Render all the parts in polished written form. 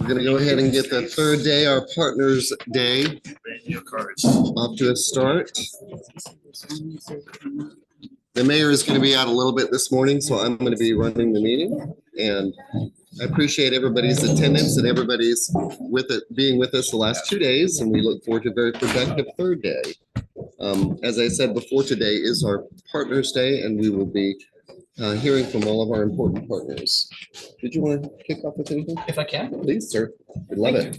We're gonna go ahead and get the third day, our Partners Day, off to a start. The mayor is gonna be out a little bit this morning, so I'm gonna be running the meeting. And I appreciate everybody's attendance and everybody's being with us the last 2 days, and we look forward to a very productive third day. As I said before, today is our Partners Day, and we will be hearing from all of our important partners. Did you want to kick off with anything? If I can. Please, sir. We'd love it.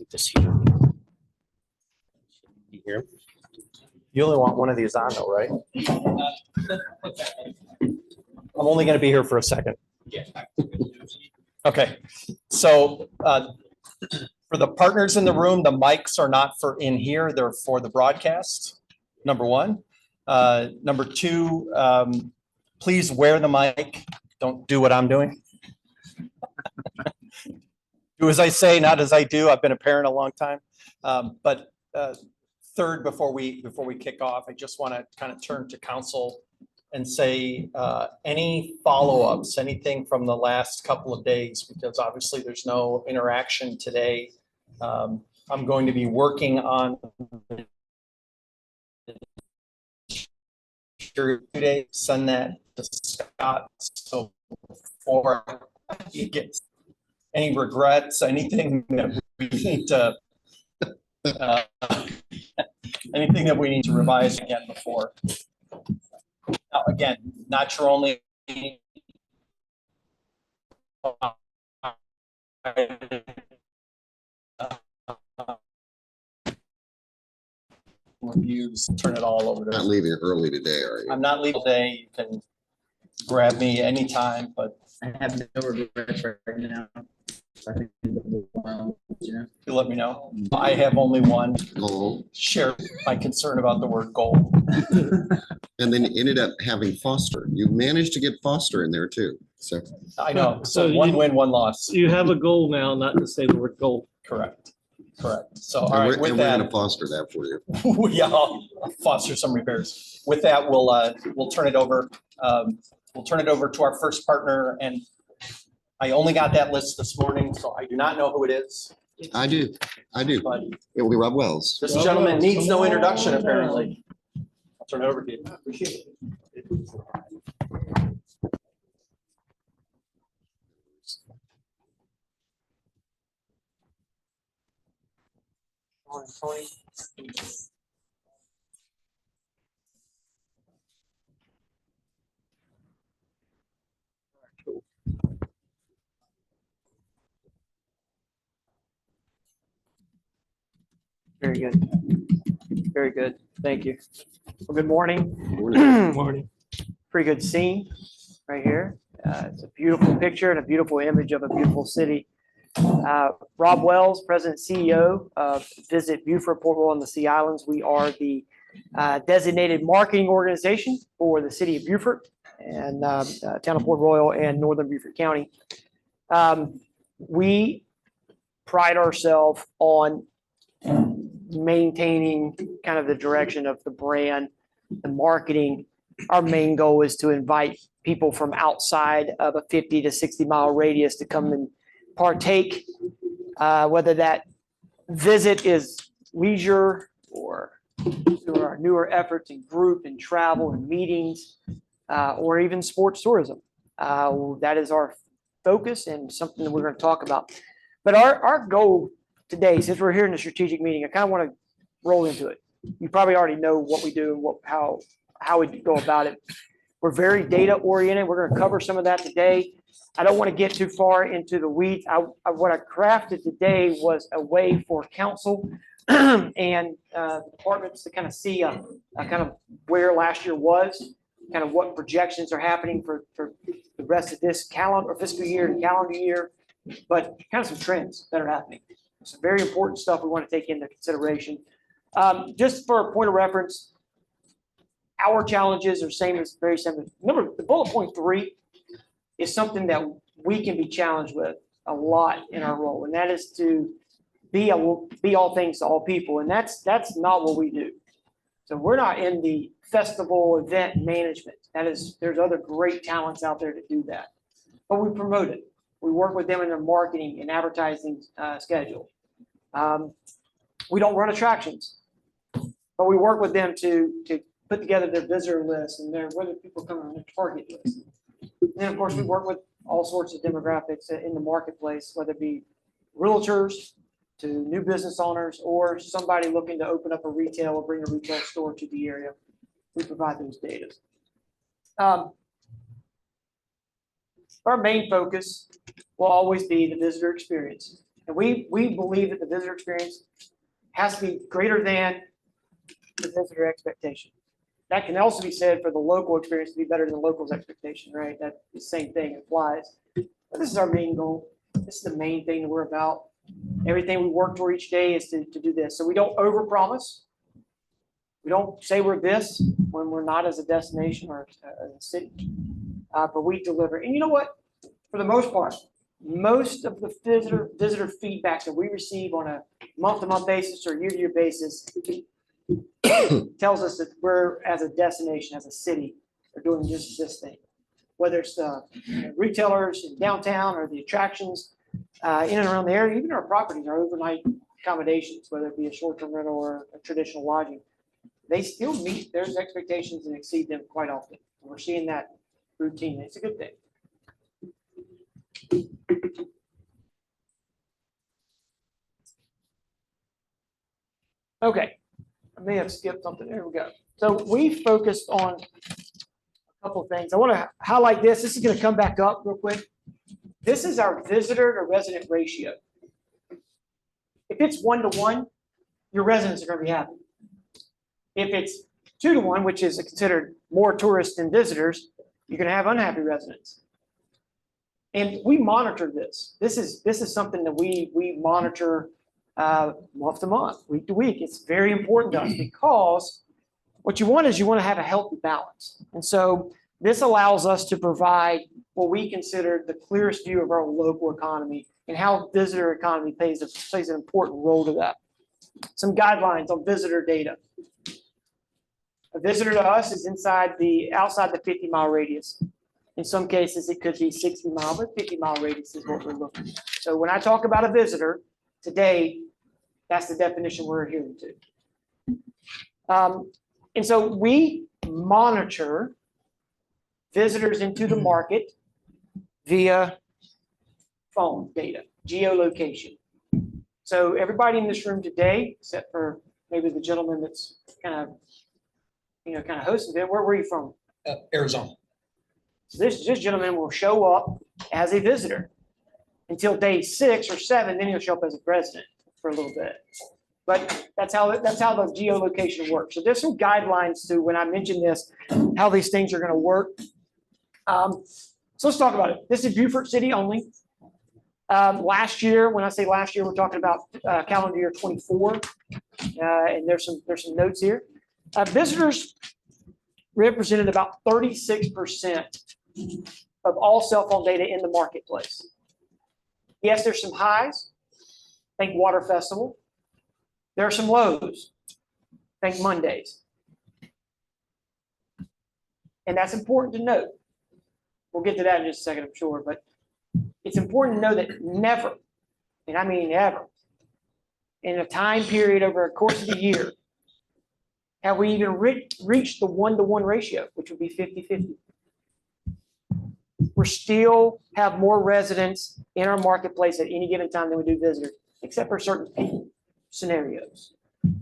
This here. You only want one of these on though, right? I'm only going to be here for a second. Okay, so for the partners in the room, the mics are not for in here, they're for the broadcast, number one. Number two, please wear the mic. Don't do what I'm doing. Do as I say, not as I do. I've been a parent a long time. But third, before we kick off, I just want to kind of turn to council and say any follow-ups, anything from the last couple of days, because obviously there's no interaction today. I'm going to be working on today, send that to Scott. So before he gets any regrets, anything that we need to anything that we need to revise again before. Now, again, not your only reviews, turn it all over to Not leaving early today, are you? I'm not leaving today. You can grab me anytime, but I have no regrets right now. I think you you let me know. I have only one. Goal. Share my concern about the word goal. And then you ended up having Foster. You managed to get Foster in there too. So I know. So So one you- win, one loss. You have a goal now, not to say the word goal. Correct. So all right, with we're that, gonna foster that for you. yeah, I'll foster some repairs. With that, we'll turn it over. We'll turn it over to our first partner, and I only got that list this morning, so I do not know who it is. I do. But It will be Rob Wells. this gentleman needs no introduction, apparently. I'll turn it over to you. Appreciate it. Very good. Very good. Thank you. Well, good morning. Morning. Pretty good scene right here. It's a beautiful picture and a beautiful image of a beautiful city. Rob Wells, President CEO of Visit Beaufort, Port Royal, and the Sea Islands. We are the designated marketing organization for the city of Beaufort and town of Port Royal and Northern Beaufort County. We pride ourselves on maintaining kind of the direction of the brand, the marketing. Our main goal is to invite people from outside of a 50 to 60 mile radius to come and partake, whether that visit is leisure or through our newer efforts in group and travel and meetings, or even sports tourism. That is our focus and something that we're going to talk about. But our goal today, since we're here in the strategic meeting, I kind of want to roll into it. You probably already know what we do and how we go about it. We're very data oriented. We're going to cover some of that today. I don't want to get too far into the weeds. What I crafted today was a way for council and departments to kind of see kind of where last year was, kind of what projections are happening for the rest of this calendar or fiscal year and calendar year, but kind of some trends that are happening. Some very important stuff we want to take into consideration. Just for a point of reference, our challenges are very similar. Remember, the bullet point 3 is something that we can be challenged with a lot in our role, and that is to be all things to all people. And that's not what we do. So we're not in the festival event management. There's other great talents out there to do that. But we promote it. We work with them in their marketing and advertising schedule. We don't run attractions, but we work with them to put together their visitor list and whether people come on their target list. And then, of course, we work with all sorts of demographics in the marketplace, whether it be realtors to new business owners or somebody looking to open up a retail or bring a retail store to the area. We provide those data. Our main focus will always be the visitor experience. And we believe that the visitor experience has to be greater than the visitor expectation. That can also be said for the local experience to be better than the local's expectation, right? That the same thing applies. But this is our main goal. This is the main thing that we're about. Everything we work toward each day is to do this. So we don't overpromise. We don't say we're this when we're not as a destination or a city, but we deliver. And you know what? For the most part, most of the visitor feedback that we receive on a month-to-month basis or year-to-year basis tells us that we're, as a destination, as a city, are doing just this thing. Whether it's the retailers in downtown or the attractions in and around the area, even our properties, our overnight accommodations, whether it be a short-term rental or a traditional lodging, they still meet their expectations and exceed them quite often. And we're seeing that routinely. It's a good thing. Okay, I may have skipped something. There we go. So we focused on a couple of things. I want to highlight this. This is going to come back up real quick. This is our visitor to resident ratio. If it's 1-to-1, your residents are going to be happy. If it's 2-to-1, which is considered more tourists than visitors, you're going to have unhappy residents. And we monitor this. This is something that we monitor month to month, week to week. It's very important to us because what you want is you want to have a healthy balance. And so this allows us to provide what we consider the clearest view of our local economy and how visitor economy plays an important role to that. Some guidelines on visitor data. A visitor to us is outside the 50-mile radius. In some cases, it could be 60-mile, but 50-mile radius is what we're looking at. So when I talk about a visitor today, that's the definition we're adhering to. And so we monitor visitors into the market via phone data, geolocation. So everybody in this room today, except for maybe the gentleman that's kind of hosting it, where were you from? Arizona. So this gentleman will show up as a visitor until day 6 or 7, then he'll show up as a resident for a little bit. But that's how the geolocation works. So there's some guidelines to, when I mention this, how these things are going to work. So let's talk about it. This is Beaufort City only. Last year, when I say last year, we're talking about calendar year 24, and there's some notes here. Visitors represented about 36% of all cell phone data in the marketplace. Yes, there's some highs. Think Water Festival. There are some lows. Think Mondays. And that's important to note. We'll get to that in just a second, I'm sure. But it's important to know that never, and I mean ever, in a time period over a course of the year, have we even reached the 1-to-1 ratio, which would be 50-50. We still have more residents in our marketplace at any given time than we do visitors, except for certain scenarios.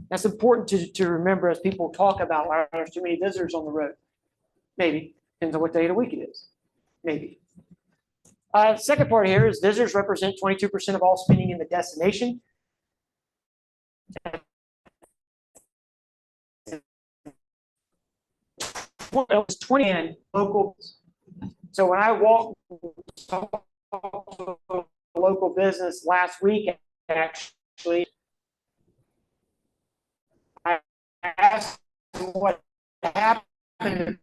That's important to remember as people talk about, "Wow, there's too many visitors on the road." Maybe. Depends on what day of the week it is. Maybe. Second part here is visitors represent 22% of all spending in the destination. Well, it was 20 in local. So when I walked a local business last week, actually, I asked them what happened.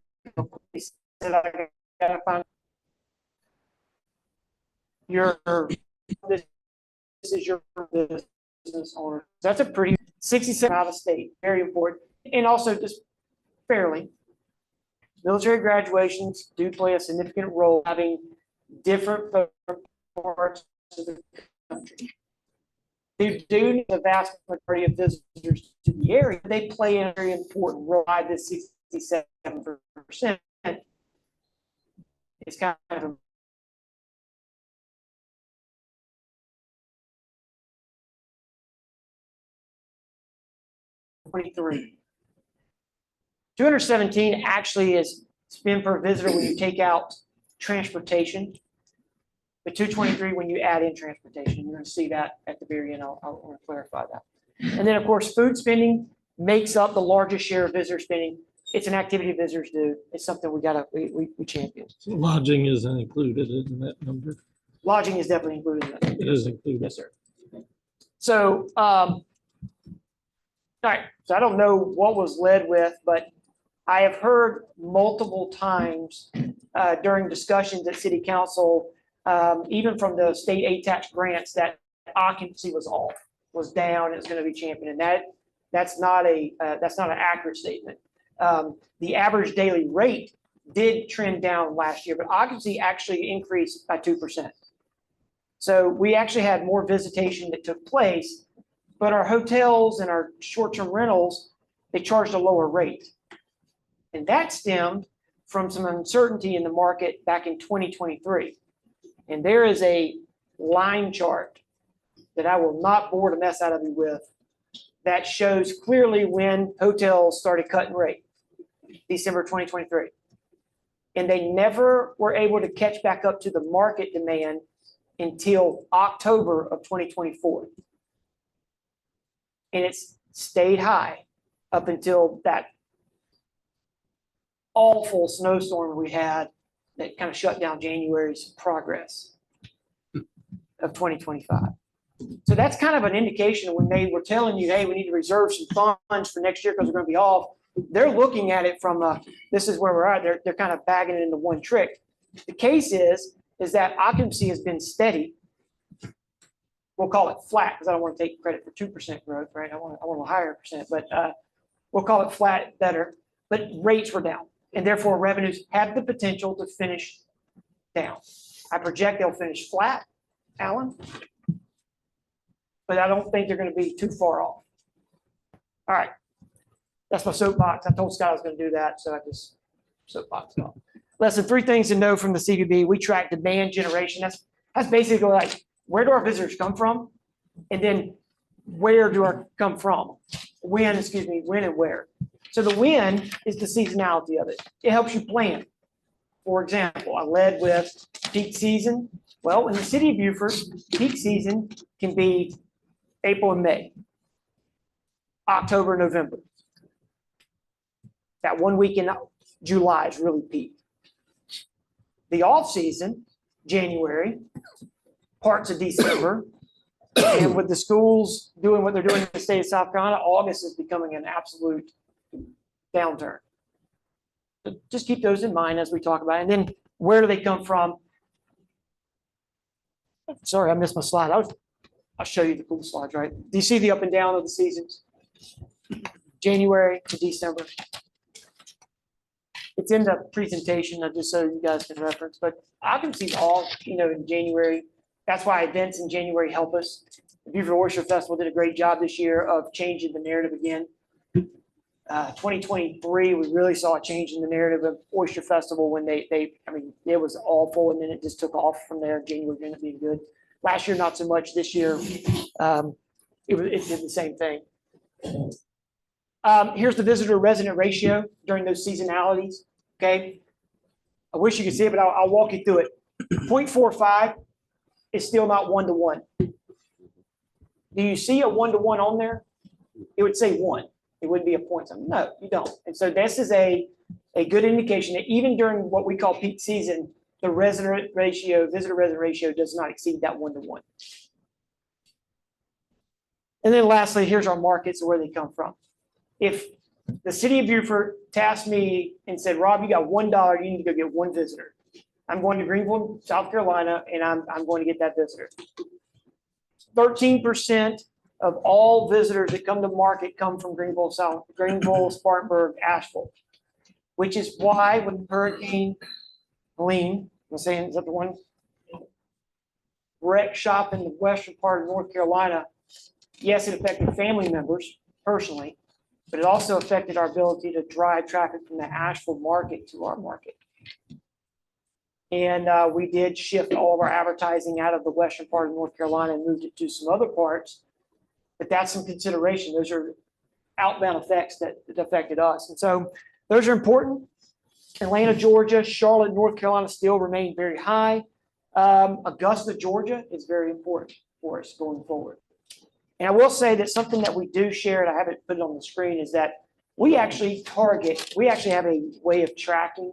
He said, "I gotta find this is your business. business owners. That's a pretty 67 out of state, very important. And also just fairly, military graduations do play a significant role having different parts of the country. They do need the vast majority of visitors to the area. They play a very important role by the 67%. It's kind of 23. 217 actually is spend per visitor when you take out transportation. But 223 when you add in transportation. You're going to see that at the very end. I'll want to clarify that. And then, of course, food spending makes up the largest share of visitor spending. It's an activity visitors do. It's something we champion. So lodging isn't included in that number. Lodging is definitely included in that. It is included. Yes, sir. So, all right. So I don't know what was led with, but I have heard multiple times during discussions at City Council, even from the state aid tax grants, that occupancy was down. It's going to be championed, and that's not an accurate statement. The average daily rate did trend down last year, but occupancy actually increased by 2%. So we actually had more visitation that took place, but our hotels and our short-term rentals, they charged a lower rate. And that stemmed from some uncertainty in the market back in 2023. And there is a line chart that I will not bore the mess out of you with that shows clearly when hotels started cutting rate, December 2023. And they never were able to catch back up to the market demand until October of 2024. And it's stayed high up until that awful snowstorm we had that kind of shut down January's progress of 2025. So that's kind of an indication when they were telling you, hey, we need to reserve some funds for next year because we're going to be off. They're looking at it from this is where we're at. They're kind of bagging it into one trick. The case is that occupancy has been steady. We'll call it flat because I don't want to take credit for 2% growth, right? I want a higher percent, but we'll call it flat better. But rates were down, and therefore revenues have the potential to finish down. I project they'll finish flat, Alan, but I don't think they're going to be too far off. All right. That's my soapbox. I told Scott I was going to do that, so I just soapbox off. Lesson 3 things to know from the CVB. We track demand generation. That's basically like, where do our visitors come from? And then where do our come from? When and where. So the when is the seasonality of it. It helps you plan. For example, I led with peak season. Well, in the city of Beaufort, peak season can be April and May, October, November. That 1 week in July is really peak. The off season, January, parts of December, and with the schools doing what they're doing in the state of South Carolina, August is becoming an absolute downturn. So just keep those in mind as we talk about it. And then where do they come from? Sorry, I missed my slide. I'll show you the cool slides, right? Do you see the up and down of the seasons? January to December. It's in the presentation, just so you guys can reference, but occupancy all, in January. That's why events in January help us. The Beaufort Oyster Festival did a great job this year of changing the narrative again. 2023, we really saw a change in the narrative of Oyster Festival when it was awful, and then it just took off from there. January ended up being good. Last year, not so much. This year, it did the same thing. Here's the visitor-resident ratio during those seasonalities, okay? I wish you could see it, but I'll walk you through it. 0.45 is still not 1-to-1. Do you see a 1-to-1 on there? It would say 1. It wouldn't be a point. No, you don't. And so this is a good indication that even during what we call peak season, the visitor-resident ratio does not exceed that 1-to-1. And then lastly, here's our markets and where they come from. If the city of Beaufort tasked me and said, Rob, you got $1, you need to go get one visitor. I'm going to Greenville, South Carolina, and I'm going to get that visitor. 13% of all visitors that come to market come from Greenville, Spartanburg, Asheville, which is why when Hurricane Helene, I'm saying, is that the one? Wreck shop in the western part of North Carolina, yes, it affected family members personally, but it also affected our ability to drive traffic from the Asheville market to our market. And we did shift all of our advertising out of the western part of North Carolina and moved it to some other parts. But that's some consideration. Those are outbound effects that affected us. And so those are important. Atlanta, Georgia, Charlotte, North Carolina still remain very high. Augusta, Georgia is very important for us going forward. And I will say that something that we do share, and I haven't put it on the screen, is that we actually have a way of tracking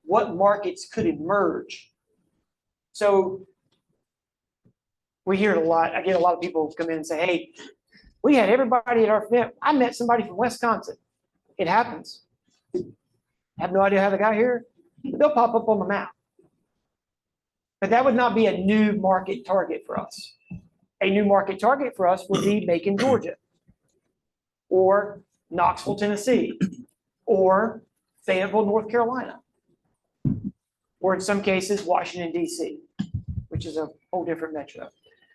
what markets could emerge. So we hear it a lot. I get a lot of people come in and say, hey, we had everybody at our event. I met somebody from Wisconsin. It happens. I have no idea how they got here. They'll pop up on the map. But that would not be a new market target for us. A new market target for us would be Macon, Georgia, or Knoxville, Tennessee, or Fayetteville, North Carolina, or in some cases, Washington, D.C., which is a whole different metro.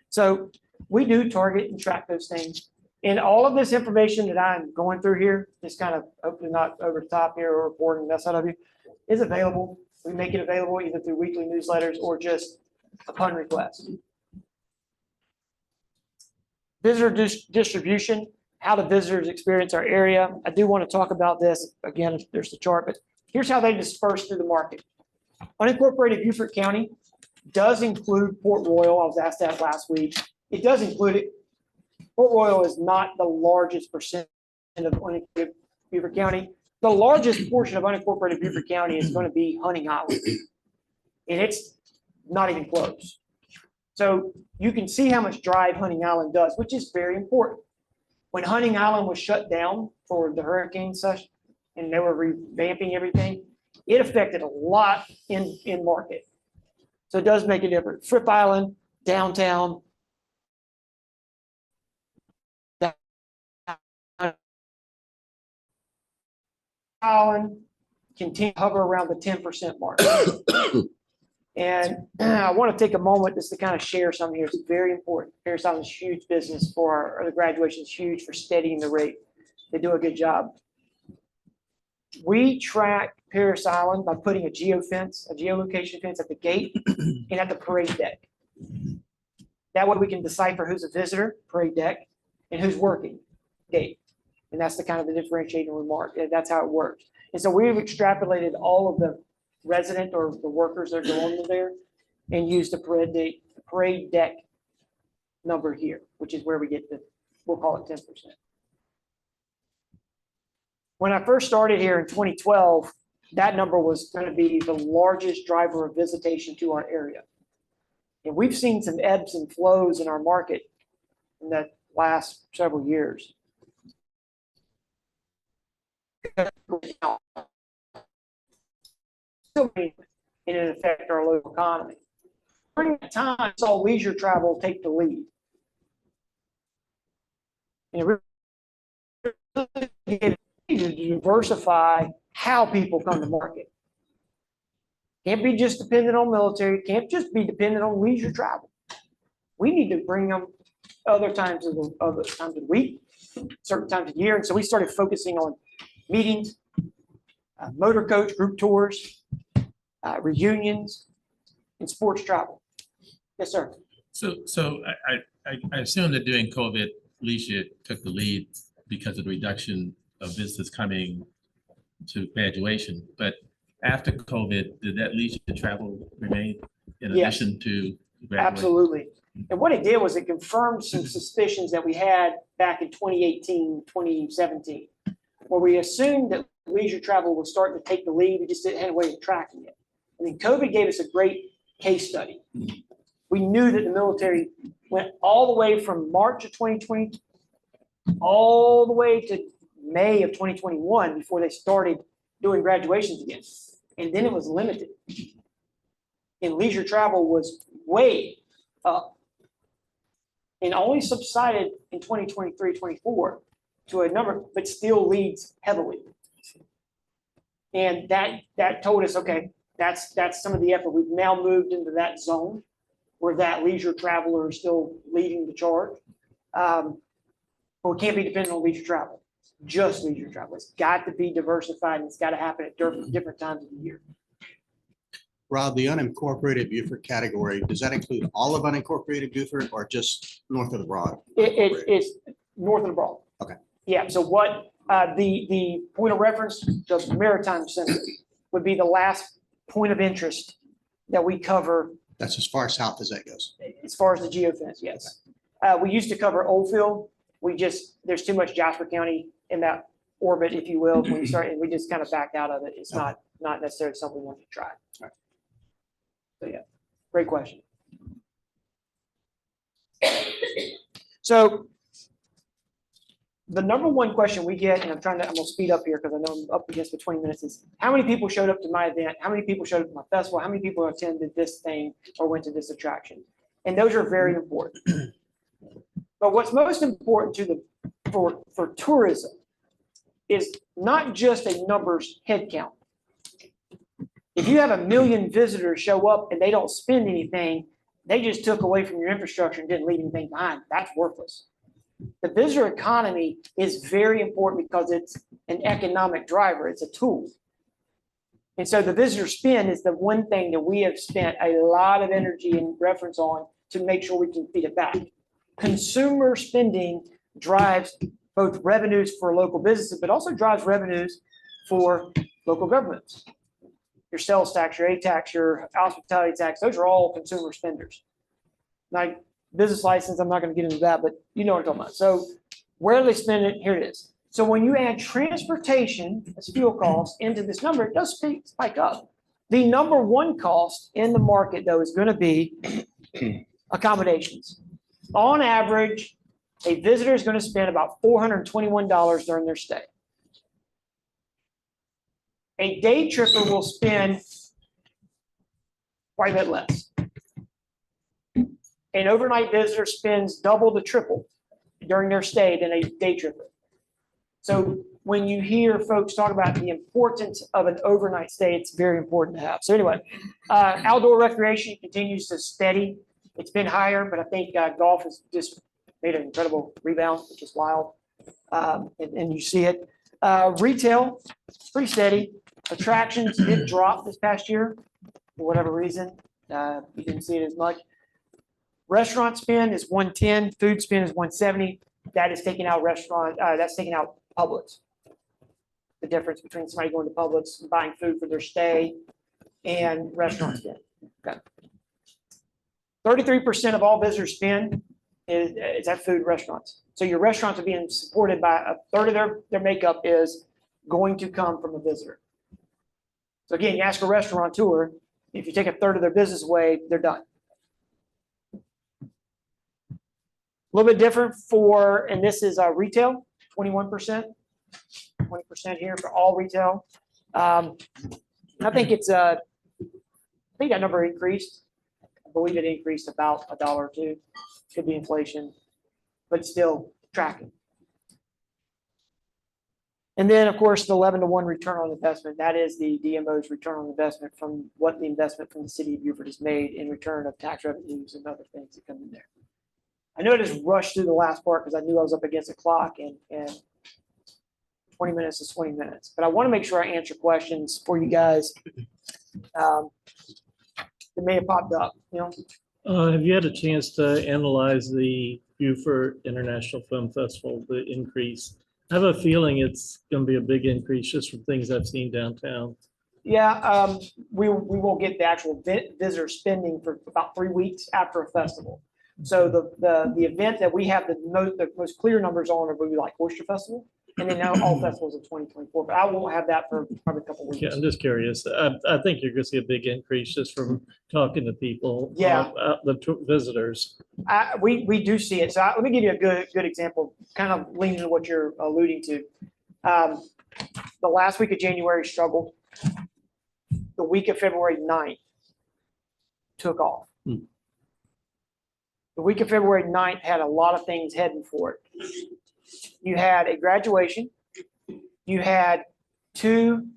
So we do target and track those things. And all of this information that I'm going through here, just kind of hopefully not over the top here or boring the mess out of you, is available. We make it available either through weekly newsletters or just upon request. Visitor distribution, how do visitors experience our area? I do want to talk about this. Again, there's the chart, but here's how they disperse through the market. Unincorporated Beaufort County does include Port Royal. I was asked that last week. It does include it. Port Royal is not the largest percent of unincorporated Beaufort County. The largest portion of unincorporated Beaufort County is going to be Hunting Island, and it's not even close. So you can see how much drive Hunting Island does, which is very important. When Hunting Island was shut down for the hurricane session and they were revamping everything, it affected a lot in market. So it does make a difference. Fripp Island, downtown, Island continue to hover around the 10% mark. And I want to take a moment just to kind of share something here. It's very important. Parris Island is huge business for the graduation is huge for steadying the rate. They do a good job. We track Parris Island by putting a geolocation fence at the gate and at the parade deck. That way we can decipher who's a visitor, parade deck, and who's working, gate. And that's the kind of the differentiating remark. That's how it works. And so we've extrapolated all of the resident or the workers that are going there and used the parade deck number here, which is where we get the, we'll call it 10%. When I first started here in 2012, that number was going to be the largest driver of visitation to our area. And we've seen some ebbs and flows in our market in the last several years. Still and it affect our local economy. During that time, I saw leisure travel take the lead. And it really to diversify how people come to market. Can't be just dependent on military, can't just be dependent on leisure travel. We need to bring them other times of the week, certain times of year. And so we started focusing on meetings, motor coach group tours, reunions, and sports travel. Yes, sir. So I assume that during COVID, leisure took the lead because of the reduction of visitors coming to graduation. But after COVID, did that leisure travel remain in Yes. addition to graduation? Absolutely. And what it did was it confirmed some suspicions that we had back in 2018, 2017, where we assumed that leisure travel was starting to take the lead. We just didn't have a way of tracking it. And then COVID gave us a great case study. We knew that the military went all the way from March of 2020 all the way to May of 2021 before they started doing graduations again. And then it was limited. And leisure travel was way up. and only subsided in 2023-24 to a number, but still leads heavily. And that told us, okay, that's some of the effort. We've now moved into that zone where that leisure traveler is still leading the charge. But we can't be dependent on leisure travel, just leisure travel. It's got to be diversified and it's got to happen at different times of the year. Rob, the unincorporated Beaufort category, does that include all of unincorporated Beaufort or just north of the Broad? It's north of the Broad. Okay. Yeah, so what, the point of reference, the Maritime Center would be the last point of interest that we cover That's as far south as that goes. as far as the geofence, yes. We used to cover Oldfield. There's too much Jasper County in that orbit, if you will. When you start, and we just kind of backed out of it. It's not necessarily something we want to try. Right. So yeah, great question. So the number one question we get, and I'm gonna speed up here because I know I'm up against the 20 minutes, is how many people showed up to my event? How many people showed up to my festival? How many people attended this thing or went to this attraction? And those are very important. But what's most important for tourism is not just a numbers head count. If you have 1 million visitors show up and they don't spend anything, they just took away from your infrastructure and didn't leave anything behind. That's worthless. The visitor economy is very important because it's an economic driver. It's a tool. And so the visitor spend is the one thing that we have spent a lot of energy and reference on to make sure we can feed it back. Consumer spending drives both revenues for local businesses, but also drives revenues for local governments. Your sales tax, your A tax, your hospitality tax, those are all consumer spenders. Like business license, I'm not going to get into that, but you know what I'm talking about. So where do they spend it? Here it is. So when you add transportation as fuel costs into this number, it does spike up. The number one cost in the market, though, is going to be accommodations. On average, a visitor is going to spend about $421 during their stay. A day tripper will spend quite a bit less. An overnight visitor spends double to triple during their stay than a day tripper. So when you hear folks talk about the importance of an overnight stay, it's very important to have. So anyway, outdoor recreation continues to steady. It's been higher, but I think golf has just made an incredible rebound, which is wild. And you see it. Retail, pretty steady. Attractions did drop this past year for whatever reason. You didn't see it as much. Restaurant spend is 110, food spend is 170. That is taking out restaurant, that's taking out Publix. The difference between somebody going to Publix and buying food for their stay and restaurant spend. Okay. 33% of all visitor spend is at food restaurants. So your restaurants are being supported by a third of their makeup is going to come from a visitor. So again, you ask a restaurateur, if you take a third of their business away, they're done. A little bit different and this is retail, 21%, 20% here for all retail. I think I think that number increased. I believe it increased about $1 or $2. Could be inflation, but still tracking. And then, of course, the 11-to-1 return on investment. That is the DMO's return on investment from what the investment from the city of Beaufort has made in return of tax revenues and other things that come in there. I know I just rushed through the last part because I knew I was up against the clock and 20 minutes is 20 minutes. But I want to make sure I answer questions for you guys that may have popped up. Have you had a chance to analyze the Beaufort International Film Festival, the increase? I have a feeling it's going to be a big increase just from things I've seen downtown. Yeah, we won't get the actual visitor spending for about 3 weeks after a festival. So the event that we have the most clear numbers on are maybe like Oyster Festival, and then now all festivals in 2024. But I won't have that for probably a couple of weeks. Yeah, I'm just curious. I think you're going to see a big increase just from talking to people. Yeah. Visitors. We do see it. So let me give you a good example, kind of leaning to what you're alluding to. The last week of January struggled. The week of February 9th took off. The week of February 9th had a lot of things heading for it. You had a graduation. You had two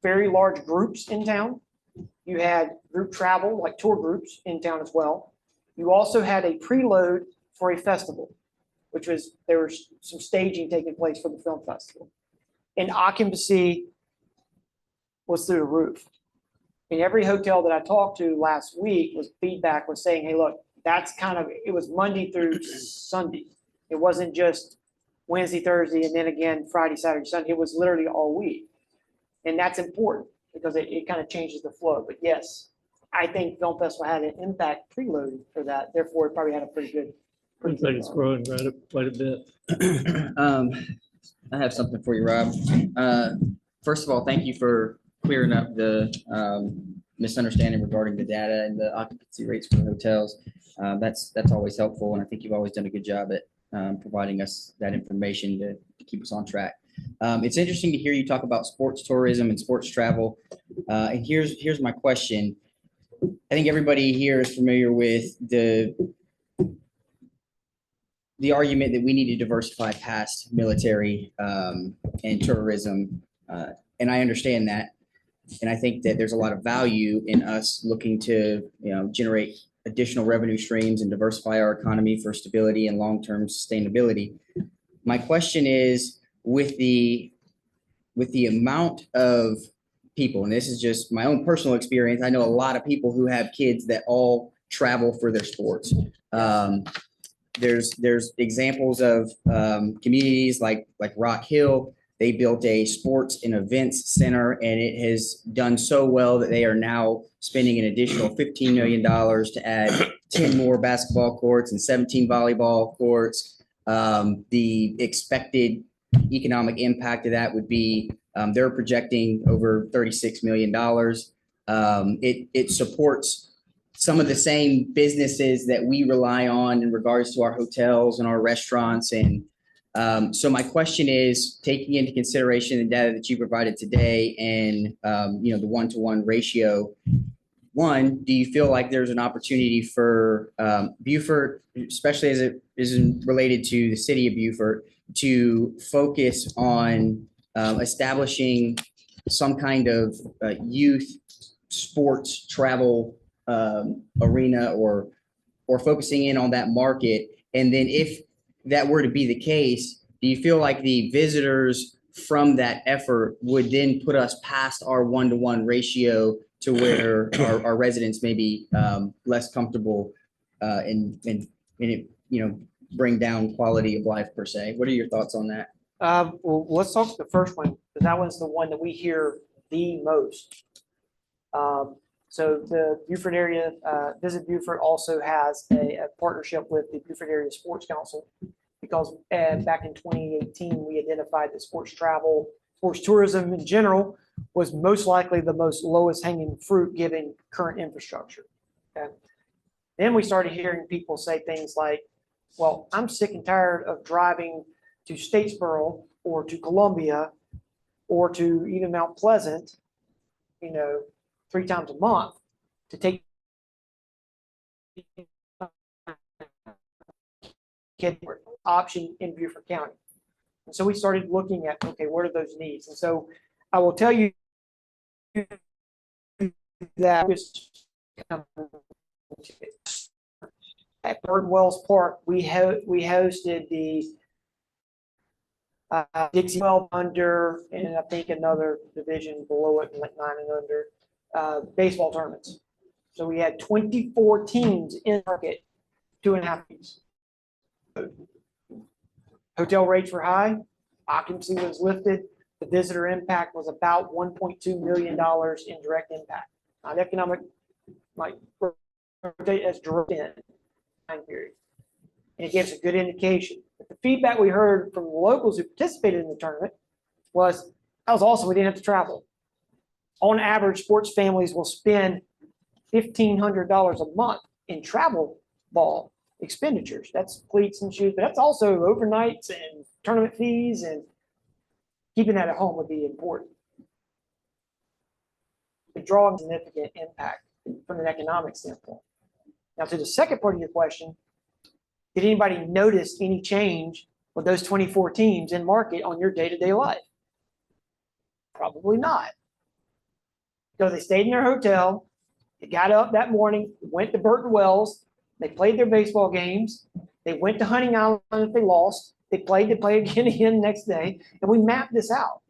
very large groups in town. You had group travel, like tour groups in town as well. You also had a preload for a festival, which was, there was some staging taking place for the film festival. And occupancy was through the roof. And every hotel that I talked to last week was feedback was saying, hey, look, that's kind of, it was Monday through Sunday. It wasn't just Wednesday, Thursday, and then again, Friday, Saturday, Sunday. It was literally all week. And that's important because it kind of changes the flow. But yes, I think Film Festival had an impact preloading for that. Therefore, it probably had a pretty good. Looks like it's growing quite a bit. I have something for you, Rob. First of all, thank you for clearing up the misunderstanding regarding the data and the occupancy rates for the hotels. That's always helpful, and I think you've always done a good job at providing us that information to keep us on track. It's interesting to hear you talk about sports tourism and sports travel. And here's my question. I think everybody here is familiar with the argument that we need to diversify past military and tourism. And I understand that. And I think that there's a lot of value in us looking to, generate additional revenue streams and diversify our economy for stability and long-term sustainability. My question is, with the amount of people, and this is just my own personal experience, I know a lot of people who have kids that all travel for their sports. There's examples of communities like Rock Hill. They built a sports and events center, and it has done so well that they are now spending an additional $15 million to add 10 more basketball courts and 17 volleyball courts. The expected economic impact of that would be they're projecting over $36 million. It supports some of the same businesses that we rely on in regards to our hotels and our restaurants. And so my question is, taking into consideration the data that you provided today and the 1-to-1 ratio, one, do you feel like there's an opportunity for Beaufort, especially as it is related to the city of Beaufort, to focus on establishing some kind of youth sports travel arena or focusing in on that market? And then if that were to be the case, do you feel like the visitors from that effort would then put us past our 1-to-1 ratio to where our residents may be less comfortable and bring down quality of life per se? What are your thoughts on that? Well, let's talk the first one, because that one's the one that we hear the most. So the Beaufort area, Visit Beaufort also has a partnership with the Beaufort Area Sports Council, because back in 2018, we identified that sports travel, sports tourism in general was most likely the most lowest hanging fruit given current infrastructure. Okay. Then we started hearing people say things like, well, I'm sick and tired of driving to Statesboro or to Columbia or to even Mount Pleasant, 3 times a month to take option in Beaufort County. And so we started looking at, okay, what are those needs? And so I will tell you that at Bird Wells Park, we hosted the Dixie 12 under, and I think another division below it, like 9 and under, baseball tournaments. So we had 24 teams in market, 2.5 weeks. Hotel rates were high, occupancy was lifted, the visitor impact was about $1.2 million in direct impact. Not economic, like as direct in time period. And it gives a good indication. But the feedback we heard from the locals who participated in the tournament was, that was awesome, we didn't have to travel. On average, sports families will spend $1,500 a month in travel ball expenditures. That's cleats and shoes, but that's also overnights and tournament fees, and keeping that at home would be important. The draw significant impact from an economic standpoint. Now, to the second part of your question, Did anybody notice any change with those 24 teams in market on your day-to-day life? Probably not. Because they stayed in their hotel, they got up that morning, went to Burton Wells, they played their baseball games, they went to Hunting Island if they lost, they play again the next day, and we mapped this out.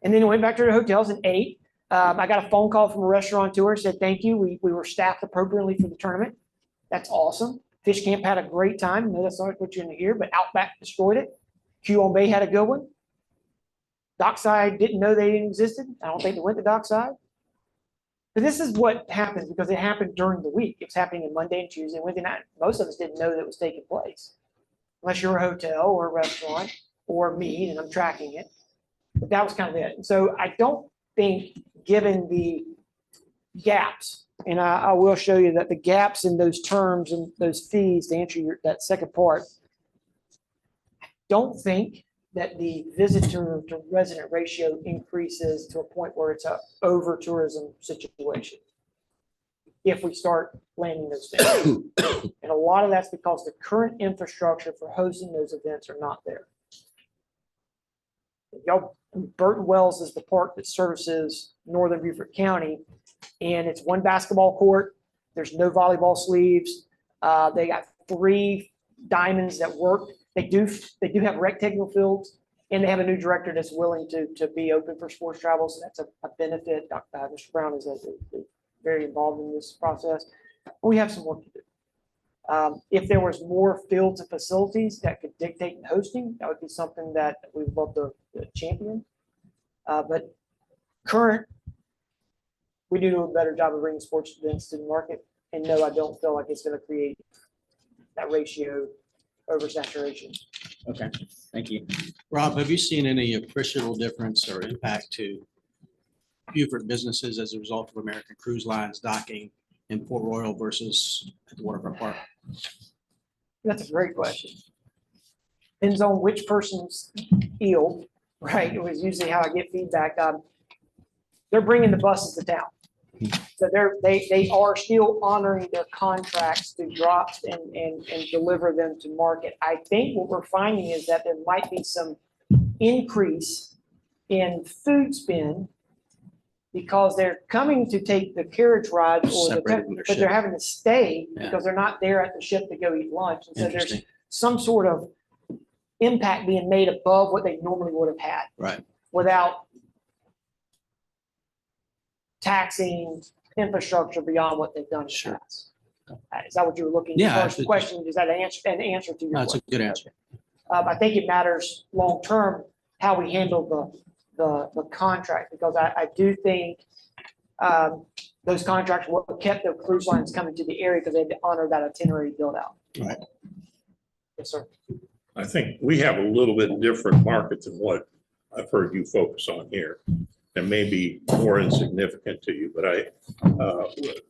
And then went back to their hotels and ate. I got a phone call from a restaurateur, said, thank you, we were staffed appropriately for the tournament. That's awesome. Fish Camp had a great time. No, that's not what you're in here, but Outback destroyed it. Q on Bay had a good one. Dockside didn't know they existed. I don't think they went to Dockside. But this is what happens because it happened during the week. It's happening on Monday and Tuesday and Wednesday night. Most of us didn't know that it was taking place. Unless you're a hotel or a restaurant or me, and I'm tracking it. But that was kind of it. And so I don't think, given the gaps, and I will show you that the gaps in those terms and those fees to answer that second part, I don't think that the visitor to resident ratio increases to a point where it's a over tourism situation. If we start landing those things. And a lot of that's because the current infrastructure for hosting those events are not there. Y'all, Burton Wells is the park that services Northern Beaufort County, and it's one basketball court. There's no volleyball sleeves. They got 3 diamonds that work. They do have rectangle fields, and they have a new director that's willing to be open for sports travel. So that's a benefit. Mr. Brown is very involved in this process. We have some work to do. If there was more fields and facilities that could dictate the hosting, that would be something that we would love to champion. But we do a better job of bringing sports events to the market. And no, I don't feel like it's going to create that ratio oversaturation. Okay, thank you. Rob, have you seen any appreciable difference or impact to Beaufort businesses as a result of American Cruise Lines docking in Port Royal versus at the Waterfront Park? That's a great question. Depends on which person's eel, right? It was usually how I get feedback. They're bringing the buses to town. So they are still honoring their contracts to drops and deliver them to market. I think what we're finding is that there might be some increase in food spend because they're coming to take the carriage ride Separated from their but they're ship. having to stay Yeah. because they're not there at the ship to go eat lunch. And so there's Interesting. some sort of impact being made above what they normally would have had Right. without taxing infrastructure beyond what they've done in the Sure. past. Is that what you were looking Yeah, for? I The think- question, is that an answer to your No, it's question? a good answer. I think it matters long-term how we handle the contract, because I do think those contracts were kept the cruise lines coming to the area because they honor that itinerary build out. Right. Yes, sir. I think we have a little bit different market than what I've heard you focus on here. And maybe more insignificant to you, but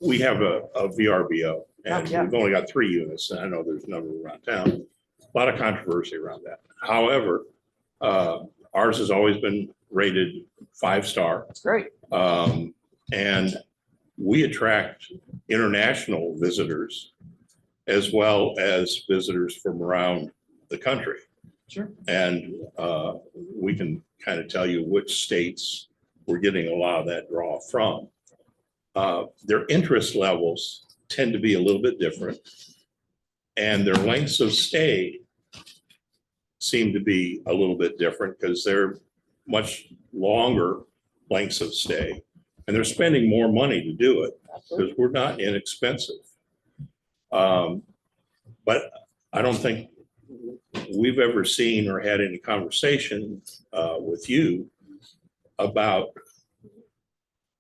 we have a VRBO and Yeah. we've only got 3 units. And I know there's a number around town. A lot of controversy around that. However, ours has always been rated 5-star. That's great. And we attract international visitors as well as visitors from around the country. Sure. And we can kind of tell you which states we're getting a lot of that draw from. Their interest levels tend to be a little bit different. And their lengths of stay seem to be a little bit different because they're much longer lengths of stay. And they're spending more money to do it because we're not inexpensive. But I don't think we've ever seen or had any conversation with you about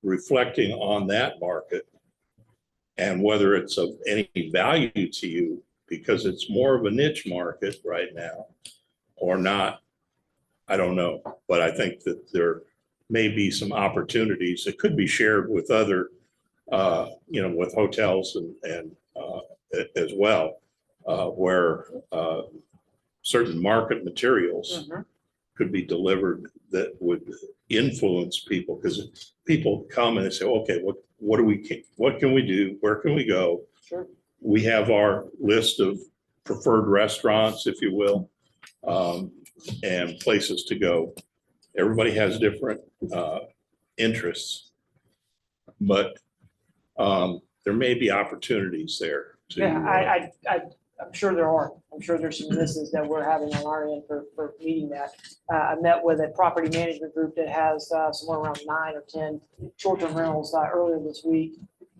reflecting on that market and whether it's of any value to you because it's more of a niche market right now or not. I don't know, but I think that there may be some opportunities that could be shared with other, with hotels and as well, where certain market materials Mhm. could be delivered that would influence people, because people come and they say, okay, what can we do? Where can we go? Sure. We have our list of preferred restaurants, if you will, and places to go. Everybody has different interests, but there may be opportunities there to. Yeah, I'm sure there are. I'm sure there's some misses that we're having on our end for meeting that. I met with a property management group that has somewhere around 9 or 10 short-term rentals earlier this week.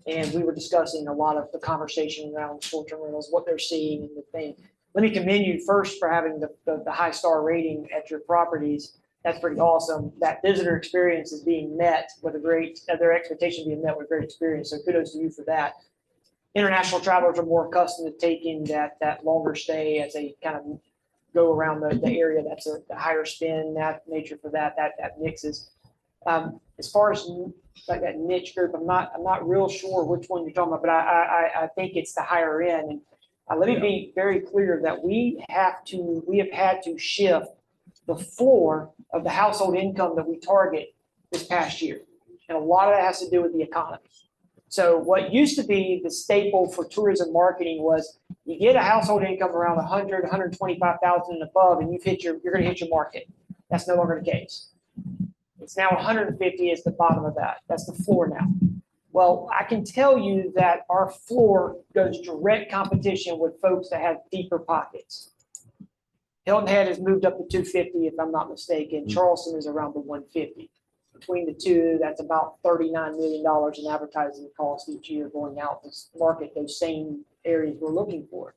And we were discussing a lot of the conversation around short-term rentals, what they're seeing and the thing. Let me commend you first for having the high star rating at your properties. That's pretty awesome. That visitor experience is being met with their expectation being met with great experience. So kudos to you for that. International travelers are more accustomed to taking that longer stay as they kind of go around the area. That's the higher spend, that nature for that mixes. As far as like that niche group, I'm not real sure which one you're talking about, but I think it's the higher end. And let me be very clear that we have had to shift the floor of the household income that we target this past year. And a lot of that has to do with the economy. So what used to be the staple for tourism marketing was you get a household income around 100, 125,000 and above, and you're going to hit your market. That's no longer the case. It's now 150 is the bottom of that. That's the floor now. Well, I can tell you that our floor goes direct competition with folks that have deeper pockets. Hilton Head has moved up to 250, if I'm not mistaken. Charleston is around the 150. Between the two, that's about $39 million in advertising costs each year going out to market those same areas we're looking for.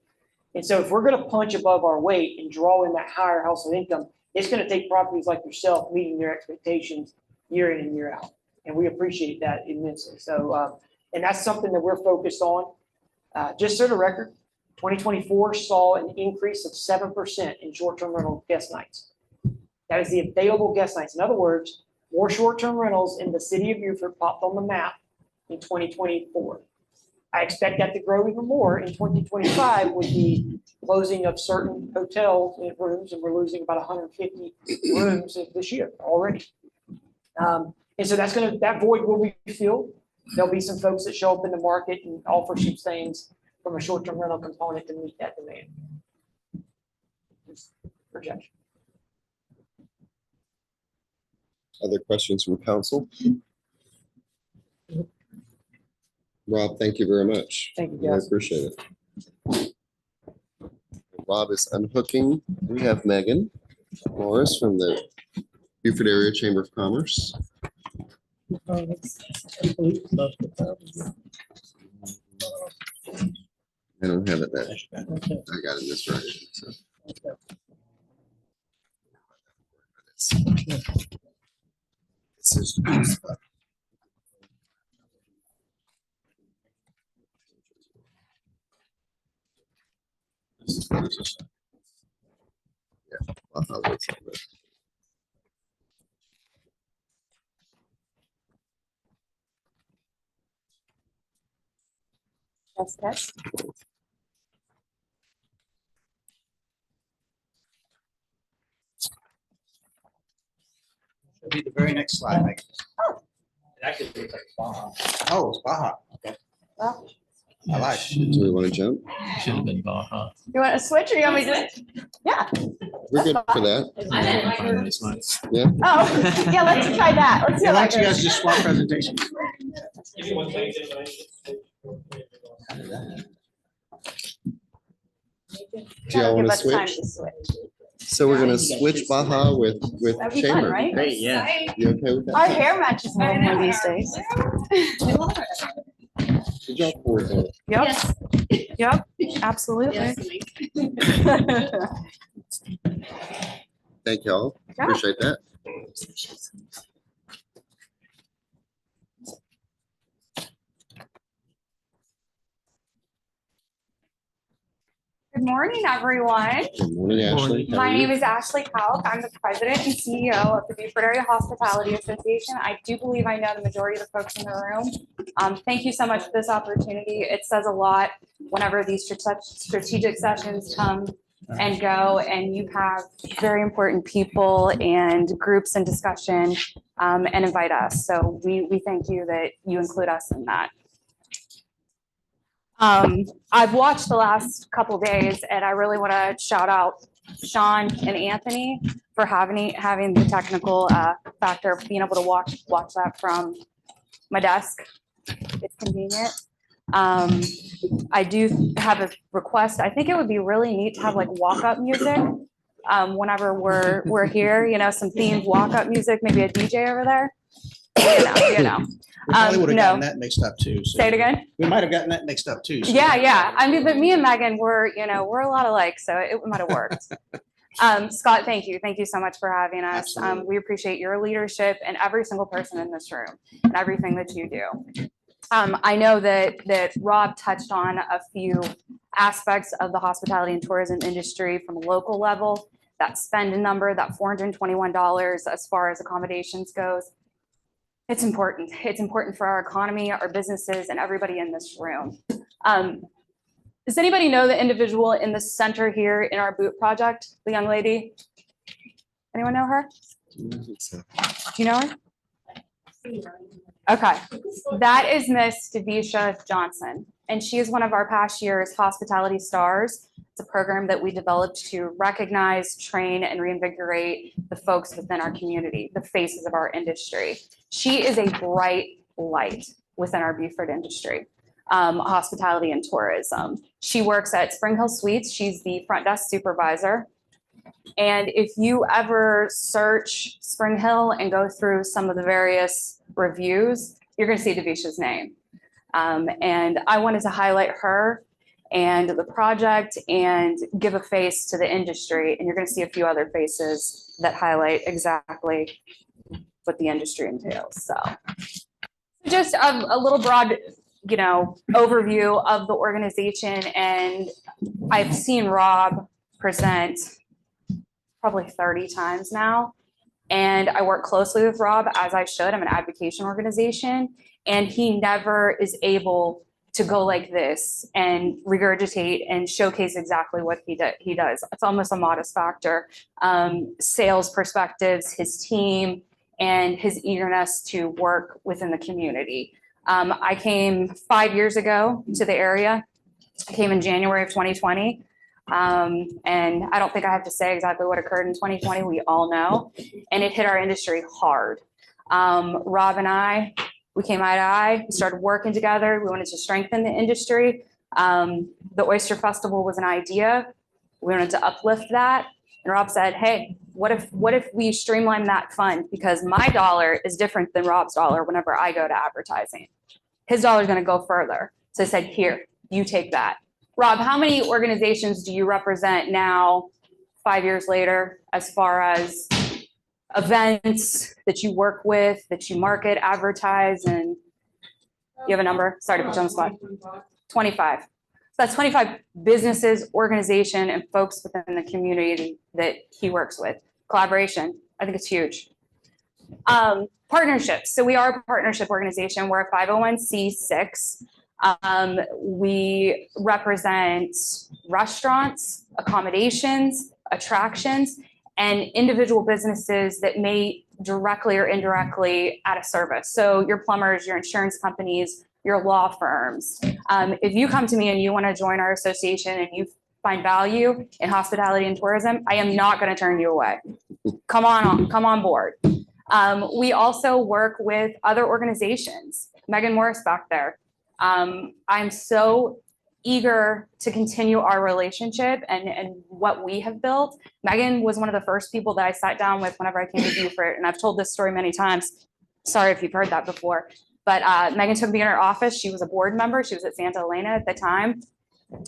And so if we're going to punch above our weight and draw in that higher household income, it's going to take properties like yourself meeting their expectations year in and year out. And we appreciate that immensely. So, and that's something that we're focused on. Just so the record, 2024 saw an increase of 7% in short-term rental guest nights. That is the available guest nights. In other words, more short-term rentals in the city of Beaufort popped on the map in 2024. I expect that to grow even more in 2025 with the closing of certain hotel rooms, and we're losing about 150 rooms this year already. And so that void will be filled. There'll be some folks that show up in the market and offer some things from a short-term rental component to meet that demand. Just projection. Other questions from council? Rob, thank you very much. Thank you, I guys. appreciate it. Rob is unhooking. We have Megan Morris from the Beaufort Area Chamber of Commerce. Oh, I don't have it that. okay. I got it this direction. So. This is yeah, I thought it was something. Yes. Should be the very next slide. Megan. It actually looks like Baja. Oh, it's Baja. Okay. Well, I like. Do we want to jump? Should have been Baja. you want to switch or you want me to? Yeah. We're good for that. Oh, yeah, let's try that. Let's see Yeah, how why that don't you guys goes. just swap presentations? Do y'all That'll want give to us time switch? to switch. So we're gonna switch Baja with That'd be fun, Chamber. right? Great, yeah. You okay with Our that? hair matches more and more these days. Good job, Cory. Yep. Yep, absolutely. Thank y'all. Yeah. Appreciate that. Good morning, everyone. Good morning, Ashley. How are My you? name is Ashley Kalk. I'm the president and CEO of the Beaufort Area Hospitality Association. I do believe I know the majority of the folks in the room. Thank you so much for this opportunity. It says a lot whenever these strategic sessions come and go, and you have very important people and groups and discussion and invite us. So we thank you that you include us in that. I've watched the last couple days and I really want to shout out Sean and Anthony for having the technical factor of being able to watch that from my desk. It's convenient. I do have a request. I think it would be really neat to have like walk-up music whenever we're here, you know, some themed walk-up music, maybe a DJ over there. You know. We probably would have no. gotten that mixed up too. so- Say it again. We might have gotten that mixed up too. so- Yeah. I mean, but me and Megan, we're a lot alike, so it might have worked. Scott, thank you. Thank you so much for having us. Absolutely. We appreciate your leadership and every single person in this room and everything that you do. I know that Rob touched on a few aspects of the hospitality and tourism industry from a local level. That spend number, that $421 as far as accommodations goes. It's important. It's important for our economy, our businesses, and everybody in this room. Does anybody know the individual in the center here in our boot project, the young lady? Anyone know her? Do you know her? Okay, that is Miss Devisha Johnson, and she is one of our past year's Hospitality Stars. It's a program that we developed to recognize, train, and reinvigorate the folks within our community, the faces of our industry. She is a bright light within our Beaufort industry, hospitality and tourism. She works at Spring Hill Suites. She's the front desk supervisor. And if you ever search Spring Hill and go through some of the various reviews, you're going to see Devisha's name. And I wanted to highlight her and the project and give a face to the industry. And you're going to see a few other faces that highlight exactly what the industry entails. So just a little broad, you know, overview of the organization. And I've seen Rob present probably 30 times now. And I work closely with Rob, as I should. I'm an advocacy organization, and he never is able to go like this and regurgitate and showcase exactly what he does. It's almost a modest factor. Sales perspectives, his team, and his eagerness to work within the community. I came 5 years ago to the area. I came in January of 2020. And I don't think I have to say exactly what occurred in 2020. We all know, and it hit our industry hard. Rob and I, we came eye to eye, we started working together. We wanted to strengthen the industry. The Oyster Festival was an idea. We wanted to uplift that. And Rob said, hey, what if we streamline that fund? Because my dollar is different than Rob's dollar whenever I go to advertising. His dollar is going to go further. So I said, here, you take that. Rob, how many organizations do you represent now, 5 years later, as far as events that you work with, that you market, advertise, and you have a number? Sorry to put you on the spot. 25. So that's 25 businesses, organization, and folks within the community that he works with. Collaboration, I think it's huge. Partnerships. So we are a partnership organization. We're a 501c6. We represent restaurants, accommodations, attractions, and individual businesses that may directly or indirectly add a service. So your plumbers, your insurance companies, your law firms. If you come to me and you want to join our association and you find value in hospitality and tourism, I am not going to turn you away. Come on board. We also work with other organizations. Megan Morris back there. I'm so eager to continue our relationship and what we have built. Megan was one of the first people that I sat down with whenever I came to Beaufort, and I've told this story many times. Sorry if you've heard that before, but Megan took me in her office. She was a board member. She was at Santa Elena at the time.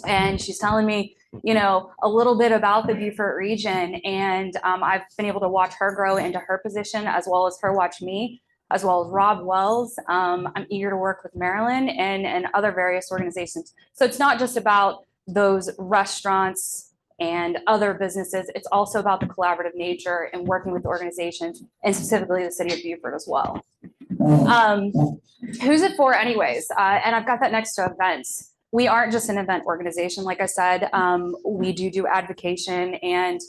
And she's telling me, you know, a little bit about the Beaufort region. And I've been able to watch her grow into her position, as well as her watch me, as well as Rob Wells. I'm eager to work with Marilyn and other various organizations. So it's not just about those restaurants and other businesses. It's also about the collaborative nature and working with organizations, and specifically the city of Beaufort as well. Who's it for anyways? And I've got that next to events. We aren't just an event organization. Like I said, we do advocacy and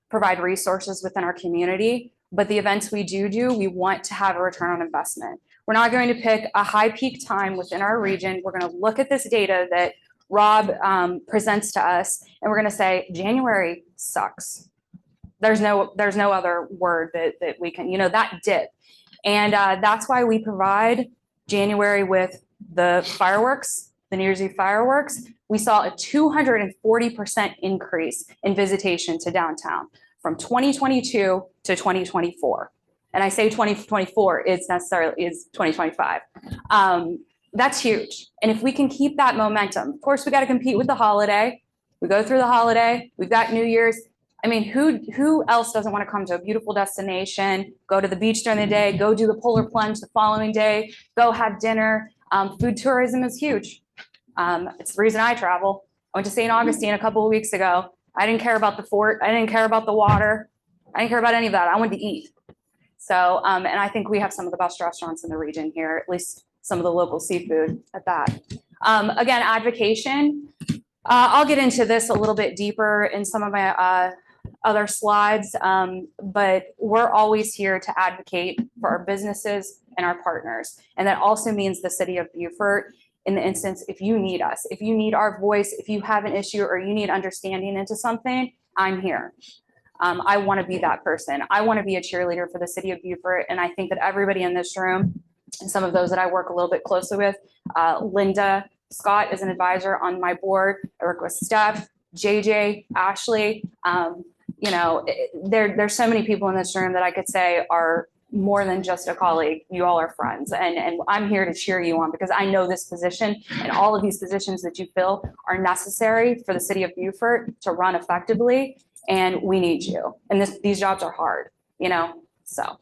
provide resources within our community. But the events we do, we want to have a return on investment. We're not going to pick a high peak time within our region. We're going to look at this data that Rob presents to us, and we're going to say January sucks. There's no other word that we can, that dip. And that's why we provide January with the fireworks, the New Year's Eve fireworks. We saw a 240% increase in visitation to downtown from 2022 to 2024. And I say 2024, it's necessarily is 2025. That's huge. And if we can keep that momentum, of course, we got to compete with the holiday. We go through the holiday. We've got New Year's. I mean, who else doesn't want to come to a beautiful destination, go to the beach during the day, go do the polar plunge the following day, go have dinner. Food tourism is huge. It's the reason I travel. I went to St. Augustine a couple of weeks ago. I didn't care about the fort. I didn't care about the water. I didn't care about any of that. I wanted to eat. So, and I think we have some of the best restaurants in the region here, at least some of the local seafood at that. Again, advocation. I'll get into this a little bit deeper in some of my other slides, but we're always here to advocate for our businesses and our partners. And that also means the city of Beaufort. In the instance, if you need us, if you need our voice, if you have an issue or you need understanding into something, I'm here. I want to be that person. I want to be a cheerleader for the city of Beaufort. And I think that everybody in this room and some of those that I work a little bit closely with, Linda Scott is an advisor on my board. I work with Steph, JJ, Ashley. There's so many people in this room that I could say are more than just a colleague. You all are friends, and I'm here to cheer you on because I know this position and all of these positions that you fill are necessary for the city of Beaufort to run effectively, and we need you. And these jobs are hard, so.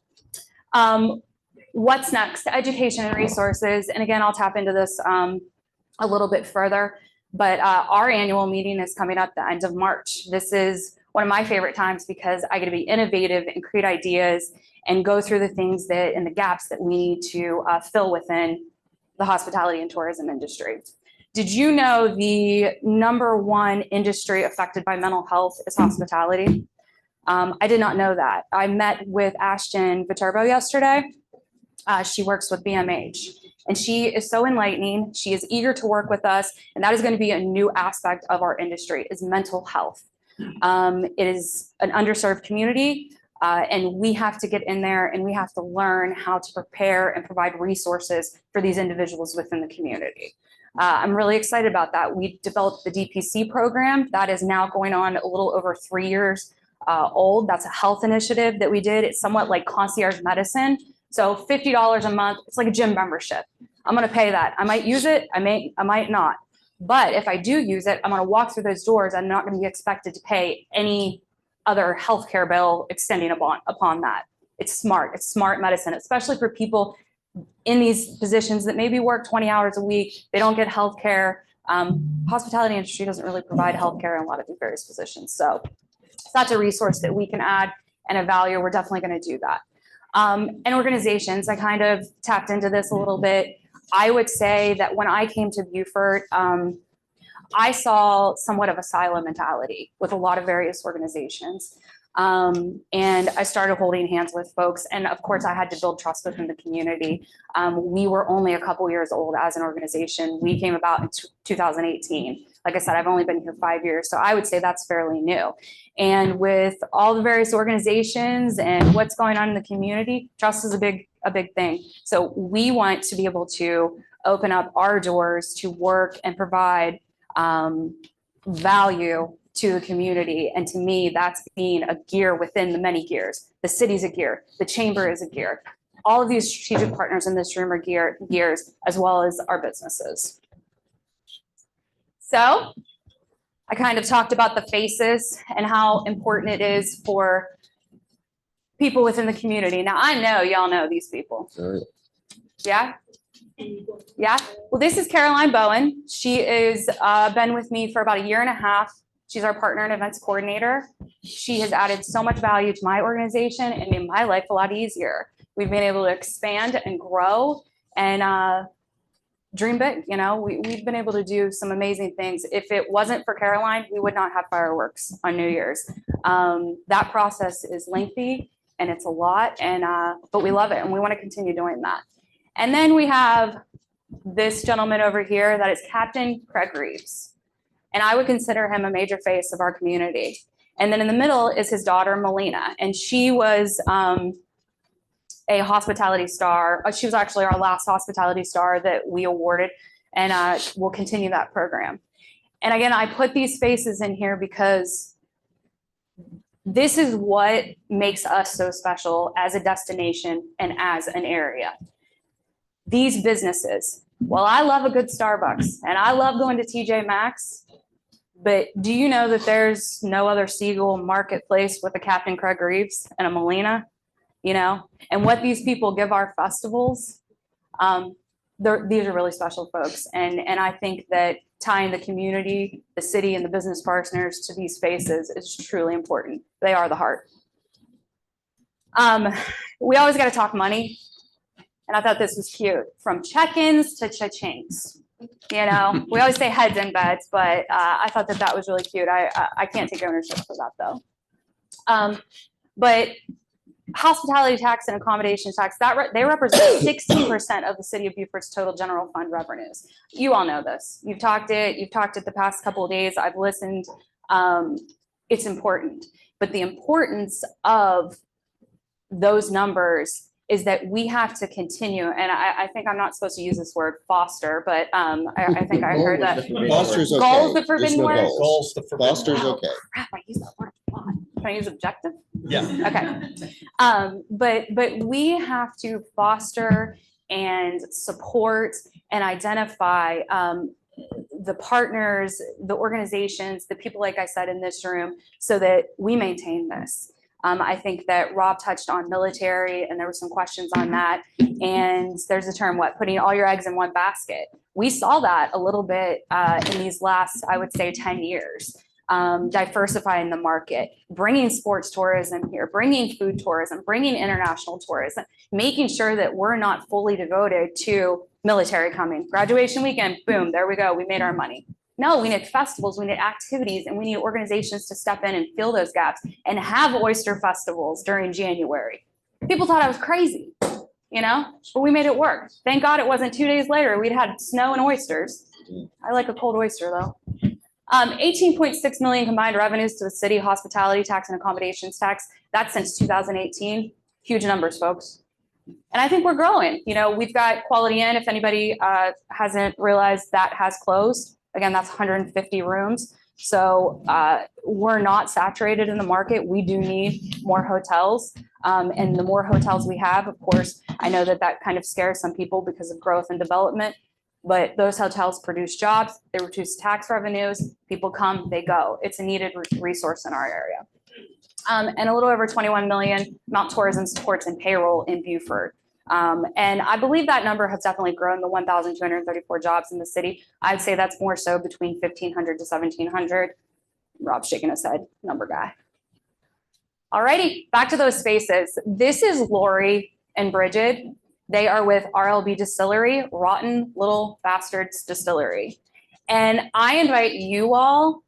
What's next? Education and resources. And again, I'll tap into this a little bit further, but our annual meeting is coming up the end of March. This is one of my favorite times because I get to be innovative and create ideas and go through the things that and the gaps that we need to fill within the hospitality and tourism industry. Did you know the #1 industry affected by mental health is hospitality? I did not know that. I met with Ashton Viterbo yesterday. She works with BMH and she is so enlightening. She is eager to work with us. And that is going to be a new aspect of our industry is mental health. It is an underserved community and we have to get in there and we have to learn how to prepare and provide resources for these individuals within the community. I'm really excited about that. We developed the DPC program that is now going on a little over 3 years old. That's a health initiative that we did. It's somewhat like concierge medicine. So $50 a month, it's like a gym membership. I'm going to pay that. I might use it. I might not. But if I do use it, I'm going to walk through those doors. I'm not going to be expected to pay any other healthcare bill extending upon that. It's smart. It's smart medicine, especially for people in these positions that maybe work 20 hours a week. They don't get healthcare. Hospitality industry doesn't really provide healthcare in a lot of these various positions. So that's a resource that we can add and a value. We're definitely going to do that. And organizations, I kind of tapped into this a little bit. I would say that when I came to Beaufort, I saw somewhat of a silo mentality with a lot of various organizations. And I started holding hands with folks. And of course, I had to build trust within the community. We were only a couple years old as an organization. We came about in 2018. Like I said, I've only been here 5 years, so I would say that's fairly new. And with all the various organizations and what's going on in the community, trust is a big thing. So we want to be able to open up our doors to work and provide value to the community. And to me, that's being a gear within the many gears. The city's a gear, the chamber is a gear. All of these strategic partners in this room are gears, as well as our businesses. So I kind of talked about the faces and how important it is for people within the community. Now, I know y'all know these people. Yeah? Yeah? Well, this is Caroline Bowen. She is been with me for about 1.5 years. She's our partner and events coordinator. She has added so much value to my organization and made my life a lot easier. We've been able to expand and grow and dream big. We've been able to do some amazing things. If it wasn't for Caroline, we would not have fireworks on New Year's. That process is lengthy and it's a lot, but we love it and we want to continue doing that. And then we have this gentleman over here that is Captain Craig Reeves. And I would consider him a major face of our community. And then in the middle is his daughter, Melina. And she was a hospitality star. She was actually our last hospitality star that we awarded, and we'll continue that program. And again, I put these faces in here because this is what makes us so special as a destination and as an area. These businesses, well, I love a good Starbucks and I love going to TJ Maxx, but do you know that there's no other Siegel marketplace with a Captain Craig Reeves and a Molina, you know? And what these people give our festivals, these are really special folks. And I think that tying the community, the city, and the business partners to these spaces is truly important. They are the heart. We always got to talk money. And I thought this was cute. From check-ins to cha-chings. You know, we always say heads and beds, but I thought that that was really cute. I can't take ownership for that though. But hospitality tax and accommodation tax, they represent 16% of the city of Beaufort's total general fund revenues. You all know this. You've talked it the past couple of days. I've listened. It's important. But the importance of those numbers is that we have to continue, and I think I'm not supposed to use this word foster, but I think I heard that. Foster's okay. Goals the forbidden There's no word? goals. Goals the forbidden Foster's word. okay. Crap, I use that word a lot. Can I use objective? Yeah. Okay. But we have to foster and support and identify the partners, the organizations, the people, like I said, in this room, so that we maintain this. I think that Rob touched on military, and there were some questions on that. And there's a term, putting all your eggs in one basket. We saw that a little bit in these last, I would say, 10 years. Diversifying the market, bringing sports tourism here, bringing food tourism, bringing international tourism, making sure that we're not fully devoted to military coming. Graduation weekend, boom, there we go. We made our money. No, we need festivals, we need activities, and we need organizations to step in and fill those gaps and have oyster festivals during January. People thought I was crazy, you know, but we made it work. Thank God it wasn't 2 days later. We'd had snow and oysters. I like a cold oyster though. 18.6 million combined revenues to the city, hospitality tax and accommodations tax. That's since 2018. Huge numbers, folks. And I think we're growing. You know, we've got Quality Inn. If anybody hasn't realized, that has closed. Again, that's 150 rooms. So we're not saturated in the market. We do need more hotels. And the more hotels we have, of course, I know that that kind of scares some people because of growth and development. But those hotels produce jobs, they produce tax revenues, people come, they go. It's a needed resource in our area. And a little over 21 million Mount Tourism supports and payroll in Beaufort. And I believe that number has definitely grown, the 1,234 jobs in the city. I'd say that's more so between 1,500 to 1,700. Rob's shaking his head, number guy. All righty, back to those spaces. This is Lori and Bridget. They are with RLB Distillery, Rotten Little Bastards Distillery. And I invite you all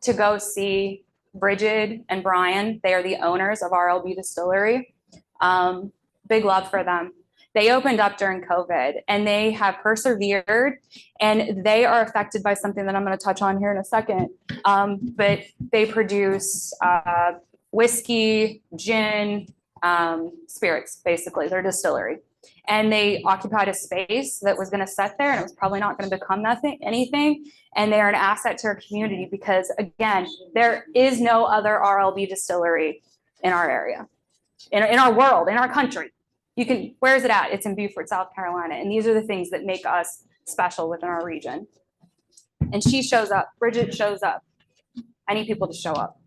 to go see Bridget and Brian. They are the owners of RLB Distillery. Big love for them. They opened up during COVID and they have persevered, and they are affected by something that I'm going to touch on here in a second. But they produce whiskey, gin, spirits, basically. They're a distillery. And they occupied a space that was going to sit there and it was probably not going to become anything. And they are an asset to our community because, again, there is no other RLB distillery in our area, in our world, in our country. Where is it at? It's in Beaufort, South Carolina. And these are the things that make us special within our region. And she shows up. Bridget shows up. I need people to show up.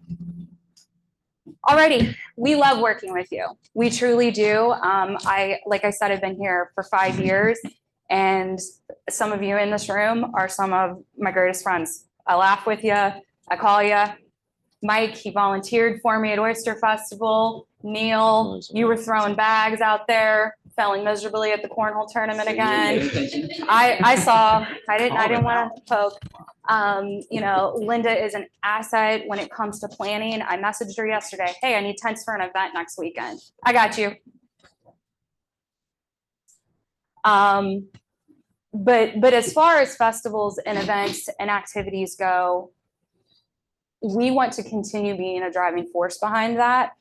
Alrighty, we love working with you. We truly do. Like I said, I've been here for 5 years, and some of you in this room are some of my greatest friends. I laugh with you. I call you. Mike, he volunteered for me at Oyster Festival. Neil, you were throwing bags out there, failing miserably at the cornhole tournament again. I saw. I didn't want to poke. You know, Linda is an asset when it comes to planning. I messaged her yesterday. Hey, I need tents for an event next weekend. I got you. But as far as festivals and events and activities go, we want to continue being a driving force behind that,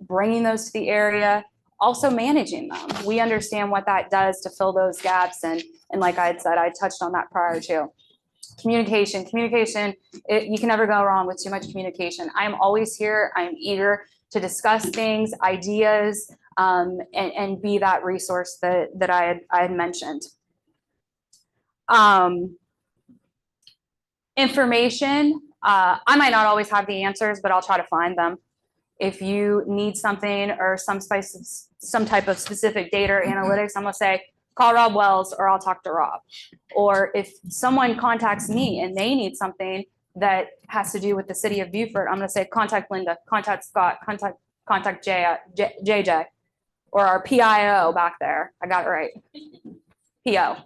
bringing those to the area, also managing them. We understand what that does to fill those gaps. And like I had said, I touched on that prior to. Communication, you can never go wrong with too much communication. I am always here. I am eager to discuss things, ideas, and be that resource that I had mentioned. Information, I might not always have the answers, but I'll try to find them. If you need something or some type of specific data or analytics, I'm gonna say, call Rob Wells or I'll talk to Rob. Or if someone contacts me and they need something that has to do with the city of Beaufort, I'm gonna say, contact Linda, contact Scott, contact JJ, or our PIO back there. I got it right. PO.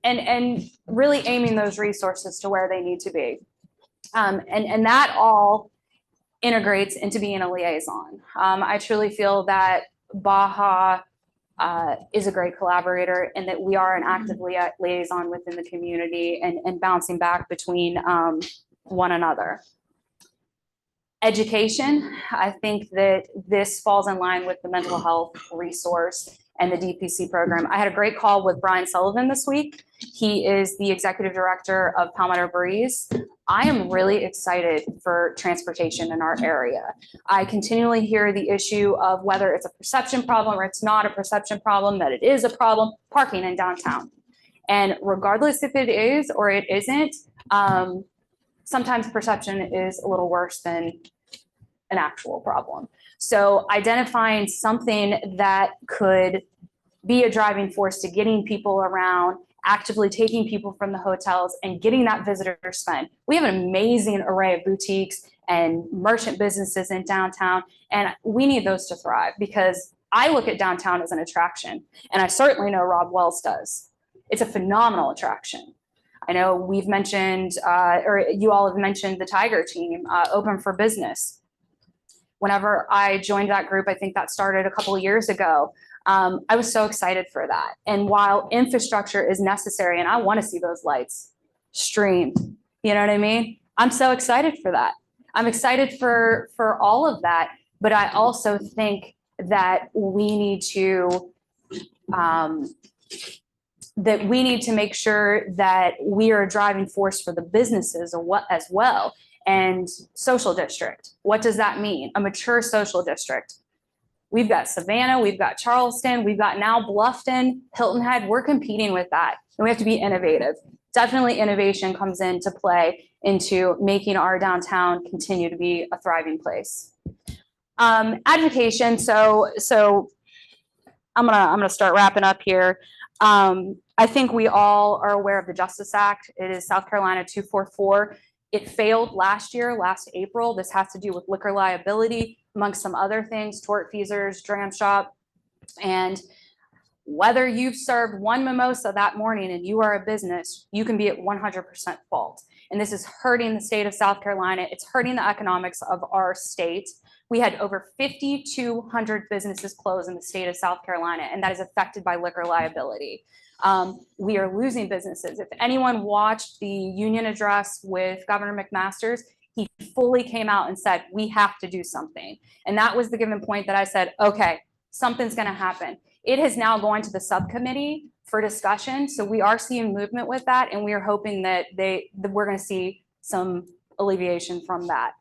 And really aiming those resources to where they need to be. And that all integrates into being a liaison. I truly feel that Baja is a great collaborator and that we are an active liaison within the community and bouncing back between one another. Education, I think that this falls in line with the mental health resource and the DPC program. I had a great call with Brian Sullivan this week. He is the executive director of Palmetto Breeze. I am really excited for transportation in our area. I continually hear the issue of whether it's a perception problem or it's not a perception problem, that it is a problem, parking in downtown. And regardless if it is or it isn't, sometimes perception is a little worse than an actual problem. So identifying something that could be a driving force to getting people around, actively taking people from the hotels and getting that visitor spend. We have an amazing array of boutiques and merchant businesses in downtown, and we need those to thrive because I look at downtown as an attraction, and I certainly know Rob Wells does. It's a phenomenal attraction. I know we've mentioned, or you all have mentioned the Tiger team, Open for Business. Whenever I joined that group, I think that started a couple of years ago. I was so excited for that. And while infrastructure is necessary, and I want to see those lights streamed, you know what I mean? I'm so excited for that. I'm excited for all of that. But I also think that we need to make sure that we are a driving force for the businesses as well. And social district, what does that mean? A mature social district. We've got Savannah, we've got Charleston, we've got now Bluffton, Hilton Head. We're competing with that, and we have to be innovative. Definitely innovation comes into play into making our downtown continue to be a thriving place. Advocation, so I'm gonna start wrapping up here. I think we all are aware of the Justice Act. It is South Carolina 244. It failed last April. This has to do with liquor liability, amongst some other things, tortfeasors, dram shop. And whether you've served one mimosa that morning and you are a business, you can be at 100% fault. And this is hurting the state of South Carolina. It's hurting the economics of our state. We had over 5,200 businesses close in the state of South Carolina, and that is affected by liquor liability. We are losing businesses. If anyone watched the union address with Governor McMaster's, he fully came out and said, we have to do something. And that was the given point that I said, okay, something's going to happen. It has now gone to the subcommittee for discussion. So we are seeing movement with that. And we are hoping that we're going to see some alleviation from that.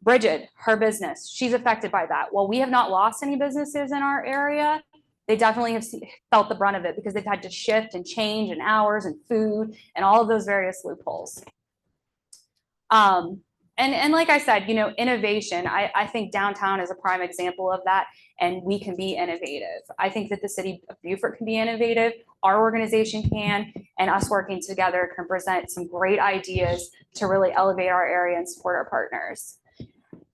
Bridget, her business, she's affected by that. Well, we have not lost any businesses in our area. They definitely have felt the brunt of it because they've had to shift and change in hours and food and all of those various loopholes. And like I said, you know, innovation, I think downtown is a prime example of that, and we can be innovative. I think that the city of Beaufort can be innovative, our organization can, and us working together can present some great ideas to really elevate our area and support our partners.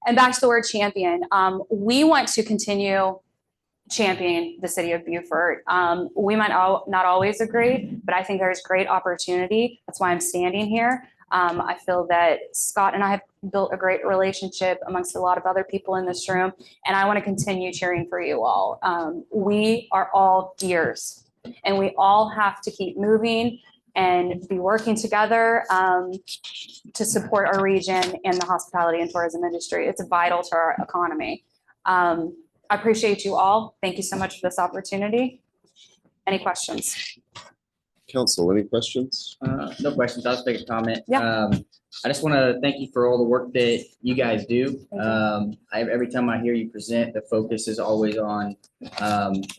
And back to the word champion, we want to continue championing the city of Beaufort. We might not always agree, but I think there's great opportunity. That's why I'm standing here. I feel that Scott and I have built a great relationship amongst a lot of other people in this room, and I want to continue cheering for you all. We are all gears, and we all have to keep moving and be working together to support our region and the hospitality and tourism industry. It's vital to our economy. I appreciate you all. Thank you so much for this opportunity. Any questions? Council, any questions? No questions. I'll just make a comment. Yeah. I just want to thank you for all the work that you guys do. Thank you. Every time I hear you present, the focus is always on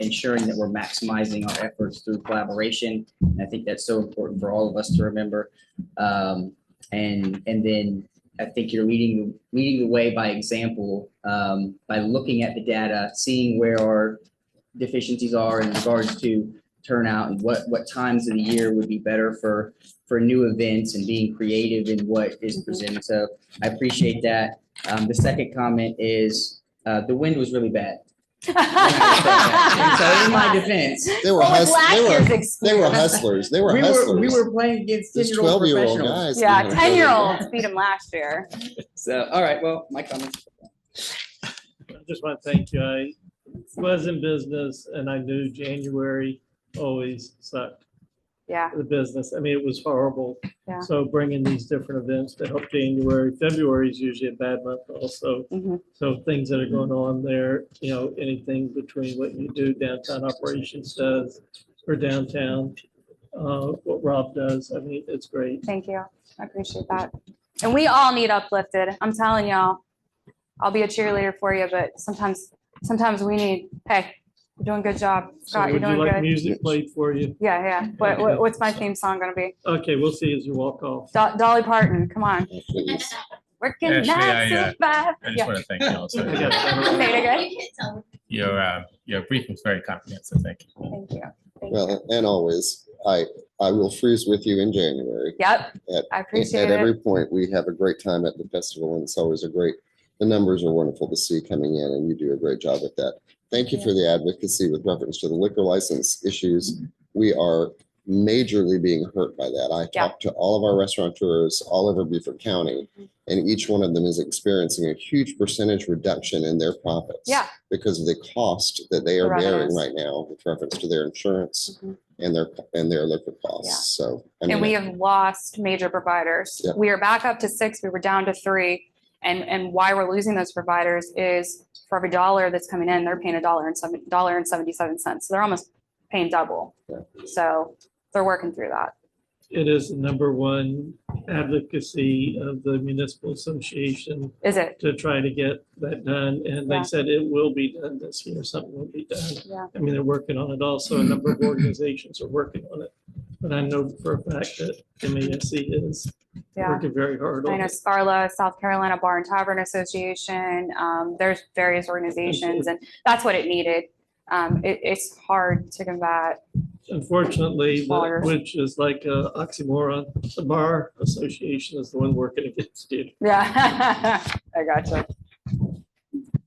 ensuring that we're maximizing our efforts through collaboration. And I think that's so important for all of us to remember. And then I think you're leading the way by example, by looking at the data, seeing where our deficiencies are in regards to turnout and what times of the year would be better for new events and being creative in what is presented. So I appreciate that. The second comment is the wind was really bad. And so in my defense, They were Well, with last year's they were experience. hustlers. They were we hustlers. were playing against There's 10-year-old 12-year-old professionals. guys. Yeah, being 10-year-olds beat him last year. So, all right, well, my comments. I just want to thank you. I was in business and I knew January always sucked Yeah, the business. I mean, it was horrible. Yeah. So bringing these different events to help January, February is usually a bad month also. Mhm. So things that are going on there, you know, anything between what you do downtown operations does or downtown, what Rob does. I mean, it's great. thank you. I appreciate that. And we all need uplifted. I'm telling y'all, I'll be a cheerleader for you, but sometimes we need, hey, you're doing a good job. So Scott, you're would you doing like good. music played for you? Yeah, yeah. What's my theme song gonna be? Okay, we'll see as you walk off. Dolly Parton, come on. Please. Working Actually, nine to five. I just Yeah. want to thank you also. I got that. Say it again. Your brief was very comprehensive. Thank you. Thank you. Thank you. Well, and always, I will freeze with you in January. Yep, At, I appreciate at every it. point, we have a great time at the festival, and it's always the numbers are wonderful to see coming in, and you do a great job at that. Thank you for the advocacy with reference to the liquor license issues. We are majorly being hurt by that. I Yeah. talked to all of our restaurateurs all over Beaufort County, and each one of them is experiencing a huge percentage reduction in their profits. Yeah. Because of the cost that they are The bearing revenues. right now with reference to their insurance Mhm. and their liquor costs. So. I And mean, we have lost major providers. Yep. We are back up to 6, we were down to 3. And why we're losing those providers is for every dollar that's coming in, they're paying $1.77. So they're almost paying double. Yeah. So they're working through that. It is the number one advocacy of the municipal association Is it? to try to get that done. And Yeah. they said it will be done this year. Something will be done. Yeah. I mean, they're working on it also. A number of organizations are working on it. But I know for a fact that MASC is Yeah. working very hard I on know it. Scarla, South Carolina Bar and Tavern Association, there's various organizations and that's what it needed. It's hard to combat. Unfortunately, Smaller. which is like a oxymoron, the bar association is the one working against you. Yeah. I gotcha. thank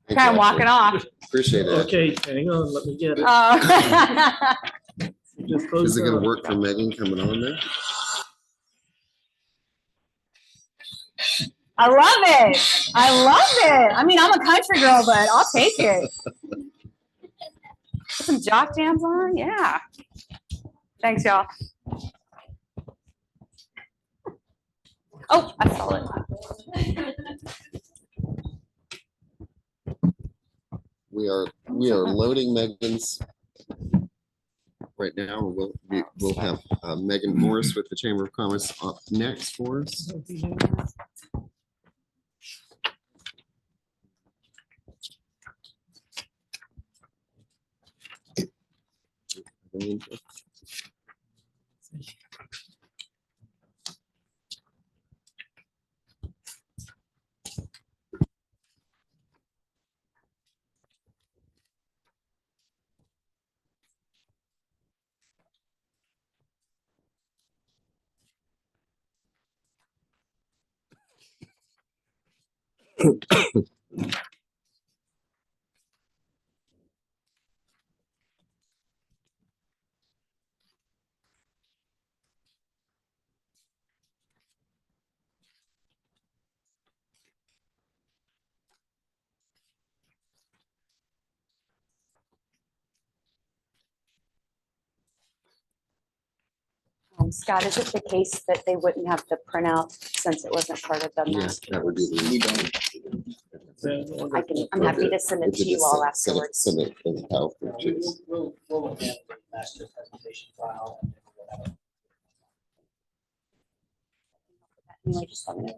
Okay, I'm you, walking off. Appreciate it. Okay, hang on, let me get it. You just close Is it gonna up. work for Megan coming on there? I love it. I love it. I mean, I'm a country girl, but I'll take it. Put some jock jams on. Yeah. Thanks, y'all. Oh, I saw it. We are loading Megan's right now. We'll have Megan Morris with the Chamber of Commerce up next for us. Scott, is it the case that they wouldn't have the printout since it wasn't part of the Yes, master? that would be the. We don't. I'm happy to send it to you all afterwards. Send it in PowerPoint, please. We'll look at the master presentation file. And then we'll have Anyway, just let me know.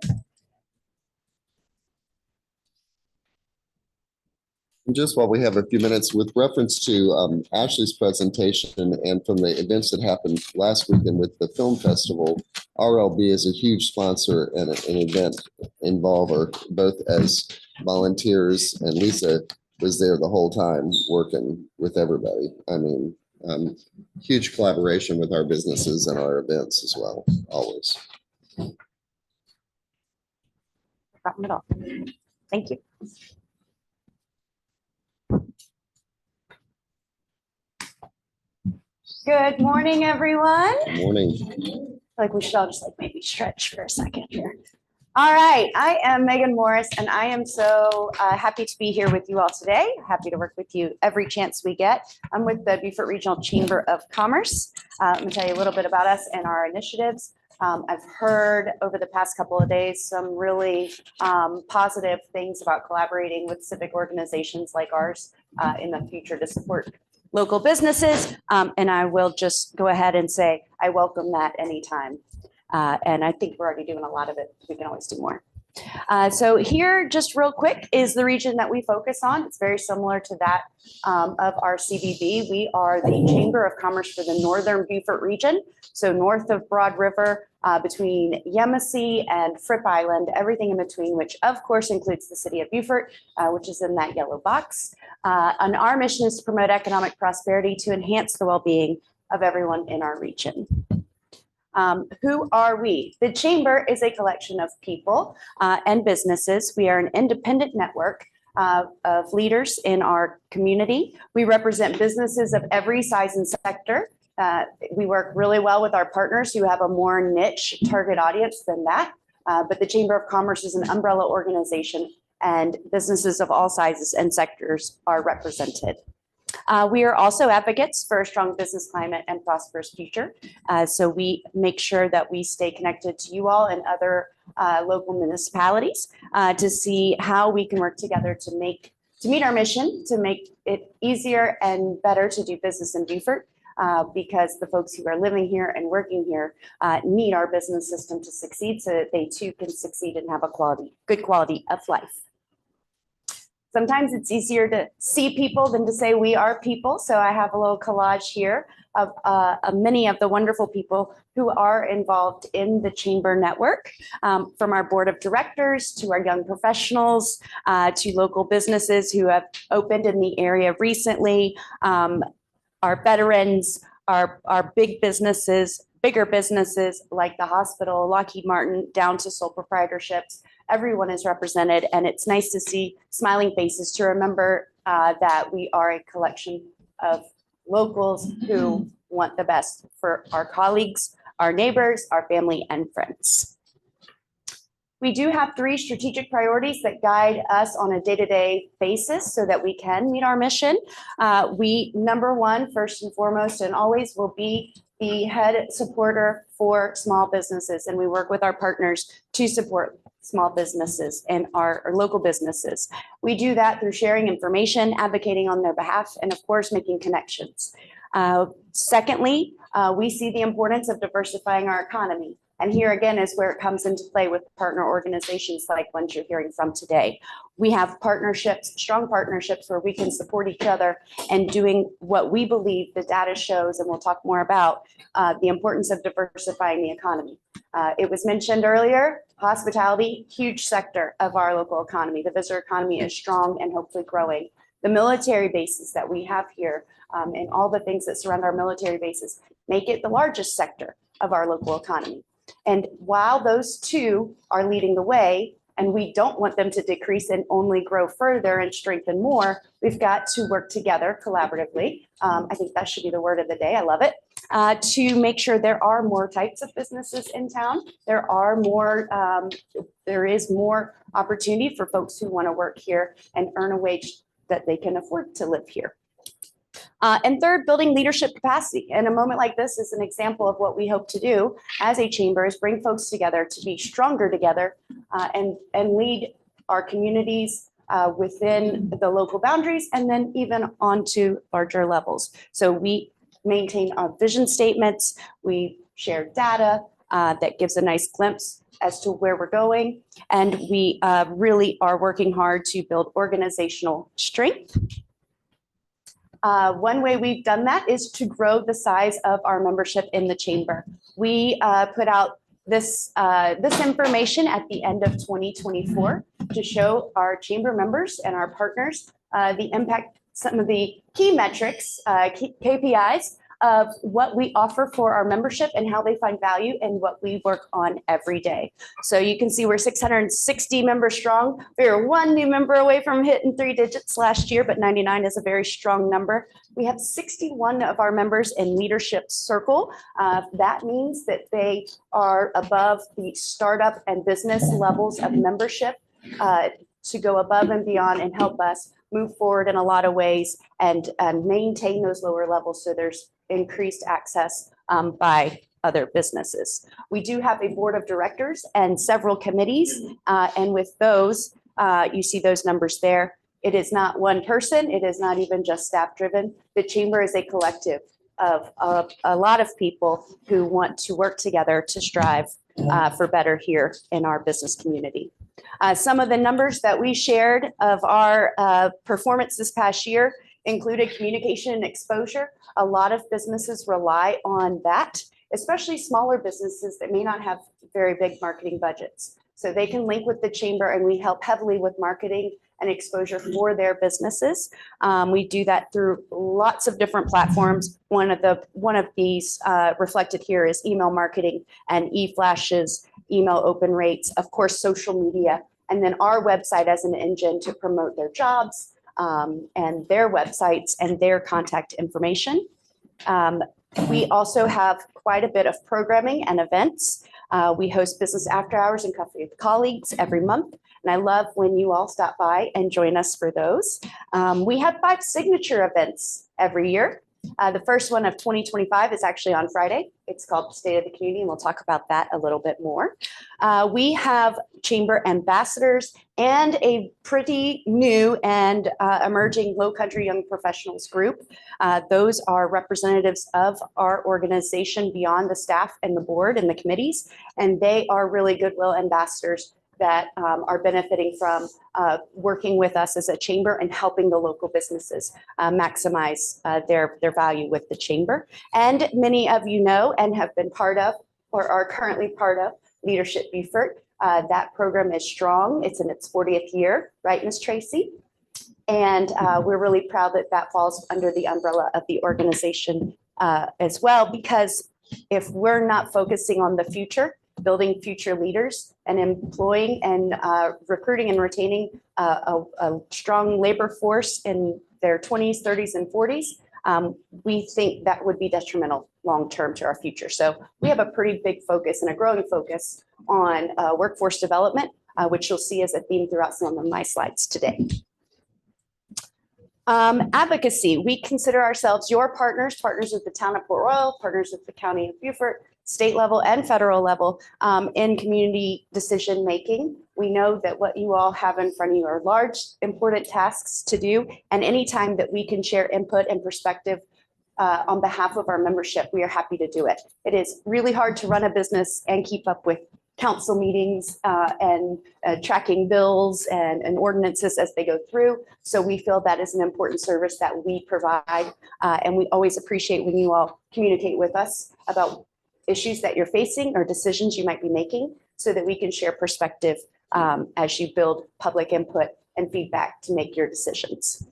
And just while we have a few minutes, with reference to Ashley's presentation and from the events that happened last weekend with the film festival, RLB is a huge sponsor and an event involver, both as volunteers, and Lisa was there the whole time working with everybody. I mean, huge collaboration with our businesses and our events as well, always. Problem at all. Thank you. Good morning, everyone. Good morning. Like we should all just like maybe stretch for a second here. All right, I am Megan Morris, and I am so happy to be here with you all today. Happy to work with you every chance we get. I'm with the Beaufort Regional Chamber of Commerce. Let me tell you a little bit about us and our initiatives. I've heard over the past couple of days some really positive things about collaborating with civic organizations like ours in the future to support local businesses. And I will just go ahead and say, I welcome that anytime. And I think we're already doing a lot of it. We can always do more. So here, just real quick, is the region that we focus on. It's very similar to that of our CBB. We are the Chamber of Commerce for the Northern Beaufort region. So north of Broad River, between Yemassee and Fripp Island, everything in between, which of course includes the city of Beaufort, which is in that yellow box. And our mission is to promote economic prosperity to enhance the well-being of everyone in our region. Who are we? The Chamber is a collection of people and businesses. We are an independent network of leaders in our community. We represent businesses of every size and sector. We work really well with our partners who have a more niche target audience than that. But the Chamber of Commerce is an umbrella organization, and businesses of all sizes and sectors are represented. We are also advocates for a strong business climate and prosperous future. So we make sure that we stay connected to you all and other local municipalities to see how we can work together to meet our mission, to make it easier and better to do business in Beaufort. Because the folks who are living here and working here need our business system to succeed so that they too can succeed and have a good quality of life. Sometimes it's easier to see people than to say we are people. So I have a little collage here of many of the wonderful people who are involved in the Chamber network, from our board of directors to our young professionals, to local businesses who have opened in the area recently, our veterans, our big businesses, bigger businesses like the hospital, Lockheed Martin, down to sole proprietorships. Everyone is represented, and it's nice to see smiling faces to remember that we are a collection of locals who want the best for our colleagues, our neighbors, our family, and friends. We do have 3 strategic priorities that guide us on a day-to-day basis so that we can meet our mission. Number 1, first and foremost, and always will be the head supporter for small businesses. And we work with our partners to support small businesses and our local businesses. We do that through sharing information, advocating on their behalf, and of course, making connections. Secondly, we see the importance of diversifying our economy. And here again is where it comes into play with partner organizations like ones you're hearing from today. We have partnerships, strong partnerships where we can support each other and doing what we believe the data shows, and we'll talk more about the importance of diversifying the economy. It was mentioned earlier, hospitality, huge sector of our local economy. The visitor economy is strong and hopefully growing. The military bases that we have here and all the things that surround our military bases make it the largest sector of our local economy. And while those two are leading the way, and we don't want them to decrease and only grow further and strengthen more, we've got to work together collaboratively. I think that should be the word of the day. I love it. To make sure there are more types of businesses in town. There is more opportunity for folks who want to work here and earn a wage that they can afford to live here. And third, building leadership capacity. And a moment like this is an example of what we hope to do as a chamber, is bring folks together to be stronger together and lead our communities within the local boundaries and then even onto larger levels. So we maintain our vision statements, we share data that gives a nice glimpse as to where we're going, and we really are working hard to build organizational strength. One way we've done that is to grow the size of our membership in the chamber. We put out this information at the end of 2024 to show our chamber members and our partners the impact, some of the key metrics, KPIs of what we offer for our membership and how they find value in what we work on every day. So you can see we're 660 members strong. We were one new member away from hitting 3 digits last year, but 99 is a very strong number. We have 61 of our members in leadership circle. That means that they are above the startup and business levels of membership to go above and beyond and help us move forward in a lot of ways and maintain those lower levels so there's increased access by other businesses. We do have a board of directors and several committees, and with those, you see those numbers there. It is not one person. It is not even just staff driven. The chamber is a collective of a lot of people who want to work together to strive for better here in our business community. Some of the numbers that we shared of our performance this past year included communication and exposure. A lot of businesses rely on that, especially smaller businesses that may not have very big marketing budgets. So they can link with the chamber, and we help heavily with marketing and exposure for their businesses. We do that through lots of different platforms. One of these reflected here is email marketing and e-flashes, email open rates, of course, social media, and then our website as an engine to promote their jobs and their websites and their contact information. We also have quite a bit of programming and events. We host business after hours and coffee with colleagues every month. And I love when you all stop by and join us for those. We have 5 signature events every year. The first one of 2025 is actually on Friday. It's called State of the Community, and we'll talk about that a little bit more. We have chamber ambassadors and a pretty new and emerging Low Country Young Professionals group. Those are representatives of our organization beyond the staff and the board and the committees, and they are really goodwill ambassadors that are benefiting from working with us as a chamber and helping the local businesses maximize their value with the chamber. And many of you know and have been part of or are currently part of Leadership Beaufort. That program is strong. It's in its 40th year, right, Ms. Tracy? And we're really proud that that falls under the umbrella of the organization as well, because if we're not focusing on the future, building future leaders and employing and recruiting and retaining a strong labor force in their 20s, 30s, and 40s, we think that would be detrimental long-term to our future. So we have a pretty big focus and a growing focus on workforce development, which you'll see as a theme throughout some of my slides today. Advocacy. We consider ourselves your partners with the town of Port Royal, partners with the county of Beaufort, state level and federal level in community decision making. We know that what you all have in front of you are large, important tasks to do. And anytime that we can share input and perspective on behalf of our membership, we are happy to do it. It is really hard to run a business and keep up with council meetings and tracking bills and ordinances as they go through. So we feel that is an important service that we provide. And we always appreciate when you all communicate with us about issues that you're facing or decisions you might be making so that we can share perspective as you build public input and feedback to make your decisions.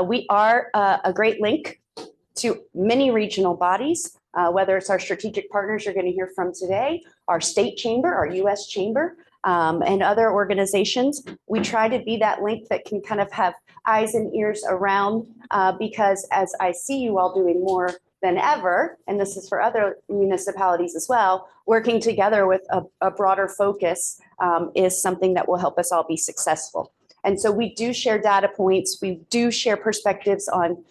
We are a great link to many regional bodies, whether it's our strategic partners you're going to hear from today, our state chamber, our US chamber, and other organizations. We try to be that link that can kind of have eyes and ears around because as I see you all doing more than ever, and this is for other municipalities as well, working together with a broader focus is something that will help us all be successful. And so we do share data points. We do share perspectives on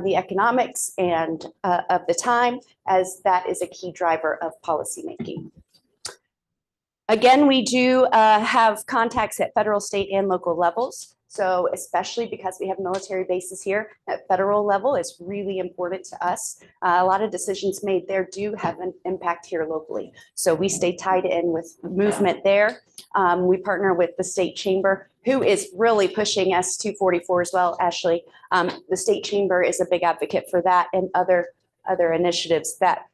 the economics and of the time, as that is a key driver of policymaking. Again, we do have contacts at federal, state, and local levels. So especially because we have military bases here at federal level, it's really important to us. A lot of decisions made there do have an impact here locally. So we stay tied in with movement there. We partner with the state chamber, who is really pushing S244 as well, Ashley. The state chamber is a big advocate for that and other initiatives that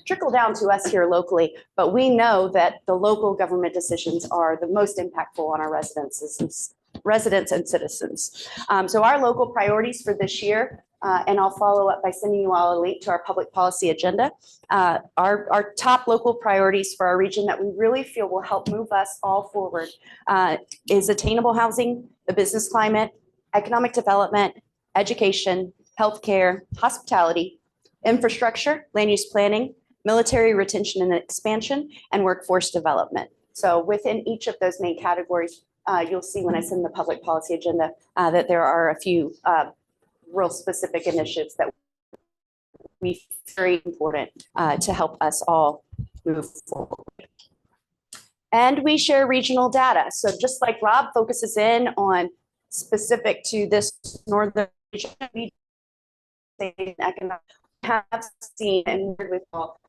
trickle down to us here locally, but we know that the local government decisions are the most impactful on our residents and citizens. So our local priorities for this year, and I'll follow up by sending you all a link to our public policy agenda. Our top local priorities for our region that we really feel will help move us all forward is attainable housing, the business climate, economic development, education, healthcare, hospitality, infrastructure, land use planning, military retention and expansion, and workforce development. So within each of those main categories, you'll see when I send the public policy agenda that there are a few real specific initiatives that we feel very important to help us all move forward. And we share regional data. So just like Rob focuses in on specific to this northern region, we have seen and with all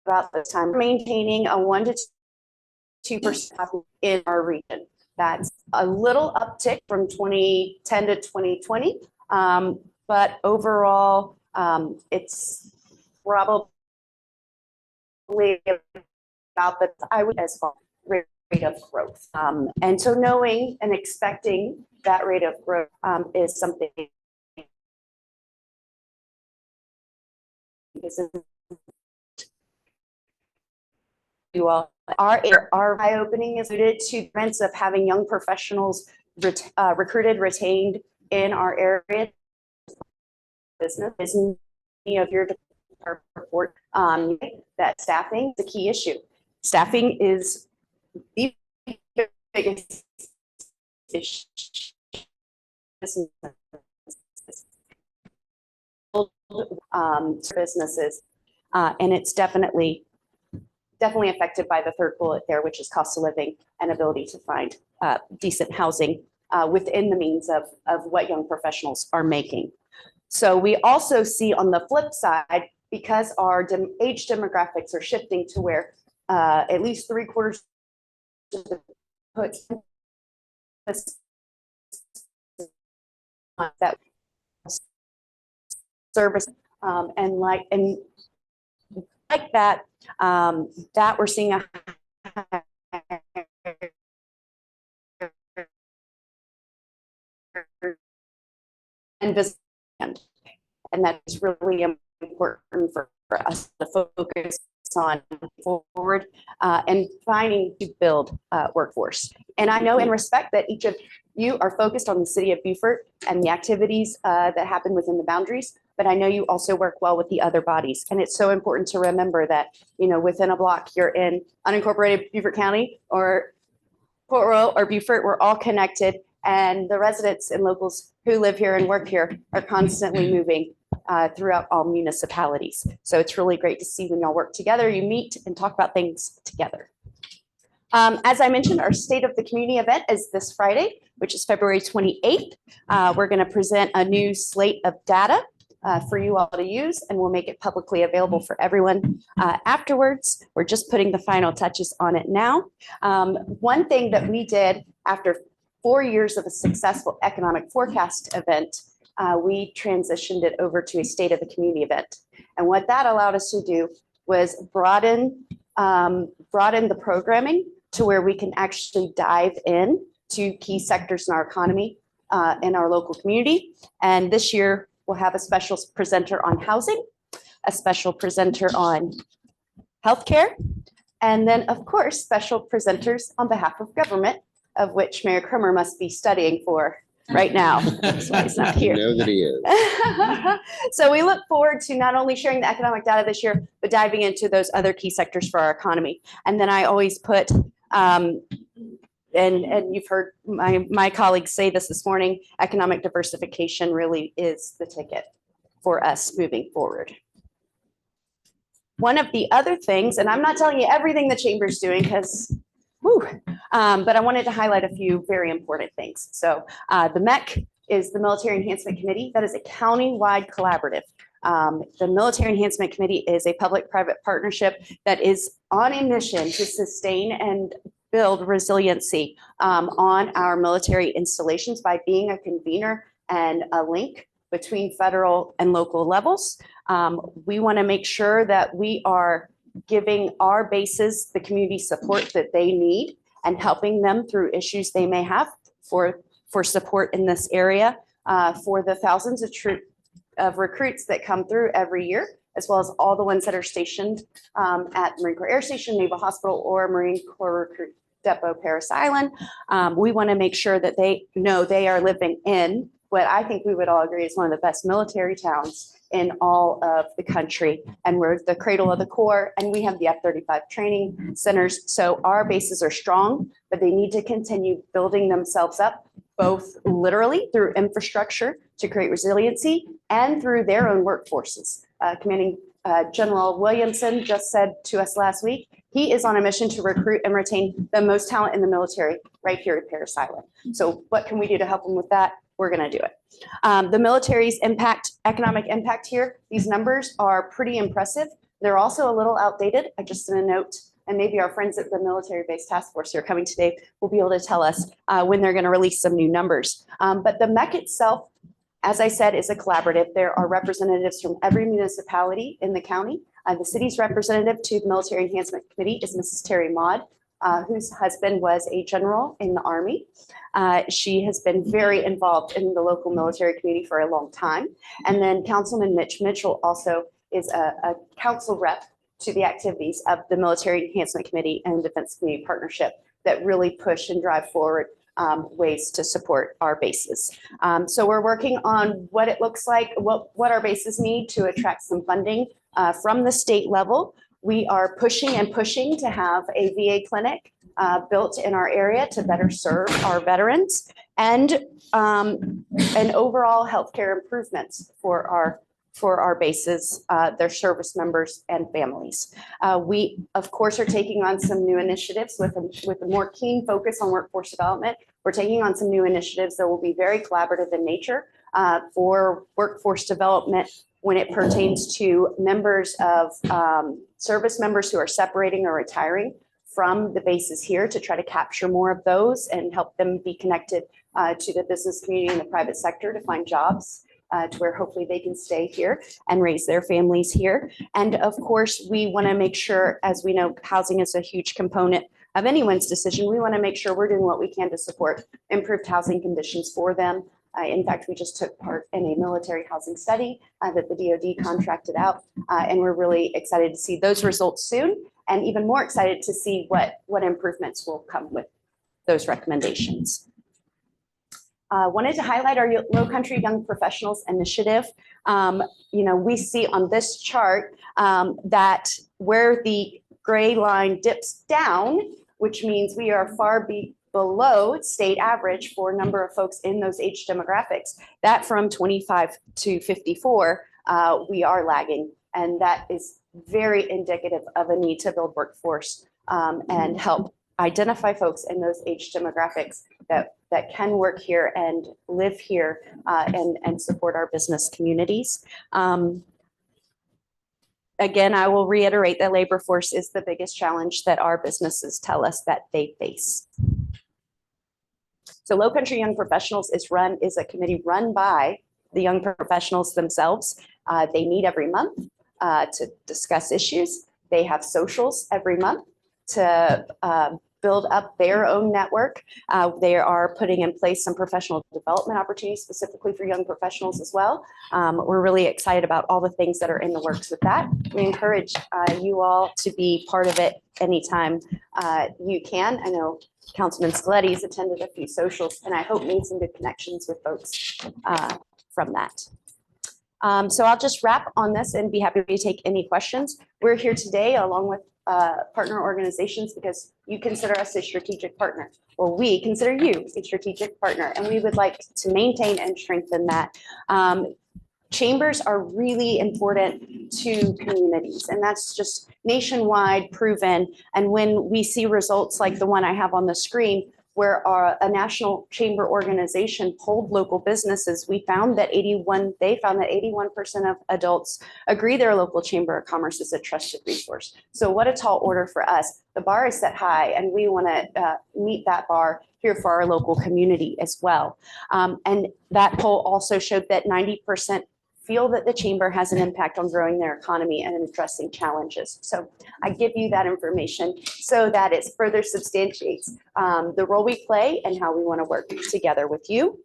about this time maintaining a 1 to 2% in our region. That's a little uptick from 2010 to 2020, but overall, it's probably about the I would as far rate of growth. And so knowing and expecting that rate of growth is something. You all our eye-opening is related to trends of having young professionals recruited, retained in our area. Business is many of your report that staffing is a key issue. Staffing is the biggest issue. Businesses, and it's definitely affected by the third bullet there, which is cost of living and ability to find decent housing within the means of what young professionals are making. So we also see on the flip side, because our age demographics are shifting to where at least 3/4 of the puts that service and like that that we're seeing a and that's really important for us to focus on forward and finding to build workforce. And I know and respect that each of you are focused on the city of Beaufort and the activities that happen within the boundaries, but I know you also work well with the other bodies. And it's so important to remember that, you know, within a block, you're in unincorporated Beaufort County or Port Royal or Beaufort, we're all connected. And the residents and locals who live here and work here are constantly moving throughout all municipalities. So it's really great to see when y'all work together, you meet and talk about things together. As I mentioned, our State of the Community event is this Friday, which is February 28th. We're going to present a new slate of data for you all to use, and we'll make it publicly available for everyone afterwards. We're just putting the final touches on it now. One thing that we did after 4 years of a successful economic forecast event, we transitioned it over to a State of the Community event. And what that allowed us to do was broaden the programming to where we can actually dive in to key sectors in our economy in our local community. And this year we'll have a special presenter on housing, a special presenter on healthcare, and then of course, special presenters on behalf of government, of which Mayor Crimmer must be studying for right now. That's why he's not You here. know that he is. So we look forward to not only sharing the economic data this year, but diving into those other key sectors for our economy. And then I always put and you've heard my colleagues say this morning, economic diversification really is the ticket for us moving forward. One of the other things, and I'm not telling you everything the chamber's doing because, but I wanted to highlight a few very important things. So the MEC is the Military Enhancement Committee. That is a county-wide collaborative. The Military Enhancement Committee is a public-private partnership that is on a mission to sustain and build resiliency on our military installations by being a convener and a link between federal and local levels. We want to make sure that we are giving our bases the community support that they need and helping them through issues they may have for support in this area, for the thousands of recruits that come through every year, as well as all the ones that are stationed at Marine Corps Air Station, Naval Hospital, or Marine Corps Recruit Depot Parris Island. We want to make sure that they know they are living in what I think we would all agree is one of the best military towns in all of the country. And we're the cradle of the Corps, and we have the F-35 training centers. So our bases are strong, but they need to continue building themselves up, both literally through infrastructure to create resiliency and through their own workforces. Commanding General Williamson just said to us last week, he is on a mission to recruit and retain the most talent in the military right here at Parris Island. So what can we do to help them with that? We're going to do it. The military's economic impact here, these numbers are pretty impressive. They're also a little outdated. I just did a note, and maybe our friends at the Military Base Task Force who are coming today will be able to tell us when they're going to release some new numbers. But the MEC itself, as I said, is a collaborative. There are representatives from every municipality in the county. The city's representative to the Military Enhancement Committee is Mrs. Terry Maud, whose husband was a general in the Army. She has been very involved in the local military community for a long time. And then Councilman Mitch Mitchell also is a council rep to the activities of the Military Enhancement Committee and Defense Community Partnership that really push and drive forward ways to support our bases. So we're working on what it looks like, what our bases need to attract some funding from the state level. We are pushing to have a VA clinic built in our area to better serve our veterans and overall healthcare improvements for our bases, their service members and families. We, of course, are taking on some new initiatives with a more keen focus on workforce development. We're taking on some new initiatives that will be very collaborative in nature for workforce development when it pertains to members of service members who are separating or retiring from the bases here to try to capture more of those and help them be connected to the business community and the private sector to find jobs to where hopefully they can stay here and raise their families here. And of course, we want to make sure, as we know, housing is a huge component of anyone's decision. We want to make sure we're doing what we can to support improved housing conditions for them. In fact, we just took part in a military housing study that the DoD contracted out, and we're really excited to see those results soon, and even more excited to see what improvements will come with those recommendations. Wanted to highlight our Low Country Young Professionals Initiative. We see on this chart that where the gray line dips down, which means we are far below state average for a number of folks in those age demographics, that from 25 to 54, we are lagging. And that is very indicative of a need to build workforce and help identify folks in those age demographics that can work here and live here and support our business communities. Again, I will reiterate that labor force is the biggest challenge that our businesses tell us that they face. So Low Country Young Professionals is a committee run by the young professionals themselves. They meet every month to discuss issues. They have socials every month to build up their own network. They are putting in place some professional development opportunities specifically for young professionals as well. We're really excited about all the things that are in the works with that. We encourage you all to be part of it anytime you can. I know Councilman Scoletti's attended a few socials, and I hope made some good connections with folks from that. So I'll just wrap on this and be happy to take any questions. We're here today along with partner organizations because you consider us a strategic partner, or we consider you a strategic partner, and we would like to maintain and strengthen that. Chambers are really important to communities, and that's just nationwide proven. And when we see results like the one I have on the screen, where a national chamber organization polled local businesses, they found that 81% of adults agree their local chamber of commerce is a trusted resource. So what a tall order for us. The bar is set high, and we want to meet that bar here for our local community as well. And that poll also showed that 90% feel that the chamber has an impact on growing their economy and addressing challenges. So I give you that information so that it further substantiates the role we play and how we want to work together with you.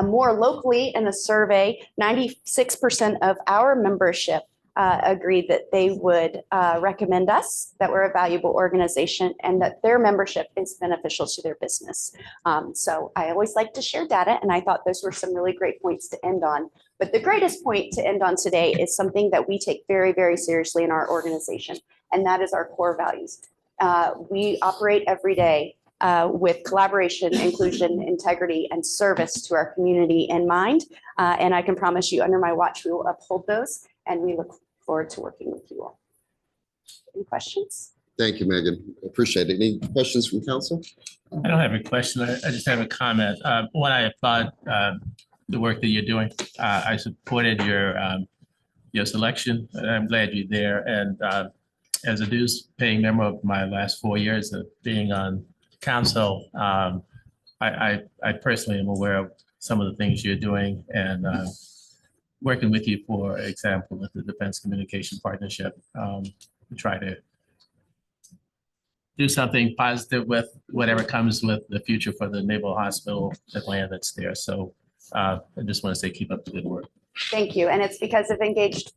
More locally, in a survey, 96% of our membership agreed that they would recommend us, that we're a valuable organization, and that their membership is beneficial to their business. So I always like to share data, and I thought those were some really great points to end on. But the greatest point to end on today is something that we take very, very seriously in our organization, and that is our core values. We operate every day with collaboration, inclusion, integrity, and service to our community in mind. And I can promise you, under my watch, we will uphold those, and we look forward to working with you all. Any questions? Thank you, Megan. Appreciate it. Any questions from council? I don't have a question. I just have a comment. When I applaud the work that you're doing, I supported your selection. And I'm glad you're there. And as a dues paying member of my last 4 years of being on council, I personally am aware of some of the things you're doing, and working with you, for example, with the Defense Communication Partnership, try to do something positive with whatever comes with the future for the Naval Hospital, the land that's there. So I just want to say, keep up the good work. Thank you. And it's because of engaged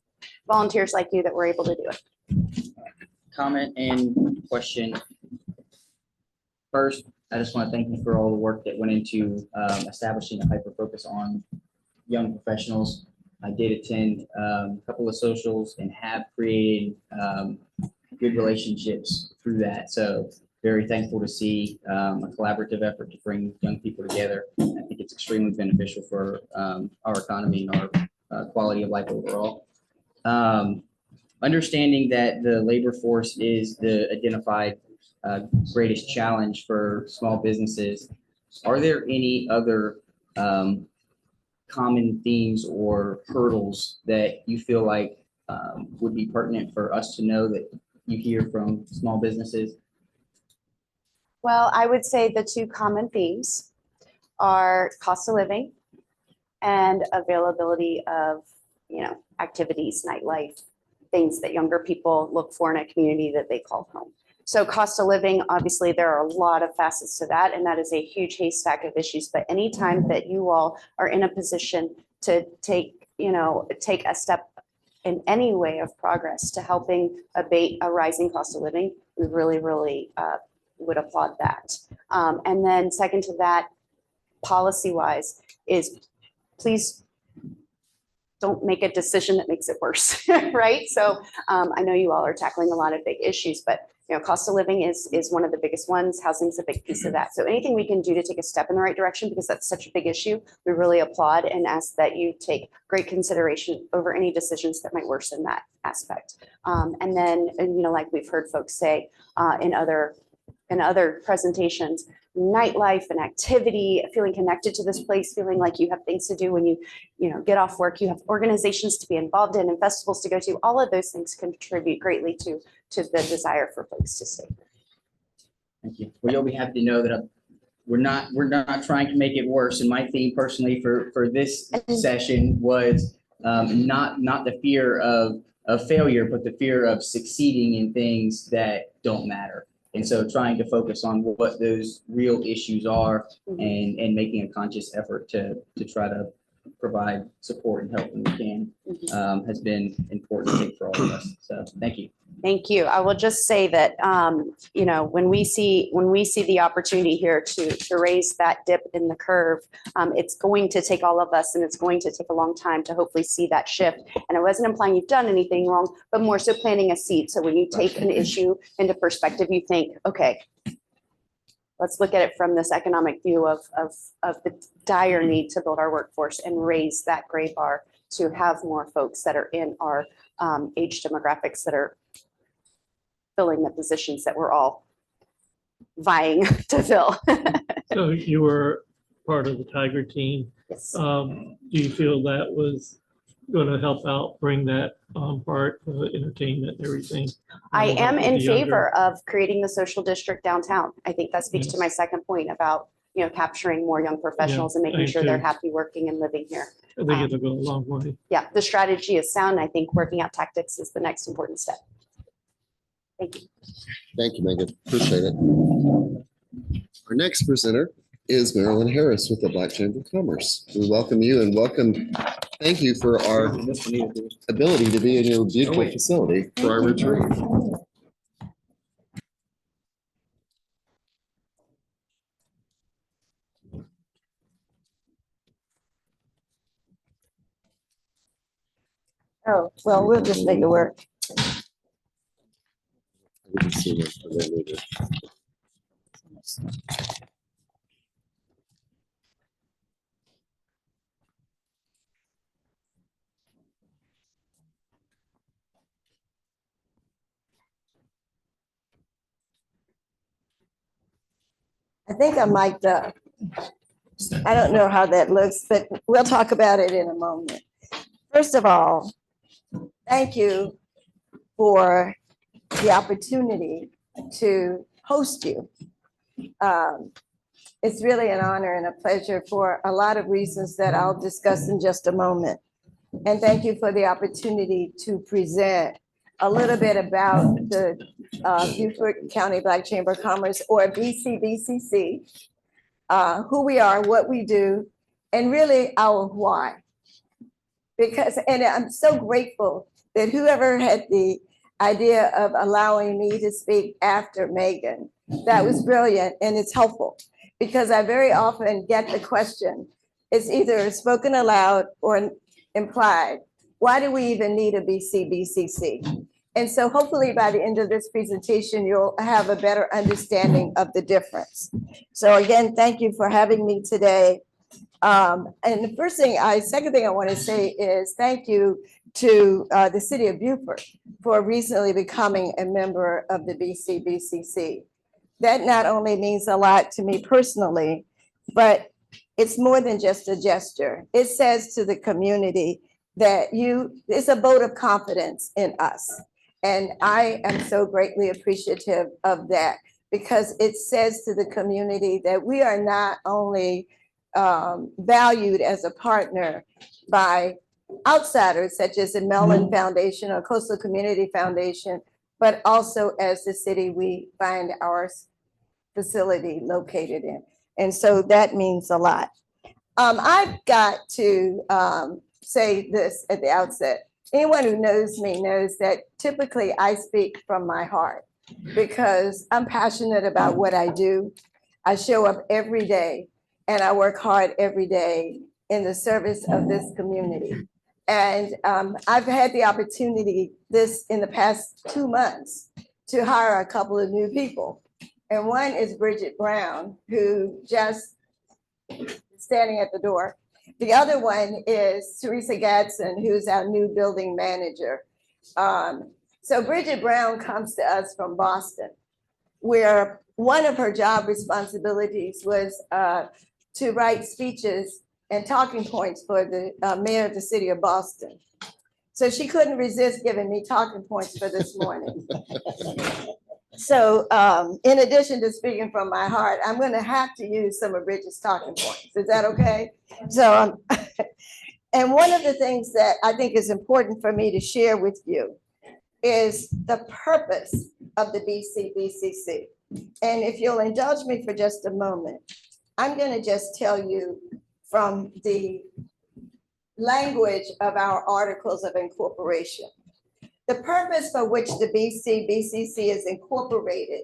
volunteers like you that we're able to do it. Comment and question. First, I just want to thank you for all the work that went into establishing a hyper focus on young professionals. I did attend a couple of socials and have created good relationships through that. So very thankful to see a collaborative effort to bring young people together. I think it's extremely beneficial for our economy and our quality of life overall. Understanding that the labor force is the identified greatest challenge for small businesses, are there any other common themes or hurdles that you feel like would be pertinent for us to know that you hear from small businesses? Well, I would say the two common themes are cost of living and availability of, activities, nightlife, things that younger people look for in a community that they call home. So cost of living, obviously, there are a lot of facets to that, and that is a huge haystack of issues. But anytime that you all are in a position to take a step in any way of progress to helping abate a rising cost of living, we really, really would applaud that. And then second to that, policy-wise, is please don't make a decision that makes it worse, right? So I know you all are tackling a lot of big issues, but cost of living is one of the biggest ones. Housing's a big piece of that. So anything we can do to take a step in the right direction, because that's such a big issue, we really applaud and ask that you take great consideration over any decisions that might worsen that aspect. And then, like we've heard folks say in other presentations, nightlife and activity, feeling connected to this place, feeling like you have things to do when you get off work, you have organizations to be involved in and festivals to go to. All of those things contribute greatly to the desire for folks to stay. Thank you. Well, you'll be happy to know that we're not trying to make it worse. And my theme personally for this session was not the fear of failure, but the fear of succeeding in things that don't matter. And so trying to focus on what those real issues are and making a conscious effort to try to provide support and help when we can has been important, I think, for all of us. So thank you. Thank you. I will just say that, you know, when we see the opportunity here to raise that dip in the curve, it's going to take all of us, and it's going to take a long time to hopefully see that shift. And I wasn't implying you've done anything wrong, but more so planting a seed. So when you take an issue into perspective, you think, okay, let's look at it from this economic view of the dire need to build our workforce and raise that gray bar to have more folks that are in our age demographics that are filling the positions that we're all vying to fill. So you were part of the Tiger team. Yes. Do you feel that was going to help out bring that part, entertainment and everything? I am With in the younger- favor of creating the social district downtown. I think that speaks to Yes. my second point about, you know, capturing more young professionals and I making sure they're too. happy working and living here. I think it'll go a long way. Yeah, the strategy is sound. I think working out tactics is the next important step. Thank you. Thank you, Megan. Appreciate it. Our next presenter is Marilyn Harris with the Black Chamber of Commerce. We welcome you and thank you for our ability to be in your beautiful facility for our retreat. Oh, well, we'll just make it work. I didn't see it. I didn't read it. I think I'm mic'd up. I don't know how that looks, but we'll talk about it in a moment. First of all, thank you for the opportunity to host you. It's really an honor and a pleasure for a lot of reasons that I'll discuss in just a moment. And thank you for the opportunity to present a little bit about the Beaufort County Black Chamber of Commerce, or BCBCC, who we are, what we do, and really our why. Because, and I'm so grateful that whoever had the idea of allowing me to speak after Megan, that was brilliant, and it's helpful. Because I very often get the question, it's either spoken aloud or implied, why do we even need a BCBCC? And so hopefully by the end of this presentation, you'll have a better understanding of the difference. So again, thank you for having me today. And the second thing I want to say is thank you to the city of Beaufort for recently becoming a member of the BCBCC. That not only means a lot to me personally, but it's more than just a gesture. It says to the community that it's a vote of confidence in us. And I am so greatly appreciative of that, because it says to the community that we are not only valued as a partner by outsiders such as the Mellon Foundation or Coastal Community Foundation, but also as the city we find our facility located in. And so that means a lot. I've got to say this at the outset. Anyone who knows me knows that typically I speak from my heart because I'm passionate about what I do. I show up every day and I work hard every day in the service of this community. And I've had the opportunity in the past 2 months to hire a couple of new people. And one is Bridget Brown, who just standing at the door. The other one is Teresa Gadsden, who's our new building manager. So Bridget Brown comes to us from Boston, where one of her job responsibilities was to write speeches and talking points for the mayor of the city of Boston. So she couldn't resist giving me talking points for this morning. So in addition to speaking from my heart, I'm going to have to use some of Bridget's talking points. Is that okay? So, and one of the things that I think is important for me to share with you is the purpose of the BCBCC. And if you'll indulge me for just a moment, I'm going to just tell you from the language of our articles of incorporation. The purpose for which the BCBCC is incorporated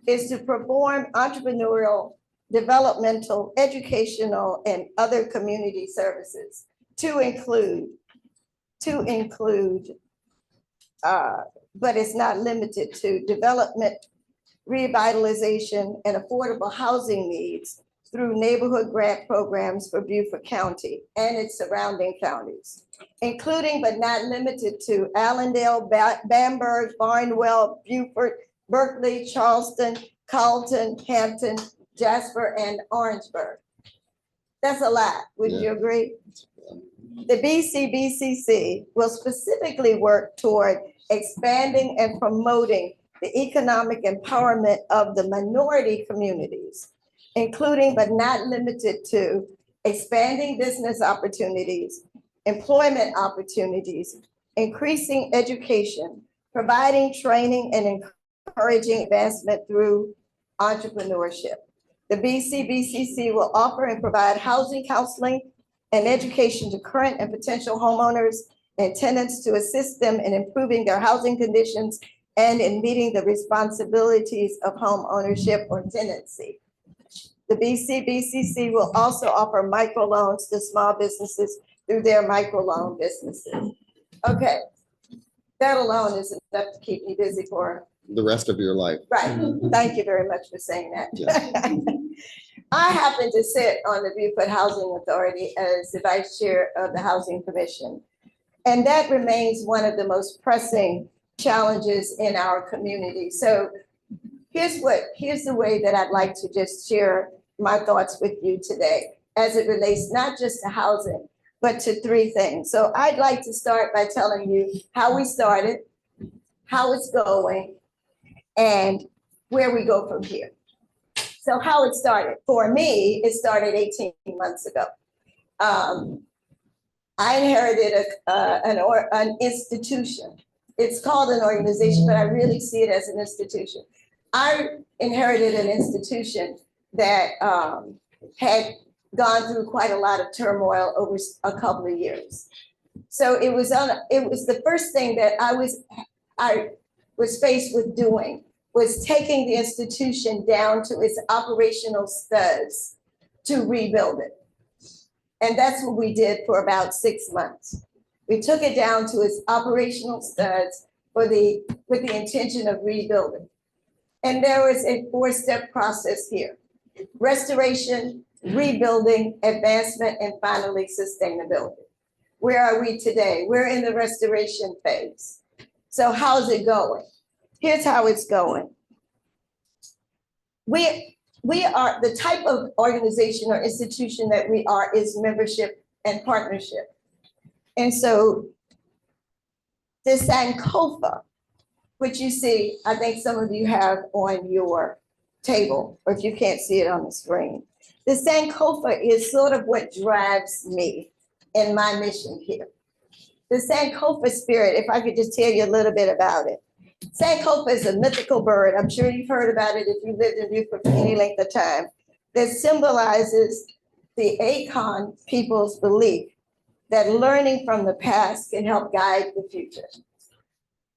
is to perform entrepreneurial, developmental, educational, and other community services to include, but it's not limited to, development, revitalization, and affordable housing needs through neighborhood grant programs for Beaufort County and its surrounding counties, including but not limited to Allendale, Bamberg, Barnwell, Beaufort, Berkeley, Charleston, Carlton, Hampton, Jasper, and Orangeburg. That's a lot, wouldn't you agree? The BCBCC will specifically work toward expanding and promoting the economic empowerment of the minority communities, including but not limited to expanding business opportunities, employment opportunities, increasing education, providing training, and encouraging advancement through entrepreneurship. The BCBCC will offer and provide housing counseling and education to current and potential homeowners and tenants to assist them in improving their housing conditions and in meeting the responsibilities of home ownership or tenancy. The BCBCC will also offer microloans to small businesses through their microloan businesses. Okay, that alone is enough to keep me busy for The rest of your life. right. Thank you very much for saying that. Yeah. I happen to sit on the Beaufort Housing Authority as the vice chair of the Housing Commission. And that remains one of the most pressing challenges in our community. So here's the way that I'd like to just share my thoughts with you today as it relates not just to housing, but to three things. So I'd like to start by telling you how we started, how it's going, and where we go from here. So how it started. For me, it started 18 months ago. I inherited an institution. It's called an organization, but I really see it as an institution. I inherited an institution that had gone through quite a lot of turmoil over a couple of years. So it was the first thing that I was faced with doing was taking the institution down to its operational studs to rebuild it. And that's what we did for about 6 months. We took it down to its operational studs with the intention of rebuilding. And there was a 4-step process here: restoration, rebuilding, advancement, and finally sustainability. Where are we today? We're in the restoration phase. So how's it going? Here's how it's going. We are the type of organization or institution that we are is membership and partnership. And so the Sankofa, which you see, I think some of you have on your table, or if you can't see it on the screen. The Sankofa is sort of what drives me in my mission here. The Sankofa spirit, if I could just tell you a little bit about it. Sankofa is a mythical bird. I'm sure you've heard about it if you lived in Beaufort for any length of time, that symbolizes the Akan people's belief that learning from the past can help guide the future.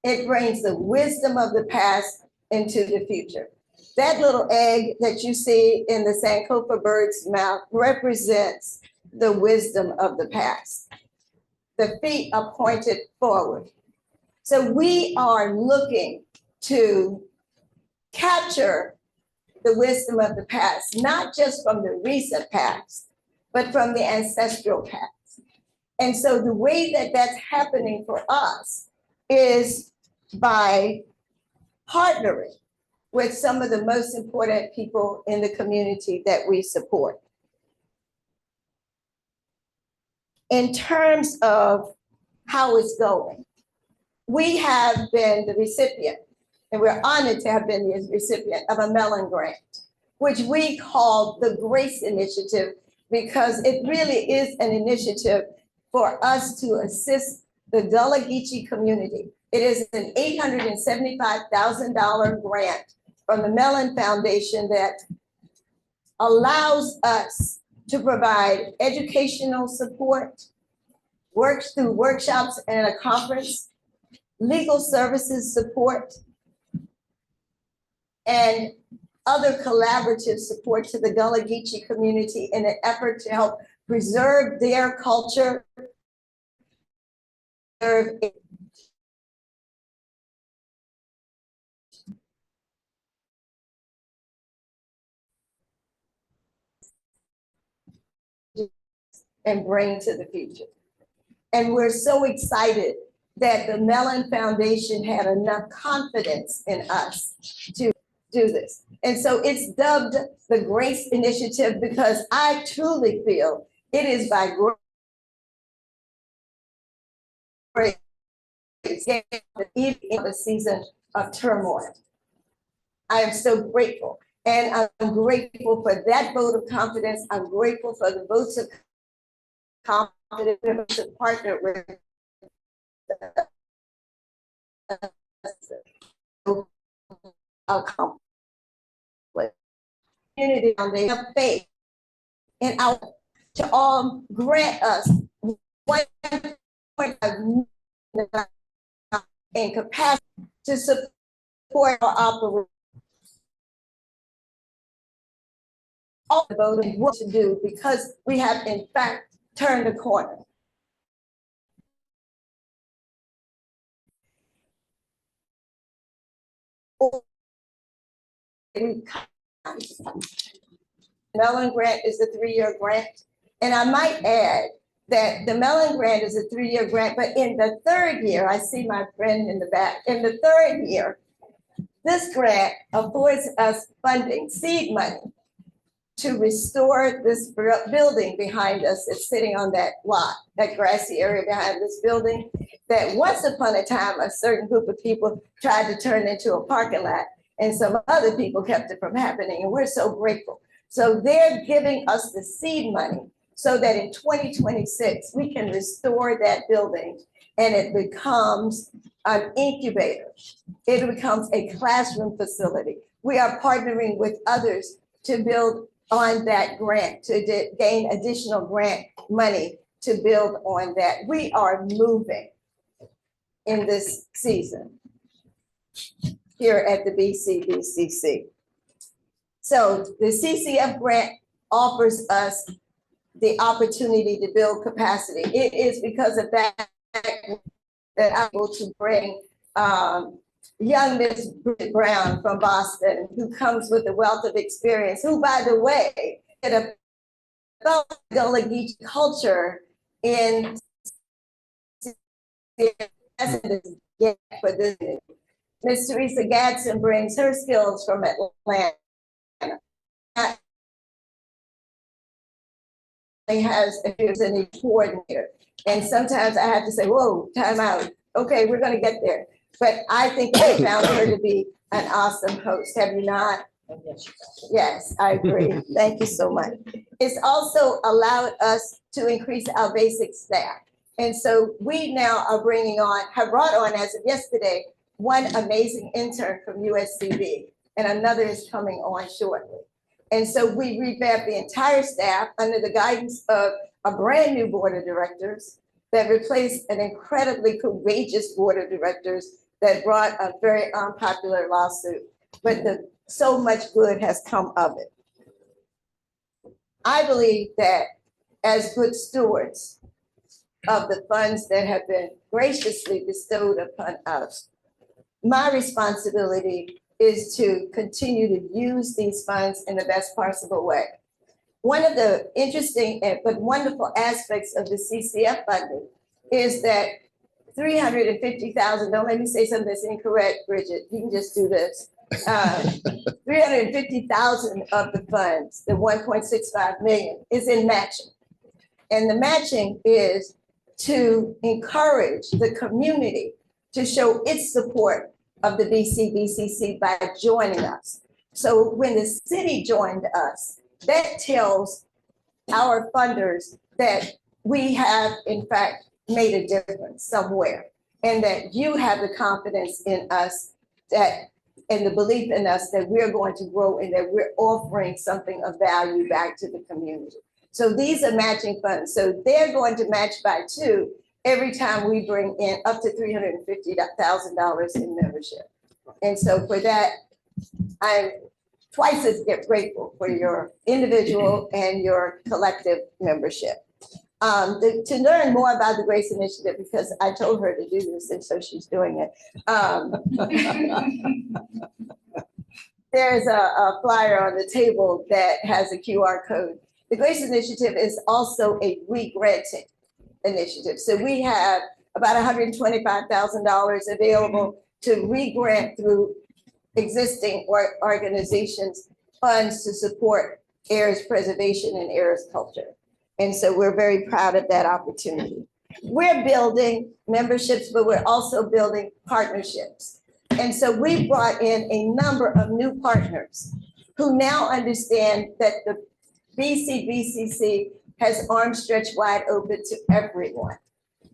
It brings the wisdom of the past into the future. That little egg that you see in the Sankofa bird's mouth represents the wisdom of the past. The feet are pointed forward. So we are looking to capture the wisdom of the past, not just from the recent past, but from the ancestral past. And so the way that that's happening for us is by partnering with some of the most important people in the community that we support. In terms of how it's going, we have been the recipient, and we're honored to have been the recipient of a Mellon grant, which we call the Grace Initiative, because it really is an initiative for us to assist the Gullah Geechee community. It is an $875,000 grant from the Mellon Foundation that allows us to provide educational support, works through workshops and a conference, legal services support, and other collaborative support to the Gullah Geechee community in an effort to help preserve their culture. And bring to the future. And we're so excited that the Mellon Foundation had enough confidence in us to do this. And so it's dubbed the Grace Initiative because I truly feel it is by grace, even in a season of turmoil. I am so grateful. And I'm grateful for that vote of confidence. I'm grateful for the votes of confidence to partner with community on their faith and our to all grant us 1.5 in capacity to support our operation. All the voting what to do because we have in fact turned the corner. Mellon grant is a 3-year grant. And I might add that the Mellon grant is a 3-year grant, but in the 3rd year, I see my friend in the back, in the 3rd year, this grant affords us funding, seed money, to restore this building behind us that's sitting on that lot, that grassy area behind this building, that once upon a time, a certain group of people tried to turn into a parking lot, and some other people kept it from happening, and we're so grateful. So they're giving us the seed money so that in 2026, we can restore that building and it becomes an incubator. It becomes a classroom facility. We are partnering with others to build on that grant, to gain additional grant money to build on that. We are moving in this season here at the BCBCC. So the CCF grant offers us the opportunity to build capacity. It is because of that that I'm able to bring young Miss Bridget Brown from Boston, who comes with a wealth of experience, who, by the way, did a Gullah Geechee culture in for this. Miss Teresa Gadsden brings her skills from Atlanta. He has a coordinator. And sometimes I have to say, whoa, time out. Okay, we're gonna get there. But I think I found her to be an awesome host. Have you not? Yes, I agree. Thank you so much. It's also allowed us to increase our basic staff. And so we now are have brought on as of yesterday, one amazing intern from USCB and another is coming on shortly. And so we revamped the entire staff under the guidance of a brand new board of directors that replaced an incredibly courageous board of directors that brought a very unpopular lawsuit, but so much good has come of it. I believe that as good stewards of the funds that have been graciously bestowed upon us, my responsibility is to continue to use these funds in the best possible way. One of the interesting but wonderful aspects of the CCF funding is that 350,000, don't let me say something that's incorrect, Bridget, you can just do this. 350,000 of the funds, the 1.65 million, is in matching. And the matching is to encourage the community to show its support of the BCBCC by joining us. So when the city joined us, that tells our funders that we have in fact made a difference somewhere, and that you have the confidence in us and the belief in us that we're going to grow and that we're offering something of value back to the community. So these are matching funds. So they're going to match by 2, every time we bring in up to $350,000 in membership. And so for that, I'm twice as grateful for your individual and your collective membership. To learn more about the Grace Initiative, because I told her to do this, and so she's doing it. There's a flyer on the table that has a QR code. The Grace Initiative is also a re-granting initiative. So we have about $125,000 available to re-grant through existing organizations funds to support Ayers preservation and Ayers culture. And so we're very proud of that opportunity. We're building memberships, but we're also building partnerships. And so we brought in a number of new partners who now understand that the BCBCC has arms stretched wide open to everyone.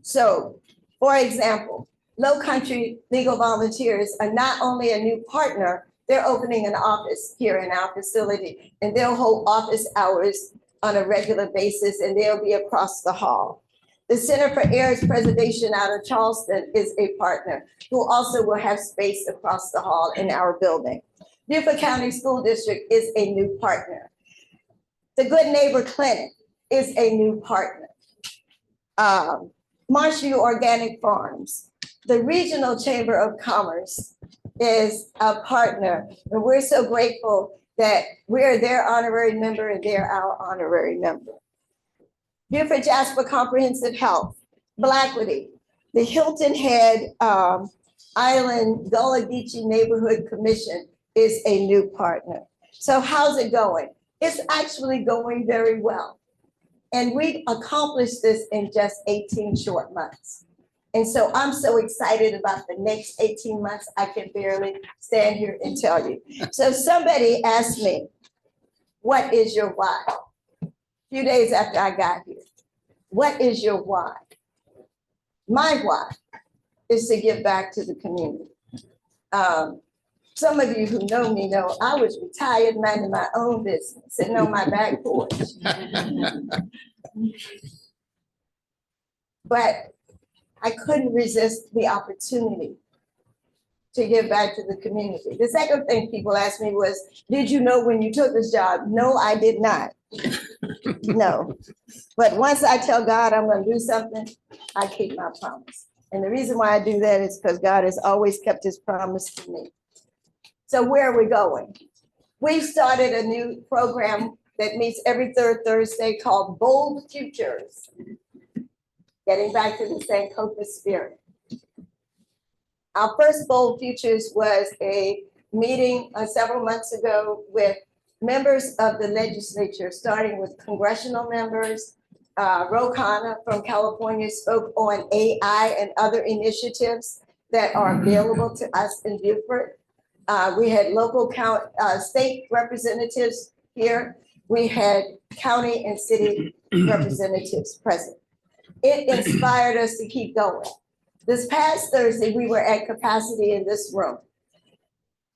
So, for example, Low Country Legal Volunteers are not only a new partner, they're opening an office here in our facility, and they'll hold office hours on a regular basis, and they'll be across the hall. The Center for Ayers Preservation out of Charleston is a partner who also will have space across the hall in our building. Beaufort County School District is a new partner. The Good Neighbor Clinic is a new partner. Marshview Organic Farms, the Regional Chamber of Commerce is a partner, and we're so grateful that we're their honorary member and they're our honorary member. Beaufort Jasper Comprehensive Health, Blackwoody, the Hilton Head Island Gullah Geechee Neighborhood Commission is a new partner. So how's it going? It's actually going very well. And we accomplished this in just 18 short months. And so I'm so excited about the next 18 months, I can barely stand here and tell you. So somebody asked me, what is your why? A few days after I got here, what is your why? My why is to give back to the community. Some of you who know me know I was retired minding my own business, sitting on my back porch. But I couldn't resist the opportunity to give back to the community. The second thing people asked me was, did you know when you took this job? No, I did not. No. But once I tell God I'm going to do something, I keep my promise. And the reason why I do that is because God has always kept his promise to me. So where are we going? We've started a new program that meets every third Thursday called Bold Futures. Getting back to the Sankofa spirit. Our first Bold Futures was a meeting several months ago with members of the legislature, starting with congressional members. Ro Khanna from California spoke on AI and other initiatives that are available to us in Beaufort. We had local state representatives here. We had county and city representatives present. It inspired us to keep going. This past Thursday, we were at capacity in this room,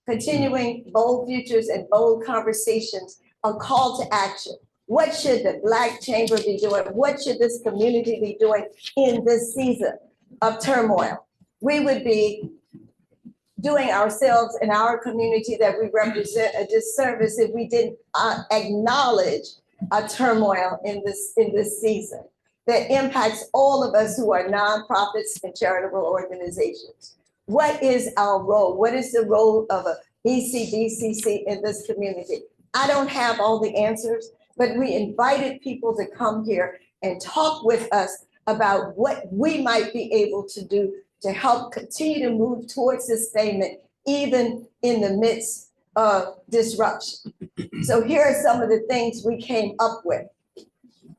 continuing Bold Futures and Bold Conversations, a call to action. What should the Black Chamber be doing? What should this community be doing in this season of turmoil? We would be doing ourselves and our community that we represent a disservice if we didn't acknowledge a turmoil in this season that impacts all of us who are nonprofits and charitable organizations. What is our role? What is the role of a BCBCC in this community? I don't have all the answers, but we invited people to come here and talk with us about what we might be able to do to help continue to move towards sustainment, even in the midst of disruption. So here are some of the things we came up with.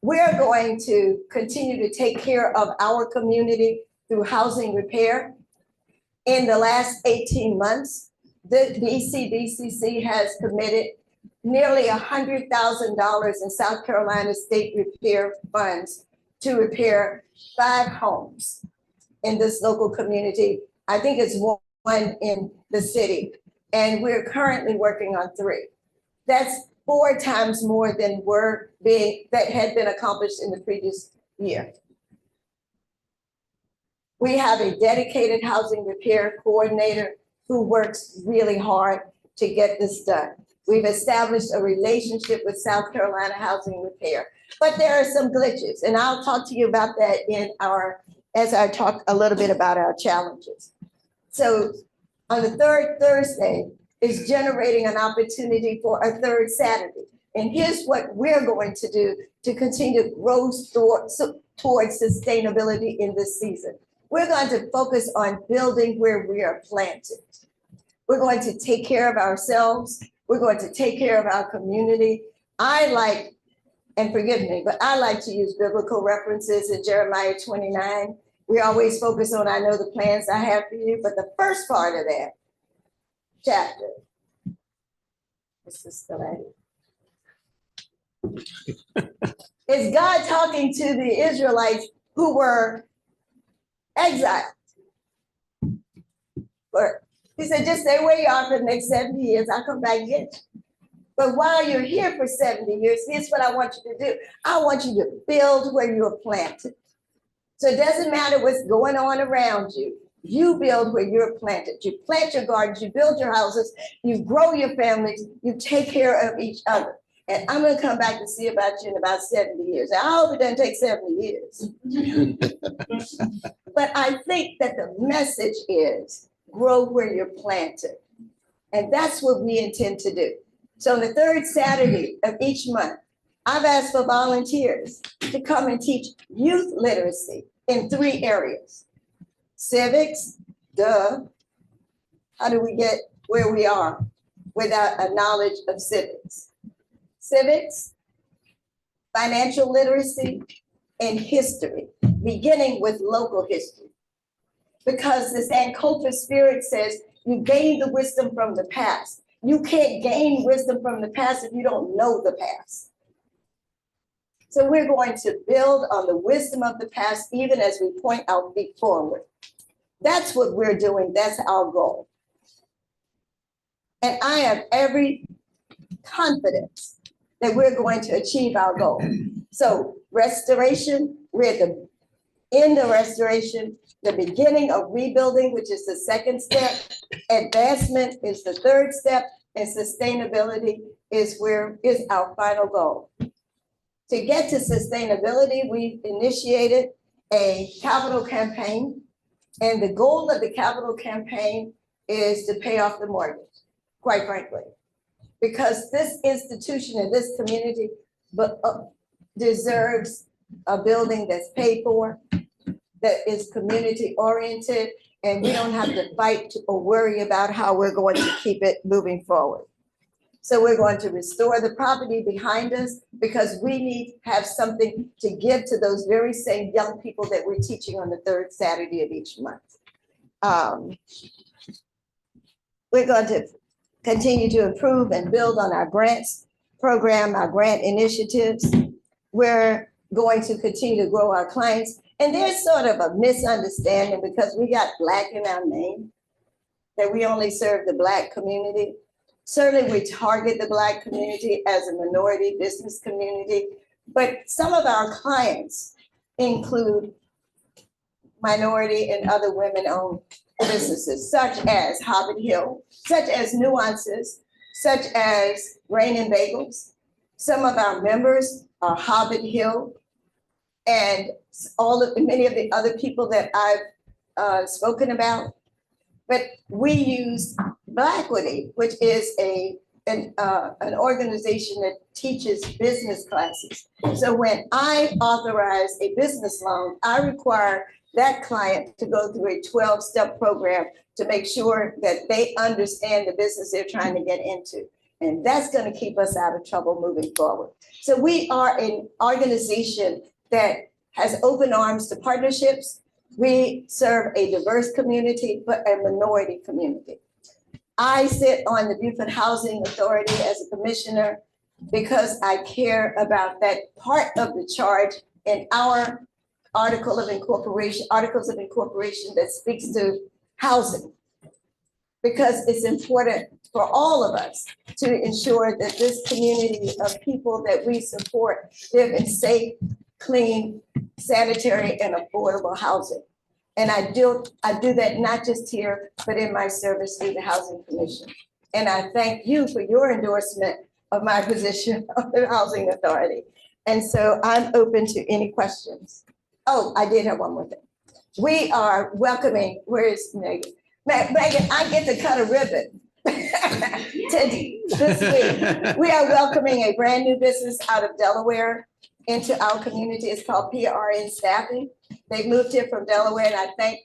We're going to continue to take care of our community through housing repair. In the last 18 months, the BCBCC has committed nearly $100,000 in South Carolina state repair funds to repair 5 homes in this local community. I think it's one in the city, and we're currently working on 3. That's 4 times more than that had been accomplished in the previous year. We have a dedicated housing repair coordinator who works really hard to get this done. We've established a relationship with South Carolina Housing Repair, but there are some glitches, and I'll talk to you about that as I talk a little bit about our challenges. So on the third Thursday is generating an opportunity for a third Saturday. And here's what we're going to do to continue to grow towards sustainability in this season. We're going to focus on building where we are planted. We're going to take care of ourselves. We're going to take care of our community. And forgive me, but I like to use biblical references in Jeremiah 29. We always focus on, I know the plans I have for you, but the first part of that chapter, is God talking to the Israelites who were exiled. He said, just stay where you are for the next 70 years. I'll come back and get you. But while you're here for 70 years, here's what I want you to do. I want you to build where you are planted. So it doesn't matter what's going on around you. You build where you're planted. You plant your gardens, you build your houses, you grow your families, you take care of each other. And I'm going to come back to see about you in about 70 years. I hope it doesn't take 70 years. But I think that the message is grow where you're planted. And that's what we intend to do. So on the third Saturday of each month, I've asked for volunteers to come and teach youth literacy in 3 areas. Civics, how do we get where we are without a knowledge of civics? Civics, financial literacy, and history, beginning with local history. Because the Sankofa spirit says you gain the wisdom from the past. You can't gain wisdom from the past if you don't know the past. So we're going to build on the wisdom of the past, even as we point our feet forward. That's what we're doing. That's our goal. And I have every confidence that we're going to achieve our goal. So restoration, we're at the end of restoration, the beginning of rebuilding, which is the second step. Advancement is the third step, and sustainability is our final goal. To get to sustainability, we've initiated a capital campaign, and the goal of the capital campaign is to pay off the mortgage, quite frankly, because this institution and this community deserves a building that's paid for, that is community oriented, and we don't have to fight or worry about how we're going to keep it moving forward. So we're going to restore the property behind us because we need to have something to give to those very same young people that we're teaching on the third Saturday of each month. We're going to continue to improve and build on our grants program, our grant initiatives. We're going to continue to grow our clients. And there's sort of a misunderstanding because we got Black in our name, that we only serve the Black community. Certainly we target the Black community as a minority business community, but some of our clients include minority and other women-owned businesses, such as Hobbit Hill, such as Nuances, such as Rain and Bagels. Some of our members are Hobbit Hill, and many of the other people that I've spoken about. But we use Blackwity, which is an organization that teaches business classes. So when I authorize a business loan, I require that client to go through a 12-step program to make sure that they understand the business they're trying to get into. And that's going to keep us out of trouble moving forward. So we are an organization that has open arms to partnerships. We serve a diverse community, but a minority community. I sit on the Beaufort Housing Authority as a commissioner because I care about that part of the charge in our articles of incorporation that speaks to housing. Because it's important for all of us to ensure that this community of people that we support live in safe, clean, sanitary, and affordable housing. And I do that not just here, but in my service through the Housing Commission. And I thank you for your endorsement of my position on the Housing Authority. And so I'm open to any questions. Oh, I did have one more thing. We are welcoming, where is Megan? Megan, I get to cut a ribbon this week. We are welcoming a brand new business out of Delaware into our community. It's called PRN Staffing. They moved here from Delaware, and I thank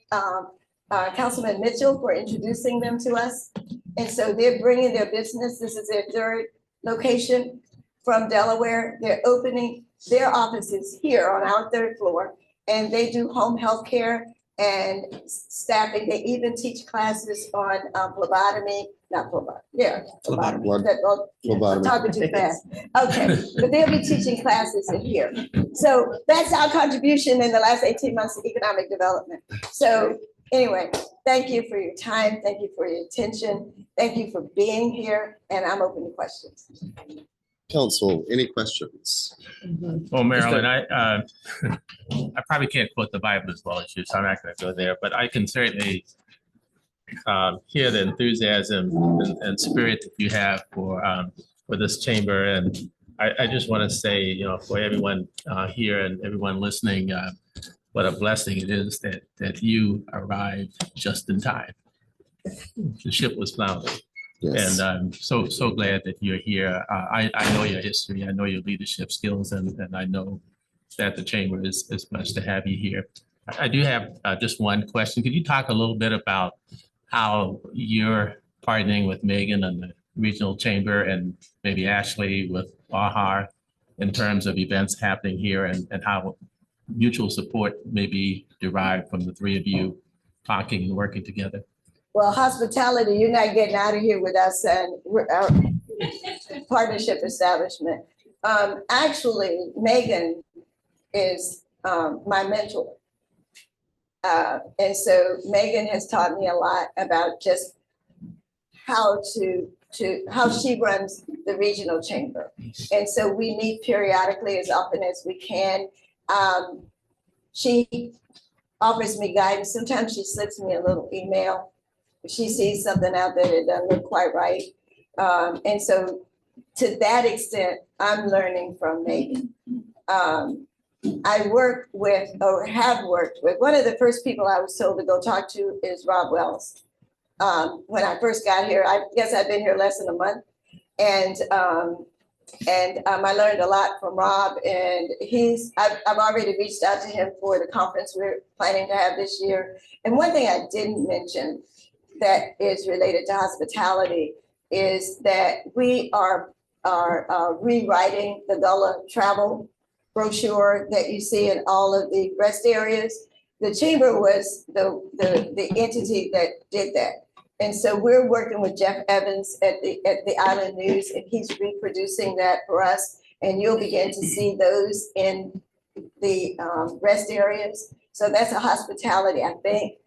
Councilman Mitchell for introducing them to us. And so they're bringing their business. This is their third location from Delaware. They're opening their offices here on our third floor, and they do home health care and staffing. They even teach classes on phlebotomy, not phlebotomy, yeah. Phlebotomy. I'm talking too fast. Okay, but they'll be teaching classes in here. So that's our contribution in the last 18 months to economic development. So anyway, thank you for your time. Thank you for your attention. Thank you for being here, and I'm open to questions. Council, any questions? Well, Marilyn, I probably can't quote the Bible as well as you, so I'm not going to go there, but I can certainly hear the enthusiasm and spirit that you have for this chamber. And I just want to say, you know, for everyone here and everyone listening, what a blessing it is that you arrived just in time. The ship was founded. Yes. And I'm so glad that you're here. I know your history, I know your leadership skills, and I know that the chamber is blessed to have you here. I do have just one question. Could you talk a little bit about how you're partnering with Megan and the regional chamber, and maybe Ashley with AHAR in terms of events happening here, and how mutual support may be derived from the three of you talking and working together? Well, hospitality, you're not getting out of here with us and our partnership establishment. Actually, Megan is my mentor. And so Megan has taught me a lot about just how she runs the regional chamber. And so we meet periodically as often as we can. She offers me guidance. Sometimes she slips me a little email. She sees something out there that doesn't look quite right. And so to that extent, I'm learning from Megan. I work with, or have worked with, one of the first people I was told to go talk to is Rob Wells. When I first got here, I guess I've been here less than a month. And I learned a lot from Rob, and I've already reached out to him for the conference we're planning to have this year. And one thing I didn't mention that is related to hospitality is that we are rewriting the Gullah travel brochure that you see in all of the rest areas. The chamber was the entity that did that. And so we're working with Jeff Evans at the Island News, and he's reproducing that for us. And you'll begin to see those in the rest areas. So that's a hospitality, I think,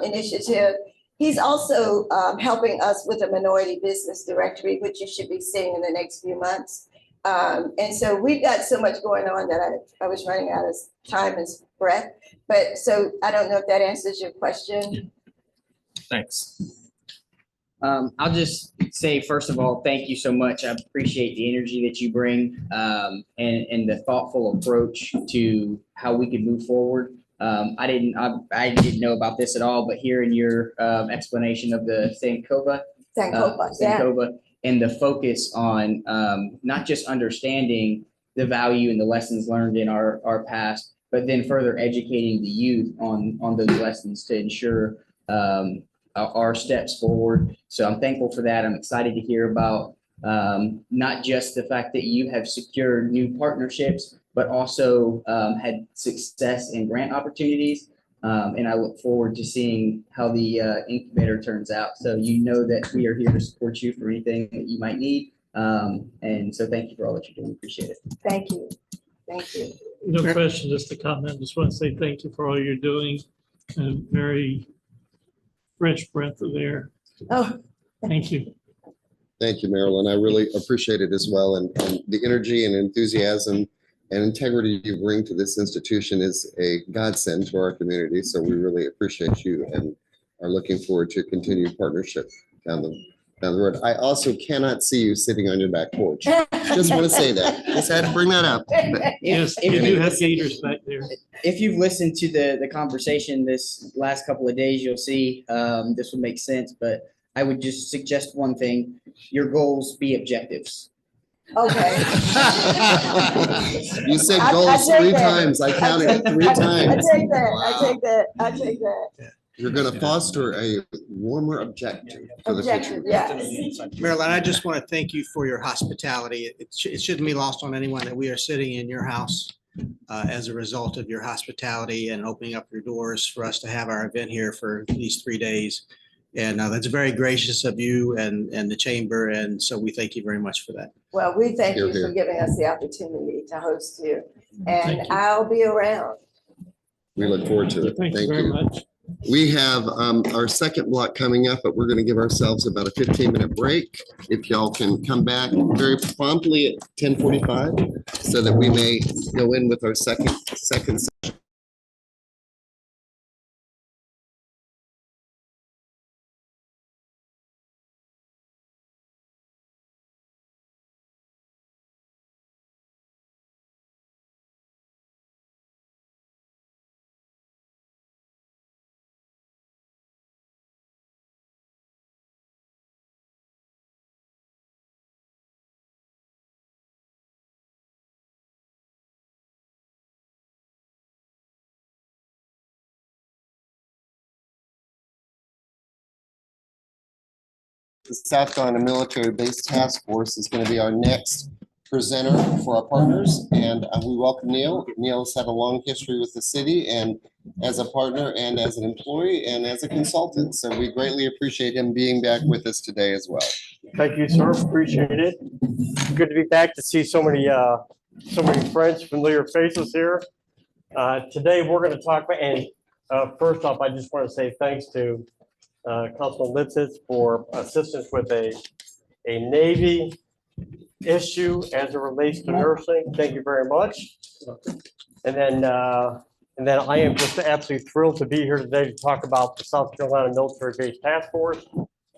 initiative. He's also helping us with a minority business directory, which you should be seeing in the next few months. And so we've got so much going on that I was running out of time and breath. But so I don't know if that answers your question. Yeah. Thanks. I'll just say, first of all, thank you so much. I appreciate the energy that you bring and the thoughtful approach to how we can move forward. I didn't know about this at all, but hearing your explanation of the Sankofa, and the focus on not just understanding the value and the lessons learned in our past, but then further educating the youth on those lessons to ensure our steps forward. So I'm thankful for that. I'm excited to hear about not just the fact that you have secured new partnerships, but also had success in grant opportunities. And I look forward to seeing how the incubator turns out. So you know that we are here to support you for anything that you might need. And so thank you for all that you're doing. Appreciate it. Thank you. Thank you. No question, just a comment. Just want to say thank you for all you're doing. And very fresh breath of air. Oh, Thank you. Thank you, Marilyn. I really appreciate it as well. And the energy and enthusiasm and integrity you bring to this institution is a godsend to our community. So we really appreciate you and are looking forward to continued partnership down the road. I also cannot see you sitting on your back porch. Just want to say that. Just had to bring that up. But Yes, If we do you- have gators back there. If you've listened to the conversation this last couple of days, you'll see this would make sense, but I would just suggest one thing. Your goals be objectives. Okay. You said I goals take 3 that. times. I counted it 3 I times. take that. I take that. You're going to foster a warmer objective for the Objective, future. yes. Marilyn, I just want to thank you for your hospitality. It shouldn't be lost on anyone that we are sitting in your house as a result of your hospitality and opening up your doors for us to have our event here for these 3 days. And that's very gracious of you and the chamber. And so we thank you very much for that. Well, we thank you Here, here. for giving us the opportunity to host you, Thank and you. I'll be around. We look forward to it. Thank you very much. We have our second block coming up, but we're going to give ourselves about a 15-minute break. If y'all can come back very promptly at 10:45 so that we may go in with our second session. The South Carolina Military Base Task Force is going to be our next presenter for our partners, and we welcome Neil. Neil's had a long history with the city and as a partner and as an employee and as a consultant. So we greatly appreciate him being back with us today as well. Thank you, sir. Appreciate it. Good to be back to see so many friends, familiar faces here. Today, we're going to talk about, and first off, I just want to say thanks to Councilman Lipsitz for assistance with a Navy issue as it relates to nursing. Thank you very much. And then I am just absolutely thrilled to be here today to talk about the South Carolina Military Base Task Force.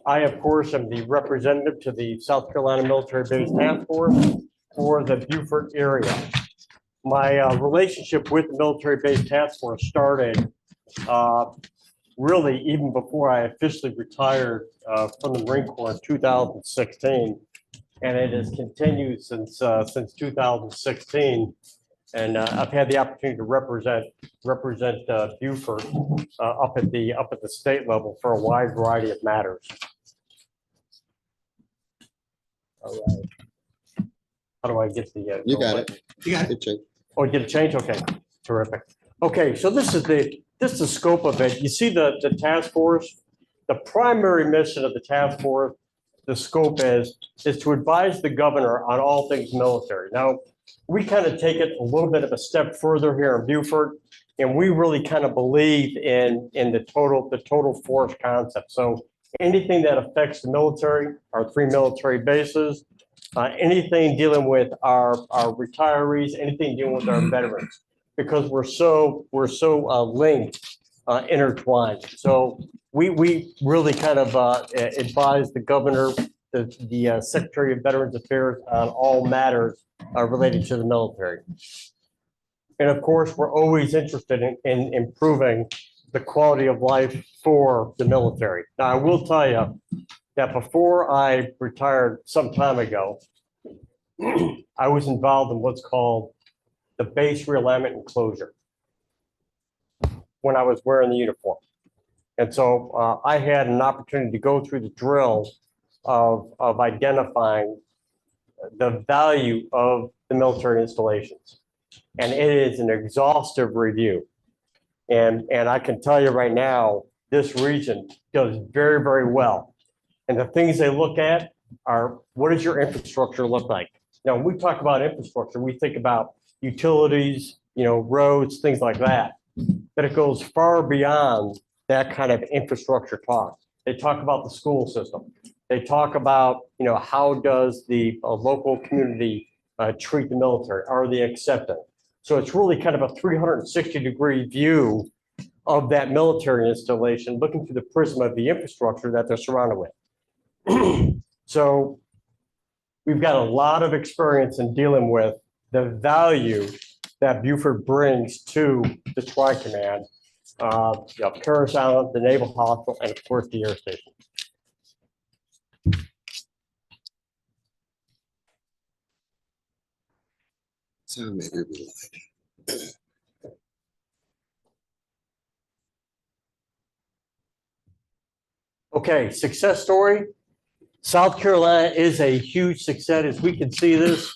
I, of course, am the representative to the South Carolina Military Base Task Force for the Beaufort area. My relationship with the Military Base Task Force started really even before I officially retired from the Marine Corps in 2016. And it has continued since 2016. And I've had the opportunity to represent Beaufort up at the state level for a wide variety of matters. All right. How do I get the? You got it. You got it. Good check. Oh, get a change? Okay, terrific. Okay, so this is the scope of it. You see the task force, the primary mission of the task force, the scope is to advise the governor on all things military. Now, we kind of take it a little bit of a step further here in Beaufort, and we really kind of believe in the total force concept. So anything that affects the military, our 3 military bases, anything dealing with our retirees, anything dealing with our veterans, because we're so linked, intertwined. So we really kind of advise the governor, the Secretary of Veterans Affairs on all matters related to the military. And of course, we're always interested in improving the quality of life for the military. Now, I will tell you that before I retired some time ago, I was involved in what's called the base realignment and closure when I was wearing the uniform. And so I had an opportunity to go through the drill of identifying the value of the military installations. And it is an exhaustive review. And I can tell you right now, this region does very, very well. And the things they look at are, what does your infrastructure look like? Now, when we talk about infrastructure, we think about utilities, roads, things like that. But it goes far beyond that kind of infrastructure talk. They talk about the school system. They talk about, how does the local community treat the military? Are they accepting? So it's really kind of a 360-degree view of that military installation, looking through the prism of the infrastructure that they're surrounded with. So we've got a lot of experience in dealing with the value that Buford brings to the Tri-Command, Parris Island, the Naval Hospital, and of course the Air Station. So maybe we lied. Okay, success story. South Carolina is a huge success. As we can see this,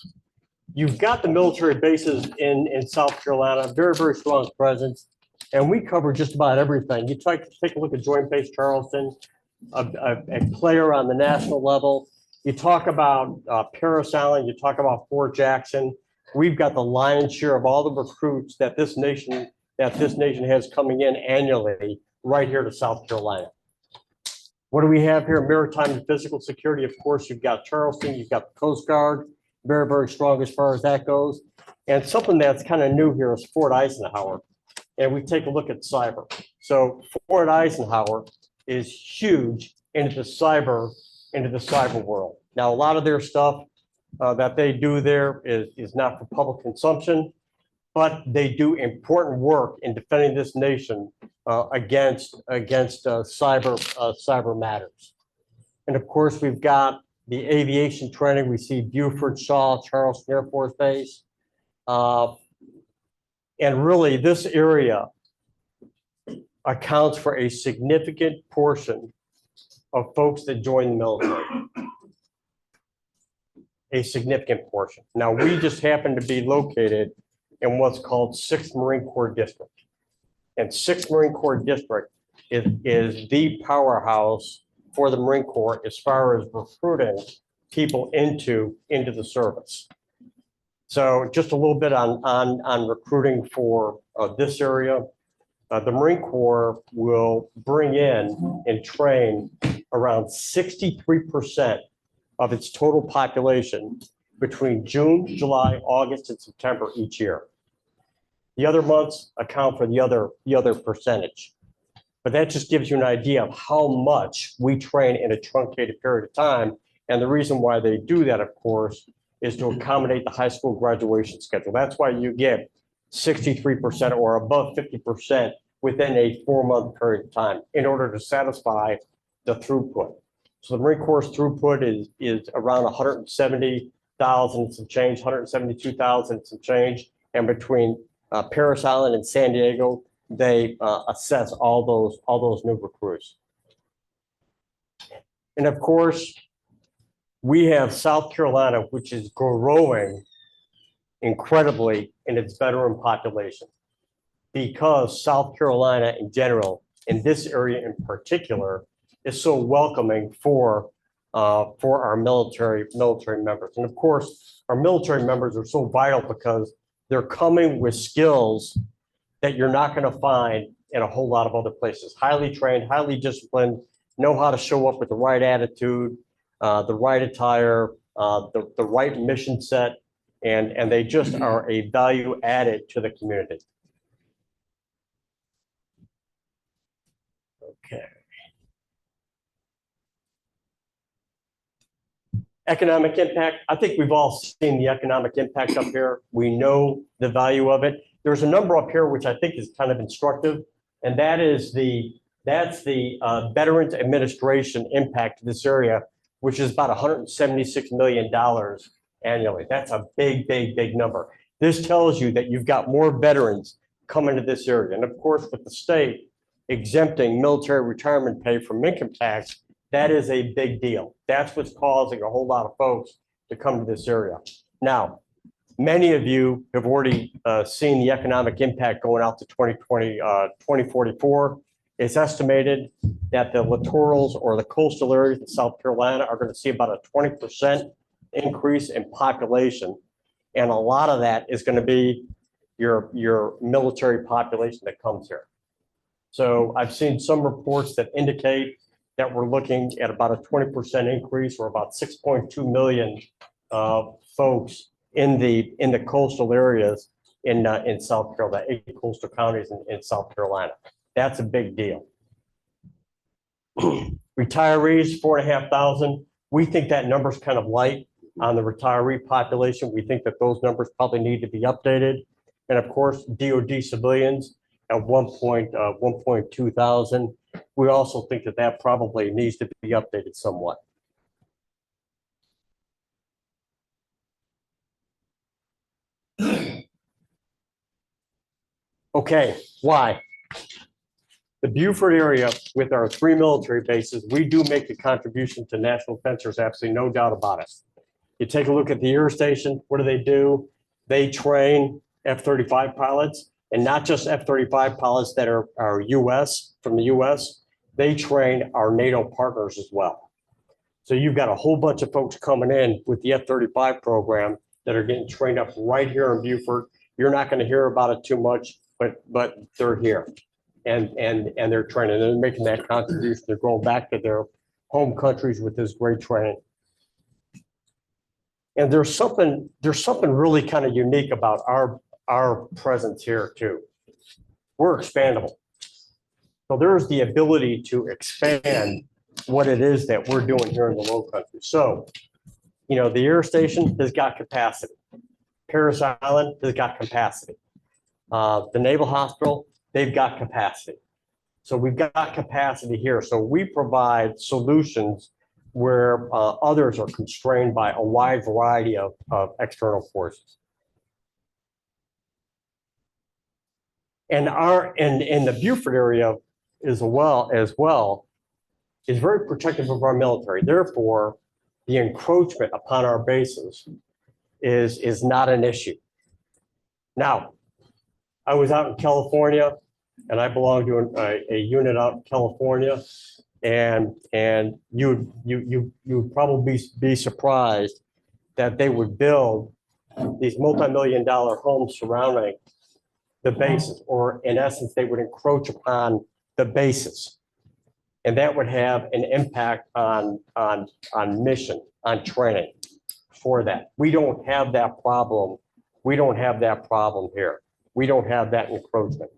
you've got the military bases in South Carolina, very, very strong presence. And we cover just about everything. You take a look at Joint Base Charleston, a player on the national level. You talk about Parris Island, you talk about Fort Jackson. We've got the lion's share of all the recruits that this nation has coming in annually right here to South Carolina. What do we have here? Maritime and physical security. Of course, you've got Charleston, you've got the Coast Guard, very, very strong as far as that goes. And something that's kind of new here is Fort Eisenhower. And we take a look at cyber. So Fort Eisenhower is huge into the cyber world. Now, a lot of their stuff that they do there is not for public consumption, but they do important work in defending this nation against cyber matters. And of course, we've got the aviation training. We see Beaufort, Shaw, Charleston Air Force Base. And really, this area accounts for a significant portion of folks that join the military. A significant portion. Now, we just happen to be located in what's called 6th Marine Corps District. And 6th Marine Corps District is the powerhouse for the Marine Corps as far as recruiting people into the service. So just a little bit on recruiting for this area. The Marine Corps will bring in and train around 63% of its total population between June, July, August, and September each year. The other months account for the other percentage. But that just gives you an idea of how much we train in a truncated period of time. And the reason why they do that, of course, is to accommodate the high school graduation schedule. That's why you get 63% or above 50% within a 4-month period of time in order to satisfy the throughput. So the Marine Corps throughput is around 170,000 some change, 172,000 some change. And between Parris Island and San Diego, they assess all those new recruits. And of course, we have South Carolina, which is growing incredibly in its veteran population, because South Carolina in general, in this area in particular, is so welcoming for our military members. And of course, our military members are so vital because they're coming with skills that you're not going to find in a whole lot of other places. Highly trained, highly disciplined, know how to show up with the right attitude, the right attire, the right mission set, and they just are a value added to the community. Okay. Economic impact. I think we've all seen the economic impact up here. We know the value of it. There's a number up here which I think is kind of instructive, and that's the Veterans Administration impact to this area, which is about $176 million annually. That's a big, big, big number. This tells you that you've got more veterans coming to this area. And of course, with the state exempting military retirement pay from income tax, that is a big deal. That's what's causing a whole lot of folks to come to this area. Now, many of you have already seen the economic impact going out to 2044. It's estimated that the littorals or the coastal areas in South Carolina are going to see about a 20% increase in population. And a lot of that is going to be your military population that comes here. So I've seen some reports that indicate that we're looking at about a 20% increase, or about 6.2 million folks in the coastal areas in South Carolina, 8 coastal counties in South Carolina. That's a big deal. Retirees, 4,500. We think that number's kind of light on the retiree population. We think that those numbers probably need to be updated. And of course, DoD civilians at 1.2 thousand. We also think that that probably needs to be updated somewhat. Okay, why? The Beaufort area with our 3 military bases, we do make a contribution to national defense. There's absolutely no doubt about it. You take a look at the air station, what do? They train F-35 pilots, and not just F-35 pilots that are US, from the US, they train our NATO partners as well. So you've got a whole bunch of folks coming in with the F-35 program that are getting trained up right here in Beaufort. You're not going to hear about it too much, but they're here. And they're training, they're making that contribution. They're going back to their home countries with this great training. And there's something really kind of unique about our presence here too. We're expandable. So there's the ability to expand what it is that we're doing here in the Low Country. So, you know, the air station has got capacity. Parris Island has got capacity. The Naval Hospital, they've got capacity. So we've got capacity here. So we provide solutions where others are constrained by a wide variety of external forces. And in the Beaufort area as well is very protective of our military. Therefore, the encroachment upon our bases is not an issue. Now, I was out in California, and I belong to a unit out in California, and you would probably be surprised that they would build these multi-million-dollar homes surrounding the bases, or in essence, they would encroach upon the bases. And that would have an impact on mission, on training for that. We don't have that problem. We don't have that problem here. We don't have that encroachment.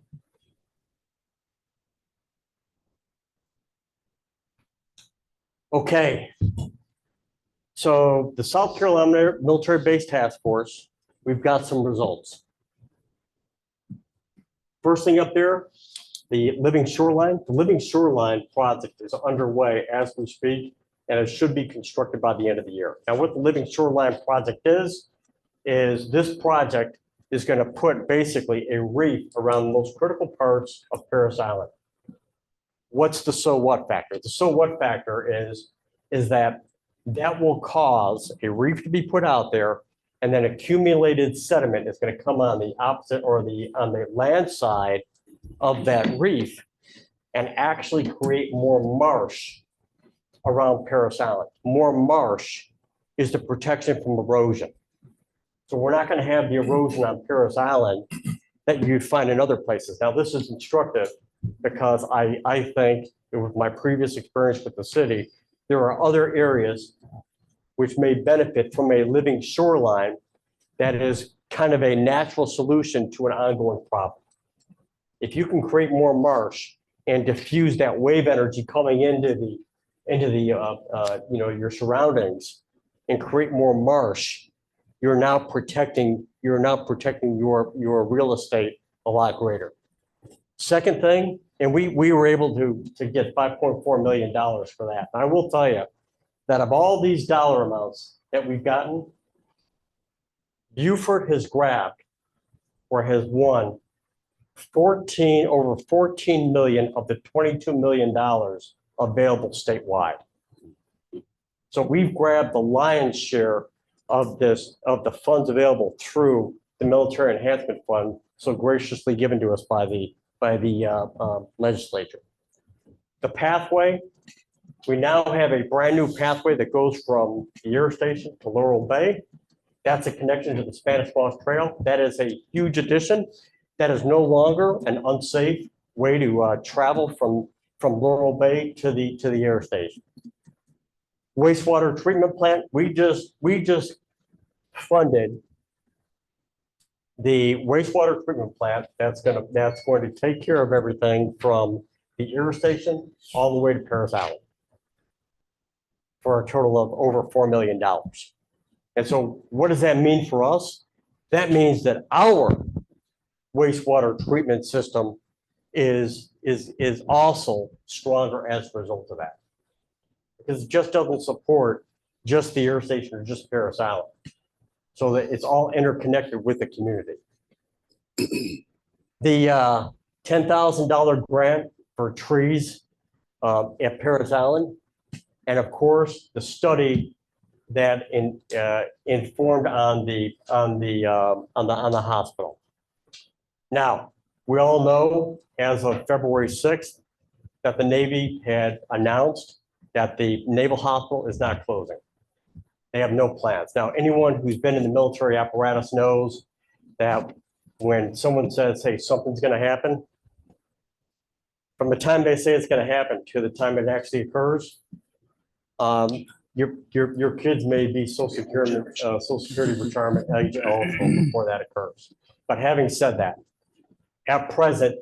Okay. So the South Carolina Military Base Task Force, we've got some results. First thing up there, the Living Shoreline. The Living Shoreline project is underway as we speak, and it should be constructed by the end of the year. Now, what the Living Shoreline project is this project is going to put basically a reef around the most critical parts of Parris Island. What's the so what factor? The so what factor is that will cause a reef to be put out there, and then accumulated sediment is going to come on the opposite or on the land side of that reef and actually create more marsh around Parris Island. More marsh is the protection from erosion. So we're not going to have the erosion on Parris Island that you'd find in other places. Now, this is instructive because I think with my previous experience with the city, there are other areas which may benefit from a living shoreline that is kind of a natural solution to an ongoing problem. If you can create more marsh and diffuse that wave energy coming into your surroundings and create more marsh, you're now protecting your real estate a lot greater. Second thing, and we were able to get $5.4 million for that. And I will tell you that of all these dollar amounts that we've gotten, Beaufort has grabbed or has won over 14 million of the $22 million available statewide. So we've grabbed the lion's share of the funds available through the Military Enhancement Fund, so graciously given to us by the legislature. The pathway, we now have a brand new pathway that goes from the air station to Laurel Bay. That's a connection to the Spanish Moss Trail. That is a huge addition. That is no longer an unsafe way to travel from Laurel Bay to the air station. Wastewater treatment plant, we just funded the wastewater treatment plant, that's going to take care of everything from the air station all the way to Paris Island for a total of over $4 million. And so what does that mean for us? That means that our wastewater treatment system is also stronger as a result of that. Because it just doesn't support just the air station or just Paris Island. So that it's all interconnected with the community. The $10,000 grant for trees at Paris Island, and of course, the study that informed on the hospital. Now, we all know as of February 6th that the Navy had announced that the Naval Hospital is not closing. They have no plans. Now, anyone who's been in the military apparatus knows that when someone says, hey, something's going to happen, from the time they say it's going to happen to the time it actually occurs, your kids may be Social Security retirement age eligible before that occurs. But having said that, at present,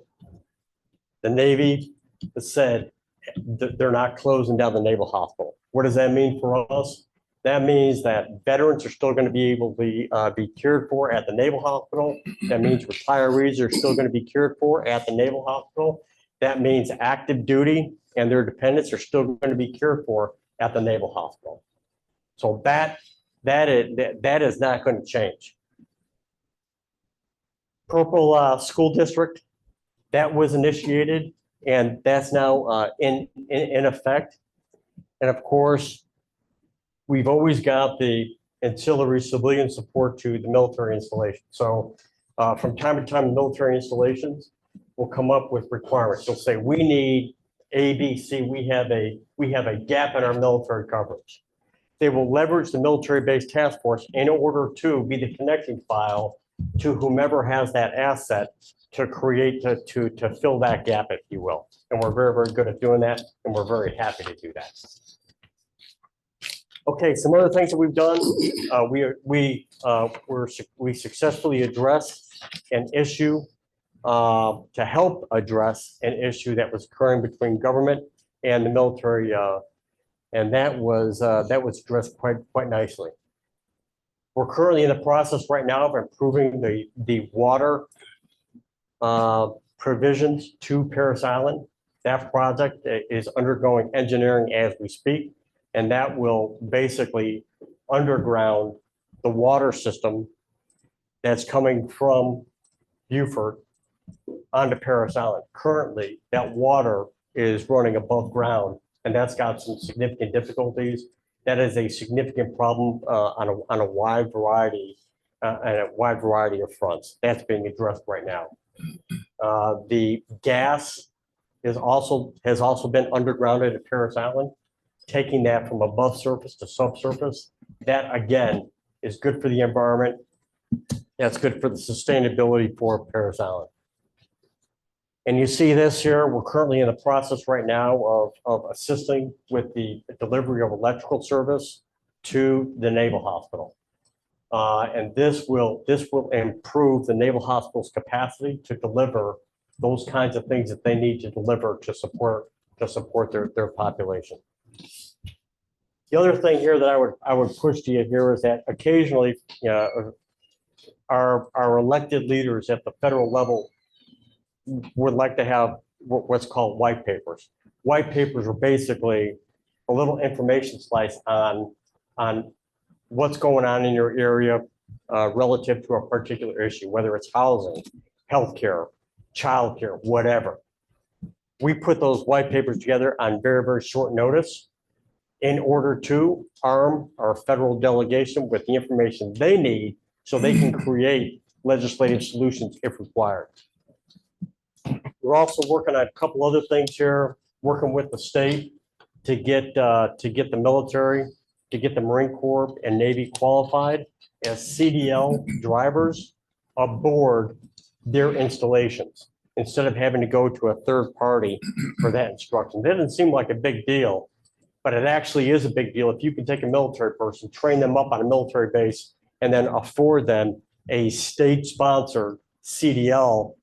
the Navy has said that they're not closing down the Naval Hospital. What does that mean for us? That means that veterans are still going to be able to be cared for at the Naval Hospital. That means retirees are still going to be cared for at the Naval Hospital. That means active duty and their dependents are still going to be cared for at the Naval Hospital. So that is not going to change. Purple School District, that was initiated, and that's now in effect. And of course, we've always got the ancillary civilian support to the military installation. So from time to time, military installations will come up with requirements. They'll say, we need A, B, C. We have a gap in our military coverage. They will leverage the military-based task force in order to be the connecting file to whomever has that asset to create, to fill that gap, if you will. And we're very, very good at doing that, and we're very happy to do that. Okay, some other things that we've done, we successfully addressed an issue to help address an issue that was occurring between government and the military, and that was addressed quite nicely. We're currently in the process right now of improving the water provisions to Paris Island. That project is undergoing engineering as we speak, and that will basically underground the water system that's coming from Beaufort onto Paris Island. Currently, that water is running above ground, and that's got some significant difficulties. That is a significant problem on a wide variety of fronts. That's being addressed right now. The gas has also been undergrounded at Paris Island, taking that from above surface to subsurface. That again is good for the environment. That's good for the sustainability for Paris Island. And you see this here, we're currently in the process right now of assisting with the delivery of electrical service to the Naval Hospital. And this will improve the Naval Hospital's capacity to deliver those kinds of things that they need to deliver to support their population. The other thing here that I would push to you here is that occasionally our elected leaders at the federal level would like to have what's called white papers. White papers are basically a little information slice on what's going on in your area relative to a particular issue, whether it's housing, healthcare, childcare, whatever. We put those white papers together on very, very short notice in order to arm our federal delegation with the information they need so they can create legislative solutions if required. We're also working on a couple other things here, working with the state to get the military, to get the Marine Corps and Navy qualified as CDL drivers aboard their installations, instead of having to go to a third party for that instruction. That doesn't seem like a big deal, but it actually is a big deal if you can take a military person, train them up on a military base, and then afford them a state-sponsored CDL,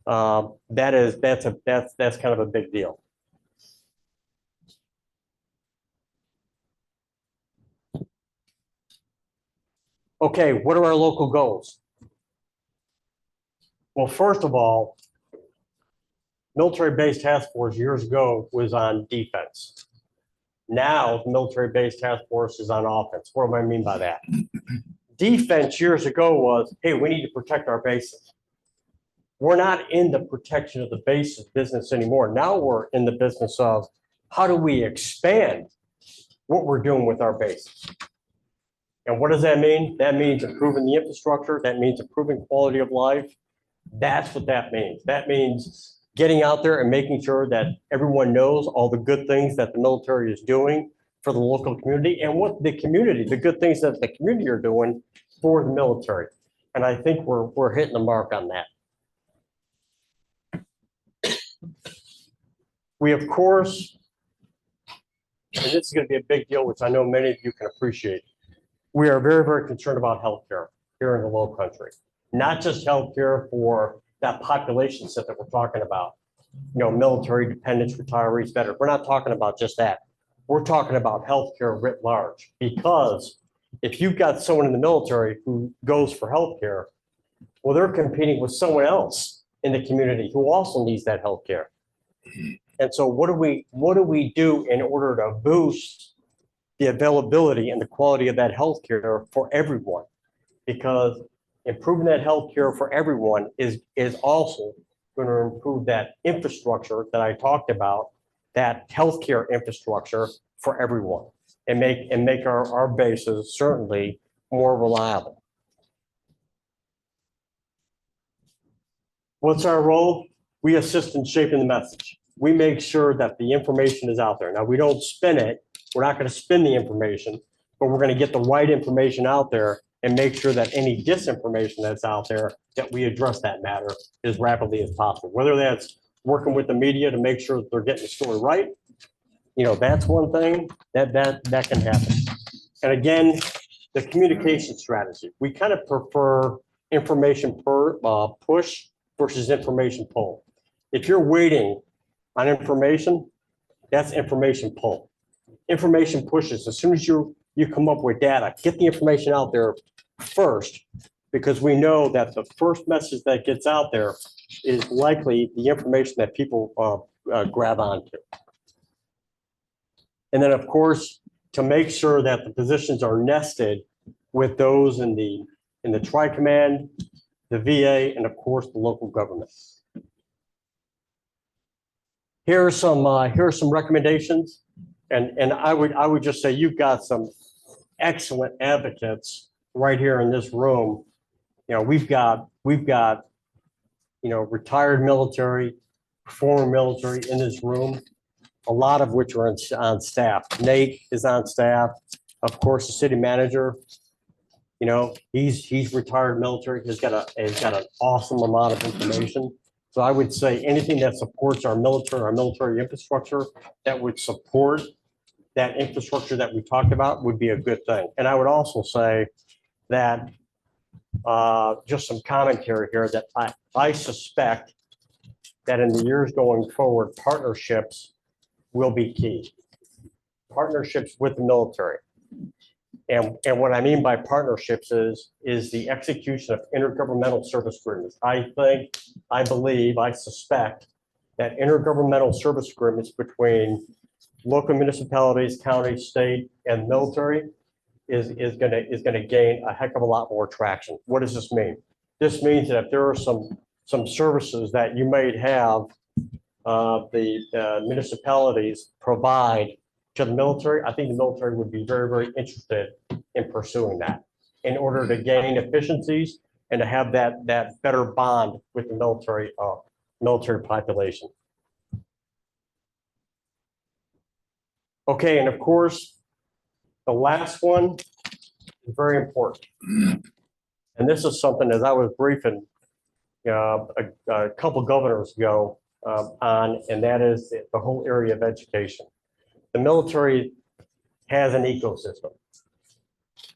that's kind of a big deal. Okay, what are our local goals? Well, first of all, military-based task force years ago was on defense. Now, the military-based task force is on offense. What do I mean by that? Defense years ago was, hey, we need to protect our bases. We're not in the protection of the bases business anymore. Now we're in the business of how do we expand what we're doing with our bases? And what does that mean? That means improving the infrastructure. That means improving quality of life. That's what that means. That means getting out there and making sure that everyone knows all the good things that the military is doing for the local community and what the community, the good things that the community are doing for the military. And I think we're hitting the mark on that. We, of course, and this is going to be a big deal, which I know many of you can appreciate. We are very, very concerned about healthcare here in the Low Country. Not just healthcare for that population set that we're talking about, you know, military dependents, retirees, veterans. We're not talking about just that. We're talking about healthcare writ large, because if you've got someone in the military who goes for healthcare, well, they're competing with someone else in the community who also needs that healthcare. And so what do we do in order to boost the availability and the quality of that healthcare for everyone? Because improving that healthcare for everyone is also going to improve that infrastructure that I talked about, that healthcare infrastructure for everyone, and make our bases certainly more reliable. What's our role? We assist in shaping the message. We make sure that the information is out there. Now, we don't spin it. We're not going to spin the information, but we're going to get the right information out there and make sure that any disinformation that's out there, that we address that matter as rapidly as possible. Whether that's working with the media to make sure that they're getting the story right, you know, that's one thing that can happen. And again, the communication strategy. We kind of prefer information push versus information pull. If you're waiting on information, that's information pull. Information pushes. As soon as you come up with data, get the information out there first, because we know that the first message that gets out there is likely the information that people grab onto. And then, of course, to make sure that the positions are nested with those in the Tri-Command, the VA, and of course, the local government. Here are some recommendations, and I would just say you've got some excellent advocates right here in this room. You know, we've got you know, retired military, former military in this room, a lot of which are on staff. Nate is on staff, of course, the city manager. You know, he's retired military. He's got an awesome amount of information. So I would say anything that supports our military infrastructure, that would support that infrastructure that we talked about, would be a good thing. And I would also say that just some commentary here, that I suspect that in the years going forward, partnerships will be key. Partnerships with the military. And what I mean by partnerships is the execution of intergovernmental service agreements. I believe, I suspect that intergovernmental service agreements between local municipalities, counties, state, and military is gonna gain a heck of a lot more traction. What does this mean? This means that if there are some services that you might have the municipalities provide to the military, I think the military would be very, very interested in pursuing that in order to gain efficiencies and to have that better bond with the military population. Okay, and of course, the last one is very important. And this is something, as I was briefing a couple governors ago on, and that is the whole area of education. The military has an ecosystem.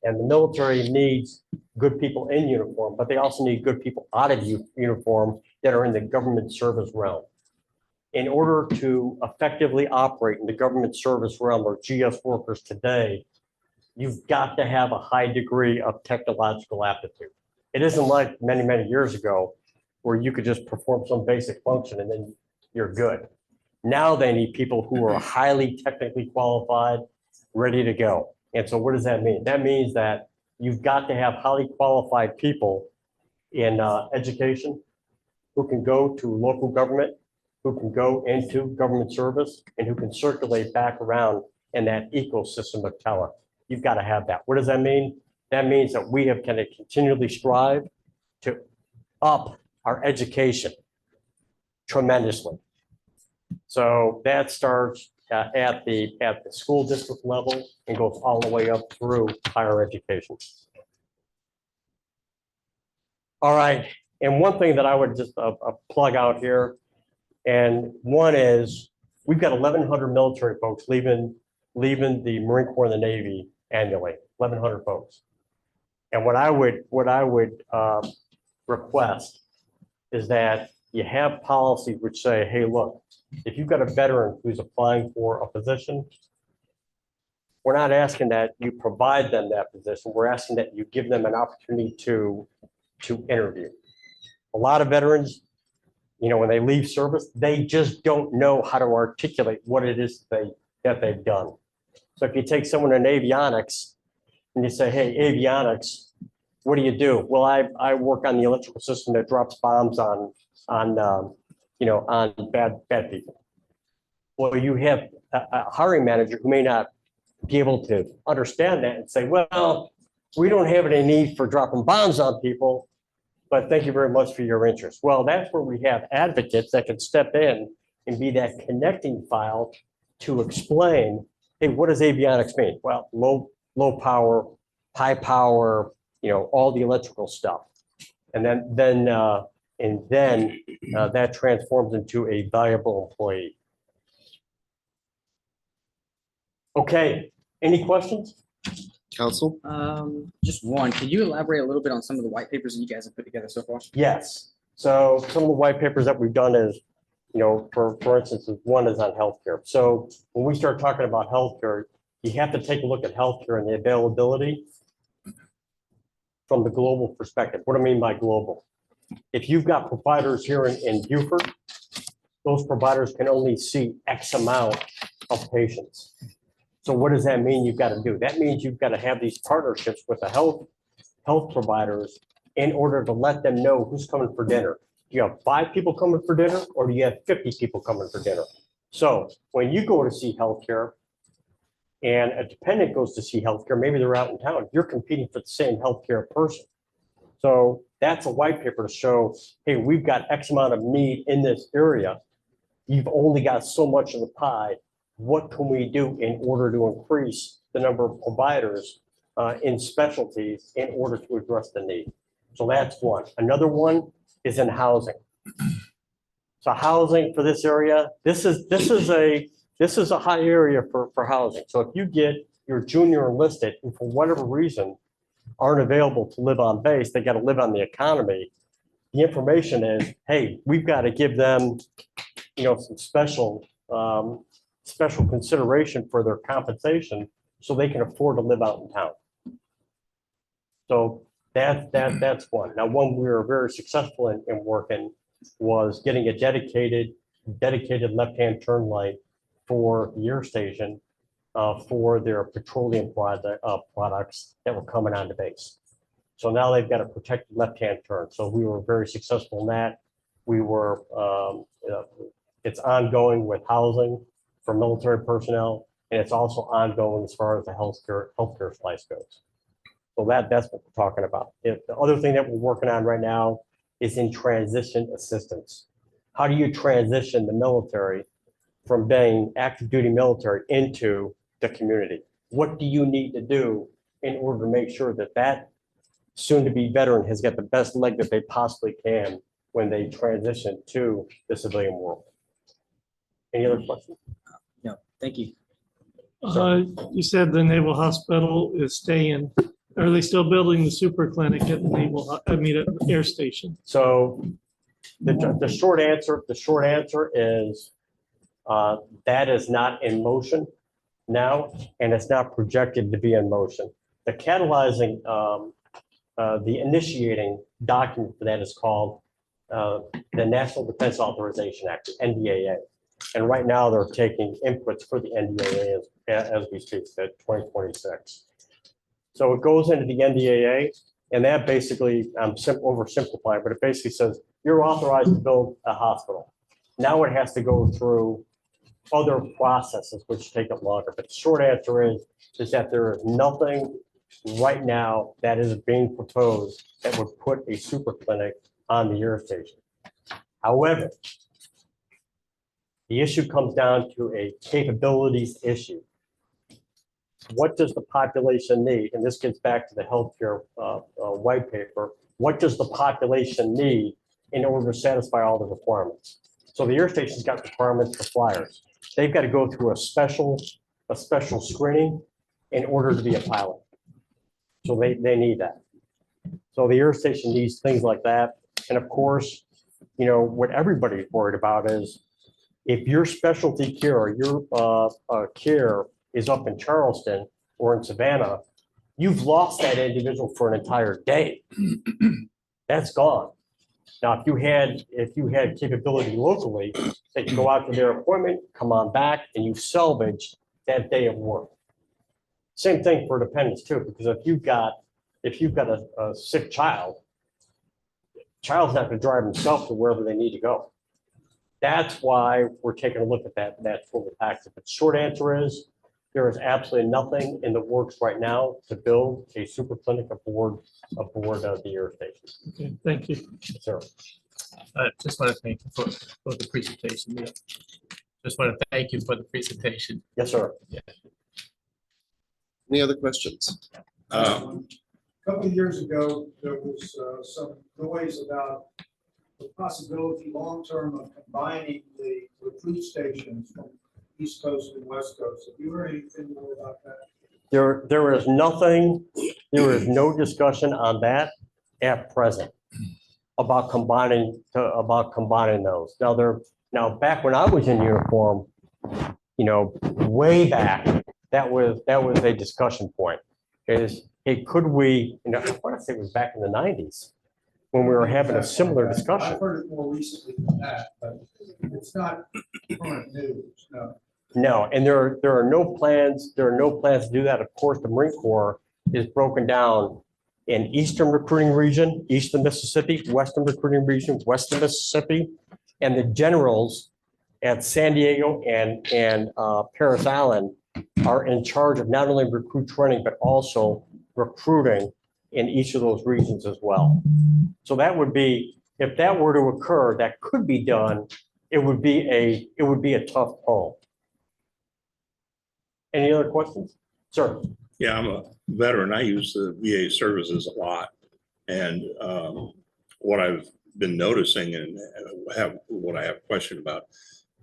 And the military needs good people in uniform, but they also need good people out of uniform that are in the government service realm. In order to effectively operate in the government service realm or GS workers today, you've got to have a high degree of technological aptitude. It isn't like many, many years ago where you could just perform some basic function and then you're good. Now they need people who are highly technically qualified, ready to go. And so what does that mean? That means that you've got to have highly qualified people in education who can go to local government, who can go into government service, and who can circulate back around in that ecosystem of talent. You've got to have that. What does that mean? That means that we have kind of continually strive to up our education tremendously. So that starts at the school district level and goes all the way up through higher education. All right, and one thing that I would just plug out here, and one is we've got 1,100 military folks leaving the Marine Corps and the Navy annually, 1,100 folks. And what I would request is that you have policies which say, hey, look, if you've got a veteran who's applying for a position, we're not asking that you provide them that position. We're asking that you give them an opportunity to interview. A lot of veterans, you know, when they leave service, they just don't know how to articulate what it is that they've done. So if you take someone in avionics and you say, hey, avionics, what do you do? Well, I work on the electrical system that drops bombs on bad people. Well, you have a hiring manager who may not be able to understand that and say, well, we don't have any need for dropping bombs on people, but thank you very much for your interest. Well, that's where we have advocates that can step in and be that connecting file to explain, hey, what does avionics mean? Well, low power, high power, all the electrical stuff. And then that transforms into a valuable employee. Okay, any questions? Council? Just one. Could you elaborate a little bit on some of the white papers that you guys have put together so far? Yes. So some of the white papers that we've done is, for instance, one is on healthcare. So when we start talking about healthcare, you have to take a look at healthcare and the availability from the global perspective. What do I mean by global? If you've got providers here in Beaufort, those providers can only see X amount of patients. So what does that mean you've got to do? That means you've got to have these partnerships with the health providers in order to let them know who's coming for dinner. Do you have 5 people coming for dinner or do you have 50 people coming for dinner? So when you go to see healthcare and a dependent goes to see healthcare, maybe they're out in town, you're competing for the same healthcare person. So that's a white paper to show, hey, we've got X amount of need in this area. You've only got so much of the pie. What can we do in order to increase the number of providers in specialties in order to address the need? So that's one. Another one is in housing. So housing for this area, this is a high area for housing. So if you get your junior enlisted who for whatever reason aren't available to live on base, they got to live on the economy. The information is, hey, we've got to give them, some special consideration for their compensation so they can afford to live out in town. So that's one. Now, one we were very successful in working was getting a dedicated left-hand turn light for the air station for their petroleum products that were coming onto base. So now they've got a protected left-hand turn. So we were very successful in that. We were, it's ongoing with housing for military personnel, and it's also ongoing as far as the healthcare slice goes. So that's what we're talking about. The other thing that we're working on right now is in transition assistance. How do you transition the military from being active duty military into the community? What do you need to do in order to make sure that soon to be veteran has got the best leg that they possibly can when they transition to the civilian world? Any other questions? No, thank you. You said the Naval Hospital is staying Are they still building the super clinic at the naval, at the air station? So the short answer is that is not in motion now, and it's not projected to be in motion. The catalyzing, the initiating document for that is called the National Defense Authorization Act, NDAA. And right now they're taking inputs for the NDAA as we speak, at 2026. So it goes into the NDAA, and that basically, I'm oversimplifying, but it basically says you're authorized to build a hospital. Now it has to go through other processes which take it longer. But the short answer is that there is nothing right now that is being proposed that would put a super clinic on the air station. However, the issue comes down to a capabilities issue. What does the population need? And this gets back to the healthcare white paper. What does the population need in order to satisfy all the requirements? So the air station's got requirements for flyers. They've got to go through a special screening in order to be a pilot. So they need that. So the air station needs things like that. And of course, you know, what everybody's worried about is if your specialty care or your care is up in Charleston or in Savannah, you've lost that individual for an entire day. That's gone. Now, if you had capability locally, they can go out to their appointment, come on back, and you salvage that day of work. Same thing for dependents too, because if you've got a sick child's not going to drive himself to wherever they need to go. That's why we're taking a look at that total package. But short answer is there is absolutely nothing in the works right now to build a super clinic aboard the air station. Okay, thank you. Yes, sir. I just want to thank you for the presentation. Yeah. Just want to thank you for the presentation. Yes, sir. Any other questions? A couple of years ago, there was some noise about the possibility long-term of combining the recruit stations from East Coast and West Coast. Have you heard anything more about that? There is nothing, there is no discussion on that at present about combining those. Now back when I was in uniform, you know, way back, that was a discussion point. Could we, you know, I want to say it was back in the 90s when we were having a similar discussion. I've heard it more recently than that, but it's not current news, no. No, and there are no plans. There are no plans to do that. Of course, the Marine Corps is broken down in Eastern Recruiting Region, Eastern Mississippi, Western Recruiting Region, Western Mississippi, and the generals at San Diego and Parris Island are in charge of not only recruit training, but also recruiting in each of those regions as well. So that would be, if that were to occur, that could be done. It would be a tough call. Any other questions? Sir. Yeah, I'm a veteran. I use the VA services a lot. And what I've been noticing and what I have a question about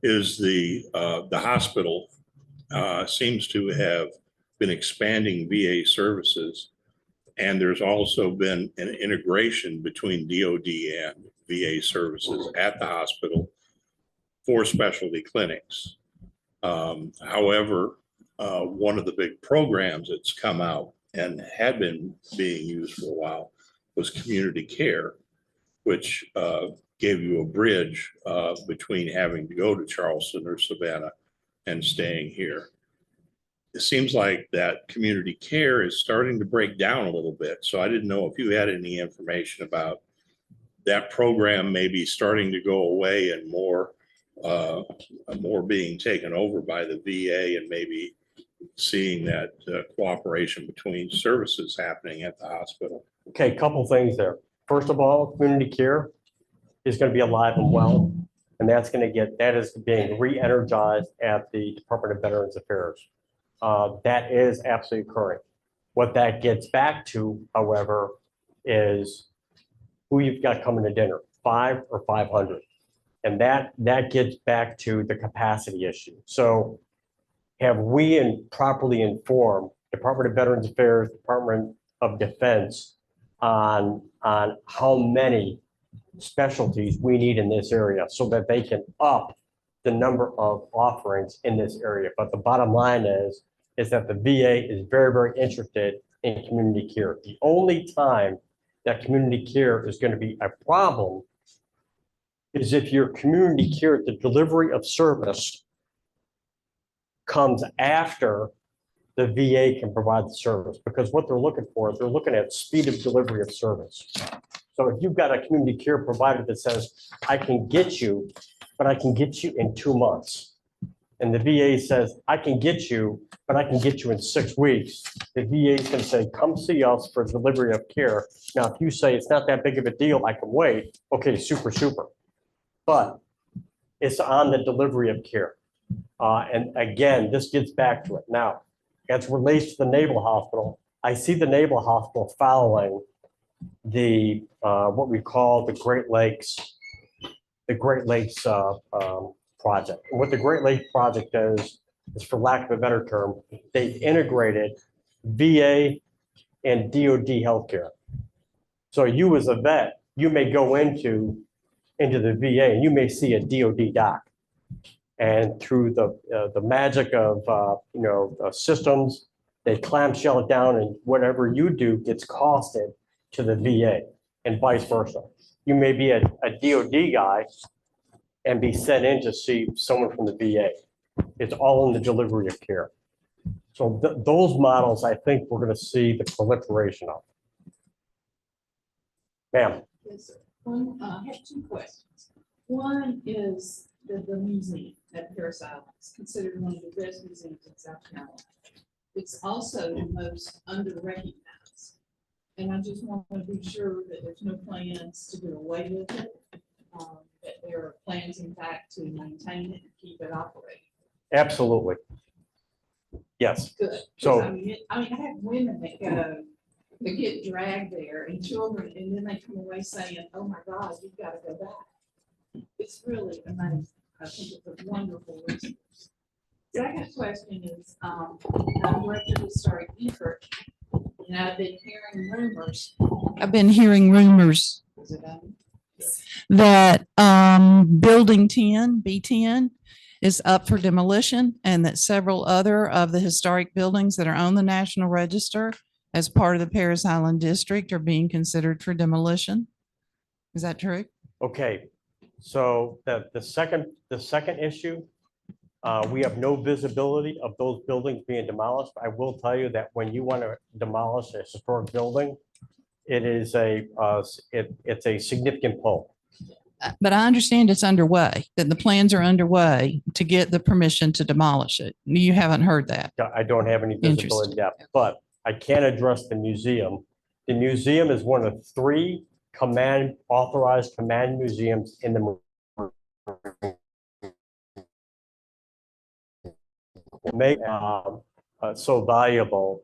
is the hospital seems to have been expanding VA services. And there's also been an integration between DOD and VA services at the hospital for specialty clinics. However, one of the big programs that's come out and had been being used for a while was community care, which gave you a bridge between having to go to Charleston or Savannah and staying here. It seems like that community care is starting to break down a little bit. So I didn't know if you had any information about that program maybe starting to go away and more being taken over by the VA, and maybe seeing that cooperation between services happening at the hospital. Okay, couple things there. First of all, community care is going to be alive and well, and that is being re-energized at the Department of Veterans Affairs. That is absolutely occurring. What that gets back to, however, is who you've got coming to dinner, 5 or 500. And that gets back to the capacity issue. So have we properly informed Department of Veterans Affairs, Department of Defense on how many specialties we need in this area so that they can up the number of offerings in this area. But the bottom line is that the VA is very, very interested in community care. The only time that community care is going to be a problem is if your community care, the delivery of service comes after the VA can provide the service, because what they're looking for is they're looking at speed of delivery of service. So if you've got a community care provider that says, I can get you, but I can get you in 2 months. And the VA says, I can get you, but I can get you in 6 weeks. The VA is going to say, come see us for delivery of care. Now, if you say it's not that big of a deal, I can wait. Okay, super, super. But it's on the delivery of care. And again, this gets back to it. Now, as it relates to the Naval Hospital, I see the Naval Hospital following the, what we call the Great Lakes project. And what the Great Lakes project is for lack of a better term, they integrated VA and DoD healthcare. So you as a vet, you may go into the VA and you may see a DoD doc. And through the magic of systems, they clamshell it down, and whatever you do gets costed to the VA, and vice versa. You may be a DoD guy and be sent in to see someone from the VA. It's all in the delivery of care. So those models, I think we're going to see the proliferation of. Ma'am. Yes, sir. I have 2 questions. One is the museum at Parris Island. It's considered one of the best museums in South Carolina. It's also the most under-recognized. And I just want to be sure that there's no plans to do away with it, that there are plans, in fact, to maintain it and keep it operating. Absolutely. Yes. Good. So I have women that go, they get dragged there, and children, and then they come away saying, oh my God, you've got to go back. It's really amazing. I think it's a wonderful resource. Second question is, I'm Director of Historic Effort, and I've been hearing rumors. Is it on? That Building 10, B10, is up for demolition, and that several other of the historic buildings that are on the National Register as part of the Parris Island District are being considered for demolition. Is that true? okay, so the second issue, we have no visibility of those buildings being demolished. I will tell you that when you want to demolish a historic building, it is it's a significant pull. But I understand it's underway, that the plans are underway to get the permission to demolish it. You haven't heard that? I don't have any visibility depth, but I can address the museum. The museum is one of 3 authorized command museums in the make so valuable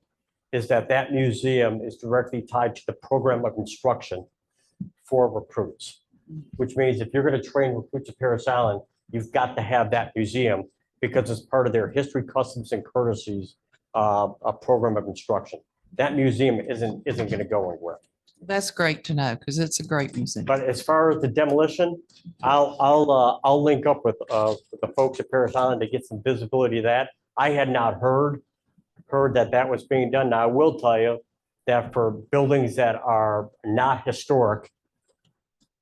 is that museum is directly tied to the program of instruction for recruits, which means if you're going to train recruits at Parris Island, you've got to have that museum because it's part of their history, customs, and courtesies a program of instruction. That museum isn't going to go anywhere. That's great to know, because it's a great museum. But as far as the demolition, I'll link up with the folks at Parris Island to get some visibility of that. I had not heard that was being done. Now, I will tell you that for buildings that are not historic,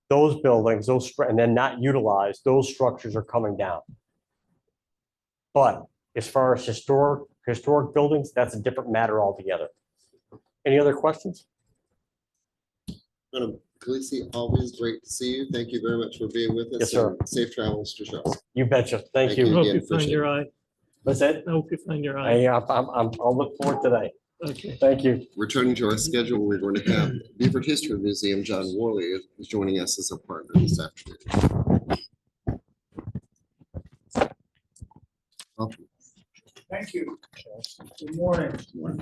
those buildings, and then not utilized, those structures are coming down. But as far as historic buildings, that's a different matter altogether. Any other questions? Madam Khaleesi, always great to see you. Thank you very much for being with us. Yes, sir. And safe travels to Charles. You betcha. Thank Thank you. you. Hope again, you find appreciate your eye. What's that? I hope you find your eye. I'll look forward to that. Okay. Thank you. Returning to our schedule, we're going to have Beaufort History Museum, John Worley is joining us as a partner this afternoon. Welcome. Thank you. Good morning.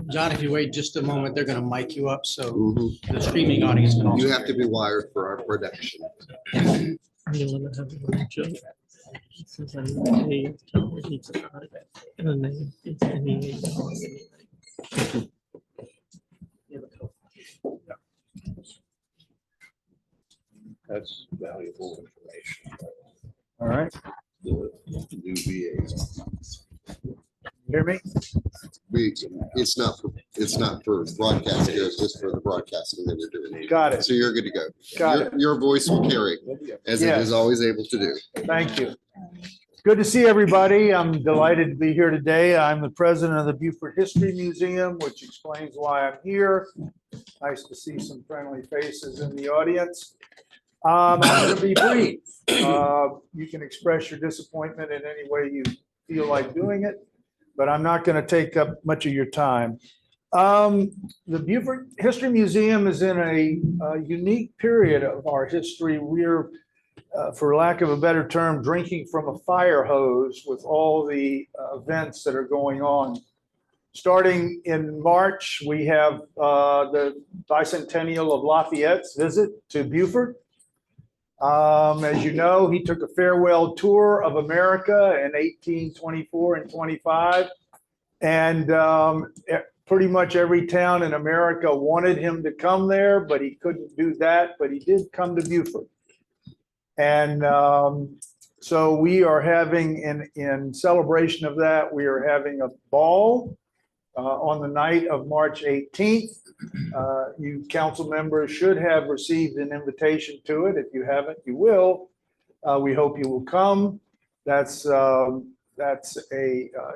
John, if you wait just a moment, they're going to mic you up, so Mhm. the streaming audience can also. You have to be wired for our production. I'm gonna have a little joke. Since I'm a Tom needs a card, and the name is NEA. That's valuable information. All right, The new VA. hear me? It's not for broadcasting, it's just for the broadcasting that we're doing. Got it. So you're good to go. Got it. Your voice will carry, as it Yes. is always able to do. Thank you. Good to see everybody. I'm delighted to be here today. I'm the president of the Beaufort History Museum, which explains why I'm here. Nice to see some friendly faces in the audience. I'm going to be brief. You can express your disappointment in any way you feel like doing it, but I'm not going to take up much of your time. The Beaufort History Museum is in a unique period of our history. We're for lack of a better term, drinking from a fire hose with all the events that are going on. Starting in March, we have the bicentennial of Lafayette's visit to Beaufort. As you know, he took a farewell tour of America in 1824 and 25. And pretty much every town in America wanted him to come there, but he couldn't do that. But he did come to Beaufort. And so we are having, in celebration of that, we are having a ball on the night of March 18th. You council members should have received an invitation to it. If you haven't, you will. We hope you will come.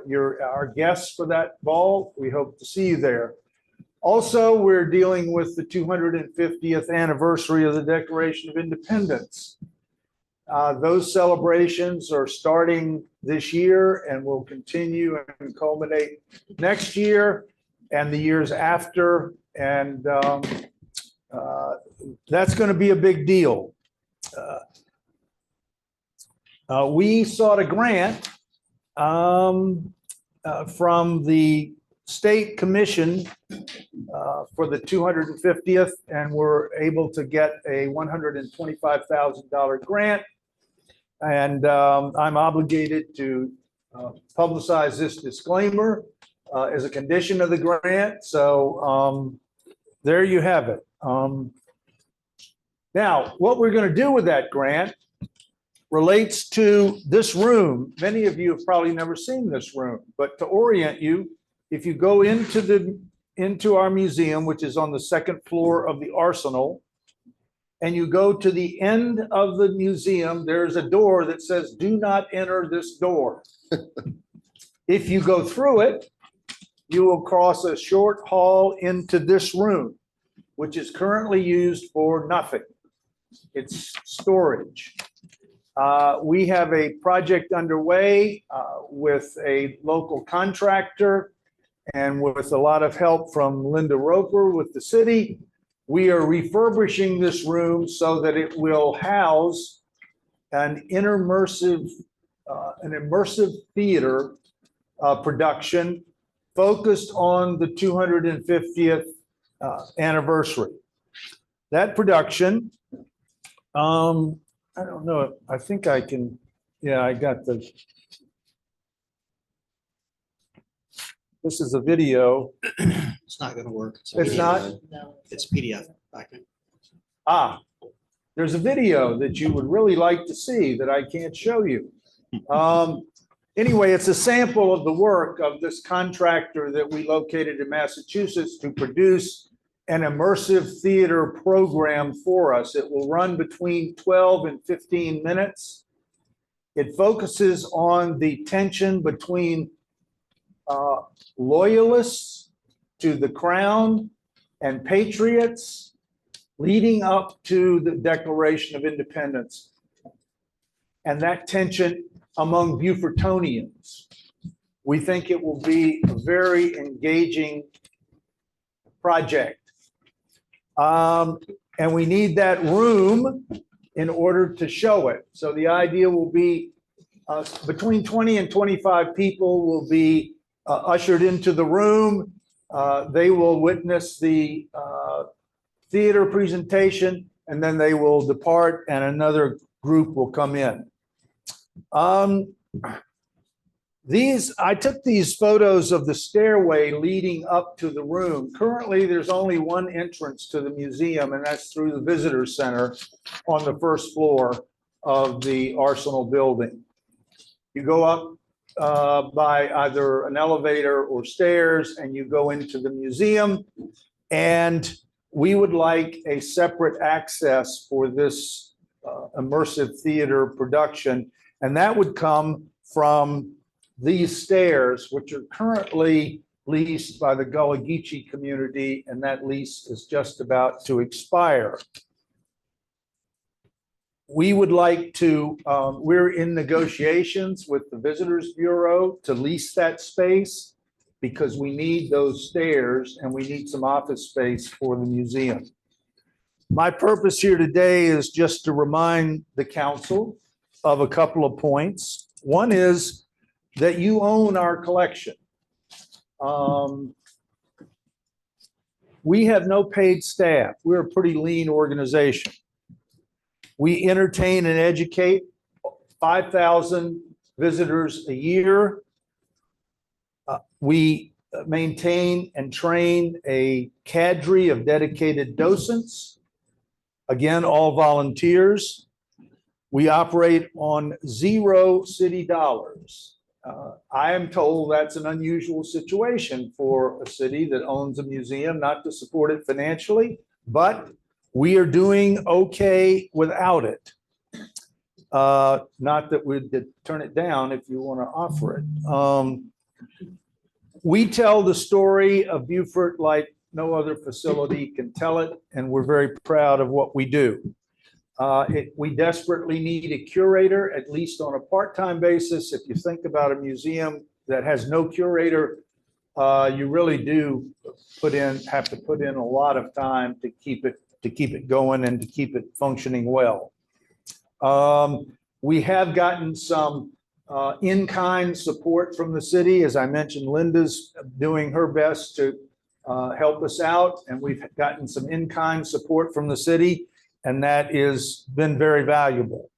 You're our guests for that ball. We hope to see you there. Also, we're dealing with the 250th anniversary of the Declaration of Independence. Those celebrations are starting this year and will continue and culminate next year and the years after. And that's going to be a big deal. We sought a grant from the State Commission for the 250th, and we're able to get a $125,000 grant. And I'm obligated to publicize this disclaimer as a condition of the grant. So there you have it. Now, what we're going to do with that grant relates to this room. Many of you have probably never seen this room, but to orient you, if you go into our museum, which is on the second floor of the Arsenal, and you go to the end of the museum, there's a door that says, "Do not enter this door." If you go through it, you will cross a short hall into this room, which is currently used for nothing. It's storage. We have a project underway with a local contractor and with a lot of help from Linda Roper with the city. We are refurbishing this room so that it will house an immersive theater production focused on the 250th anniversary. That production, I don't know, I think I can, yeah, I got the, this is a video. It's not going to work. It's not? It's PDF document. There's a video that you would really like to see that I can't show you. Anyway, it's a sample of the work of this contractor that we located in Massachusetts to produce an immersive theater program for us. It will run between 12 and 15 minutes. It focuses on the tension between loyalists to the crown and patriots leading up to the Declaration of Independence, and that tension among Beaufortonians. We think it will be a very engaging project. And we need that room in order to show it. So the idea will be between 20 and 25 people will be ushered into the room. They will witness the theater presentation, and then they will depart and another group will come in. I took these photos of the stairway leading up to the room. Currently, there's only one entrance to the museum, and that's through the visitor center on the first floor of the Arsenal building. You go up by either an elevator or stairs, and you go into the museum. And we would like a separate access for this immersive theater production, and that would come from these stairs, which are currently leased by the Gullah Geechee community, and that lease is just about to expire. We would like to, we're in negotiations with the Visitors Bureau to lease that space because we need those stairs and we need some office space for the museum. My purpose here today is just to remind the council of a couple of points. One is that you own our collection. We have no paid staff. We're a pretty lean organization. We entertain and educate 5,000 visitors a year. We maintain and train a cadre of dedicated docents, again, all volunteers. We operate on 0 city dollars. I am told that's an unusual situation for a city that owns a museum, not to support it financially, but we are doing okay without it. Not that we'd turn it down if you want to offer it. We tell the story of Beaufort like no other facility can tell it, and we're very proud of what we do. We desperately need a curator, at least on a part-time basis. If you think about a museum that has no curator, you really do have to put in a lot of time to keep it going and to keep it functioning well. We have gotten some in-kind support from the city. As I mentioned, Linda's doing her best to help us out, and we've gotten some in-kind support from the city, and that has been very valuable.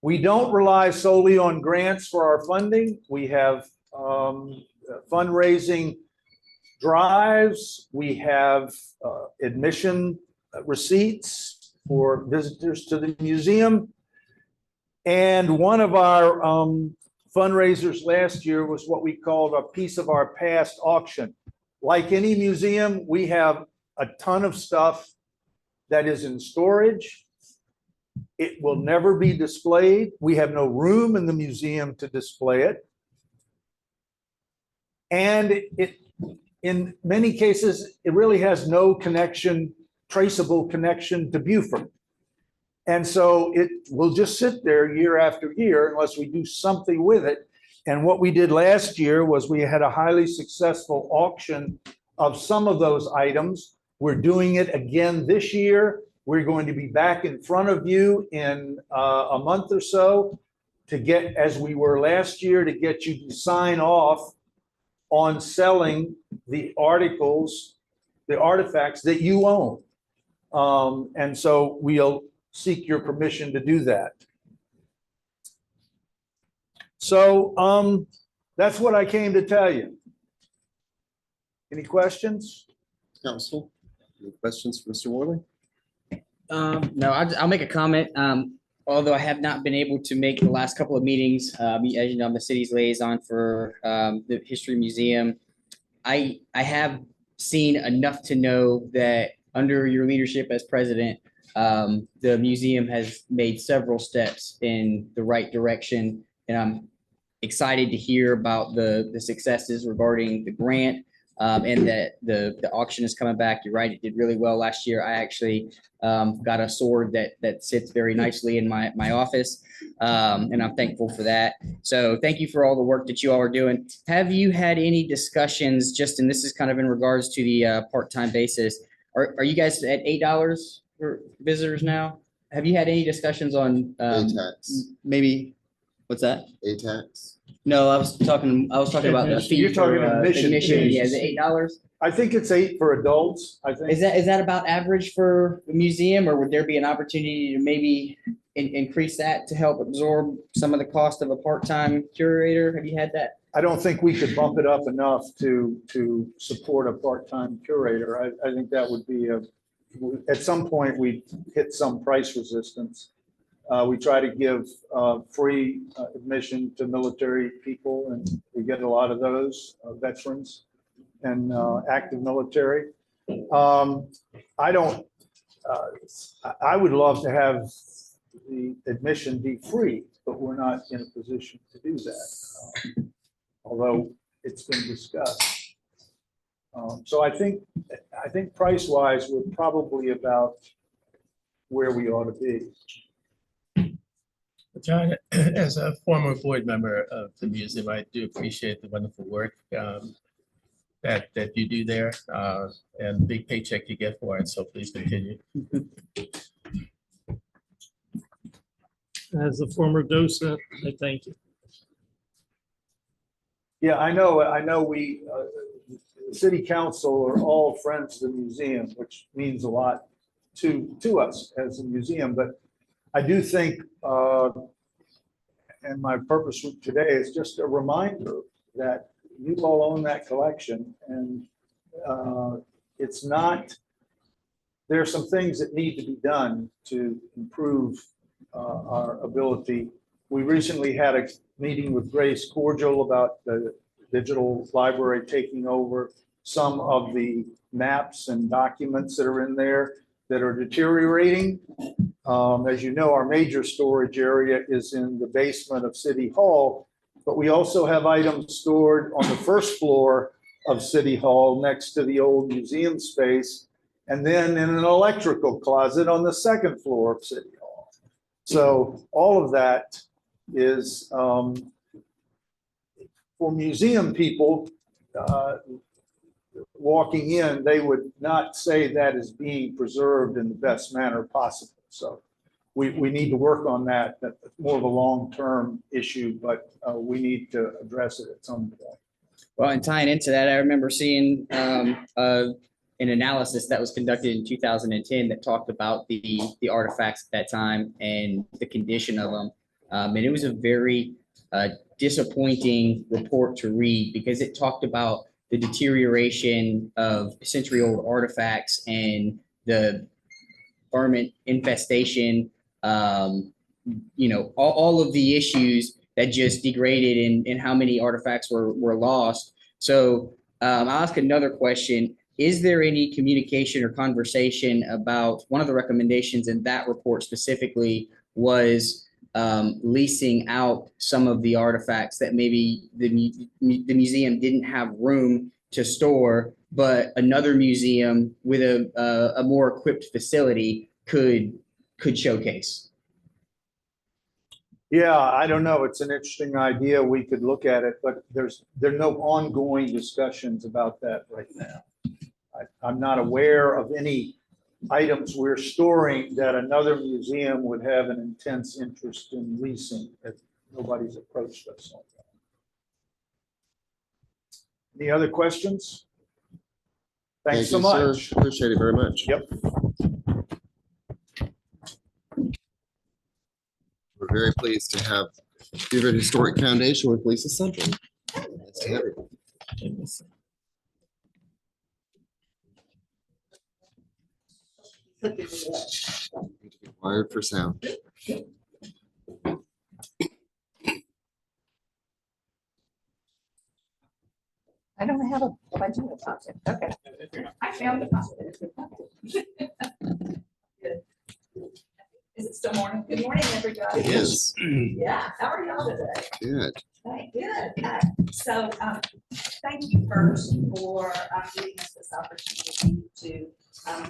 We don't rely solely on grants for our funding. We have fundraising drives. We have admission receipts for visitors to the museum. And one of our fundraisers last year was what we called a Piece of Our Past auction. Like any museum, we have a ton of stuff that is in storage. It will never be displayed. We have no room in the museum to display it. And in many cases, it really has no traceable connection to Beaufort. And so it will just sit there year after year unless we do something with it. And what we did last year was we had a highly successful auction of some of those items. We're doing it again this year. We're going to be back in front of you in a month or so to get, as we were last year, to get you to sign off on selling the articles, the artifacts that you own. And so we'll seek your permission to do that. So that's what I came to tell you. Any questions? Council, any questions for Mr. Worley? No, I'll make a comment. Although I have not been able to make the last couple of meetings, as you know, I'm the city's liaison for the History Museum. I have seen enough to know that under your leadership as president, the museum has made several steps in the right direction, and I'm excited to hear about the successes regarding the grant. And that the auction is coming back. You're right, it did really well last year. I actually got a sword that sits very nicely in my office, and I'm thankful for that. So thank you for all the work that you all are doing. Have you had any discussions, just, and this is kind of in regards to the part-time basis, are you guys at $8 for visitors now? Have you had any discussions on ATAX. maybe, what's that? ATAX. No, I was talking about the fee. You're talking for, admission fees. Yeah, the $8. I think it's $8 for adults, I think. Is that about average for the museum, or would there be an opportunity to maybe increase that to help absorb some of the cost of a part-time curator? Have you had that? I don't think we could bump it up enough to support a part-time curator. I think that would be at some point, we hit some price resistance. We try to give free admission to military people, and we get a lot of those veterans and active military. I would love to have the admission be free, but we're not in a position to do that, although it's been discussed. So I think price-wise, we're probably about where we ought to be. John, as a former board member of the museum, I do appreciate the wonderful work that you do there, and big paycheck you get for it, so please continue. As a former docent, I thank you. Yeah, I know we, the city council are all friends of the museum, which means a lot to us as a museum, but I do think, and my purpose today is just a reminder that you all own that collection, and it's not, there are some things that need to be done to improve our ability. We recently had a meeting with Grace Cordial about the digital library taking over some of the maps and documents that are in there that are deteriorating. As you know, our major storage area is in the basement of City Hall, but we also have items stored on the first floor of City Hall next to the old museum space, and then in an electrical closet on the second floor of City Hall. So all of that is, for museum people walking in, they would not say that is being preserved in the best manner possible. So we need to work on that. That's more of a long-term issue, but we need to address it at some point. Well, and tying into that, I remember seeing an analysis that was conducted in 2010 that talked about the artifacts at that time and the condition of them. And it was a very disappointing report to read because it talked about the deterioration of century-old artifacts and the vermin infestation, all of the issues that just degraded in how many artifacts were lost. So I'll ask another question. Is there any communication or conversation about one of the recommendations in that report specifically was leasing out some of the artifacts that maybe the museum didn't have room to store, but another museum with a more equipped facility could showcase? Yeah, I don't know. It's an interesting idea. We could look at it, but there are no ongoing discussions about that right now. I'm not aware of any items we're storing that another museum would have an intense interest in leasing. Nobody's approached us on that. Any other questions? Thanks so Thank you, much. sir. Appreciate it very much. Yep. We're very pleased to have Beaver Historic Foundation with Lisa Central. Nice to have you. Wired for sound. I don't have a budget about it. Okay. I found it. Good. Is it still morning? Good morning, everybody. It is. Yeah, how are y'all today? Good. Hey, good. So, thank you first for giving us this opportunity to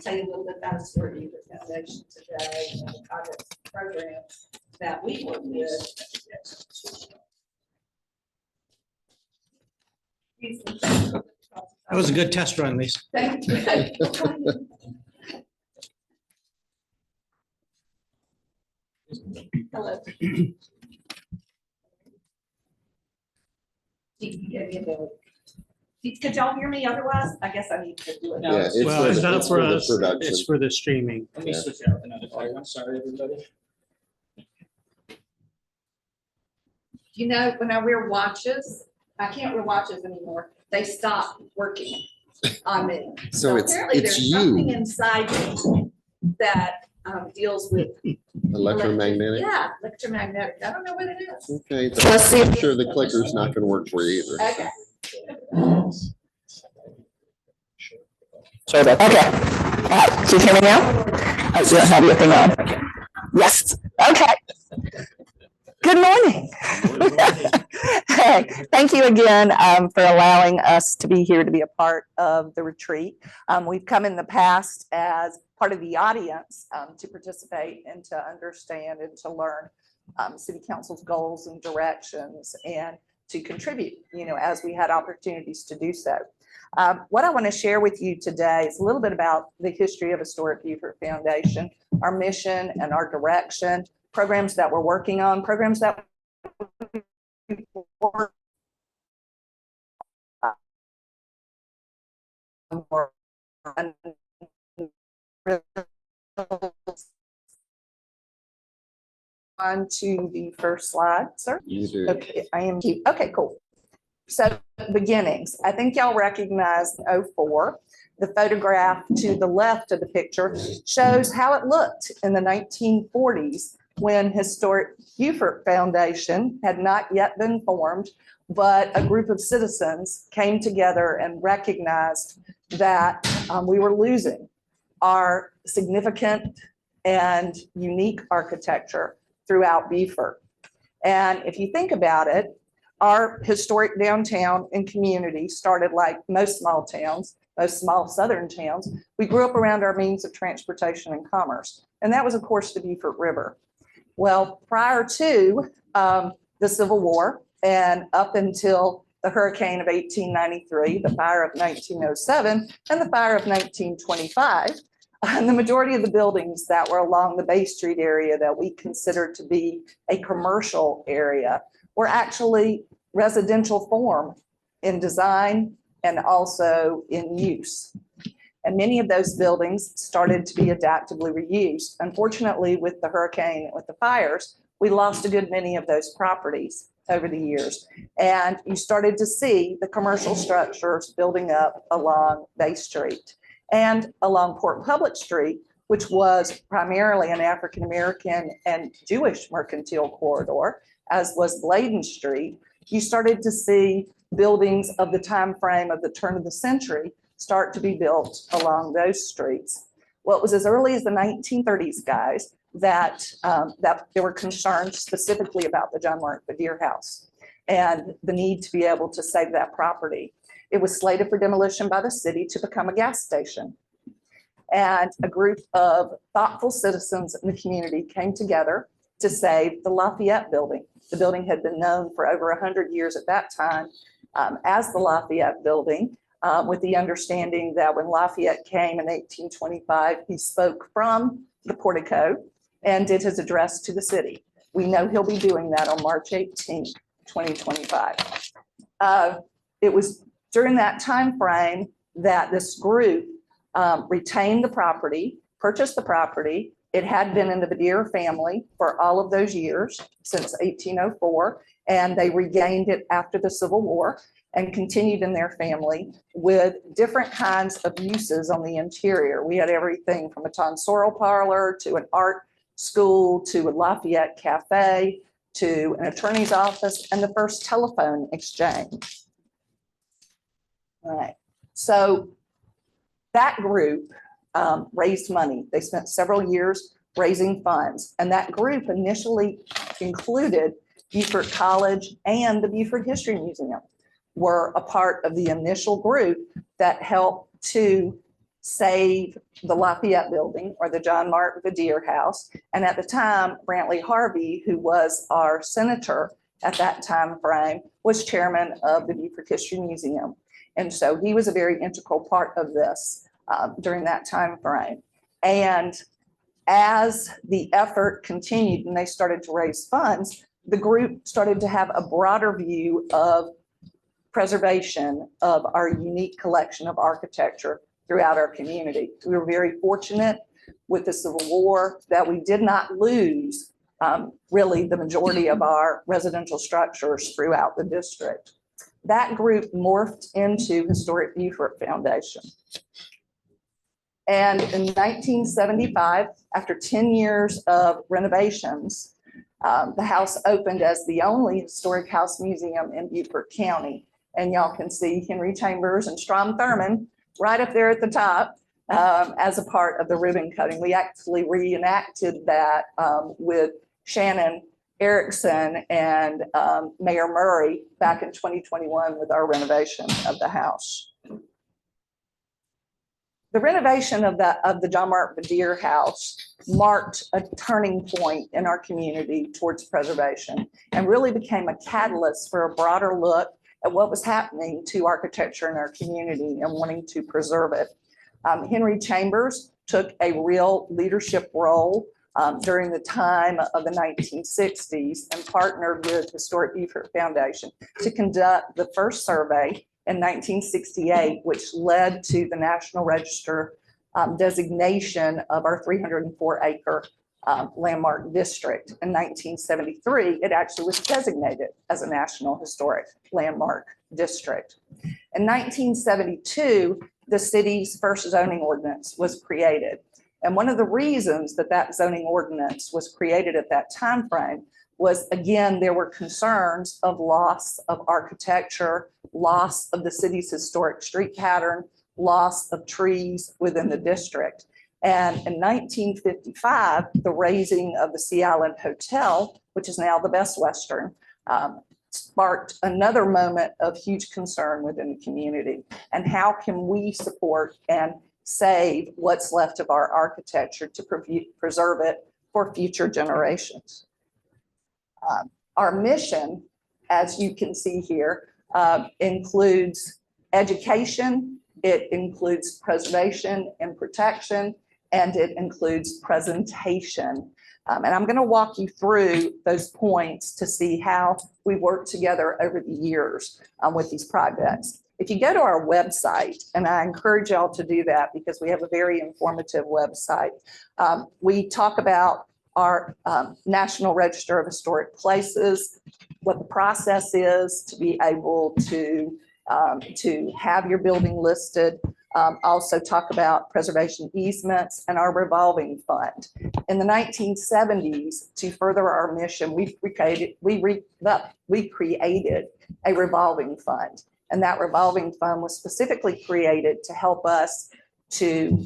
tell you a little bit about the Stuart Beaver Foundation today and the projects and programs that we work with. That was a good test run, Lisa. Thank you. Hello. Could y'all hear me otherwise? I guess I need to do it. Yeah, it's Well, it's not for for the us. production. It's for the streaming. Let me switch out another time. I'm sorry, everybody. You know, when I wear watches, I can't wear watches anymore. They stop working on me. So apparently it's there's something you, inside me that deals with. electromagnetic. Yeah, electromagnetic. I don't know what it is. Okay, Let's see. I'm sure the clicker's not gonna work for you either. Okay. Sorry about that. Okay. Can you hear me now? I don't have your thing on. Yes. Okay. Good morning. Hey, thank you again for allowing us to be here to be a part of the retreat. We've come in the past as part of the audience to participate and to understand and to learn City Council's goals and directions and to contribute, as we had opportunities to do so. What I want to share with you today is a little bit about the history of Historic Beaufort Foundation, our mission and our direction, programs that we're working on, programs that on to the first slide, sir. You do. Okay, I am. Okay, cool. So beginnings, I think y'all recognize 04. The photograph to the left of the picture shows how it looked in the 1940s when Historic Beaufort Foundation had not yet been formed, but a group of citizens came together and recognized that we were losing our significant and unique architecture throughout Beaufort. And if you think about it, our historic downtown and community started like most small towns, most small southern towns. We grew up around our means of transportation and commerce, and that was, of course, the Beaufort River. Well, prior to the Civil War and up until the hurricane of 1893, the fire of 1907, and the fire of 1925, the majority of the buildings that were along the Bay Street area that we considered to be a commercial area were actually residential form in design and also in use. And many of those buildings started to be adaptively reused. Unfortunately, with the hurricane and with the fires, we lost a good many of those properties over the years. And you started to see the commercial structures building up along Bay Street and along Port Public Street, which was primarily an African-American and Jewish mercantile corridor, as was Bladen Street. You started to see buildings of the time frame of the turn of the century start to be built along those streets. Well, it was as early as the 1930s, guys, that there were concerns specifically about the John Mark Badier House and the need to be able to save that property. It was slated for demolition by the city to become a gas station. And a group of thoughtful citizens in the community came together to save the Lafayette building. The building had been known for over 100 years at that time as the Lafayette building, with the understanding that when Lafayette came in 1825, he spoke from the portico and did his address to the city. We know he'll be doing that on March 18th, 2025. It was during that time frame that this group retained the property, purchased the property. It had been in the Badier family for all of those years since 1804, and they regained it after the Civil War and continued in their family with different kinds of uses on the interior. We had everything from a tonsorial parlor to an art school to a Lafayette cafe to an attorney's office and the first telephone exchange. All right, so that group raised money. They spent several years raising funds, and that group initially included Beaufort College and the Beaufort History Museum were a part of the initial group that helped to save the Lafayette building or the John Mark Badier House. And at the time, Brantley Harvey, who was our senator at that time frame, was chairman of the Beaufort History Museum. And so he was a very integral part of this during that time frame. And as the effort continued and they started to raise funds, the group started to have a broader view of preservation of our unique collection of architecture throughout our community. We were very fortunate with the Civil War that we did not lose really the majority of our residential structures throughout the district. That group morphed into Historic Beaufort Foundation. And in 1975, after 10 years of renovations, the house opened as the only historic house museum in Beaufort County. And y'all can see Henry Chambers and Strom Thurmond right up there at the top as a part of the ribbon cutting. We actually reenacted that with Shannon Erickson and Mayor Murray back in 2021 with our renovation of the house. The renovation of the John Mark Badier House marked a turning point in our community towards preservation and really became a catalyst for a broader look at what was happening to architecture in our community and wanting to preserve it. Henry Chambers took a real leadership role during the time of the 1960s and partnered with Historic Beaufort Foundation to conduct the first survey in 1968, which led to the National Register designation of our 304-acre landmark district. In 1973, it actually was designated as a National Historic Landmark District. In 1972, the city's first zoning ordinance was created. And one of the reasons that that zoning ordinance was created at that time frame was, again, there were concerns of loss of architecture, loss of the city's historic street pattern, loss of trees within the district. And in 1955, the raising of the Sea Island Hotel, which is now the Best Western, sparked another moment of huge concern within the community. And how can we support and save what's left of our architecture to preserve it for future generations? Our mission, as you can see here, includes education, it includes preservation and protection, and it includes presentation. And I'm going to walk you through those points to see how we work together over the years with these projects. If you go to our website, and I encourage y'all to do that because we have a very informative website, we talk about our National Register of Historic Places, what the process is to be able to have your building listed. Also talk about preservation easements and our revolving fund. In the 1970s, to further our mission, we created a revolving fund. And that revolving fund was specifically created to help us to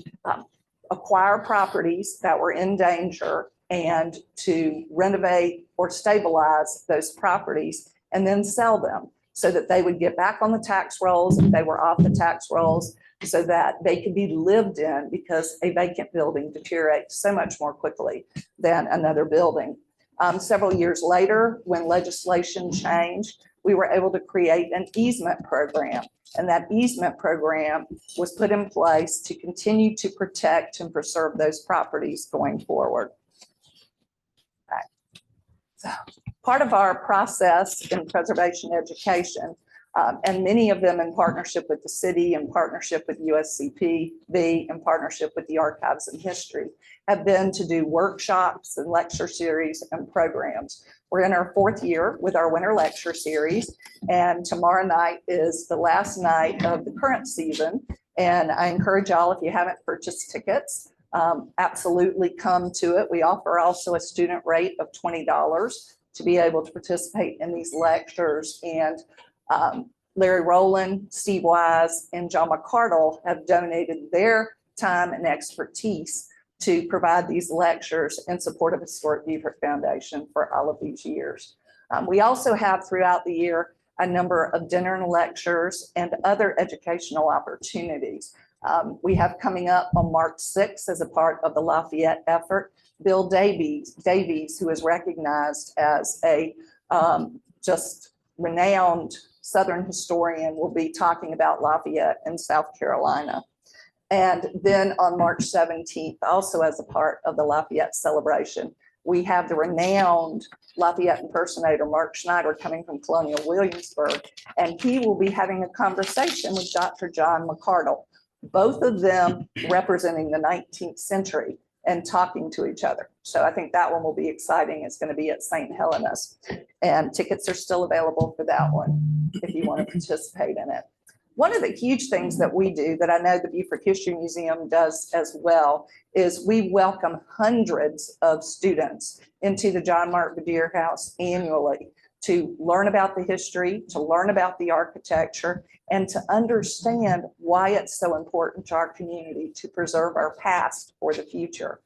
acquire properties that were in danger and to renovate or stabilize those properties and then sell them so that they would get back on the tax rolls if they were off the tax rolls, so that they could be lived in, because a vacant building deteriorates so much more quickly than another building. Several years later, when legislation changed, we were able to create an easement program. And that easement program was put in place to continue to protect and preserve those properties going forward. Right. So part of our process in preservation education, and many of them in partnership with the city, in partnership with USCPB, in partnership with the Archives and History, have been to do workshops and lecture series and programs. We're in our 4th year with our winter lecture series, and tomorrow night is the last night of the current season. And I encourage y'all, if you haven't purchased tickets, absolutely come to it. We offer also a student rate of $20 to be able to participate in these lectures. And Larry Rowland, Steve Wise, and John McCardle have donated their time and expertise to provide these lectures in support of Historic Beaufort Foundation for all of these years. We also have throughout the year a number of dinner and lectures and other educational opportunities. We have coming up on March 6th as a part of the Lafayette effort, Bill Davies, who is recognized as a just renowned Southern historian, will be talking about Lafayette in South Carolina. And then on March 17th, also as a part of the Lafayette celebration, we have the renowned Lafayette impersonator, Mark Schneider, coming from Colonial Williamsburg, and he will be having a conversation with Dr. John McCardle, both of them representing the 19th century and talking to each other. So I think that one will be exciting. It's going to be at St. Helena's. And tickets are still available for that one if you want to participate in it. One of the huge things that we do that I know the Beaufort History Museum does as well is we welcome hundreds of students into the John Mark Bedier House annually to learn about the history, to learn about the architecture, and to understand why it's so important to our community to preserve our past for the future.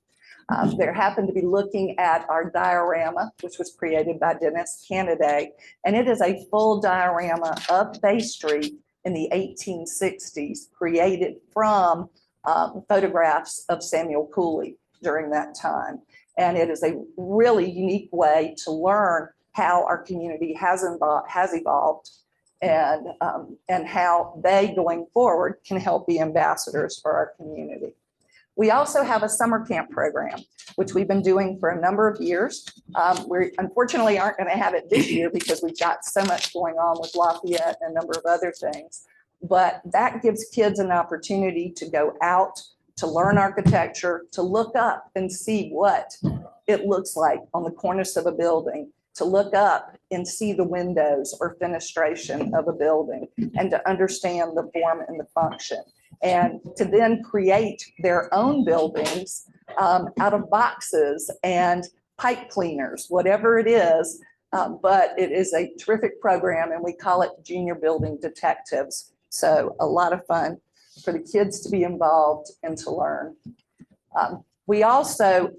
There happened to be looking at our diorama, which was created by Dennis Kennedy, and it is a full diorama of Bay Street in the 1860s, created from photographs of Samuel Cooley during that time. And it is a really unique way to learn how our community has evolved and how they, going forward, can help be ambassadors for our community. We also have a summer camp program, which we've been doing for a number of years. We unfortunately aren't going to have it this year because we've got so much going on with Lafayette and a number of other things. But that gives kids an opportunity to go out, to learn architecture, to look up and see what it looks like on the cornice of a building, to look up and see the windows or fenestration of a building, and to understand the form and the function, and to then create their own buildings out of boxes and pipe cleaners, whatever it is. But it is a terrific program, and we call it Junior Building Detectives. So a lot of fun for the kids to be involved and to learn. We also,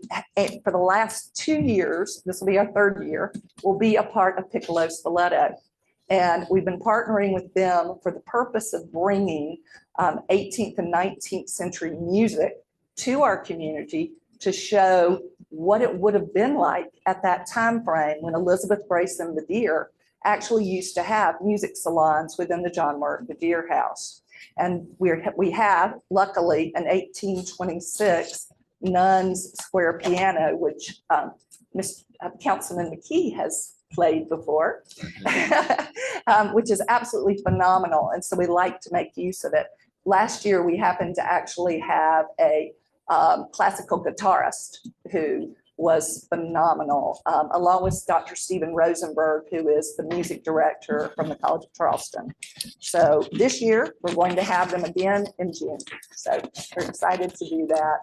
for the last 2 years, this will be our 3rd year, will be a part of Piccolo Spoleto. And we've been partnering with them for the purpose of bringing 18th and 19th century music to our community to show what it would have been like at that time frame when Elizabeth Grayson Bedier actually used to have music salons within the John Mark Bedier House. And we have, luckily, an 1826 Nuns square piano, which Councilman McKee has played before, which is absolutely phenomenal. And so we like to make use of it. Last year, we happened to actually have a classical guitarist who was phenomenal, along with Dr. Stephen Rosenberg, who is the music director from the College of Charleston. So this year, we're going to have them again in June. So we're excited to do that.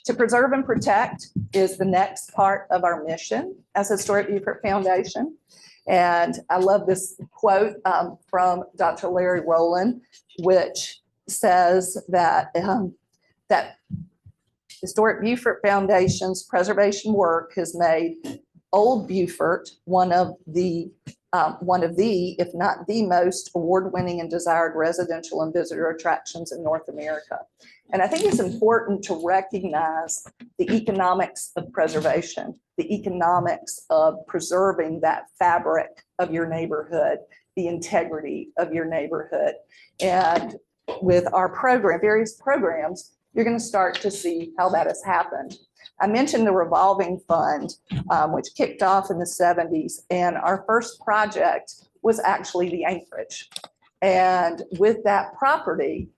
To preserve and protect is the next part of our mission as Historic Beaufort Foundation. And I love this quote from Dr. Larry Rowland, which says that, that Historic Beaufort Foundation's preservation work has made Old Beaufort one of the, if not the most award-winning and desired residential and visitor attractions in North America. And I think it's important to recognize the economics of preservation, the economics of preserving that fabric of your neighborhood, the integrity of your neighborhood. And with our program, various programs, you're going to start to see how that has happened. I mentioned the revolving fund, which kicked off in the 70s, and our first project was actually the Anchorage. And with that property,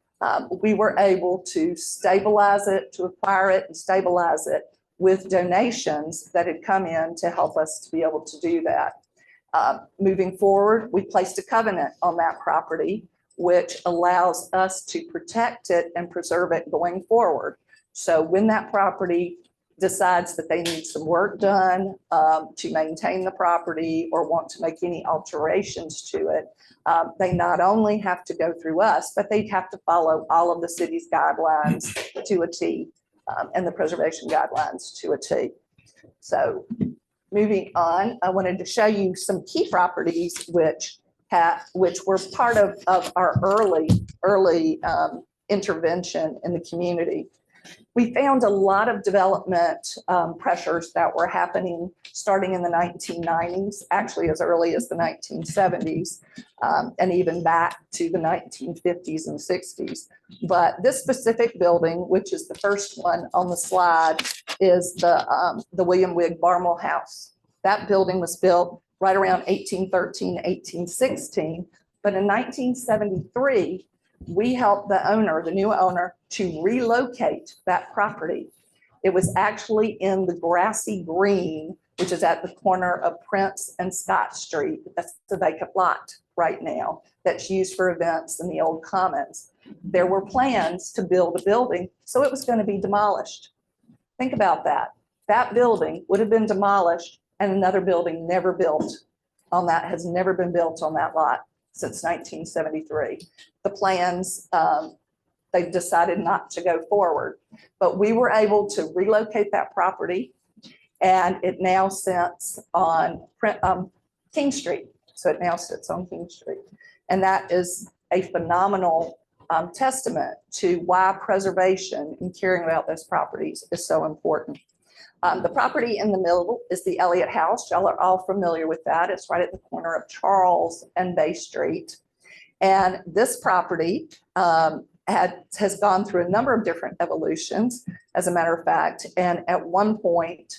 we were able to stabilize it, to acquire it and stabilize it with donations that had come in to help us to be able to do that. Moving forward, we placed a covenant on that property, which allows us to protect it and preserve it going forward. So when that property decides that they need some work done to maintain the property or want to make any alterations to it, they not only have to go through us, but they have to follow all of the city's guidelines to a T and the preservation guidelines to a T. So moving on, I wanted to show you some key properties which were part of our early intervention in the community. We found a lot of development pressures that were happening starting in the 1990s, actually as early as the 1970s, and even back to the 1950s and 60s. But this specific building, which is the first one on the slide, is the William Wigg Barmel House. That building was built right around 1813, 1816. But in 1973, we helped the owner, the new owner, to relocate that property. It was actually in the grassy green, which is at the corner of Prince and Scott Street. That's the vacant lot right now that's used for events in the old Commons. There were plans to build a building, so it was going to be demolished. Think about that. That building would have been demolished and another building never built on that, has never been built on that lot since 1973. The plans, they decided not to go forward, but we were able to relocate that property and it now sits on King Street. So it now sits on King Street. And that is a phenomenal testament to why preservation and caring about those properties is so important. The property in the middle is the Elliott House. Y'all are all familiar with that. It's right at the corner of Charles and Bay Street. And this property has gone through a number of different evolutions, as a matter of fact, and at one point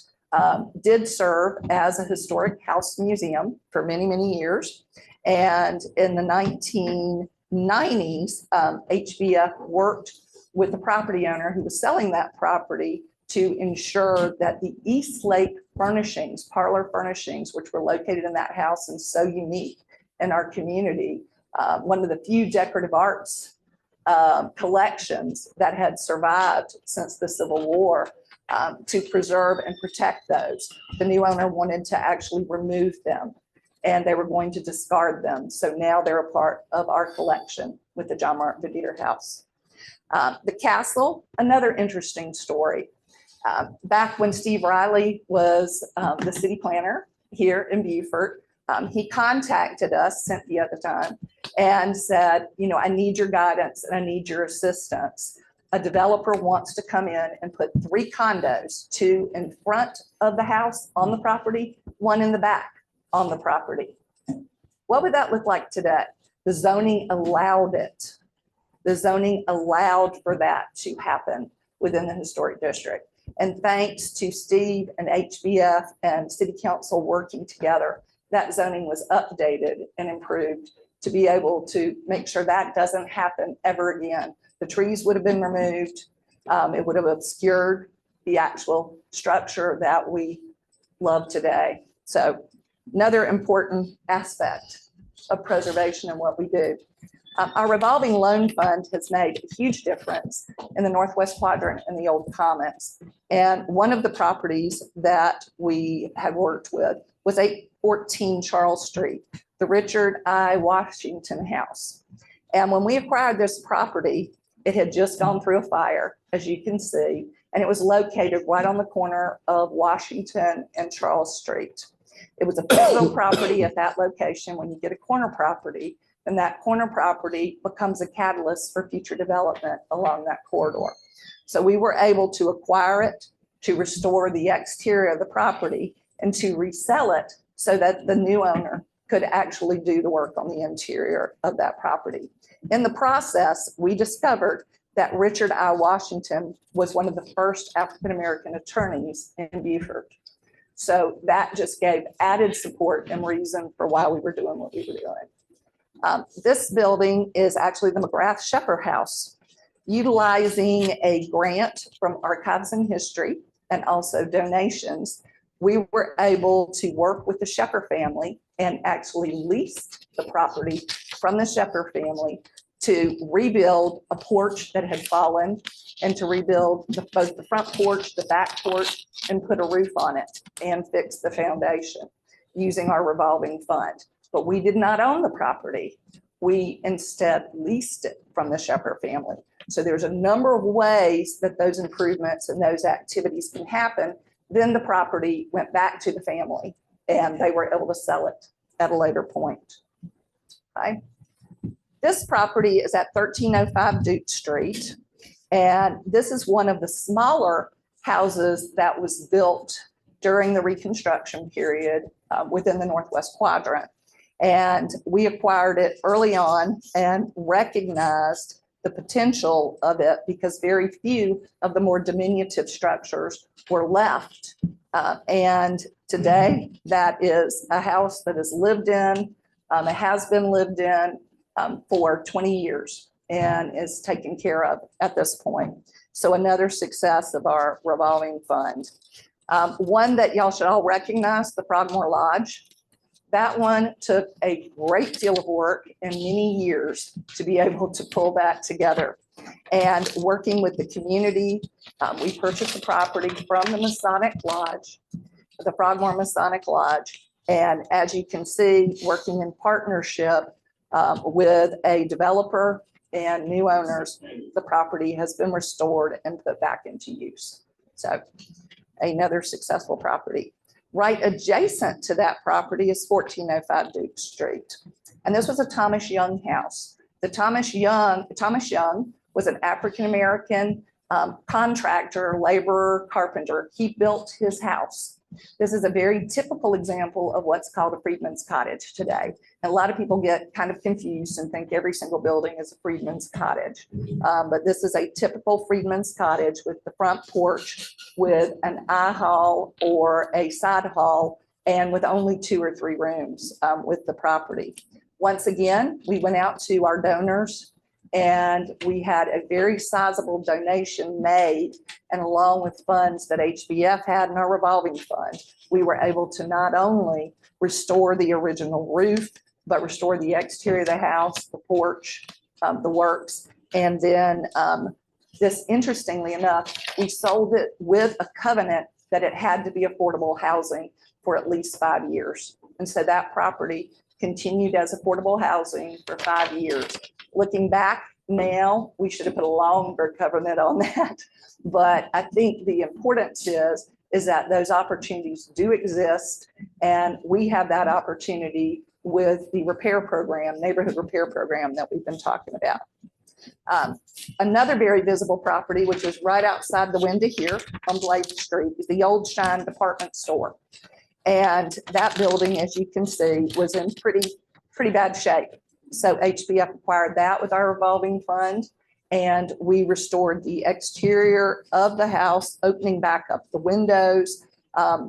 did serve as a historic house museum for many, many years. And in the 1990s, HBF worked with the property owner who was selling that property to ensure that the East Lake furnishings, parlor furnishings, which were located in that house and so unique in our community, one of the few decorative arts collections that had survived since the Civil War, to preserve and protect those. The new owner wanted to actually remove them and they were going to discard them. So now they're a part of our collection with the John Martin Vidier House. The castle, another interesting story. Back when Steve Riley was the city planner here in Beaufort, he contacted us, Cynthia at the time, and said, you know, I need your guidance and I need your assistance. A developer wants to come in and put 3 condos, 2 in front of the house on the property, 1 in the back on the property. What would that look like today? The zoning allowed it. The zoning allowed for that to happen within the historic district. And thanks to Steve and HBF and City Council working together, that zoning was updated and improved to be able to make sure that doesn't happen ever again. The trees would have been removed. It would have obscured the actual structure that we love today. So another important aspect of preservation and what we do. Our revolving loan fund has made a huge difference in the Northwest Quadrant and the Old Commons. And one of the properties that we had worked with was 814 Charles Street, the Richard I. Washington House. And when we acquired this property, it had just gone through a fire, as you can see, and it was located right on the corner of Washington and Charles Street. It was a physical property at that location. When you get a corner property, then that corner property becomes a catalyst for future development along that corridor. So we were able to acquire it, to restore the exterior of the property, and to resell it so that the new owner could actually do the work on the interior of that property. In the process, we discovered that Richard I. Washington was one of the first African-American attorneys in Beaufort. So that just gave added support and reason for why we were doing what we were doing. This building is actually the McGrath Shepper House, utilizing a grant from Archives and History and also donations. We were able to work with the Shepper family and actually leased the property from the Shepper family to rebuild a porch that had fallen and to rebuild both the front porch, the back porch, and put a roof on it and fix the foundation using our revolving fund. But we did not own the property. We instead leased it from the Shepper family. So there's a number of ways that those improvements and those activities can happen. Then the property went back to the family and they were able to sell it at a later point. Okay. This property is at 1305 Duke Street. And this is one of the smaller houses that was built during the Reconstruction period within the Northwest Quadrant. And we acquired it early on and recognized the potential of it because very few of the more diminutive structures were left. And today that is a house that is lived in, it has been lived in for 20 years. and is taken care of at this point. So another success of our revolving fund. One that y'all should all recognize, the Frogmore Lodge. That one took a great deal of work and many years to be able to pull that together. And working with the community, we purchased the property from the Masonic Lodge, the Frogmore Masonic Lodge. And as you can see, working in partnership with a developer and new owners, the property has been restored and put back into use. So another successful property. Right adjacent to that property is 1405 Duke Street. And this was a Thomas Young house. The Thomas Young was an African-American contractor, laborer, carpenter. He built his house. This is a very typical example of what's called a freedman's cottage today. And a lot of people get kind of confused and think every single building is a freedman's cottage. But this is a typical freedman's cottage with the front porch, with an eye hall or a side hall, and with only 2 or 3 rooms with the property. Once again, we went out to our donors and we had a very sizable donation made, and along with funds that HBF had in our revolving fund, we were able to not only restore the original roof, but restore the exterior of the house, the porch, the works. And then this, interestingly enough, we sold it with a covenant that it had to be affordable housing for at least 5 years. And so that property continued as affordable housing for 5 years. Looking back now, we should have put a longer covenant on that. But I think the importance is that those opportunities do exist. And we have that opportunity with the repair program, neighborhood repair program that we've been talking about. Another very visible property, which is right outside the window here on Blade Street, is the Old Shine department store. And that building, as you can see, was in pretty bad shape. So HBF acquired that with our revolving fund, and we restored the exterior of the house, opening back up the windows,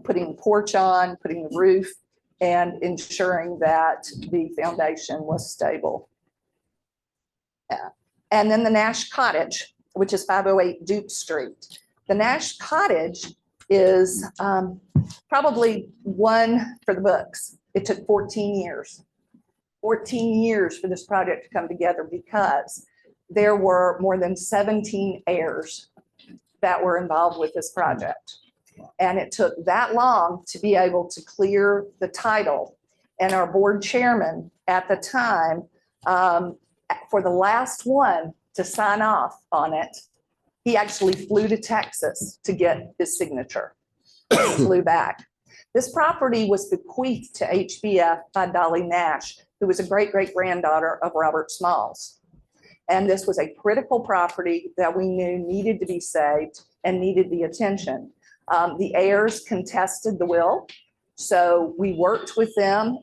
putting the porch on, putting the roof, and ensuring that the foundation was stable. And then the Nash Cottage, which is 508 Duke Street. The Nash Cottage is probably one for the books. It took 14 years. 14 years for this project to come together because there were more than 17 heirs that were involved with this project. And it took that long to be able to clear the title. And our board chairman at the time, for the last one to sign off on it, he actually flew to Texas to get his signature. He flew back. This property was bequeathed to HBF by Dolly Nash, who was a great-great-granddaughter of Robert Smalls. And this was a critical property that we knew needed to be saved and needed the attention. The heirs contested the will, so we worked with them.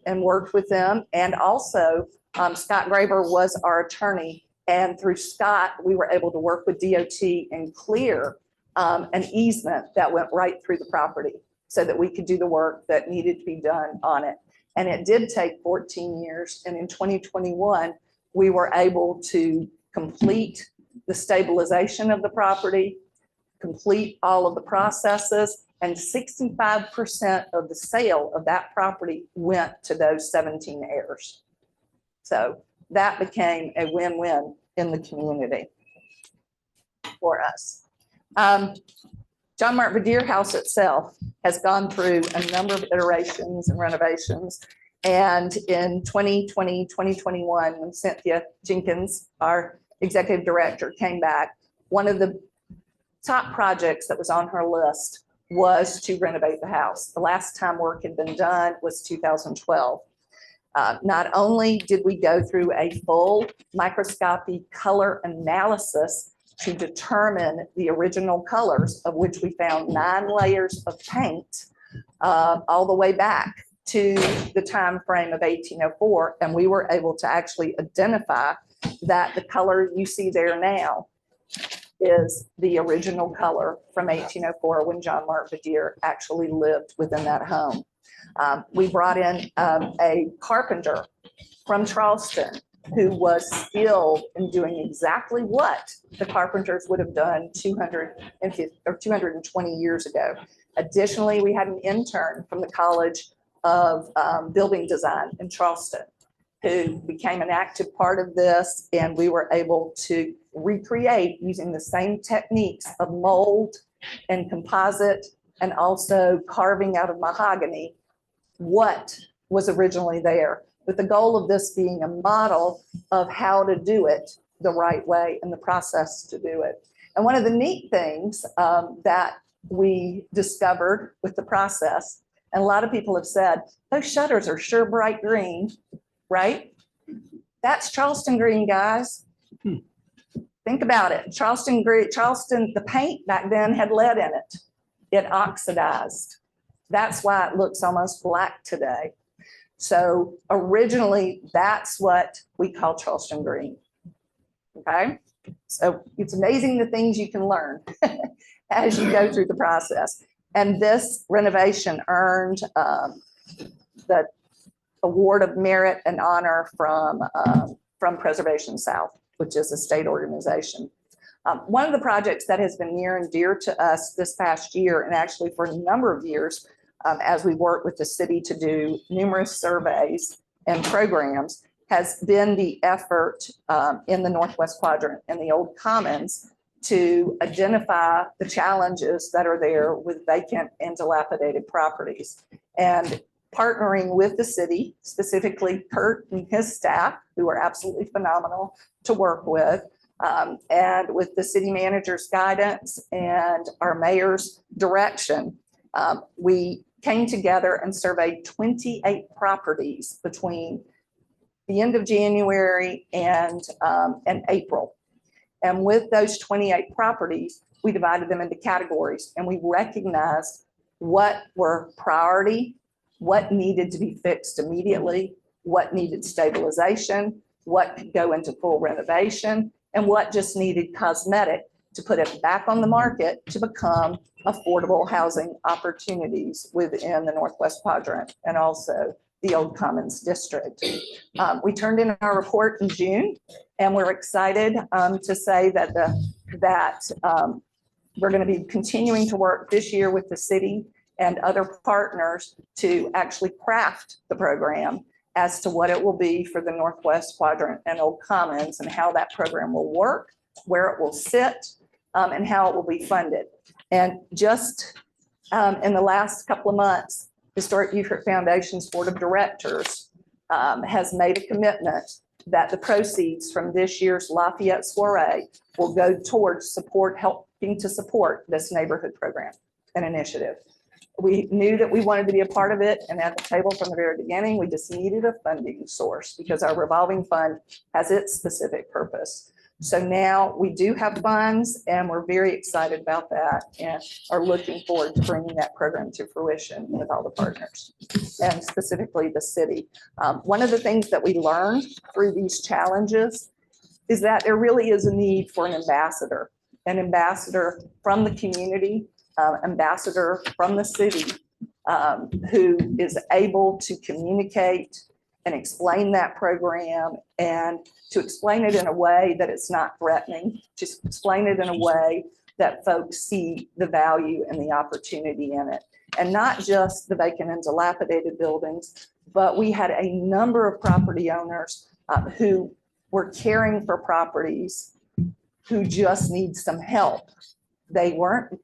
And also Scott Graber was our attorney. And through Scott, we were able to work with DOT and clear an easement that went right through the property so that we could do the work that needed to be done on it. And it did take 14 years. And in 2021, we were able to complete the stabilization of the property, complete all of the processes, and 65% of the sale of that property went to those 17 heirs. So that became a win-win in the community for us. John Mark Verdier House itself has gone through a number of iterations and renovations. And in 2020, 2021, when Cynthia Jenkins, our executive director, came back, one of the top projects that was on her list was to renovate the house. The last time work had been done was 2012. Not only did we go through a full microscopy color analysis to determine the original colors, of which we found 9 layers of paint all the way back to the time frame of 1804, and we were able to actually identify that the color you see there now is the original color from 1804 when John Mark Verdier actually lived within that home. We brought in a carpenter from Charleston who was skilled in doing exactly what the carpenters would have done 250 or 220 years ago. Additionally, we had an intern from the College of Building Design in Charleston who became an active part of this, and we were able to recreate using the same techniques of mold and composite and also carving out of mahogany what was originally there, with the goal of this being a model of how to do it the right way and the process to do it. And one of the neat things that we discovered with the process, and a lot of people have said, those shutters are sure bright green, right? That's Charleston green, guys. Think about it. Charleston green, Charleston, the paint back then had lead in it. It oxidized. That's why it looks almost black today. So originally, that's what we call Charleston green. Okay, so it's amazing the things you can learn as you go through the process. And this renovation earned the Award of Merit and Honor from Preservation South, which is a state organization. One of the projects that has been near and dear to us this past year, and actually for a number of years, as we work with the city to do numerous surveys and programs, has been the effort in the Northwest Quadrant and the Old Commons to identify the challenges that are there with vacant and dilapidated properties. And partnering with the city, specifically Kurt and his staff, who are absolutely phenomenal to work with, and with the city manager's guidance and our mayor's direction, we came together and surveyed 28 properties between the end of January and April. And with those 28 properties, we divided them into categories, and we recognized what were priority, what needed to be fixed immediately, what needed stabilization, what could go into full renovation, and what just needed cosmetic to put it back on the market to become affordable housing opportunities within the Northwest Quadrant and also the Old Commons District. We turned in our report in June, and we're excited to say that we're going to be continuing to work this year with the city and other partners to actually craft the program as to what it will be for the Northwest Quadrant and Old Commons and how that program will work, where it will sit, and how it will be funded. And just in the last couple of months, Historic Beaufort Foundation's Board of Directors has made a commitment that the proceeds from this year's Lafayette Soiree will go towards helping to support this neighborhood program and initiative. We knew that we wanted to be a part of it, and at the table from the very beginning, we just needed a funding source because our revolving fund has its specific purpose. So now we do have funds, and we're very excited about that and are looking forward to bringing that program to fruition with all the partners and specifically the city. One of the things that we learned through these challenges is that there really is a need for an ambassador from the community, ambassador from the city, who is able to communicate and explain that program, and to explain it in a way that it's not threatening, just explain it in a way that folks see the value and the opportunity in it. And not just the vacant and dilapidated buildings, but we had a number of property owners who were caring for properties who just need some help. They weren't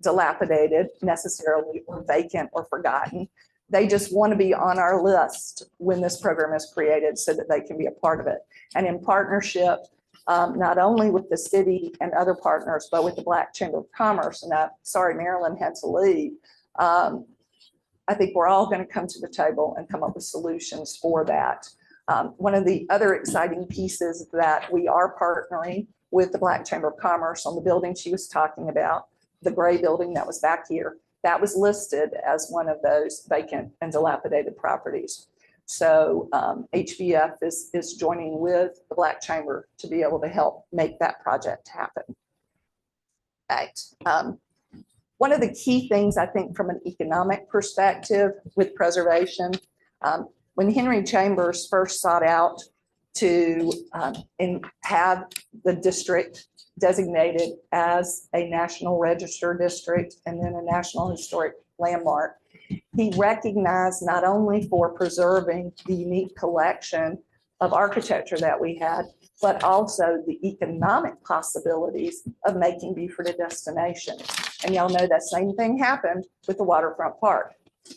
dilapidated necessarily or vacant or forgotten. They just want to be on our list when this program is created so that they can be a part of it. And in partnership, not only with the city and other partners, but with the Black Chamber of Commerce, and sorry, Marilyn had to leave. I think we're all going to come to the table and come up with solutions for that. One of the other exciting pieces that we are partnering with the Black Chamber of Commerce on the building she was talking about, the gray building that was back here, that was listed as one of those vacant and dilapidated properties. So HVF is joining with the Black Chamber to be able to help make that project happen. Right. One of the key things I think from an economic perspective with preservation, when Henry Chambers first sought out to have the district designated as a National Register district and then a National Historic Landmark. He recognized not only for preserving the unique collection of architecture that we had, but also the economic possibilities of making Beaufort a destination. And y'all know that same thing happened with the waterfront park.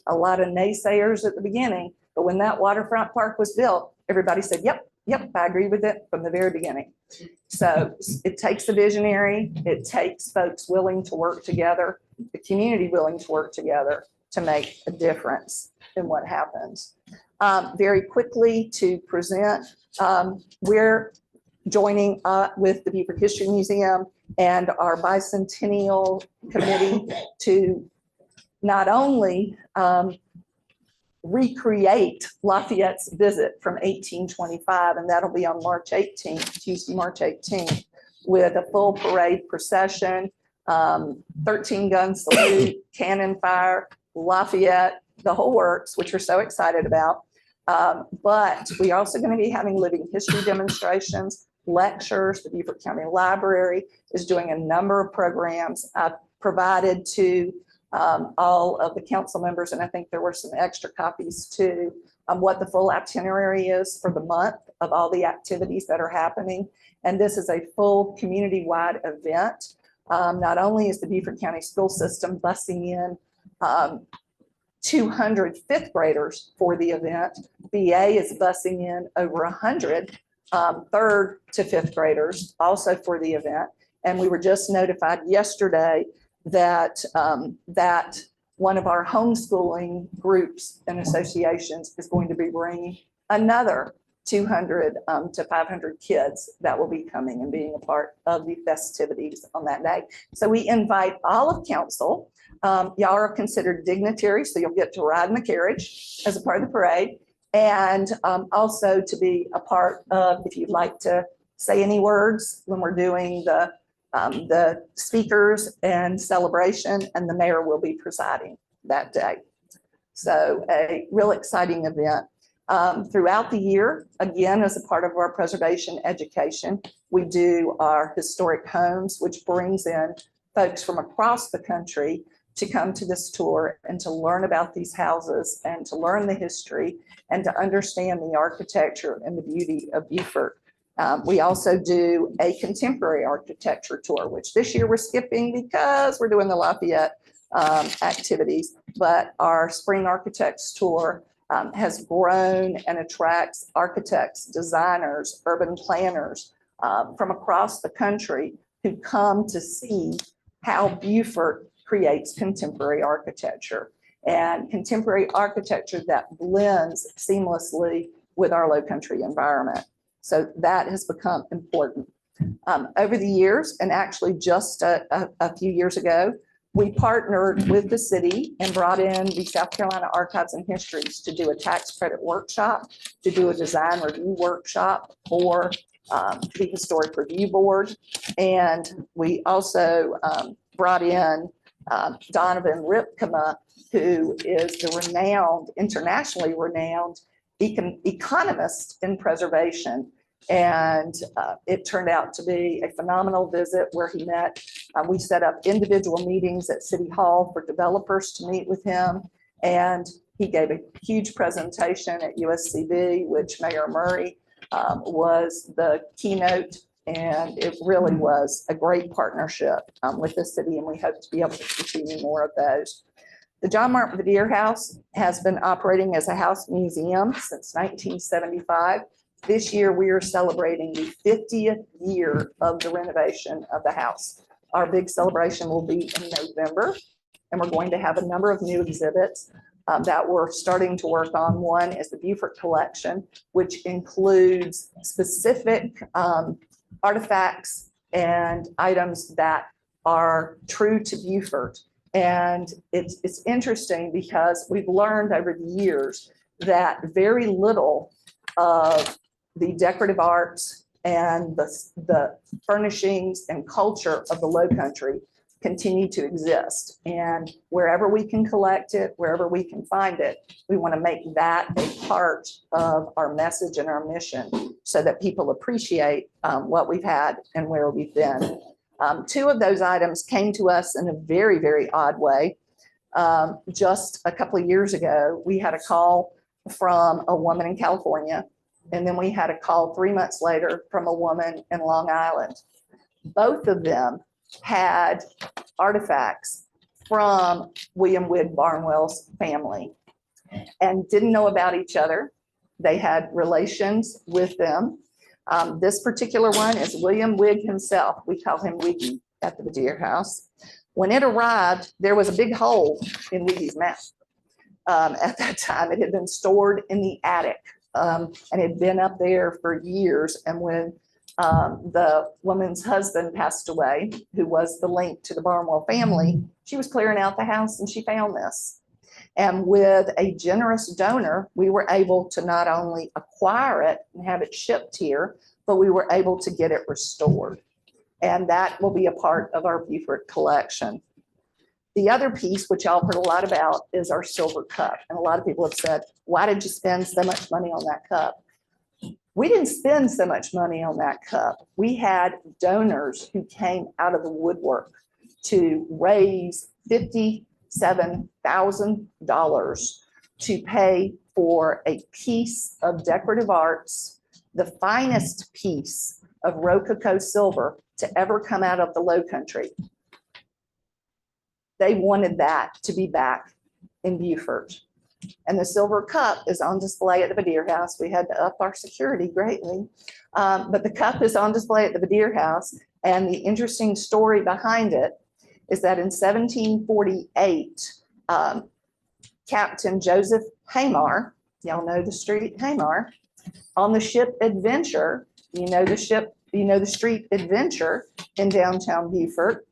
A lot of naysayers at the beginning, but when that waterfront park was built, everybody said, yep, I agree with it from the very beginning. So it takes a visionary, it takes folks willing to work together, the community willing to work together to make a difference in what happens. Very quickly to present, we're joining with the Beaufort History Museum and our bicentennial committee to not only recreate Lafayette's visit from 1825, and that'll be on March 18th, Tuesday, March 18th, with a full parade procession, 13 gun salute, cannon fire, Lafayette, the whole works, which we're so excited about. But we're also going to be having living history demonstrations, lectures. The Beaufort County Library is doing a number of programs. I've provided to all of the council members, and I think there were some extra copies too, what the full itinerary is for the month of all the activities that are happening. And this is a full community-wide event. Not only is the Beaufort County school system busing in 200 fifth graders for the event, BA is busing in over 100 third to fifth graders also for the event. And we were just notified yesterday that that one of our homeschooling groups and associations is going to be bringing another 200 to 500 kids that will be coming and being a part of the festivities on that day. So we invite all of council. Y'all are considered dignitaries, so you'll get to ride in the carriage as a part of the parade, and also to be a part of, if you'd like to say any words when we're doing the speakers and celebration, and the mayor will be presiding that day. So a real exciting event. Throughout the year, again, as a part of our preservation education, we do our historic homes, which brings in folks from across the country to come to this tour and to learn about these houses and to learn the history and to understand the architecture and the beauty of Beaufort. We also do a contemporary architecture tour, which this year we're skipping because we're doing the Lafayette activities, but our Spring Architects Tour has grown and attracts architects, designers, urban planners from across the country who come to see how Beaufort creates contemporary architecture, and contemporary architecture that blends seamlessly with our low country environment. So that has become important. Over the years, and actually just a few years ago, we partnered with the city and brought in the South Carolina Archives and Histories to do a tax credit workshop, to do a design review workshop for the Historic Review Board. And we also brought in Donovan Ripkema, who is the renowned, internationally renowned economist in preservation. And it turned out to be a phenomenal visit where he met. We set up individual meetings at City Hall for developers to meet with him. And he gave a huge presentation at USCB, which Mayor Murray was the keynote. And it really was a great partnership with the city. And we hope to be able to continue more of those. The John Martin Vidier House has been operating as a house museum since 1975. This year, we are celebrating the 50th year of the renovation of the house. Our big celebration will be in November, and we're going to have a number of new exhibits that we're starting to work on. One is the Beaufort Collection, which includes specific artifacts and items that are true to Beaufort. And it's interesting because we've learned over the years that very little of the decorative arts and the furnishings and culture of the Low Country continue to exist. And wherever we can collect it, wherever we can find it, we want to make that a part of our message and our mission so that people appreciate what we've had and where we've been. Two of those items came to us in a very, very odd way. Just a couple of years ago, we had a call from a woman in California, and then we had a call 3 months later from a woman in Long Island. Both of them had artifacts from William Wigg Barnwell's family and didn't know about each other. They had relations with them. This particular one is William Wigg himself. We call him Wiggy at the Baddier House. When it arrived, there was a big hole in Wiggy's mouth. At that time, it had been stored in the attic and had been up there for years. And when the woman's husband passed away, who was the link to the Barnwell family, she was clearing out the house and she found this. And with a generous donor, we were able to not only acquire it and have it shipped here, but we were able to get it restored. And that will be a part of our Beaufort collection. The other piece, which y'all heard a lot about, is our silver cup. And a lot of people have said, why did you spend so much money on that cup? We didn't spend so much money on that cup. We had donors who came out of the woodwork to raise $57,000 to pay for a piece of decorative arts, the finest piece of Rococo silver to ever come out of the Low Country. They wanted that to be back in Beaufort. And the silver cup is on display at the Baddier House. We had to up our security greatly, but the cup is on display at the Baddier House. And the interesting story behind it is that in 1748, Captain Joseph Hamar, y'all know the street Hamar, on the ship Adventure, you know the street Adventure in downtown Beaufort,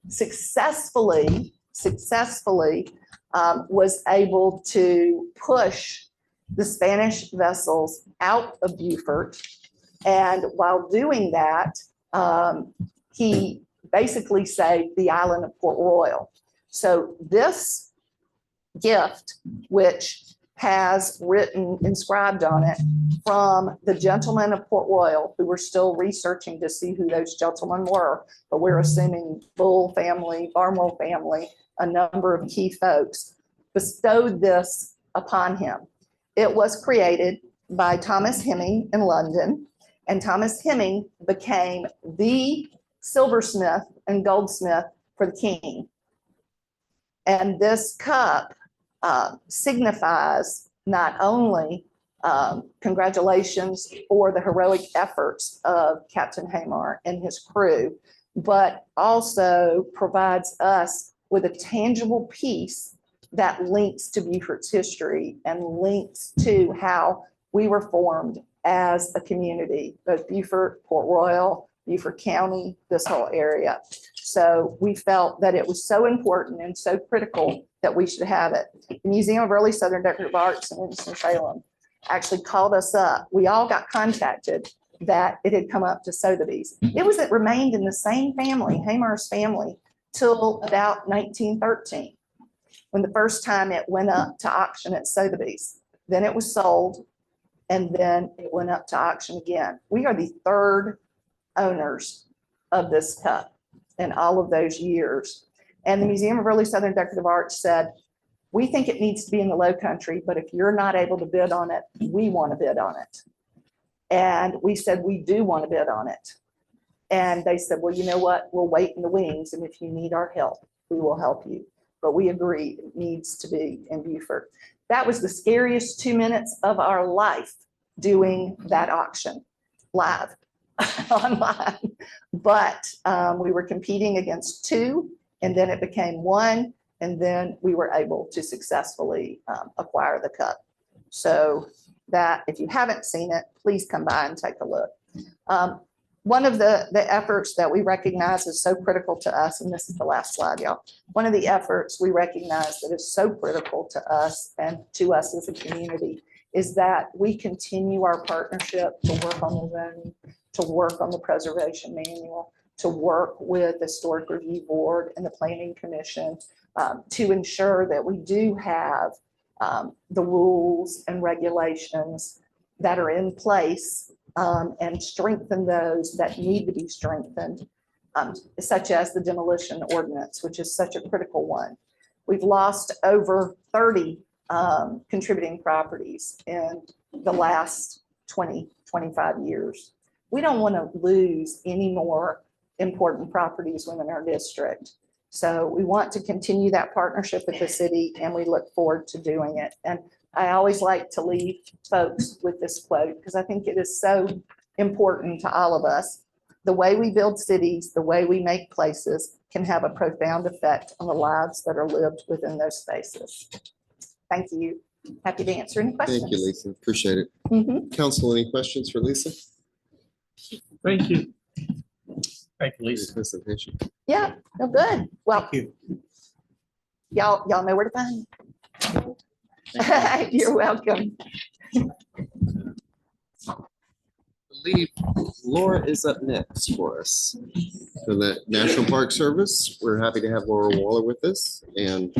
successfully was able to push the Spanish vessels out of Beaufort. And while doing that, he basically saved the island of Port Royal. So this gift, which has inscribed on it from the gentlemen of Port Royal, who we're still researching to see who those gentlemen were, but we're assuming Bull family, Barnwell family, a number of key folks, bestowed this upon him. It was created by Thomas Hemming in London, and Thomas Hemming became the silversmith and goldsmith for the king. And this cup signifies not only congratulations for the heroic efforts of Captain Hamar and his crew, but also provides us with a tangible piece that links to Beaufort's history and links to how we were formed as a community, both Beaufort, Port Royal, Beaufort County, this whole area. So we felt that it was so important and so critical that we should have it. The Museum of Early Southern Decorative Arts in Winston-Salem actually called us up. We all got contacted that it had come up to Sotheby's. It remained in the same family, Hamar's family, till about 1913, when the first time it went up to auction at Sotheby's. Then it was sold, and then it went up to auction again. We are the third owners of this cup in all of those years. And the Museum of Early Southern Decorative Arts said, we think it needs to be in the Low Country, but if you're not able to bid on it, we want to bid on it. And we said, we do want to bid on it. And they said, well, you know what? We'll wait in the wings. And if you need our help, we will help you. But we agreed it needs to be in Beaufort. That was the scariest 2 minutes of our life doing that auction live online. But we were competing against two, and then it became one. And then we were able to successfully acquire the cup. So that, if you haven't seen it, please come by and take a look. One of the efforts that we recognize is so critical to us, and this is the last slide, y'all. One of the efforts we recognize that is so critical to us and to us as a community is that we continue our partnership to work on the zoning, to work on the preservation manual, to work with the Historic Review Board and the Planning Commission to ensure that we do have the rules and regulations that are in place and strengthen those that need to be strengthened, such as the demolition ordinance, which is such a critical one. We've lost over 30 contributing properties in the last 20, 25 years. We don't want to lose any more important properties within our district. So we want to continue that partnership with the city, and we look forward to doing it. And I always like to leave folks with this quote because I think it is so important to all of us. The way we build cities, the way we make places can have a profound effect on the lives that are lived within those spaces. Thank you. Happy to answer any questions. Thank you, Lisa. Appreciate it. Mhm. Council, any questions for Lisa? Thank you. Thank you, Lisa. Presentation. Yeah, no, good. Well, y'all know where to find me. You're welcome. I believe Laura is up next for us. From the National Park Service, we're happy to have Laura Waller with us, and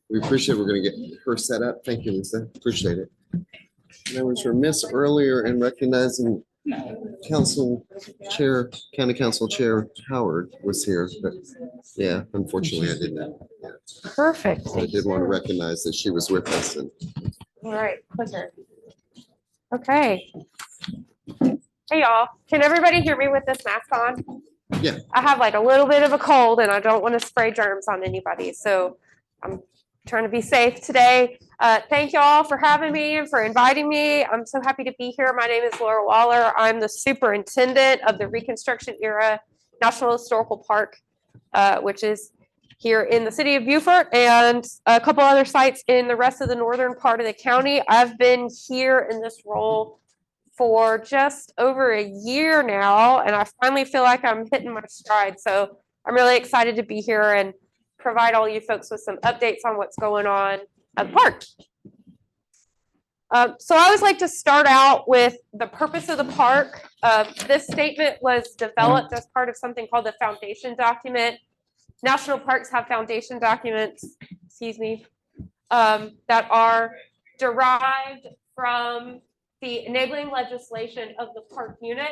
we appreciate, we're going to get her set up. Thank you, Lisa. Appreciate it. And I was remiss earlier in recognizing Council Chair, County Council Chair Howard was here, but yeah, unfortunately I didn't. Perfect. I did want to recognize that she was with us, and All right, clicker. Okay. Hey, y'all. Can everybody hear me with this mask on? yeah, I have like a little bit of a cold and I don't want to spray germs on anybody. So I'm trying to be safe today. Thank y'all for having me and for inviting me. I'm so happy to be here. My name is Laura Waller. I'm the superintendent of the Reconstruction Era National Historical Park, which is here in the city of Beaufort and a couple other sites in the rest of the northern part of the county. I've been here in this role for just over a year now, and I finally feel like I'm hitting my stride. So I'm really excited to be here and provide all you folks with some updates on what's going on at the park. So I always like to start out with the purpose of the park. This statement was developed as part of something called the foundation document. National parks have foundation documents, excuse me, that are derived from the enabling legislation of the park unit.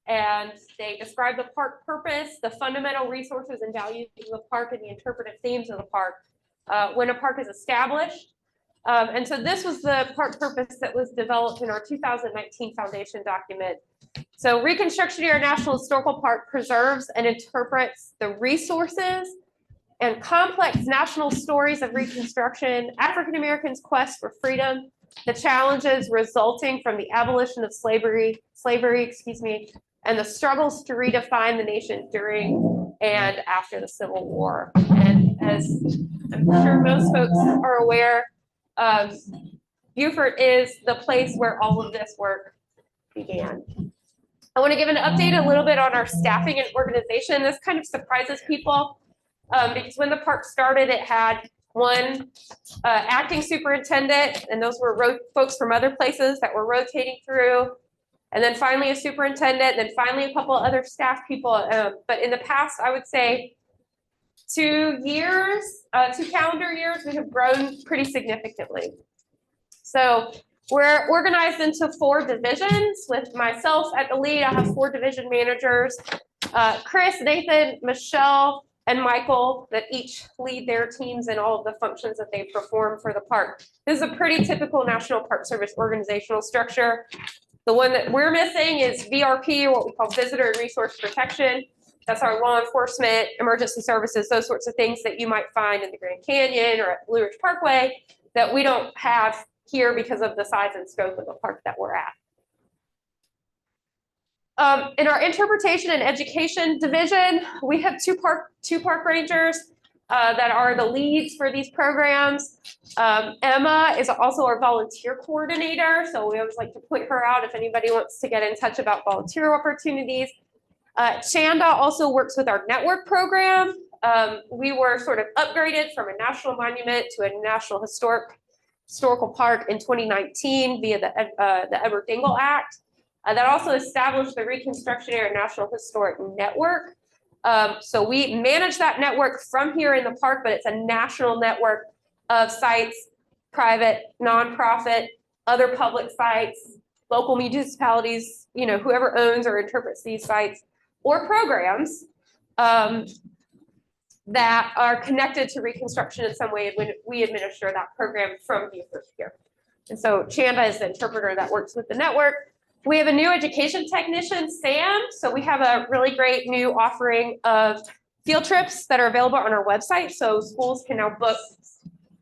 And they describe the park purpose, the fundamental resources and values of the park, and the interpretive themes of the park when a park is established. And so this was the park purpose that was developed in our 2019 foundation document. So Reconstruction Era National Historical Park preserves and interprets the resources and complex national stories of Reconstruction, African Americans' quest for freedom, the challenges resulting from the abolition of slavery, and the struggles to redefine the nation during and after the Civil War. And as I'm sure most folks are aware, Beaufort is the place where all of this work began. I want to give an update a little bit on our staffing and organization. This kind of surprises people because when the park started, it had one acting superintendent, and those were folks from other places that were rotating through. And then finally a superintendent, and then finally a couple other staff people. But in the past, I would say 2 calendar years, we have grown pretty significantly. So we're organized into 4 divisions. With myself at the lead, I have 4 division managers, Chris, Nathan, Michelle, and Michael, that each lead their teams and all of the functions that they perform for the park. This is a pretty typical National Park Service organizational structure. The one that we're missing is VRP, what we call Visitor and Resource Protection. That's our law enforcement, emergency services, those sorts of things that you might find in the Grand Canyon or at Blue Ridge Parkway that we don't have here because of the size and scope of the park that we're at. In our interpretation and education division, we have two park rangers that are the leads for these programs. Emma is also our volunteer coordinator, so we always like to point her out if anybody wants to get in touch about volunteer opportunities. Chanda also works with our network program. We were sort of upgraded from a national monument to a national historical park in 2019 via the Edward Dingell Act. That also established the Reconstruction Era National Historic Network. So we manage that network from here in the park, but it's a national network of sites, private, nonprofit, other public sites, local municipalities, you know, whoever owns or interprets these sites or programs that are connected to Reconstruction in some way when we administer that program from Beaufort here. And so Chanda is the interpreter that works with the network. We have a new education technician, Sam. So we have a really great new offering of field trips that are available on our website. So schools can now book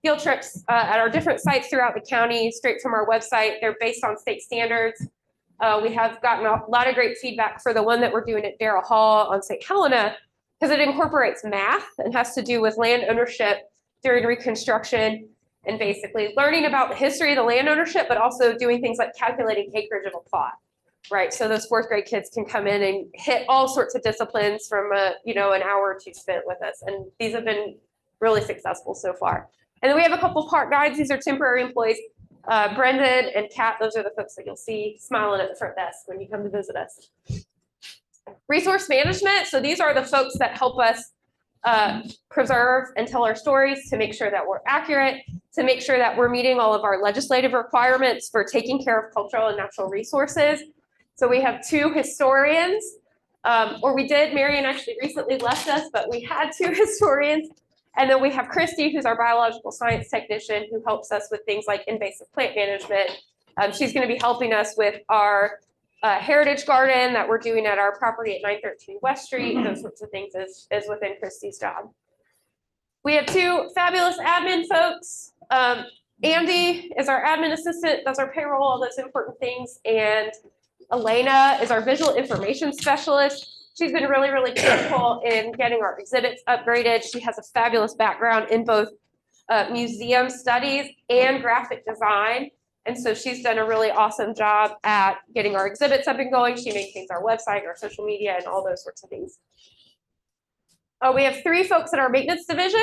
field trips at our different sites throughout the county straight from our website. They're based on state standards. We have gotten a lot of great feedback for the one that we're doing at Darrell Hall on St. Helena, because it incorporates math and has to do with land ownership during Reconstruction and basically learning about the history of the land ownership, but also doing things like calculating acreage of a plot, right? So those fourth grade kids can come in and hit all sorts of disciplines from an hour or two spent with us. And these have been really successful so far. And then we have a couple park guides. These are temporary employees. Brendan and Kat, those are the folks that you'll see smiling at the front desk when you come to visit us. Resource management. So these are the folks that help us preserve and tell our stories, to make sure that we're accurate, to make sure that we're meeting all of our legislative requirements for taking care of cultural and natural resources. So we have 2 historians, or we did, Marion actually recently left us, but we had 2 historians. And then we have Christy, who's our biological science technician, who helps us with things like invasive plant management. She's going to be helping us with our heritage garden that we're doing at our property at 913 West Street. Those sorts of things is within Christy's job. We have 2 fabulous admin folks. Andy is our admin assistant, does our payroll, all those important things. And Elena is our visual information specialist. She's been really, really critical in getting our exhibits upgraded. She has a fabulous background in both museum studies and graphic design. And so she's done a really awesome job at getting our exhibits up and going. She maintains our website, our social media, and all those sorts of things. We have 3 folks in our maintenance division,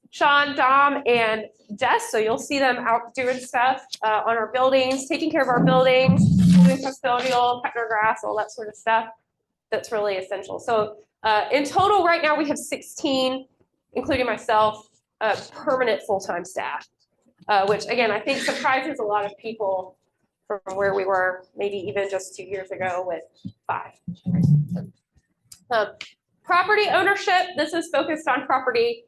Sean, Dom, and Jess. So you'll see them out doing stuff on our buildings, taking care of our buildings, doing custodial, cutting our grass, all that sort of stuff. That's really essential. So in total right now we have 16, including myself, permanent full-time staff, which again, I think surprises a lot of people from where we were maybe even just 2 years ago with 5. Property ownership, this is focused on property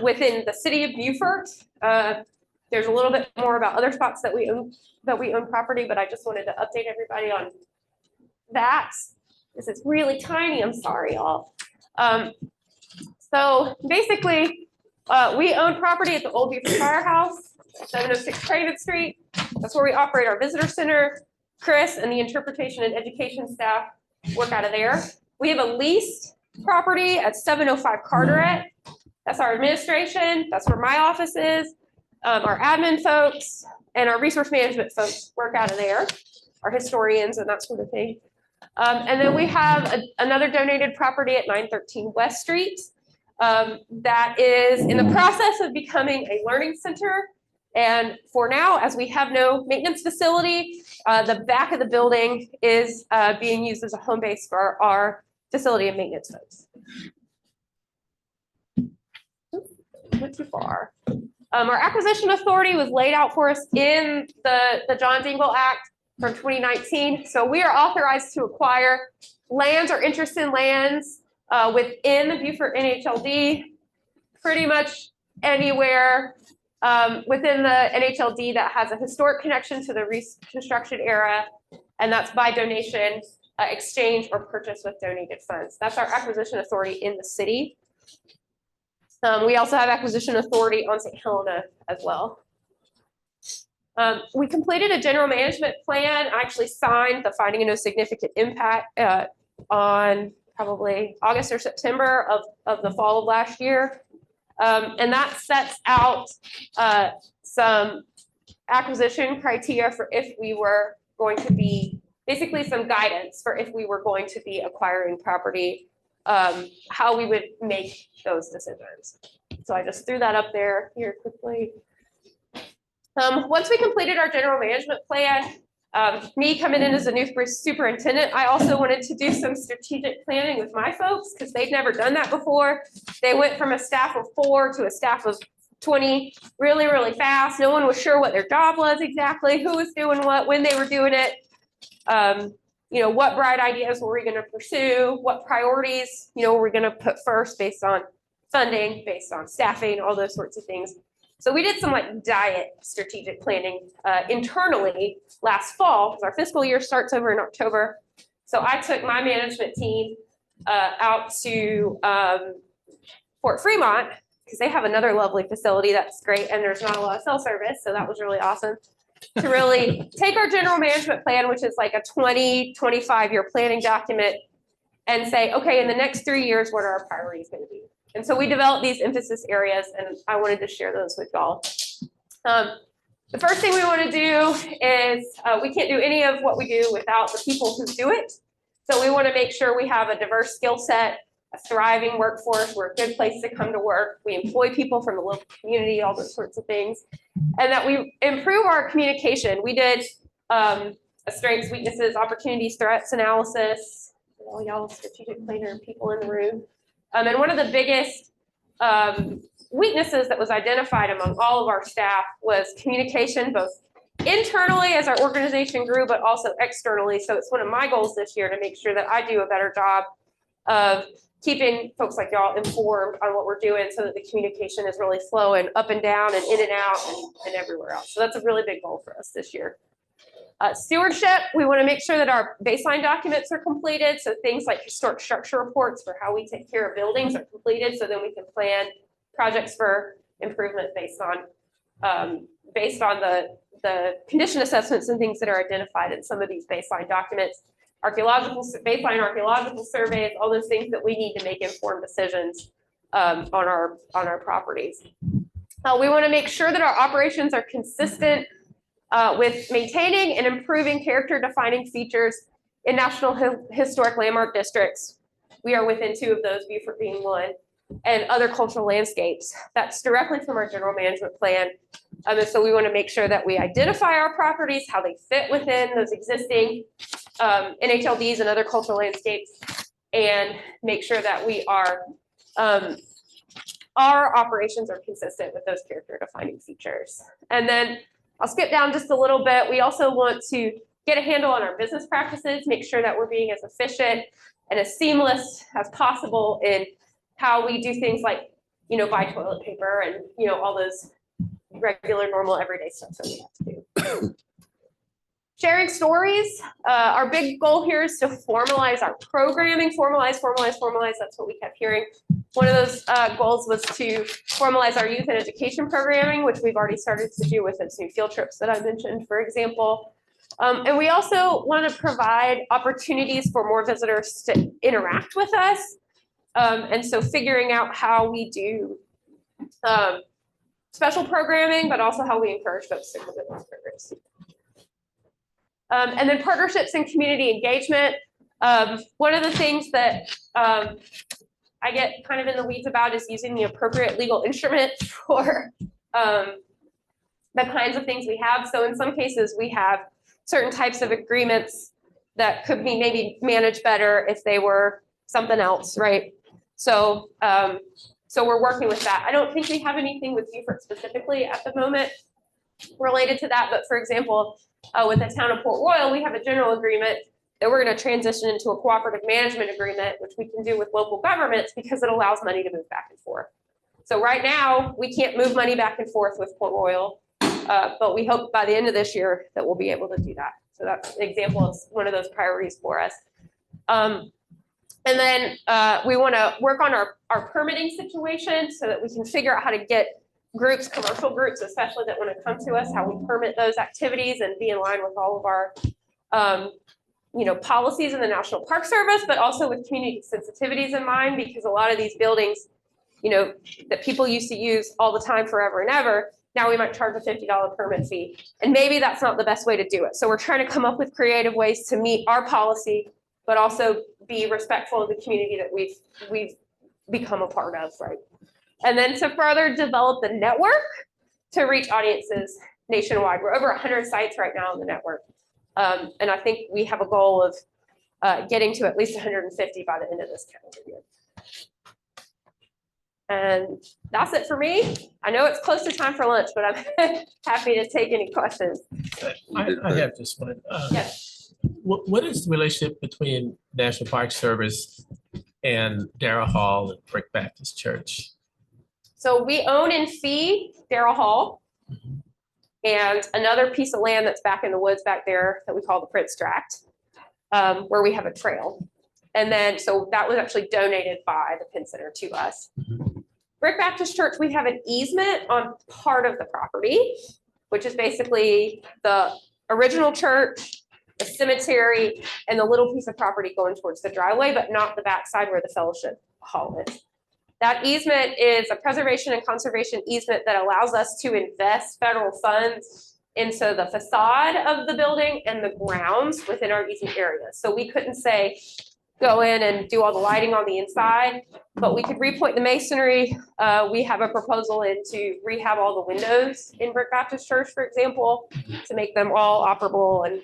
within the city of Beaufort. There's a little bit more about other spots that we own property, but I just wanted to update everybody on that. This is really tiny, I'm sorry, y'all. So basically, we own property at the Old Beaufort Firehouse, 706 Craven Street. That's where we operate our visitor center. Chris and the interpretation and education staff work out of there. We have a leased property at 705 Carteret. That's our administration. That's where my office is. Our admin folks and our resource management folks work out of there, our historians and that sort of thing. And then we have another donated property at 913 West Street that is in the process of becoming a learning center. And for now, as we have no maintenance facility, the back of the building is being used as a home base for our facility and maintenance folks. Went too far. Our acquisition authority was laid out for us in the John Dingell Act from 2019. So we are authorized to acquire lands or interest in lands within the Beaufort NHLD, pretty much anywhere within the NHLD that has a historic connection to the Reconstruction era, and that's by donation, exchange, or purchase with donated funds. That's our acquisition authority in the city. We also have acquisition authority on St. Helena as well. We completed a general management plan. I actually signed the finding of no significant impact on probably August or September of the fall of last year. And that sets out some acquisition criteria for if we were going to be, basically some guidance for if we were going to be acquiring property, how we would make those decisions. So I just threw that up there here quickly. Once we completed our general management plan, Me coming in as a new superintendent, I also wanted to do some strategic planning with my folks because they've never done that before. They went from a staff of 4 to a staff of 20 really, really fast. No one was sure what their job was exactly, who was doing what, when they were doing it. You know, what bright ideas were we going to pursue? What priorities, you know, were we going to put first based on funding, based on staffing, all those sorts of things. So we did some like diet strategic planning internally last fall because our fiscal year starts over in October. So I took my management team out to Fort Fremont because they have another lovely facility that's great and there's not a lot of cell service. So that was really awesome to really take our general management plan, which is like a 25 year planning document, and say, okay, in the next 3 years, what are our priorities going to be? And so we developed these emphasis areas, and I wanted to share those with y'all. The first thing we want to do is we can't do any of what we do without the people who do it. So we want to make sure we have a diverse skill set, a thriving workforce. We're a good place to come to work. We employ people from the local community, all those sorts of things, and that we improve our communication. We did a strengths, weaknesses, opportunities, threats analysis. All y'all strategic planner people in the room. And one of the biggest weaknesses that was identified among all of our staff was communication, both internally as our organization grew, but also externally. So it's one of my goals this year to make sure that I do a better job of keeping folks like y'all informed on what we're doing so that the communication is really flowing up and down and in and out and everywhere else. So that's a really big goal for us this year. Stewardship, we want to make sure that our baseline documents are completed. So things like historic structure reports for how we take care of buildings are completed. So then we can plan projects for improvement based on the condition assessments and things that are identified in some of these baseline documents. Baseline archaeological surveys, all those things that we need to make informed decisions on our properties. We want to make sure that our operations are consistent with maintaining and improving character defining features in National Historic Landmark districts. We are within 2 of those, Beaufort being one, and other cultural landscapes. That's directly from our general management plan. And so we want to make sure that we identify our properties, how they fit within those existing NHLDs and other cultural landscapes, and make sure that we are our operations are consistent with those character defining features. And then I'll skip down just a little bit. We also want to get a handle on our business practices, make sure that we're being as efficient and as seamless as possible in how we do things like, you know, buy toilet paper and, you know, all those regular, normal, everyday stuff that we have to do. Sharing stories. Our big goal here is to formalize our programming, formalize. That's what we kept hearing. One of those goals was to formalize our youth and education programming, which we've already started to do with those new field trips that I mentioned, for example. And we also want to provide opportunities for more visitors to interact with us. And so figuring out how we do special programming, but also how we encourage folks to come to those programs. And then partnerships and community engagement. One of the things that I get kind of in the weeds about is using the appropriate legal instrument for the kinds of things we have. So in some cases, we have certain types of agreements that could be maybe managed better if they were something else, right? So, so we're working with that. I don't think we have anything with Beaufort specifically at the moment related to that, but for example, with the town of Port Royal, we have a general agreement that we're going to transition into a cooperative management agreement, which we can do with local governments because it allows money to move back and forth. So right now, we can't move money back and forth with Port Royal, but we hope by the end of this year that we'll be able to do that. So that's an example of one of those priorities for us. And then we want to work on our permitting situation so that we can figure out how to get groups, commercial groups, especially that want to come to us, how we permit those activities and be in line with all of our you know, policies in the National Park Service, but also with community sensitivities in mind, because a lot of these buildings, you know, that people used to use all the time forever and ever, now we might charge a $50 permit fee. And maybe that's not the best way to do it. So we're trying to come up with creative ways to meet our policy, but also be respectful of the community that we've become a part of, right? And then to further develop the network to reach audiences nationwide. We're over 100 sites right now on the network. And I think we have a goal of getting to at least 150 by the end of this calendar year. And that's it for me. I know it's close to time for lunch, but I'm happy to take any questions. I have just one. Yes. What is the relationship between National Park Service and Darrell Hall and Brick Baptist Church? So we own and fee Darrell Hall and another piece of land that's back in the woods back there that we call the Prince Tract, where we have a trail. And then, so that was actually donated by the Penn Center to us. Brick Baptist Church, we have an easement on part of the property, which is basically the original church, the cemetery, and the little piece of property going towards the driveway, but not the backside where the fellowship hall is. That easement is a preservation and conservation easement that allows us to invest federal funds into the facade of the building and the grounds within our easement area. So we couldn't say, go in and do all the lighting on the inside, but we could repoint the masonry. We have a proposal in to rehab all the windows in Brick Baptist Church, for example, to make them all operable and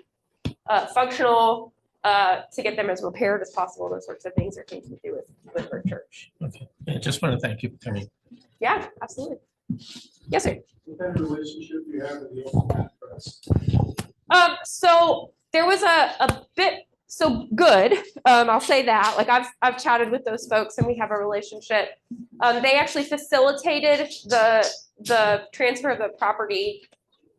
functional, to get them as repaired as possible. Those sorts of things are things we do with our church. Okay, I just want to thank you for coming. Yeah, absolutely. Yes, sir. What kind of relationship do you have with the Open Press? So there was a bit. So good. I'll say that. Like I've chatted with those folks and we have a relationship. They actually facilitated the transfer of the property,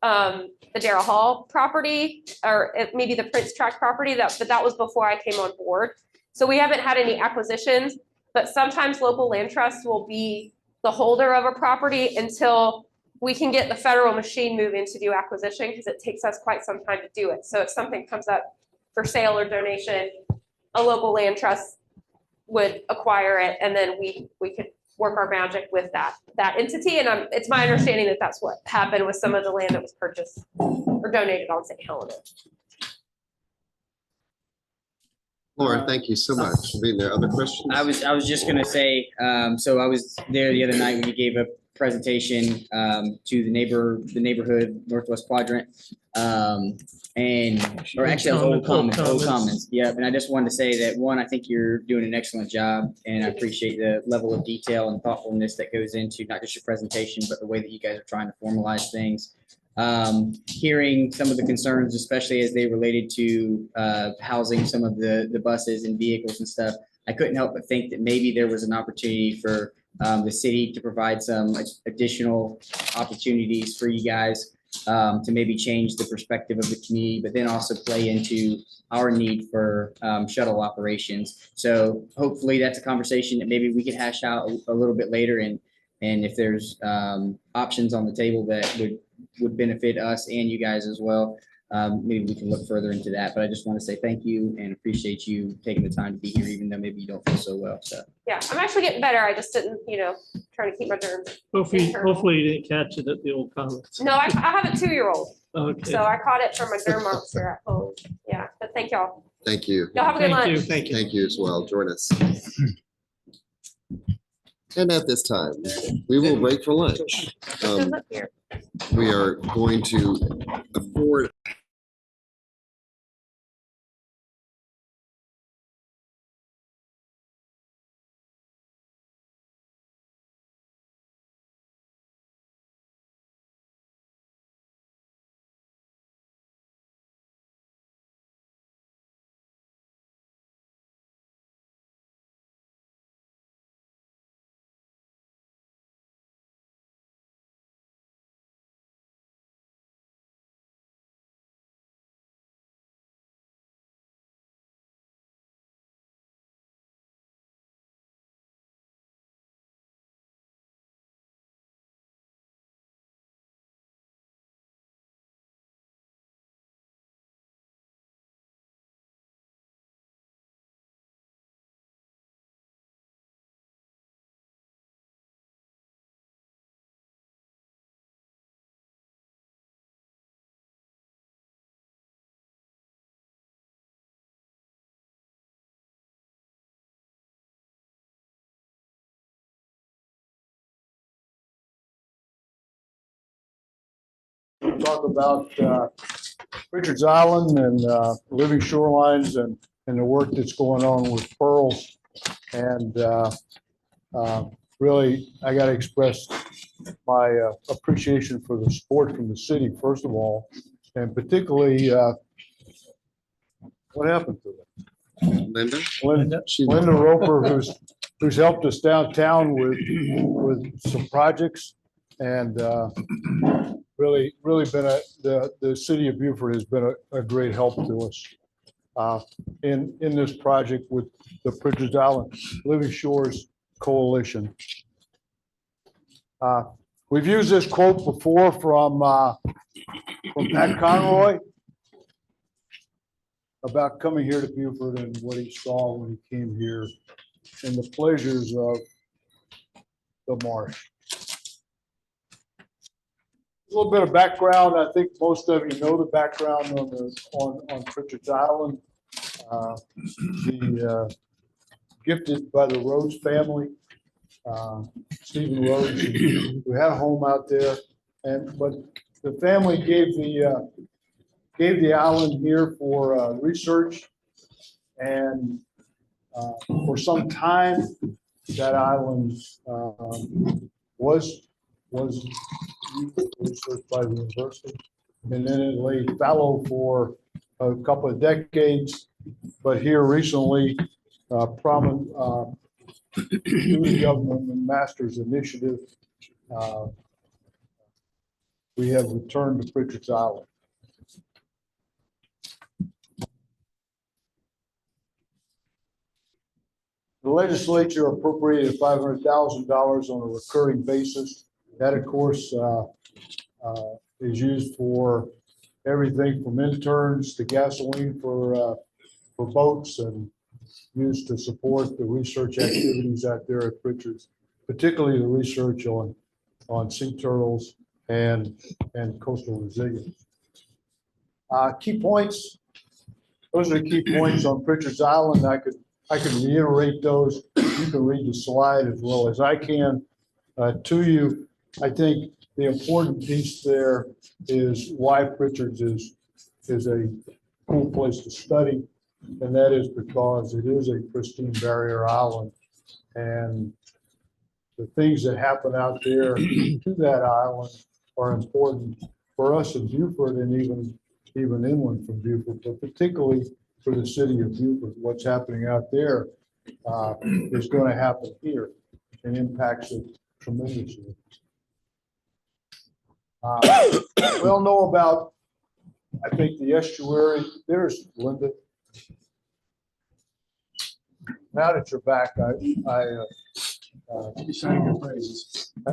the Darrell Hall property, or maybe the Prince Tract property. But that was before I came on board. So we haven't had any acquisitions. But sometimes local land trusts will be the holder of a property until we can get the federal machine moving to do acquisition, because it takes us quite some time to do it. So if something comes up for sale or donation, a local land trust would acquire it, and then we could work our magic with that entity. And it's my understanding that that's what happened with some of the land that was purchased or donated on St. Helena. Laura, thank you so much for being there. Other questions? I was just gonna say, so I was there the other night when you gave a presentation to the neighborhood Northwest Quadrant. Or actually it was Old Commons. Yeah, and I just wanted to say that, one, I think you're doing an excellent job, and I appreciate the level of detail and thoughtfulness that goes into not just your presentation, but the way that you guys are trying to formalize things. Hearing some of the concerns, especially as they related to housing some of the buses and vehicles and stuff, I couldn't help but think that maybe there was an opportunity for the city to provide some additional opportunities for you guys to maybe change the perspective of the community, but then also play into our need for shuttle operations. So hopefully that's a conversation that maybe we could hash out a little bit later, and if there's options on the table that would benefit us and you guys as well, maybe we can look further into that. But I just want to say thank you and appreciate you taking the time to be here, even though maybe you don't feel so well. So Yeah, I'm actually getting better. I just didn't, try to keep my germs. Hopefully you didn't catch it at the Old Commons. No, I have a 2-year-old. Okay. So I caught it from a derm officer at home. Yeah, but thank y'all. Thank you. Y'all have a good lunch. Thank you. Thank you as well. Join us. And at this time, we will break for lunch. Who's up here? We are going to afford Talk about Richards Island and Living Shorelines and the work that's going on with Pearls. And really, I got to express my appreciation for the support from the city, first of all, and particularly what happened to them? Linda Roper, who's helped us downtown with some projects, and really been the city of Beaufort has been a great help to us in this project with the Pritchard's Island Living Shores Coalition. We've used this quote before from Pat Conroy about coming here to Beaufort and what he saw when he came here and the pleasures of the marsh. A little bit of background. I think most of you know the background on Pritchard's Island. Gifted by the Rhodes family, Stephen Rhodes, who had a home out there, but the family gave the island here for research, and for some time that island was researched by the university, and then it lay fallow for a couple of decades. But here recently, prominent through the government and Masters Initiative, we have returned to Pritchard's Island. The legislature appropriated $500,000 on a recurring basis. That, of course, is used for everything from interns to gasoline for boats, and used to support the research activities out there at Pritchard's, particularly the research on sea turtles and coastal resilience. Key points. Those are the key points on Pritchard's Island. I could reiterate those. You can read the slide as well as I can to you. I think the important piece there is why Pritchard's is a cool place to study. And that is because it is a pristine barrier island, and the things that happen out there to that island are important for us in Beaufort, and even inland from Beaufort, but particularly for the city of Beaufort. What's happening out there is going to happen here and impacts it tremendously. We all know about, I think, the estuary. There's Linda. Now that you're back, I sang your praises. I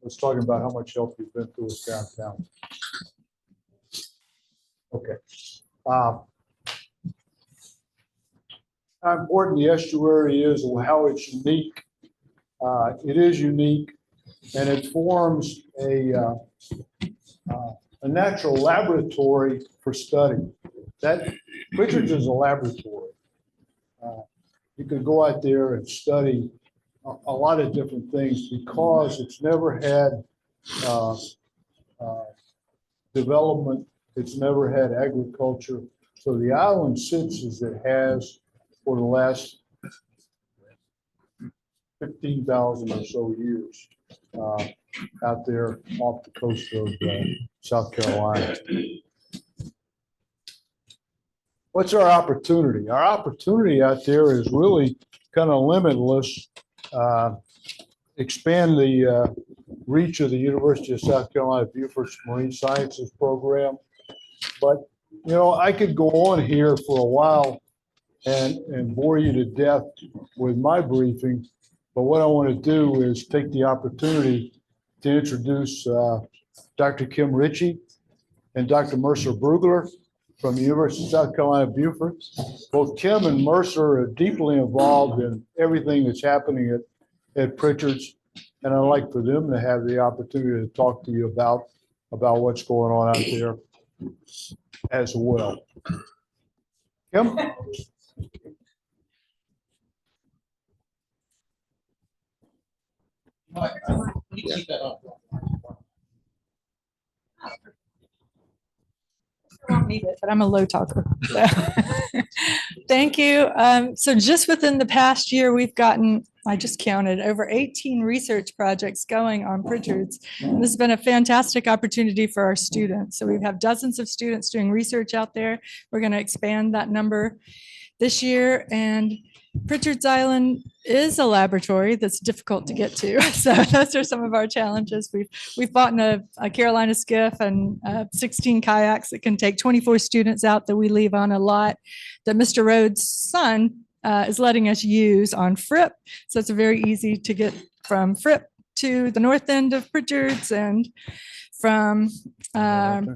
was talking about how much help you've been to us downtown. Okay. How important the estuary is, and how it's unique. It is unique, and it forms a natural laboratory for study. That Pritchard's is a laboratory. You can go out there and study a lot of different things because it's never had development. It's never had agriculture. So the island sits as it has for the last 15,000 or so years out there off the coast of South Carolina. What's our opportunity? Our opportunity out there is really kind of limitless. Expand the reach of the University of South Carolina Beaufort's Marine Sciences program. But, you know, I could go on here for a while and bore you to death with my briefing. But what I want to do is take the opportunity to introduce Dr. Kim Ritchie and Dr. Mercer Brugler from the University of South Carolina Beaufort. Both Kim and Mercer are deeply involved in everything that's happening at Pritchard's, and I'd like for them to have the opportunity to talk to you about what's going on out there as well. Kim? don't need it, but I'm a low talker. So. Thank you. So just within the past year, we've gotten, I just counted, over 18 research projects going on Pritchard's. And this has been a fantastic opportunity for our students. So we have dozens of students doing research out there. We're going to expand that number this year. And Pritchard's Island is a laboratory that's difficult to get to. So those are some of our challenges. We've bought in a Carolina skiff and 16 kayaks that can take 24 students out that we leave on a lot that Mr. Rhodes' son is letting us use on Fripp. So it's very easy to get from Fripp to the north end of Pritchard's and from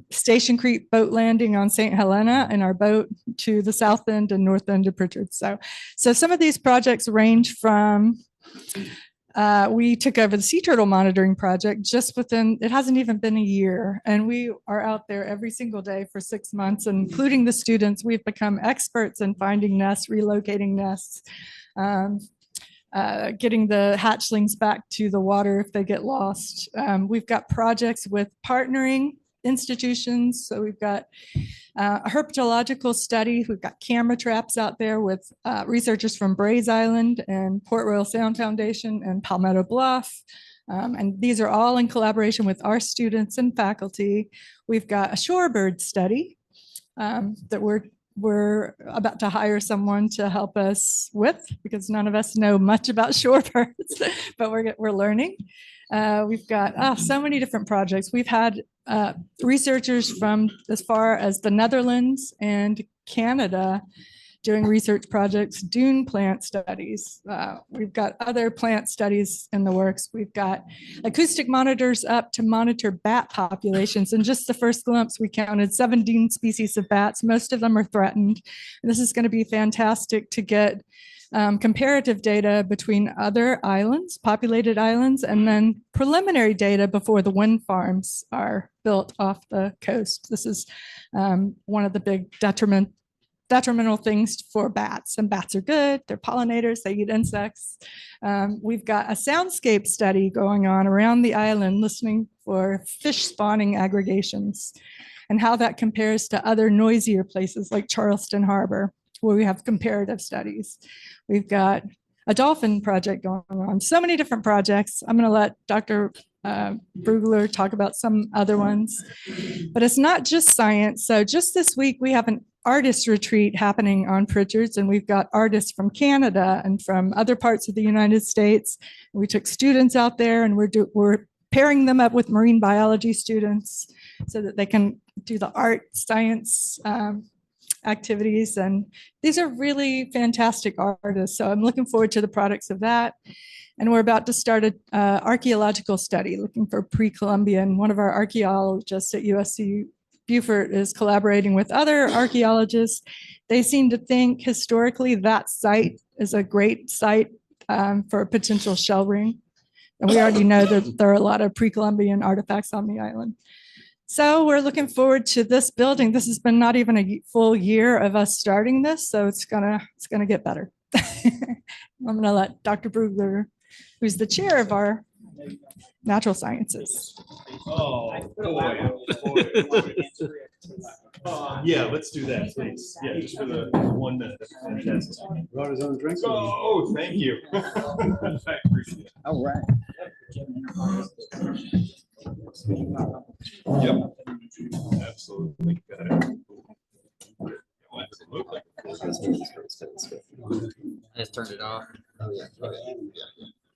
Station Creek boat landing on St. Helena in our boat to the south end and north end of Pritchard. So some of these projects range from, we took over the sea turtle monitoring project just within, it hasn't even been a year. And we are out there every single day for 6 months, including the students. We've become experts in finding nests, relocating nests, getting the hatchlings back to the water if they get lost. We've got projects with partnering institutions. So we've got a herpetological study. We've got camera traps out there with researchers from Brays Island and Port Royal Sound Foundation and Palmetto Bluff. And these are all in collaboration with our students and faculty. We've got a shorebird study that we're about to hire someone to help us with, because none of us know much about shorebirds, but we're learning. We've got so many different projects. We've had researchers from as far as the Netherlands and Canada doing research projects, dune plant studies. We've got other plant studies in the works. We've got acoustic monitors up to monitor bat populations. In just the first glimpse, we counted 17 species of bats. Most of them are threatened. And this is going to be fantastic to get comparative data between other islands, populated islands, and then preliminary data before the wind farms are built off the coast. This is one of the big detrimental things for bats, and bats are good. They're pollinators, they eat insects. We've got a soundscape study going on around the island, listening for fish spawning aggregations and how that compares to other noisier places like Charleston Harbor, where we have comparative studies. We've got a dolphin project going on, so many different projects. I'm gonna let Dr. Brugler talk about some other ones, but it's not just science. So just this week, we have an artist retreat happening on Pritchard's, and we've got artists from Canada and from other parts of the United States. We took students out there, and we're pairing them up with marine biology students so that they can do the art, science, activities. And these are really fantastic artists. So I'm looking forward to the products of that. And we're about to start an archaeological study looking for pre-Columbian. One of our archaeologists at USC Beaufort is collaborating with other archaeologists. They seem to think historically that site is a great site for a potential shell ring. And we already know that there are a lot of pre-Columbian artifacts on the island. So we're looking forward to this building. This has been not even a full year of us starting this, so it's gonna get better. I'm gonna let Dr. Brugler, who's the chair of our natural sciences. Oh, boy. Yeah, let's do that, please. Yeah, just for the 1 minute. Fantastic. Brought his own drinks. Oh, thank you. I appreciate it. All right. Yep. Absolutely. Got it. Just turned it off.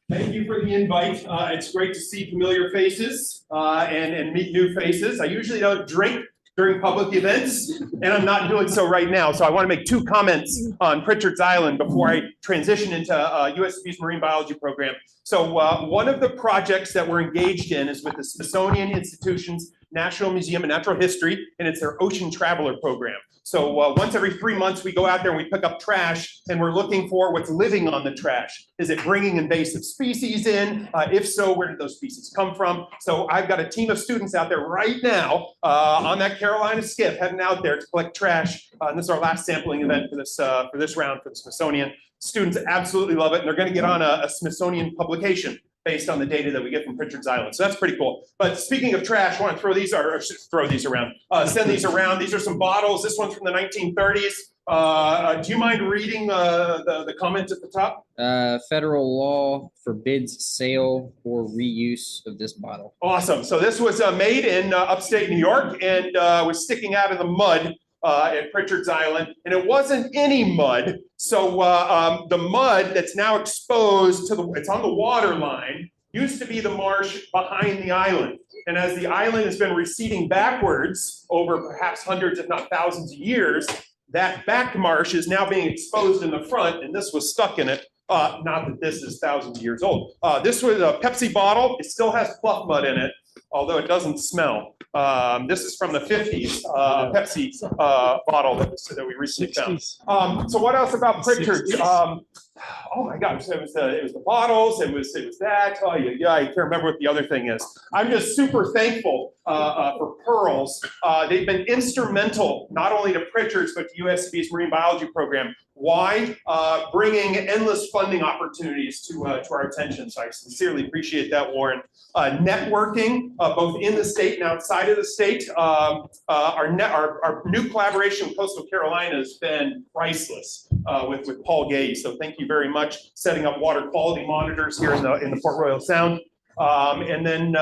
Thank you for the invite. It's great to see familiar faces and meet new faces. I usually don't drink during public events, and I'm not doing so right now. So I want to make 2 comments on Pritchard's Island before I transition into USB's marine biology program. So one of the projects that we're engaged in is with the Smithsonian Institution's National Museum of Natural History, and it's their Ocean Traveler program. So once every 3 months, we go out there and we pick up trash, and we're looking for what's living on the trash. Is it bringing invasive species in? If so, where did those species come from? So I've got a team of students out there right now on that Carolina skiff heading out there to collect trash. And this is our last sampling event for this round for the Smithsonian. Students absolutely love it, and they're going to get on a Smithsonian publication. based on the data that we get from Pritchard's Island. So that's pretty cool. But speaking of trash, I want to throw these around, send these around. These are some bottles. This one's from the 1930s. Do you mind reading the comment at the top? Federal law forbids sale or reuse of this bottle. Awesome. So this was made in upstate New York and was sticking out of the mud at Pritchard's Island, and it wasn't any mud. So the mud that's now exposed to it's on the water line, used to be the marsh behind the island. And as the island has been receding backwards over perhaps hundreds, if not thousands of years, that back marsh is now being exposed in the front, and this was stuck in it. Not that this is thousands of years old. This was a Pepsi bottle. It still has pluff mud in it, although it doesn't smell. This is from the 50s, Pepsi bottle that we recently found. So what else about Pritchard's? Oh my gosh, it was the bottles, it was that. Oh yeah, I can't remember what the other thing is. I'm just super thankful for Pearls. They've been instrumental not only to Pritchard's but to USCB's marine biology program. Why? Bringing endless funding opportunities to our attention. So I sincerely appreciate that, Warren. Networking, both in the state and outside of the state. Our new collaboration with Coastal Carolina has been priceless with Paul Gay. So thank you very much. Setting up water quality monitors here in the Port Royal Sound. And then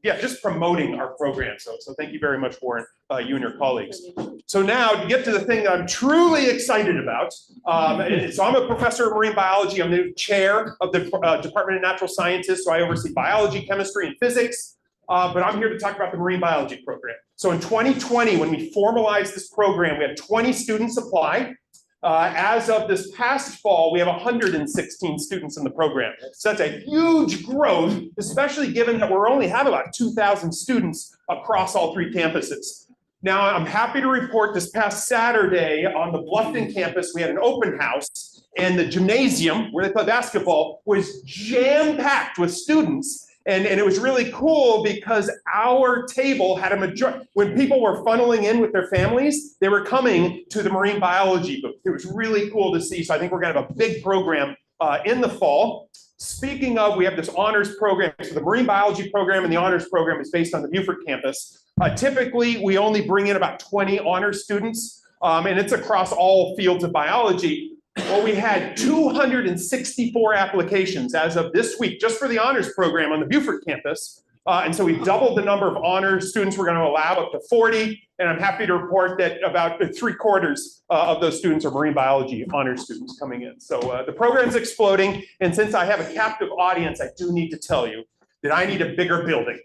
just promoting our program. So thank you very much, Warren, you and your colleagues. So now to get to the thing that I'm truly excited about. So I'm a professor of marine biology. I'm the chair of the Department of Natural Sciences. So I oversee biology, chemistry, and physics. But I'm here to talk about the marine biology program. So in 2020, when we formalized this program, we had 20 students apply. As of this past fall, we have 116 students in the program. So that's a huge growth, especially given that we only have about 2,000 students across all 3 campuses. Now, I'm happy to report this past Saturday on the Bluffton campus, we had an open house, and the gymnasium where they play basketball was jam-packed with students. And it was really cool because our table had a majority, when people were funneling in with their families, they were coming to the marine biology booth. It was really cool to see. So I think we're gonna have a big program in the fall. Speaking of, we have this honors program. So the marine biology program and the honors program is based on the Beaufort campus. Typically, we only bring in about 20 honors students, and it's across all fields of biology. Well, we had 264 applications as of this week, just for the honors program on the Beaufort campus. And so we've doubled the number of honors students we're going to allow, up to 40. And I'm happy to report that about 3/4 of those students are marine biology honors students coming in. So the program's exploding. And since I have a captive audience, I do need to tell you that I need a bigger building.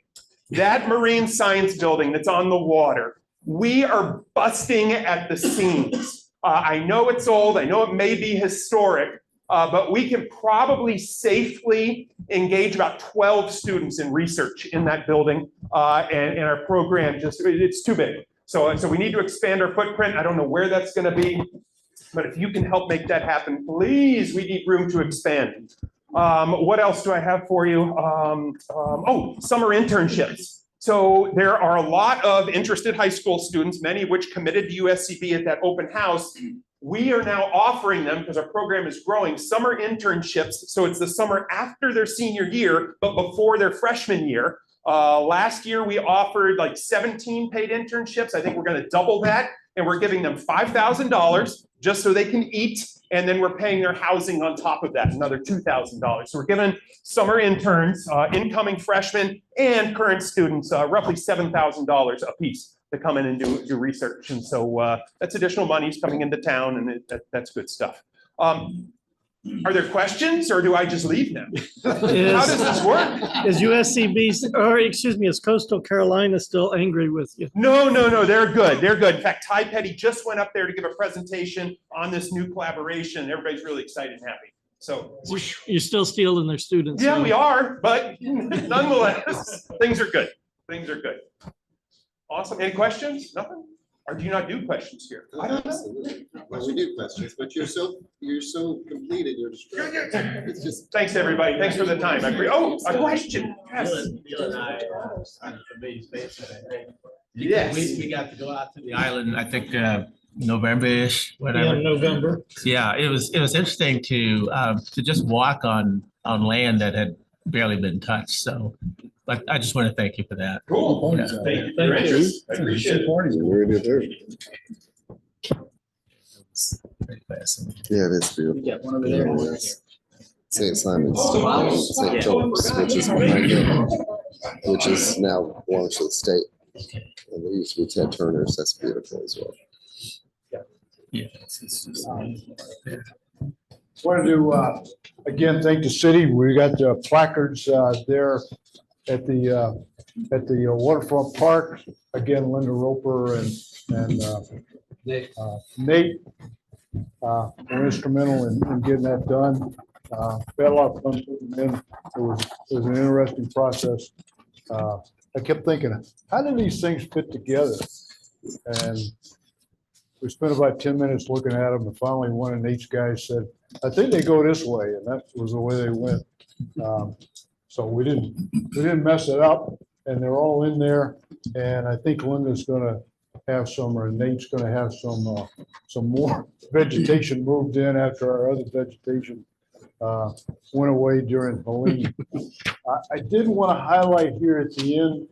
That marine science building that's on the water, we are busting at the seams. I know it's old, I know it may be historic, but we can probably safely engage about 12 students in research in that building, and our program it's too big. So we need to expand our footprint. I don't know where that's gonna be, but if you can help make that happen, please, we need room to expand. What else do I have for you? Summer internships. So there are a lot of interested high school students, many of which committed to USCB at that open house. We are now offering them, because our program is growing, summer internships. So it's the summer after their senior year, but before their freshman year. Last year, we offered like 17 paid internships. I think we're going to double that. And we're giving them $5,000 just so they can eat. And then we're paying their housing on top of that, another $2,000. So we're giving summer interns, incoming freshmen, and current students roughly $7,000 a piece to come in and do research. And so that's additional monies coming into town, and that's good stuff. Are there questions, or do I just leave now? How does this work? Is USCB, or excuse me, is Coastal Carolina still angry with you? No, they're good. They're good. In fact, Ty Petty just went up there to give a presentation on this new collaboration. Everybody's really excited and happy. So You're still stealing their students. yeah, we are, but nonetheless, things are good. Things are good. Awesome. Any questions? Nothing? Or do you not do questions here? I don't know. Absolutely. Well, we do questions, but you're so complete in your description. It's just. Thanks, everybody. Thanks for the time. I agree. Oh, a question. Yes. Bill and I on the base, I think. Yes. We got to go out to the island, I think, November-ish, whatever. Yeah, November. Yeah, it was interesting to just walk on land that had barely been touched, so, but I just want to thank you for that. Cool. Yeah. Thank you for your interest. I appreciate it. Very good there. Very fascinating. Yeah, it is beautiful. Yeah, one over there, Yeah, one it over is. St. Simon's, Wow. St. Philip's, which is behind them, which is now belongs to the state. And they used to be Ted Turner's. That's beautiful as well. Yeah. It's just, Wanted to, again, thank the city. We got the placards there at the waterfront park. Again, Linda Roper and Nate were instrumental in getting that done. We had a lot of fun putting them in. It was an interesting process. I kept thinking, how do these things fit together? And we spent about 10 minutes looking at them, and finally one of Nate's guys said, I think they go this way, and that was the way they went. So we didn't mess it up, and they're all in there. And I think Linda's gonna have some, or Nate's gonna have some more vegetation moved in after our other vegetation went away during Helene. I did want to highlight here at the end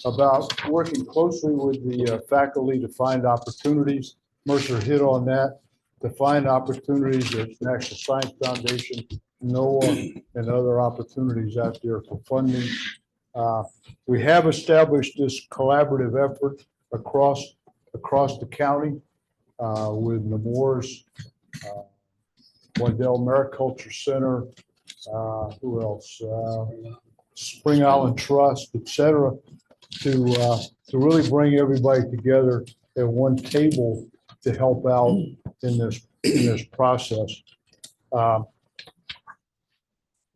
about working closely with the faculty to find opportunities. Mercer hit on that, to find opportunities at National Science Foundation, NOAA, and other opportunities out there for funding. We have established this collaborative effort across the county with Nemours, Waddell Mariculture Center, who else? Spring Island Trust, et cetera, to really bring everybody together at one table to help out in this process.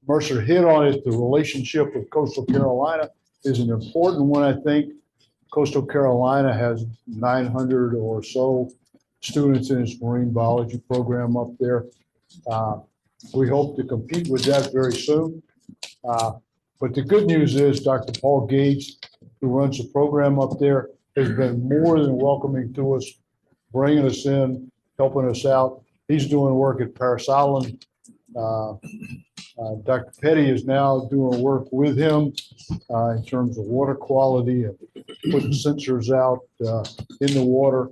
Mercer hit on it. The relationship with Coastal Carolina is an important one, I think. Coastal Carolina has 900 or so students in its marine biology program up there. We hope to compete with that very soon. But the good news is Dr. Paul Gates, who runs the program up there, has been more than welcoming to us, bringing us in, helping us out. He's doing work at Parris Island. Dr. Petty is now doing work with him in terms of water quality and putting sensors out in the water.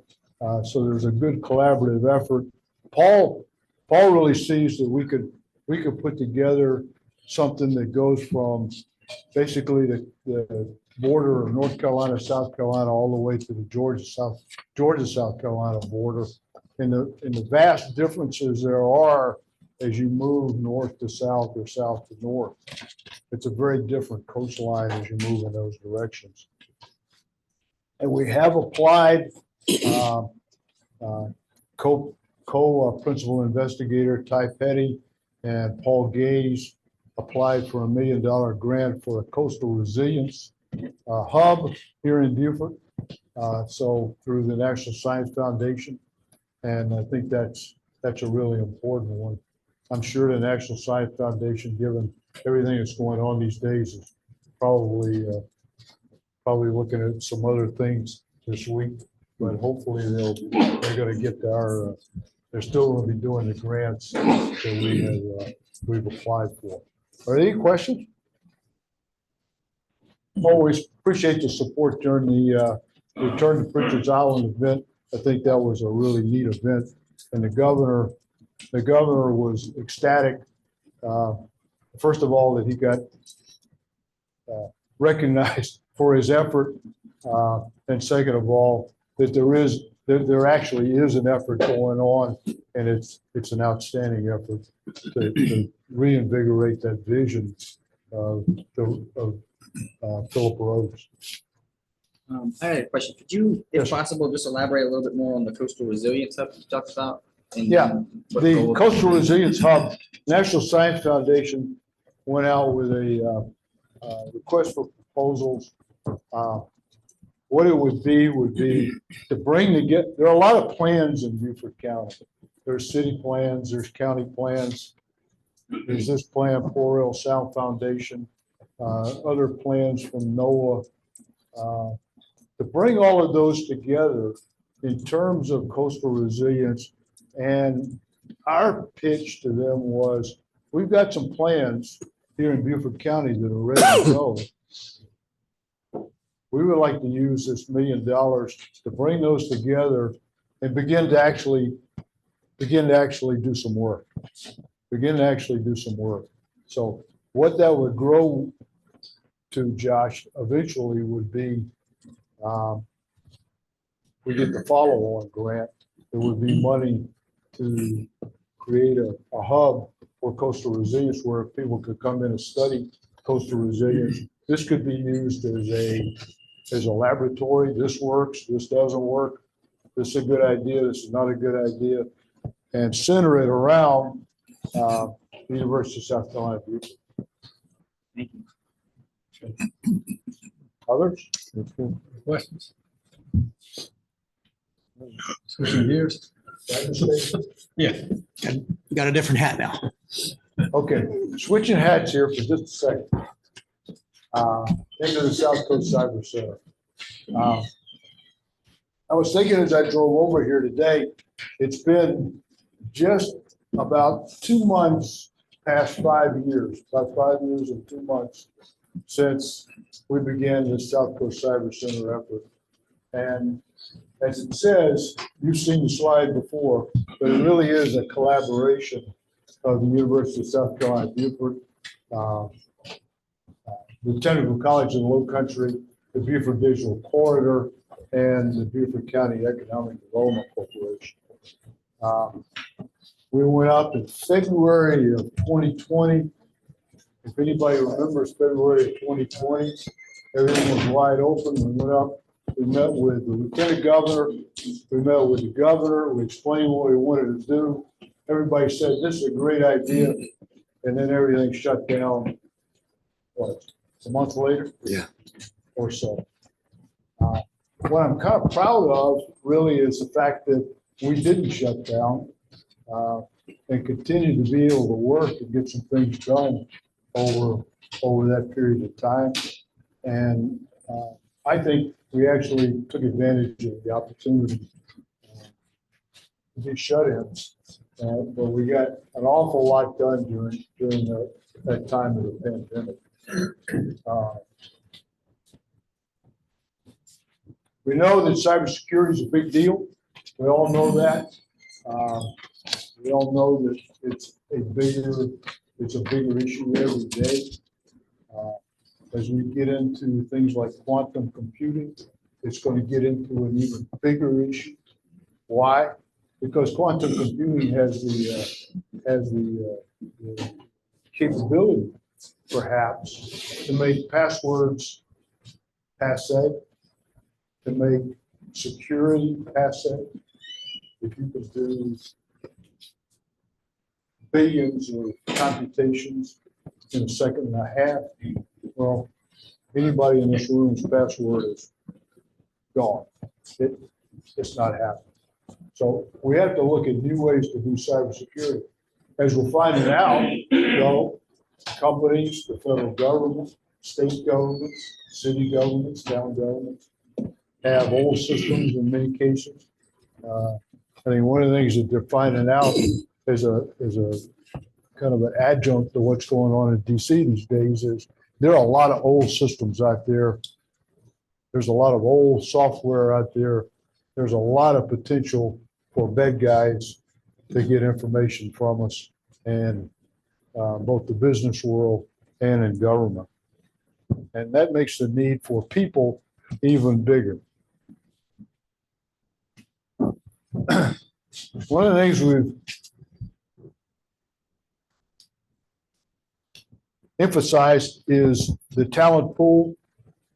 So there's a good collaborative effort. Paul really sees that we could put together something that goes from basically the border of North Carolina, South Carolina, all the way to the Georgia, South Carolina border. And the vast differences there are as you move north to south or south to north. It's a very different coastline as you move in those directions. And we have applied co-principal investigator Ty Petty and Paul Gaze applied for $1 million grant for a coastal resilience hub here in Beaufort. So through the National Science Foundation. And I think that's a really important one. I'm sure the National Science Foundation, given everything that's going on these days, is probably looking at some other things this week. But hopefully they're going to get to our. They're still going to be doing the grants that we've applied for. Are there any questions? Always appreciate the support during the Return to Pritchard's Island event. I think that was a really neat event, and the governor was ecstatic. First of all, that he got recognized for his effort, and second of all, that there actually is an effort going on, and it's an outstanding effort to reinvigorate that vision of Philip Rhodes. I had a question. Could you, if Yes. possible, just elaborate a little bit more on the coastal resilience hub you talked about? And Yeah, what the goal- Coastal Resilience Hub, National Science Foundation went out with a request for proposals. What it would be to bring together, there are a lot of plans in Beaufort County. There's city plans, there's county plans. There's this plan, Poor Hill Sound Foundation, other plans from NOAA. To bring all of those together in terms of coastal resilience, and our pitch to them was we've got some plans here in Beaufort County that are ready to go. We would like to use this $1 million to bring those together and begin to actually do some work. So what that would grow to, Josh, eventually would be, we get the follow-on grant. There would be money to create a hub for coastal resilience where people could come in and study coastal resilience. This could be used as a laboratory. This works, this doesn't work. This is a good idea, this is not a good idea. And center it around the University of South Carolina. Thank you. Others? Questions? Switching gears. Yeah. And you got a different hat now. Okay, switching hats here for just a second. Into the South Coast Cyber Center. I was thinking as I drove over here today, it's been just about 2 months past 5 years, about 5 years and 2 months since we began the South Coast Cyber Center effort. And as it says, you've seen the slide before, but it really is a collaboration of the University of South Carolina, Beaufort, the Technical College of the Low Country, the Beaufort Digital Corridor, and the Beaufort County Economic Development Corporation. We went out in February of 2020. If anybody remembers February of 2020, everything was wide open. We went up, we met with the Lieutenant Governor, we met with the Governor, we explained what we wanted to do. Everybody said, this is a great idea. And then everything shut down, what, a month later? Yeah. Or so. What I'm kind of proud of really is the fact that we didn't shut down and continue to be able to work and get some things done over that period of time. And I think we actually took advantage of the opportunity to be shut-ins. But we got an awful lot done during that time of the pandemic. We know that cybersecurity is a big deal. We all know that. We all know that it's a bigger issue every day. As we get into things like quantum computing, it's going to get into an even bigger issue. Why? Because quantum computing has the capability, perhaps, to make passwords passe, to make security passe. If you could do billions of computations in a second and a half, well, anybody in this room's password is gone. It's not happening. So we have to look at new ways to do cybersecurity. As we're finding out, though, companies, the federal government, state governments, city governments, town governments have old systems in many cases. I think one of the things that they're finding out is a kind of an adjunct to what's going on in DC these days is there are a lot of old systems out there. There's a lot of old software out there. There's a lot of potential for bad guys to get information from us and both the business world and in government. And that makes the need for people even bigger. One of the things we've emphasized is the talent pool.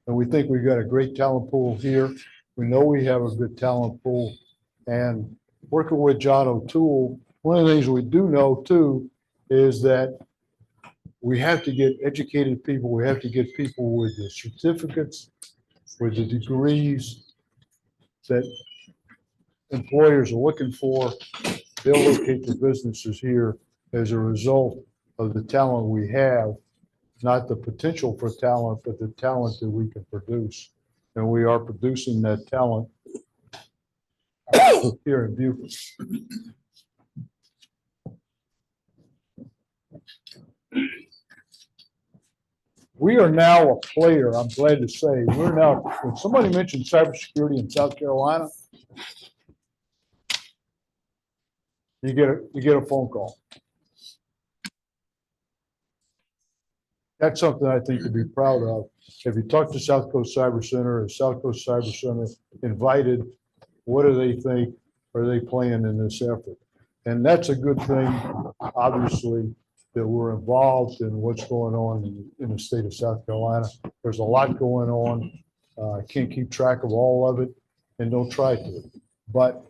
And we think we've got a great talent pool here. We know we have a good talent pool. And working with John O'Toole, one of the things we do know too is that we have to get educated people. We have to get people with the certificates, with the degrees that employers are looking for. They'll locate the businesses here as a result of the talent we have, not the potential for talent, but the talent that we can produce. And we are producing that talent here in Beaufort. We are now a player, I'm glad to say. We're now, when somebody mentioned cybersecurity in South Carolina, you get a phone call. That's something I think to be proud of. If you talk to South Coast Cyber Center, is South Coast Cyber Center invited? What do they think? Are they playing in this effort? And that's a good thing, obviously, that we're involved in what's going on in the state of South Carolina. There's a lot going on. I can't keep track of all of it and don't try to. But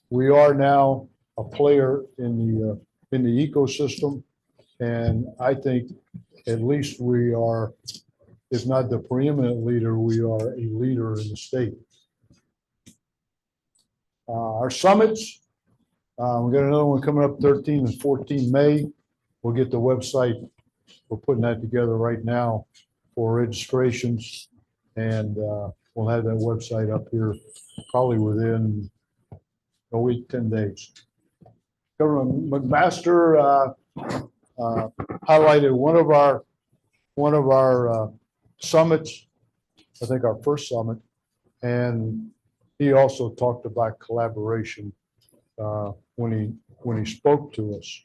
we are now a player in the ecosystem. And I think at least we are, if not the preeminent leader, we are a leader in the state. Our summits, we got another one coming up 13 and 14 May. We'll get the website. We're putting that together right now for registrations. And we'll have that website up here probably within a week, 10 days. Governor McMaster highlighted one of our summits, I think our first summit, and he also talked about collaboration when he spoke to us.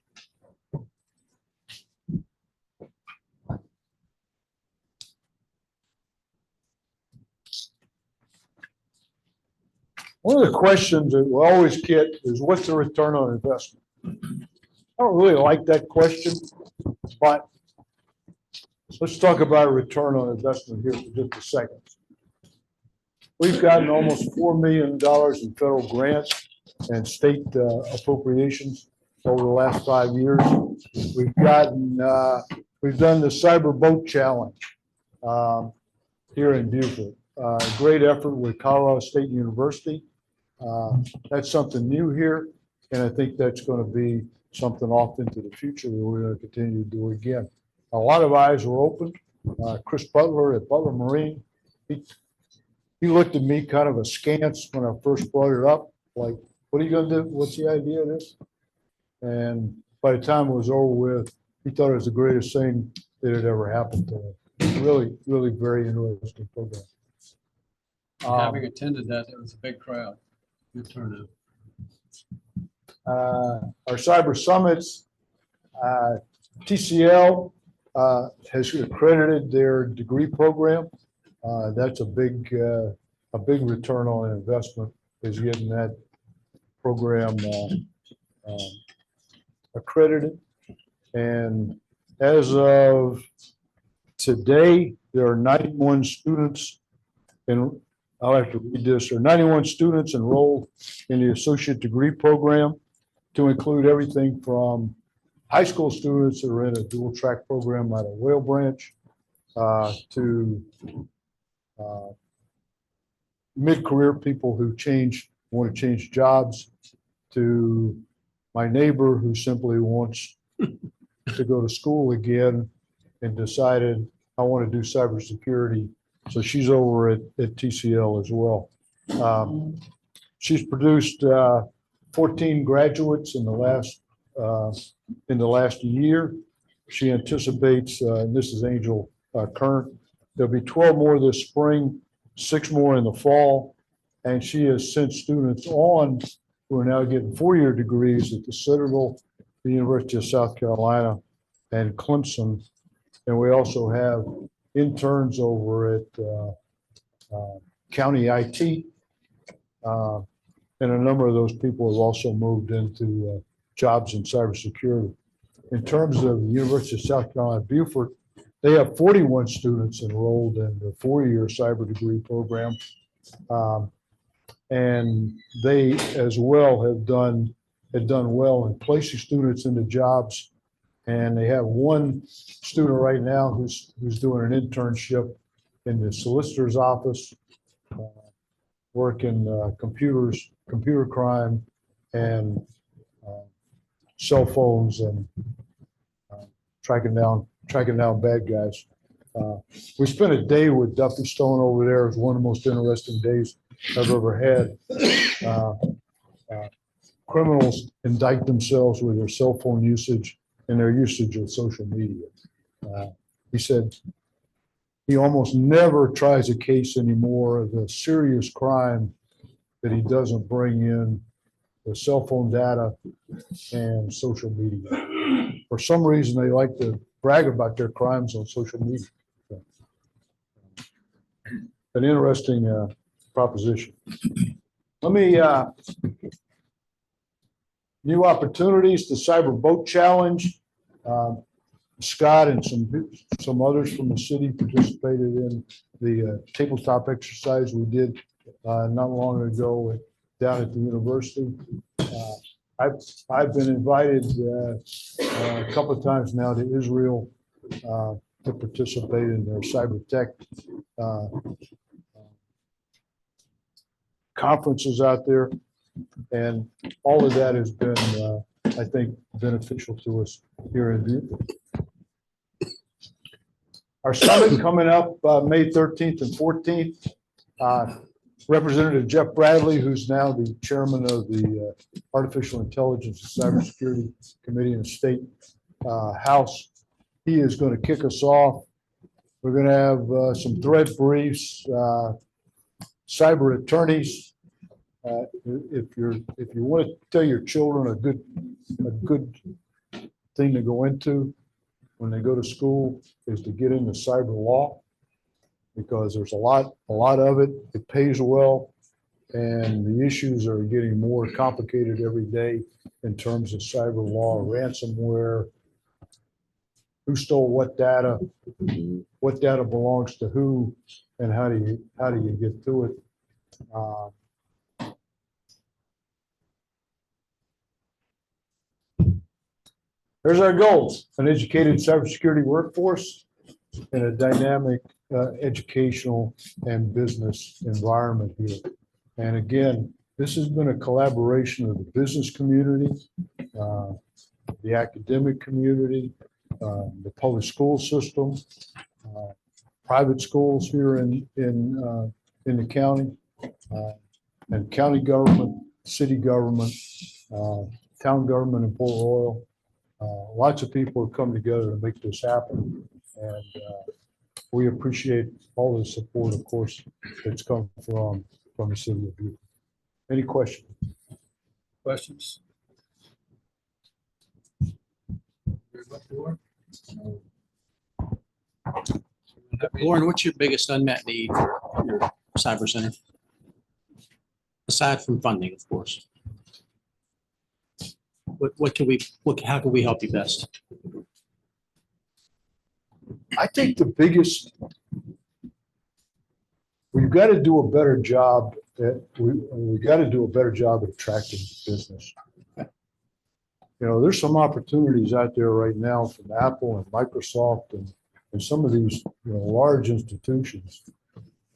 One of the questions that we always get is, what's the return on investment? I don't really like that question, but let's talk about return on investment here for just a second. We've gotten almost $4 million in federal grants and state appropriations over the last 5 years. We've done the Cyber Boat Challenge here in Beaufort. Great effort with Colorado State University. That's something new here, and I think that's going to be something off into the future that we're going to continue to do again. A lot of eyes were opened. Chris Butler at Butler Marine, he looked at me kind of askance when I first brought it up, like, what are you going to do? What's the idea of this? And by the time it was over with, he thought it was the greatest thing that had ever happened to him. Really, really very interesting program. Having attended that, there was a big crowd. Good turnout. Our cyber summits, TCL has accredited their degree program. That's a big return on investment, is getting that program accredited. And as of today, there are 91 students, and I'll have to read this. There are 91 students enrolled in the associate degree program, to include everything from high school students that are in a dual track program out of Whale Branch to mid-career people who want to change jobs, to my neighbor who simply wants to go to school again and decided, I want to do cybersecurity. So she's over at TCL as well. She's produced 14 graduates in the last year. She anticipates, and this is Angel Current, there'll be 12 more this spring, 6 more in the fall, and she has sent students on who are now getting 4-year degrees at the Citadel, the University of South Carolina, and Clemson. And we also have interns over at County IT. And a number of those people have also moved into jobs in cybersecurity. In terms of the University of South Carolina, Beaufort, they have 41 students enrolled in the 4-year cyber degree program. And they as well have done well in placing students into jobs. And they have one student right now who's doing an internship in the solicitor's office, working computer crime and cell phones and tracking down bad guys. We spent a day with Duffy Stone over there. It was one of the most interesting days I've ever had. Criminals indict themselves with their cell phone usage and their usage of social media. he said he almost never tries a case anymore of a serious crime that he doesn't bring in the cell phone data and social media. For some reason, they like to brag about their crimes on social media. An interesting proposition. Let me, new opportunities, the Cyber Boat Challenge. Scott and some others from the city participated in the tabletop exercise we did not long ago down at the university. I've been invited a couple of times now to Israel to participate in their cyber tech conferences out there. And all of that has been, I think, beneficial to us here in Beaufort. Our summit coming up May 13th and 14th. Representative Jeff Bradley, who's now the chairman of the Artificial Intelligence and Cybersecurity Committee in the State House, he is going to kick us off. We're going to have some thread briefs, cyber attorneys. If you want to tell your children a good thing to go into when they go to school is to get into cyber law, because there's a lot of it. It pays well, and the issues are getting more complicated every day in terms of cyber law, ransomware, who stole what data belongs to who, and how do you get to it. There's our goals: an educated cybersecurity workforce and a dynamic educational and business environment here. And again, this has been a collaboration of the business community, the academic community, the public school system, private schools here in the county, and county government, city government, town government in Port Royal. Lots of people have come together to make this happen, and we appreciate all the support, of course, that's come from the city of Beaufort. Any questions? Questions? Lauren, what's your biggest unmet need for your cyber center? Aside from funding, of course. How can we help you best? I think the biggest, we've got to do a better job we've got to do a better job at attracting business. You know, there's some opportunities out there right now from Apple and Microsoft and some of these large institutions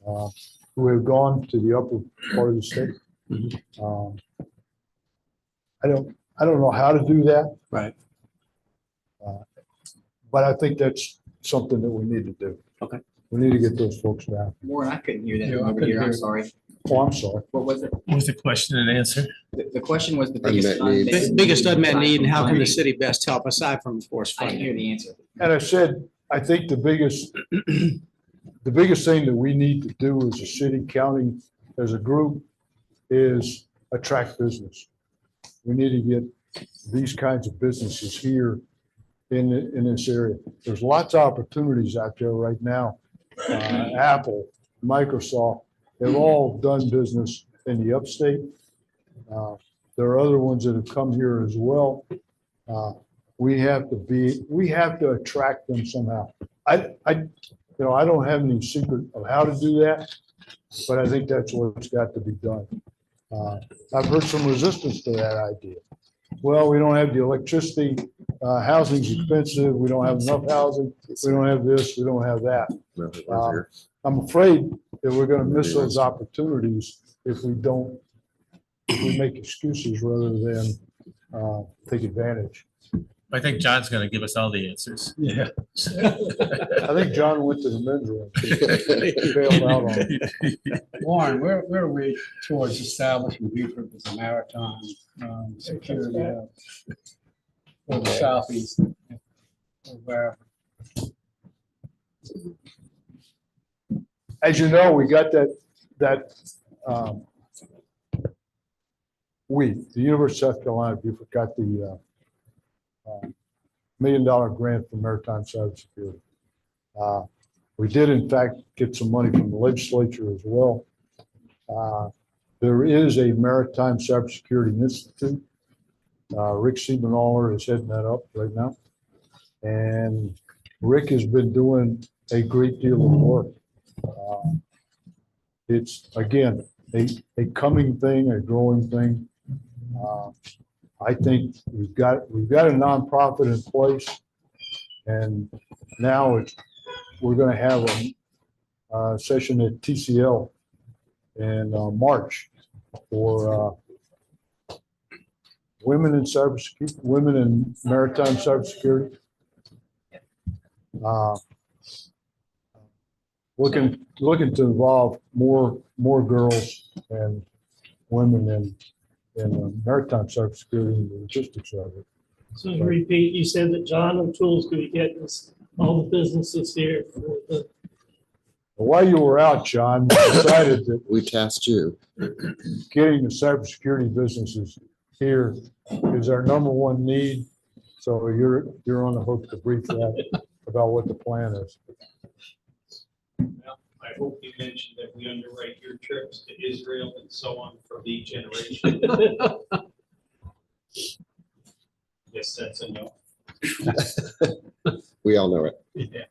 who have gone to the upper part of the state. I don't know how to do that. Right. But I think that's something that we need to do. Okay. We need to get those folks down. Warren, I couldn't hear that Yeah, from I over couldn't here. I'm hear. sorry. Oh, I'm sorry. What was it? What was the question and answer? The question was the biggest. Unmet needs. Biggest unmet need, and how can the city best help aside from, of course, I didn't hear funding? the answer. And I said, I think the biggest thing that we need to do as a city, county, as a group is attract business. We need to get these kinds of businesses here in this area. There's lots of opportunities out there right now. Apple, Microsoft, they've all done business in the upstate. There are other ones that have come here as well. We have to attract them somehow. I don't have any secret of how to do that, but I think that's what's got to be done. I've heard some resistance to that idea. Well, we don't have the electricity, housing's expensive, we don't have enough housing, we don't have this, we don't have that. I'm afraid that we're gonna miss those opportunities if we make excuses rather than take advantage. I think John's going to give us all the answers. Yeah. I think John went to the men's room. He bailed out on it. Warren, where are we towards establishing Beaufort as a maritime security hub for the southeast or wherever? As you know, we got the University of South Carolina, we got the $1 million grant for maritime cybersecurity. We did in fact get some money from the legislature as well. There is a Maritime Cybersecurity Institute. Rick Siebenoller is heading that up right now. And Rick has been doing a great deal of work. It's, again, a coming thing, a growing thing. I think we've got a nonprofit in place, and now we're going to have a session at TCL in March for women in cybersecurity, women in maritime cybersecurity. Looking to involve more girls and women in maritime cybersecurity and the logistics of it. So to repeat, you said that John O'Toole's going to get us all the businesses here for the. While you were out, John, we decided that we tasked you. Getting the cybersecurity businesses here is our number one need. So you're on the hook to brief that about what the plan is. I hope you mentioned that we underwrite your trips to Israel and so on for lead generation. Yes, that's a no. We all know it. Yeah.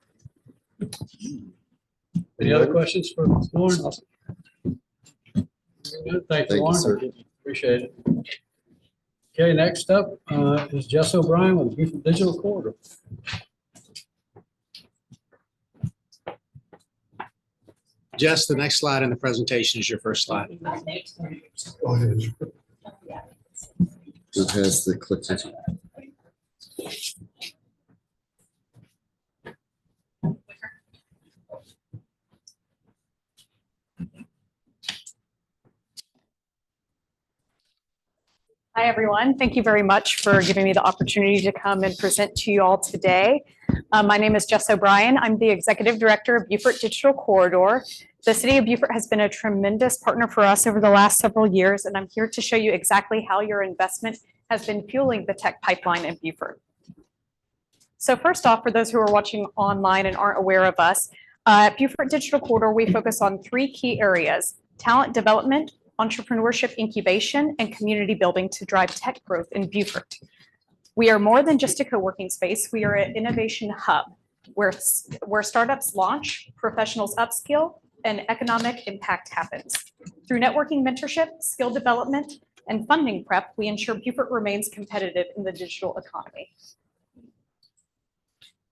Any other questions for Lauren? Thank Thank you, you, Lauren. sir. Appreciate it. Okay, next up is Jess O'Brien with Beaufort Digital Corridor. Jess, the next slide in the presentation is your first slide. Who has the clips? Hi, everyone. Thank you very much for giving me the opportunity to come and present to you all today. My name is Jess O'Brien. I'm the Executive Director of Beaufort Digital Corridor. The City of Beaufort has been a tremendous partner for us over the last several years, and I'm here to show you exactly how your investment has been fueling the tech pipeline in Beaufort. So first off, for those who are watching online and aren't aware of us, at Beaufort Digital Corridor, we focus on 3 key areas: talent development, entrepreneurship incubation, and community building to drive tech growth in Beaufort. We are more than just a co-working space. We are an innovation hub where startups launch, professionals upskill, and economic impact happens. Through networking mentorship, skill development, and funding prep, we ensure Beaufort remains competitive in the digital economy.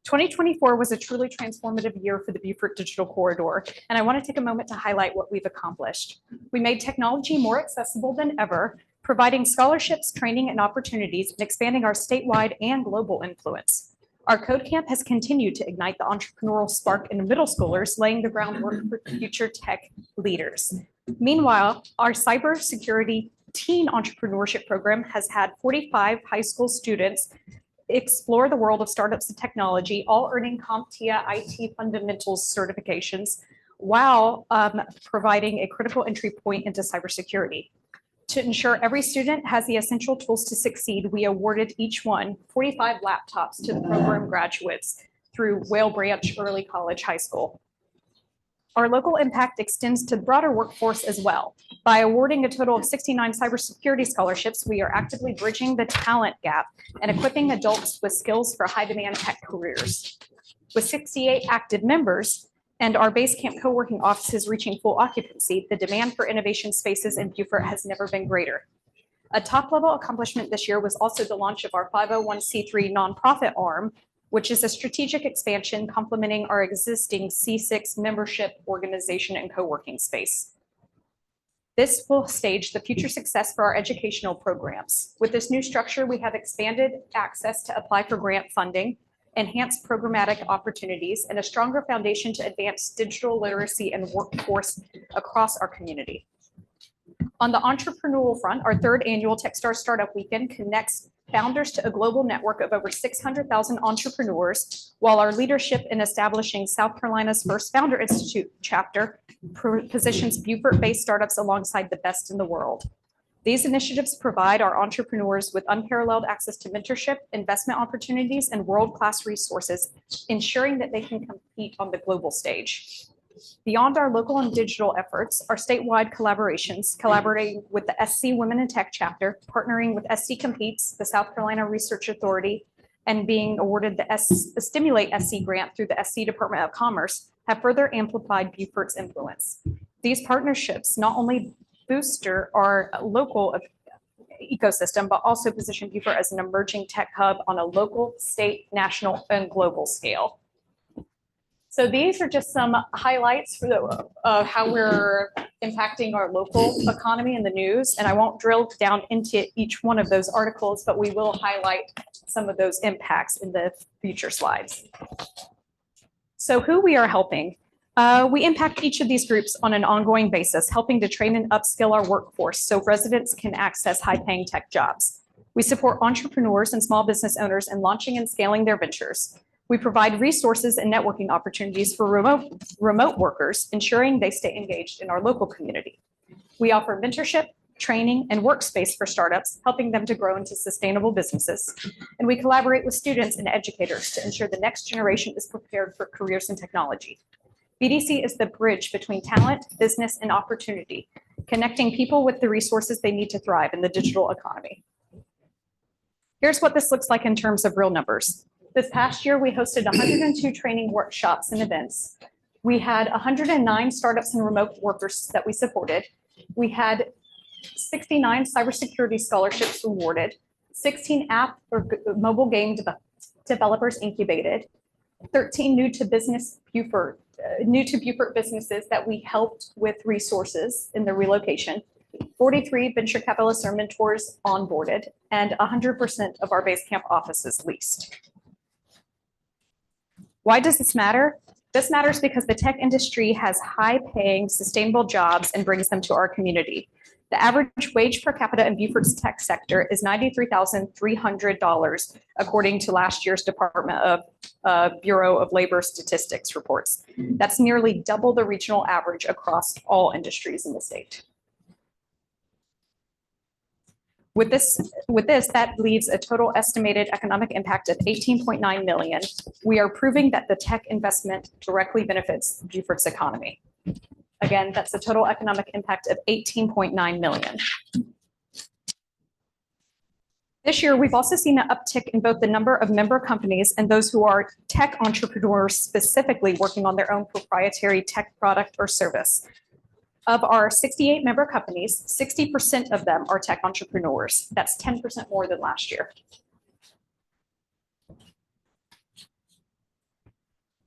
2024 was a truly transformative year for the Beaufort Digital Corridor, and I want to take a moment to highlight what we've accomplished. We made technology more accessible than ever, providing scholarships, training, and opportunities, and expanding our statewide and global influence. Our Code Camp has continued to ignite the entrepreneurial spark in middle schoolers, laying the groundwork for future tech leaders. Meanwhile, our cybersecurity teen entrepreneurship program has had 45 high school students explore the world of startups and technology, all earning CompTIA IT fundamentals certifications while providing a critical entry point into cybersecurity. To ensure every student has the essential tools to succeed, we awarded each one 45 laptops to the program graduates through Whale Branch Early College High School. Our local impact extends to the broader workforce as well. By awarding a total of 69 cybersecurity scholarships, we are actively bridging the talent gap and equipping adults with skills for high-demand tech careers. With 68 active members and our Basecamp co-working offices reaching full occupancy, the demand for innovation spaces in Beaufort has never been greater. A top-level accomplishment this year was also the launch of our 501c3 nonprofit arm, which is a strategic expansion complementing our existing C6 membership organization and co-working space. This will stage the future success for our educational programs. With this new structure, we have expanded access to apply for grant funding, enhanced programmatic opportunities, and a stronger foundation to advance digital literacy and workforce across our community. On the entrepreneurial front, our 3rd annual Techstars Startup Weekend connects founders to a global network of over 600,000 entrepreneurs, while our leadership in establishing South Carolina's first Founder Institute chapter positions Beaufort-based startups alongside the best in the world. These initiatives provide our entrepreneurs with unparalleled access to mentorship, investment opportunities, and world-class resources, ensuring that they can compete on the global stage. Beyond our local and digital efforts, our statewide collaborations, collaborating with the SC Women in Tech chapter, partnering with SC Competes, the South Carolina Research Authority, and being awarded the Stimulate SC grant through the SC Department of Commerce, have further amplified Beaufort's influence. These partnerships not only booster our local ecosystem, but also position Beaufort as an emerging tech hub on a local, state, national, and global scale. So these are just some highlights for how we're impacting our local economy and the news. And I won't drill down into each one of those articles, but we will highlight some of those impacts in the future slides. So who we are helping. We impact each of these groups on an ongoing basis, helping to train and upskill our workforce so residents can access high-paying tech jobs. We support entrepreneurs and small business owners in launching and scaling their ventures. We provide resources and networking opportunities for remote workers, ensuring they stay engaged in our local community. We offer mentorship, training, and workspace for startups, helping them to grow into sustainable businesses. And we collaborate with students and educators to ensure the next generation is prepared for careers in technology. BDC is the bridge between talent, business, and opportunity, connecting people with the resources they need to thrive in the digital economy. Here's what this looks like in terms of real numbers. This past year, we hosted 102 training workshops and events. We had 109 startups and remote workers that we supported. We had 69 cybersecurity scholarships awarded, 16 app or mobile game developers incubated, 13 new to Beaufort businesses that we helped with resources in the relocation, 43 venture capitalists or mentors onboarded, and 100% of our Basecamp offices leased. Why does this matter? This matters because the tech industry has high-paying, sustainable jobs and brings them to our community. The average wage per capita in Beaufort's tech sector is $93,300, according to last year's Department of Bureau of Labor Statistics reports. That's nearly double the regional average across all industries in the state. With this, that leaves a total estimated economic impact of $18.9 million. We are proving that the tech investment directly benefits Beaufort's economy. Again, that's a total economic impact of $18.9 million. This year, we've also seen an uptick in both the number of member companies and those who are tech entrepreneurs specifically working on their own proprietary tech product or service. Of our 68 member companies, 60% of them are tech entrepreneurs. That's 10% more than last year.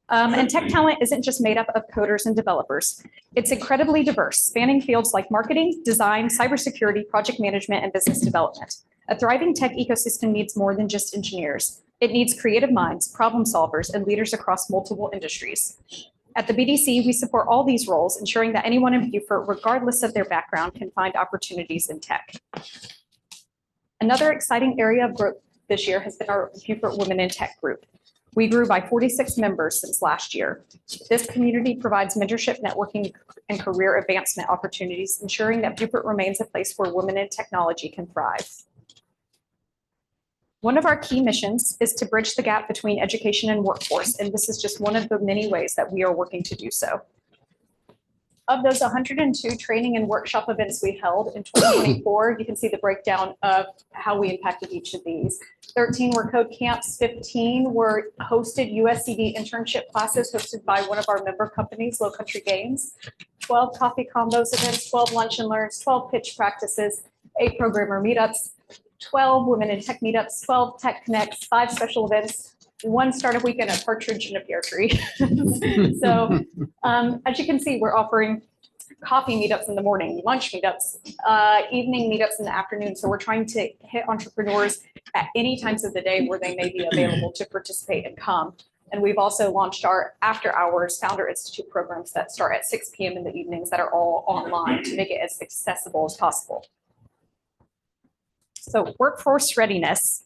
And tech talent isn't just made up of coders and developers. It's incredibly diverse, spanning fields like marketing, design, cybersecurity, project management, and business development. A thriving tech ecosystem needs more than just engineers. It needs creative minds, problem solvers, and leaders across multiple industries. At the BDC, we support all these roles, ensuring that anyone in Beaufort, regardless of their background, can find opportunities in tech. Another exciting area of growth this year has been our Beaufort Women in Tech group. We grew by 46 members since last year. This community provides mentorship, networking, and career advancement opportunities, ensuring that Beaufort remains a place where women in technology can thrive. One of our key missions is to bridge the gap between education and workforce, and this is just one of the many ways that we are working to do so. Of those 102 training and workshop events we held in 2024, you can see the breakdown of how we impacted each of these. 13 were code camps, 15 were hosted USCD internship classes hosted by one of our member companies, Low Country Games, 12 coffee combos events, 12 lunch and learns, 12 pitch practices, 8 programmer meetups, 12 women in tech meetups, 12 tech connects, 5 special events, 1 startup weekend, a partridge and a pear tree. So as you can see, we're offering coffee meetups in the morning, lunch meetups, evening meetups in the afternoon. So we're trying to hit entrepreneurs at any times of the day where they may be available to participate and come. And we've also launched our after hours Founder Institute programs that start at 6 p.m. in the evenings that are all online to make it as accessible as possible. So workforce readiness.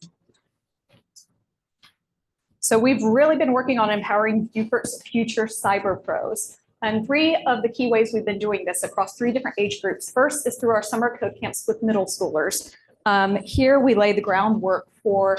So we've really been working on empowering Beaufort's future cyber pros. And three of the key ways we've been doing this across 3 different age groups. First is through our summer code camps with middle schoolers. Here we lay the groundwork for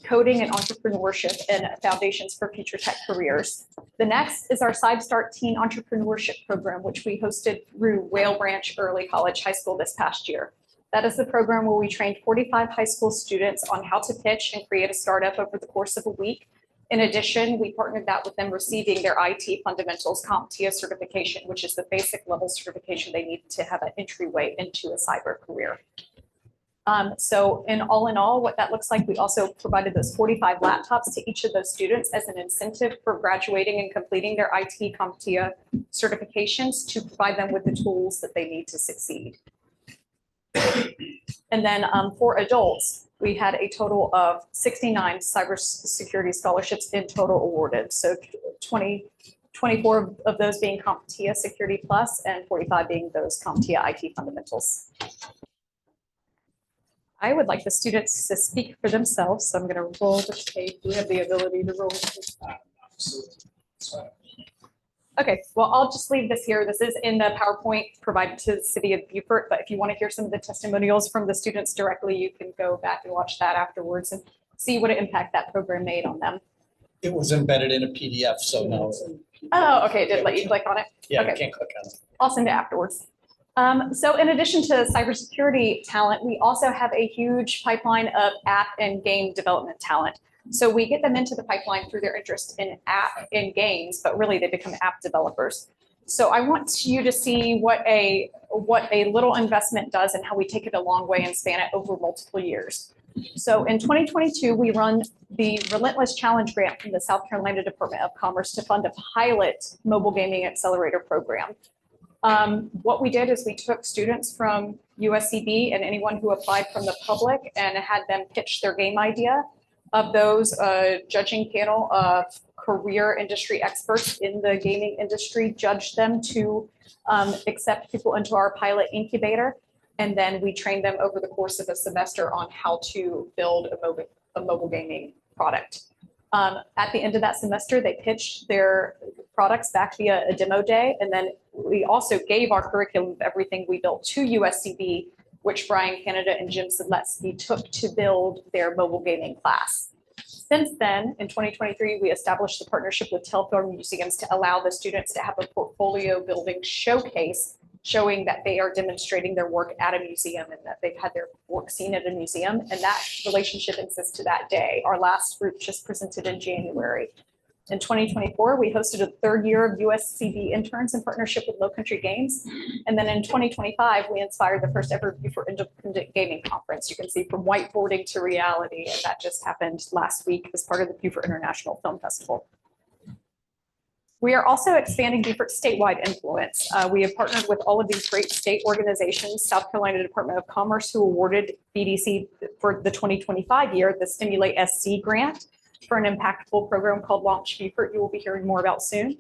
coding and entrepreneurship and foundations for future tech careers. The next is our CybeStart Teen Entrepreneurship Program, which we hosted through Whale Branch Early College High School this past year. That is the program where we trained 45 high school students on how to pitch and create a startup over the course of a week. In addition, we partnered that with them receiving their IT fundamentals CompTIA certification, which is the basic level certification they need to have an entryway into a cyber career. So in all, what that looks like, we also provided those 45 laptops to each of those students as an incentive for graduating and completing their IT CompTIA certifications to provide them with the tools that they need to succeed. And then for adults, we had a total of 69 cybersecurity scholarships in total awarded. So 24 of those being CompTIA Security Plus and 45 being those CompTIA IT Fundamentals. I would like the students to speak for themselves, so I'm going to roll the tape. We have the ability to roll. Okay, well, I'll just leave this here. This is in the PowerPoint provided to the city of Beaufort, but if you want to hear some of the testimonials from the students directly, you can go back and watch that afterwards and see what impact that program made on them. It was embedded in a PDF, so no. Oh, okay, it did let you click on it? Yeah, Okay. you can't click on it. I'll send it afterwards. So in addition to cybersecurity talent, we also have a huge pipeline of app and game development talent. So we get them into the pipeline through their interest in app and games, but really they become app developers. So I want you to see what a little investment does and how we take it a long way and span it over multiple years. So in 2022, we run the Relentless Challenge Grant from the South Carolina Department of Commerce to fund a pilot mobile gaming accelerator program. What we did is we took students from USCB and anyone who applied from the public and had them pitch their game idea. Of those, judging panel of career industry experts in the gaming industry judged them to accept people into our pilot incubator. And then we trained them over the course of a semester on how to build a mobile gaming product. At the end of that semester, they pitched their products back via a demo day. And then we also gave our curriculum of everything we built to USCB, which Brian Canada and Jim Sedletsky took to build their mobile gaming class. Since then, in 2023, we established a partnership with Telfair Museums to allow the students to have a portfolio building showcase showing that they are demonstrating their work at a museum and that they've had their work seen at a museum. And that relationship exists to that day. Our last group just presented in January. In 2024, we hosted a 3rd year of USCB interns in partnership with Low Country Games. And then in 2025, we inspired the first ever Beaufort Independent Gaming Conference. You can see from whiteboarding to reality, and that just happened last week as part of the Beaufort International Film Festival. We are also expanding Beaufort's statewide influence. We have partnered with all of these great state organizations, South Carolina Department of Commerce, who awarded BDC for the 2025 year, the Stimulate SC grant, for an impactful program called Launch Beaufort, you will be hearing more about soon.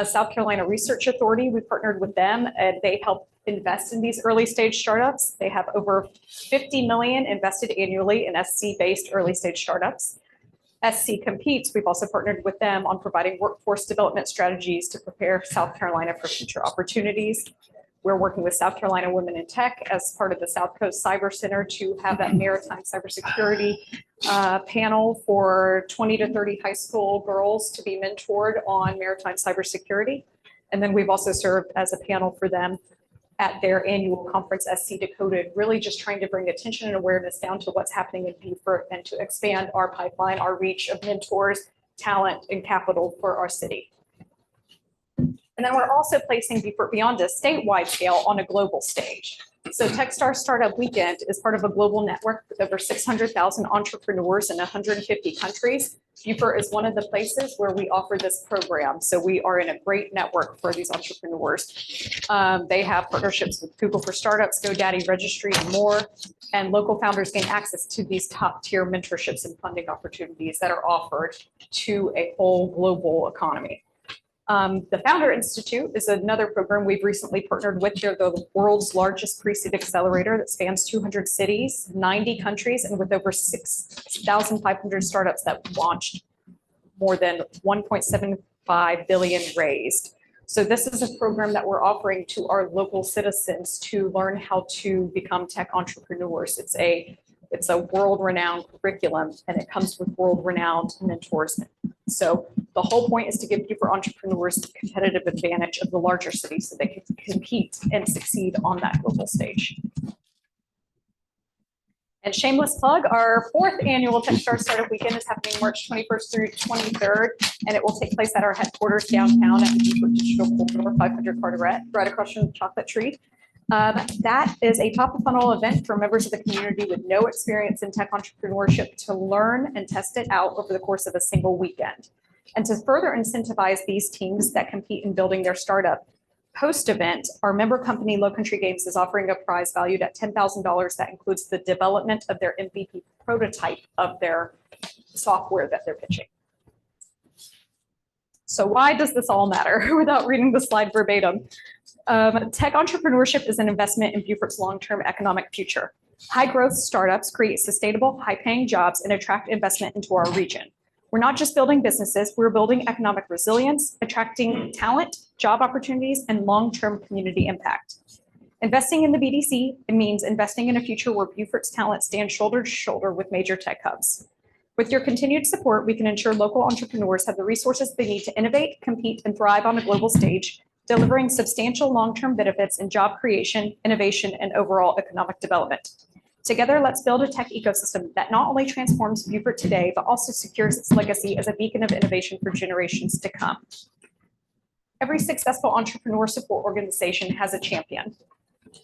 South Carolina Research Authority, we partnered with them and they help invest in these early stage startups. They have over 50 million invested annually in SC-based early stage startups. SC Competes, we've also partnered with them on providing workforce development strategies to prepare South Carolina for future opportunities. We're working with South Carolina Women in Tech as part of the South Coast Cyber Center to have that maritime cybersecurity panel for 20 to 30 high school girls to be mentored on maritime cybersecurity. And then we've also served as a panel for them at their annual conference, SC Decoded, really just trying to bring attention and awareness down to what's happening in Beaufort and to expand our pipeline, our reach of mentors, talent, and capital for our city. And then we're also placing Beaufort beyond a statewide scale on a global stage. So Techstars Startup Weekend is part of a global network with over 600,000 entrepreneurs in 150 countries. Beaufort is one of the places where we offer this program. So we are in a great network for these entrepreneurs. They have partnerships with Google for Startups, GoDaddy Registry, and more. And local founders gain access to these top tier mentorships and funding opportunities that are offered to a whole global economy. The Founder Institute is another program we've recently partnered with. They're the world's largest pre-seed accelerator that spans 200 cities, 90 countries, and with over 6,500 startups that launched. more than 1.75 billion raised. So this is a program that we're offering to our local citizens to learn how to become tech entrepreneurs. It's a world-renowned curriculum, and it comes with world-renowned mentors. So the whole point is to give Beaufort entrepreneurs the competitive advantage of the larger cities so they can compete and succeed on that global stage. And shameless plug, our 4th annual Techstars Startup Weekend is happening March 21st through 23rd, and it will take place at our headquarters downtown at the Beaufort Digital Corridor, 500 Carteret, right across from the Chocolate Tree. That is a top-of-funnel event for members of the community with no experience in tech entrepreneurship to learn and test it out over the course of a single weekend. And to further incentivize these teams that compete in building their startup, post-event, our member company, Low Country Games, is offering a prize valued at $10,000 that includes the development of their MVP prototype of their software that they're pitching. So why does this all matter? Without reading the slide verbatim, tech entrepreneurship is an investment in Beaufort's long-term economic future. High-growth startups create sustainable, high-paying jobs and attract investment into our region. We're not just building businesses, we're building economic resilience, attracting talent, job opportunities, and long-term community impact. Investing in the BDC, it means investing in a future where Beaufort's talent stands shoulder to shoulder with major tech hubs. With your continued support, we can ensure local entrepreneurs have the resources they need to innovate, compete, and thrive on a global stage, delivering substantial long-term benefits in job creation, innovation, and overall economic development. Together, let's build a tech ecosystem that not only transforms Beaufort today, but also secures its legacy as a beacon of innovation for generations to come. Every successful entrepreneur support organization has a champion.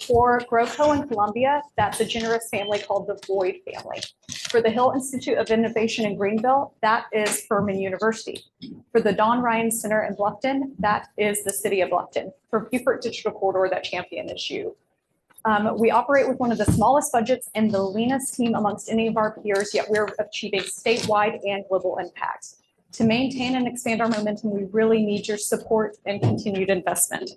For GrowCo in Columbia, that's a generous family called the Boyd family. For the Hill Institute of Innovation in Greenville, that is Furman University. For the Don Ryan Center in Bluffton, that is the City of Bluffton. For Beaufort Digital Corridor, that champion is you. We operate with one of the smallest budgets and the leanest team amongst any of our peers, yet we're achieving statewide and global impact. To maintain and expand our momentum, we really need your support and continued investment.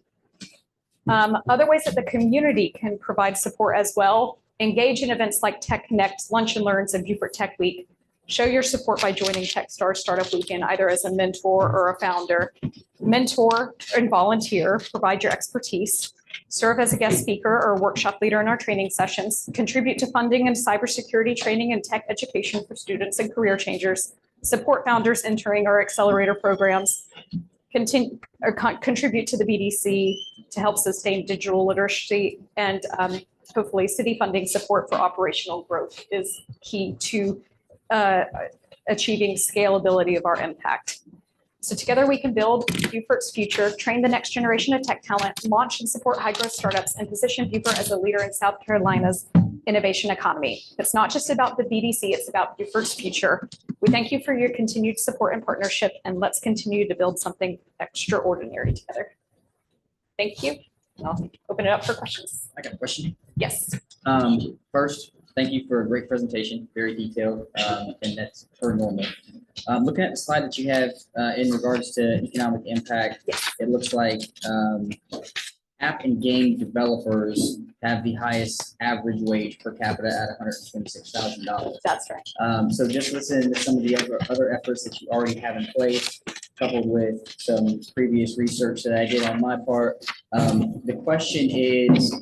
Other ways that the community can provide support as well: engage in events like Tech Connect, Lunch and Learns, and Beaufort Tech Week. Show your support by joining Techstars Startup Weekend, either as a mentor or a founder. Mentor and volunteer, provide your expertise. Serve as a guest speaker or workshop leader in our training sessions. Contribute to funding and cybersecurity training and tech education for students and career changers. Support founders entering our accelerator programs. Contribute to the BDC to help sustain digital literacy, and hopefully city funding support for operational growth is key to achieving scalability of our impact. So together we can build Beaufort's future, train the next generation of tech talent, launch and support high-growth startups, and position Beaufort as a leader in South Carolina's innovation economy. It's not just about the BDC, it's about Beaufort's future. We thank you for your continued support and partnership, and let's continue to build something extraordinary together. Thank you. And I'll open it up for questions. I got a question. Yes. First, thank you for a great presentation, very detailed, and that's per normal. Looking at the slide that you have in regards to economic impact, it looks like app and game developers have the highest average wage per capita at $126,000. That's right. So just listening to some of the other efforts that you already have in place, coupled with some previous research that I did on my part, the question is,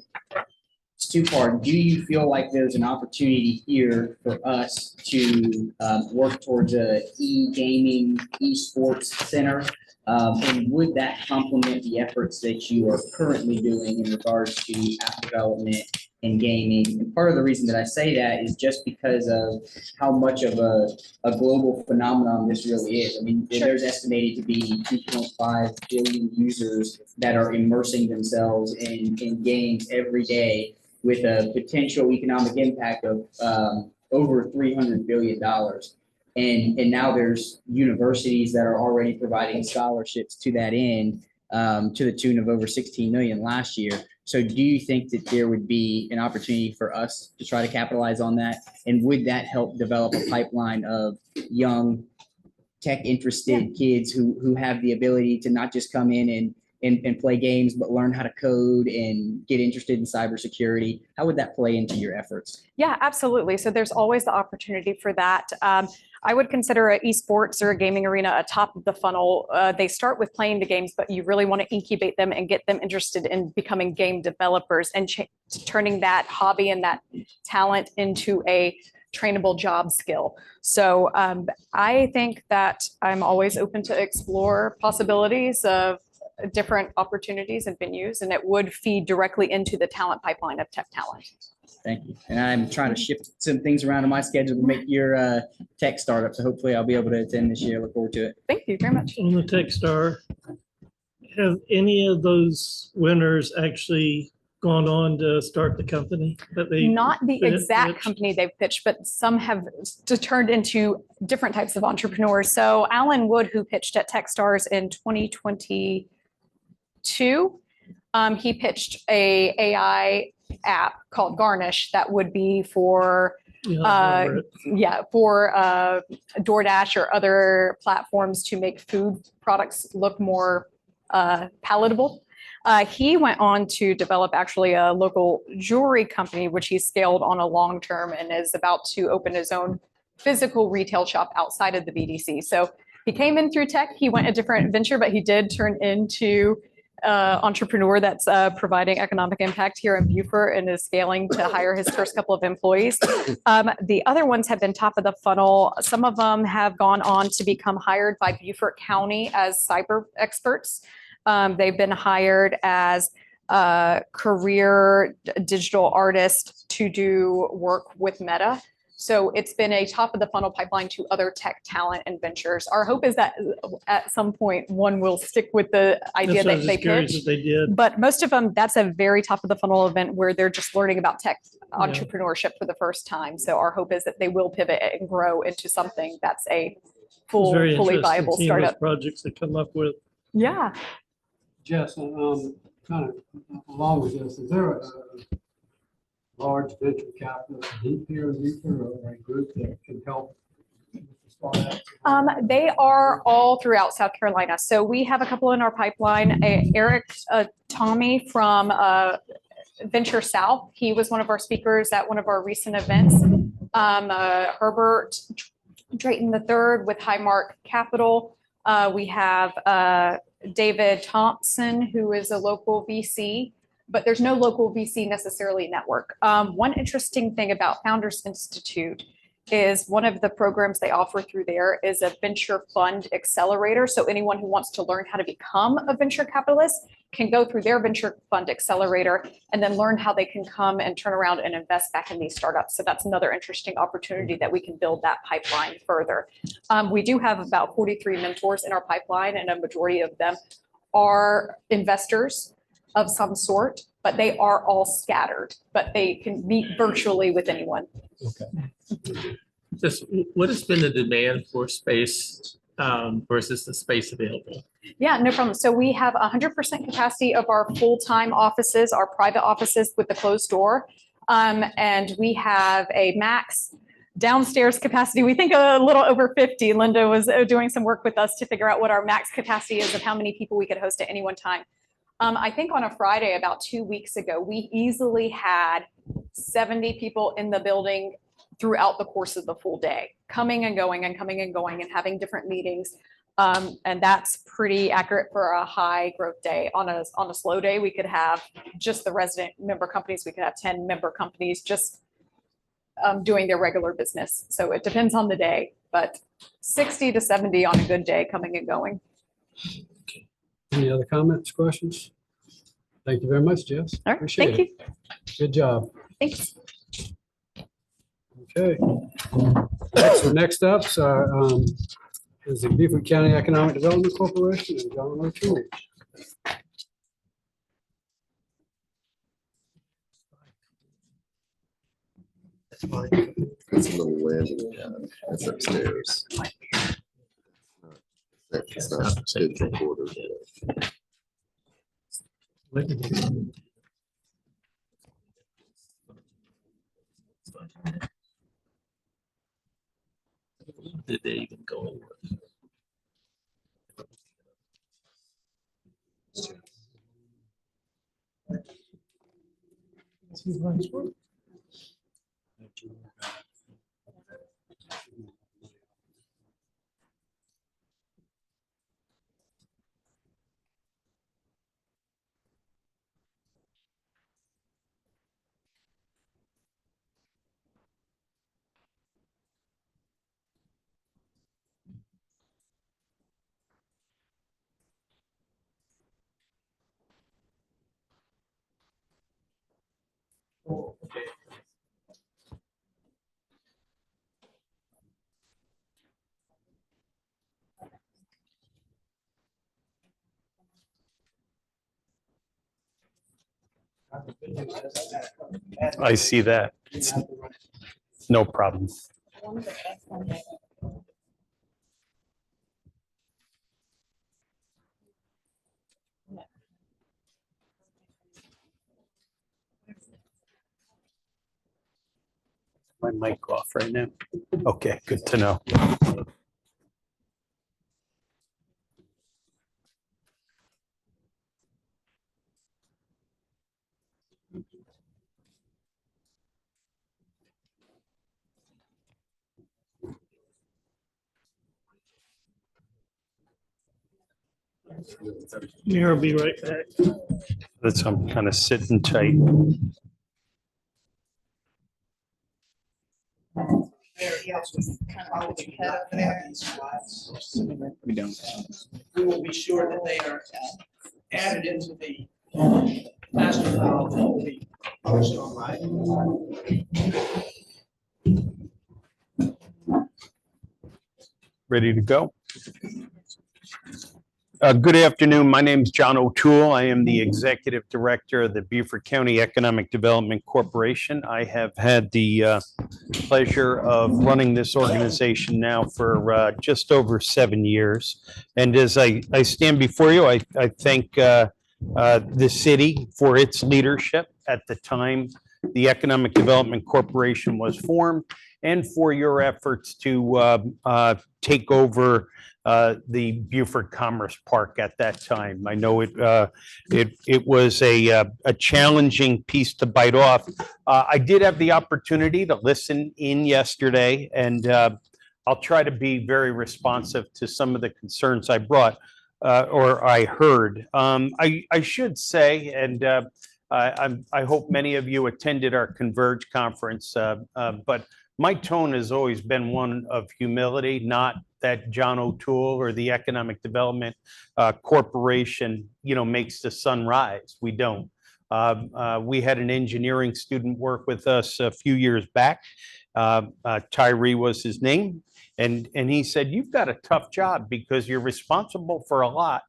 it's two-part. Do you feel like there's an opportunity here for us to work towards a e-gaming, e-sports center? And would that complement the efforts that you are currently doing in regards to app development and gaming? And part of the reason that I say that is just because of how much of a global phenomenon this really is. I mean, there's estimated to be 2.5 billion users that are immersing themselves in games every day, with a potential economic impact of over $300 billion. And now there's universities that are already providing scholarships to that end, to the tune of over 16 million last year. So do you think that there would be an opportunity for us to try to capitalize on that? And would that help develop a pipeline of young tech interested kids who have the ability to not just come in and play games, but learn how to code and get interested in cybersecurity? How would that play into your efforts? Yeah, absolutely. So there's always the opportunity for that. I would consider an esports or a gaming arena a top of the funnel. They start with playing the games, but you really want to incubate them and get them interested in becoming game developers and turning that hobby and that talent into a trainable job skill. So I think that I'm always open to explore possibilities of different opportunities and venues, and it would feed directly into the talent pipeline of Tech Talent. Thank you. And I'm trying to shift some things around in my schedule to make your tech startup. So hopefully I'll be able to attend this year. Look forward to it. Thank you very much. On the Techstar, have any of those winners actually gone on to start the company that they? Not the exact pitched? company they've pitched, but some have turned into different types of entrepreneurs. So Alan Wood, who pitched at Techstars in 2022, he pitched a AI app called Garnish that would be for DoorDash or other platforms to make food products look more palatable. He went on to develop actually a local jewelry company, which he scaled on a long term and is about to open his own physical retail shop outside of the BDC. So he came in through tech. He went a different venture, but he did turn into entrepreneur that's providing economic impact here in Beaufort and is scaling to hire his first couple of employees. The other ones have been top of the funnel. Some of them have gone on to become hired by Beaufort County as cyber experts. They've been hired as career digital artists to do work with Meta. So it's been a top of the funnel pipeline to other tech talent and ventures. Our hope is that at some point one will stick with the idea that they pitch. But most of them, that's a very top of the funnel event where they're just learning about tech entrepreneurship for the first time. So our hope is that they will pivot and grow into something that's a fully viable startup. Projects that come up with. Yeah. Jess, kind of along with this, is there a large venture capital group here in Beaufort or a group that can help? They are all throughout South Carolina. So we have a couple in our pipeline. Eric Tommy from Venture South. He was one of our speakers at one of our recent events. Herbert Drayton III with Highmark Capital. We have David Thompson, who is a local VC, but there's no local VC necessarily network. One interesting thing about Founders Institute is one of the programs they offer through there is a venture fund accelerator. So anyone who wants to learn how to become a venture capitalist can go through their venture fund accelerator and then learn how they can come and turn around and invest back in these startups. So that's another interesting opportunity that we can build that pipeline further. We do have about 43 mentors in our pipeline, and a majority of them are investors of some sort, but they are all scattered, but they can meet virtually with anyone. Okay. Just what has been the demand for space versus the space available? Yeah, no problem. So we have 100% capacity of our full-time offices, our private offices with the closed door. And we have a max downstairs capacity. We think a little over 50. Linda was doing some work with us to figure out what our max capacity is of how many people we could host at any one time. I think on a Friday about 2 weeks ago, we easily had 70 people in the building throughout the course of the full day, coming and going and coming and going and having different meetings. And that's pretty accurate for a high growth day. On a slow day, we could have just the resident member companies. We could have 10 member companies just doing their regular business. So it depends on the day, but 60 to 70 on a good day coming and going. Any other comments, questions? Thank you very much, Jess. All right, Appreciate thank it. Good job. Thanks. Okay. Next up is the Beaufort County Economic Development Corporation and John O'Toole. It's a little landing pad. It's upstairs. It's not digital quarter. Did they even go over? I see that. No problem. My mic off right now. Okay, good to know. Mayor will be right back. That's, I'm kind of sitting tight. We don't. We will be sure that they are added into the master file that will be published online. Ready to go? Good afternoon. My name is John O'Toole. I am the Executive Director of the Beaufort County Economic Development Corporation. I have had the pleasure of running this organization now for just over 7 years. And as I stand before you, I thank the city for its leadership at the time the Economic Development Corporation was formed, and for your efforts to take over the Beaufort Commerce Park at that time. I know it was a challenging piece to bite off. I did have the opportunity to listen in yesterday, and I'll try to be very responsive to some of the concerns I brought or I heard. I should say, and I hope many of you attended our Converge conference, but my tone has always been one of humility, not that John O'Toole or the Economic Development Corporation, makes the sun rise. We don't. We had an engineering student work with us a few years back. Tyree was his name. And he said, you've got a tough job because you're responsible for a lot,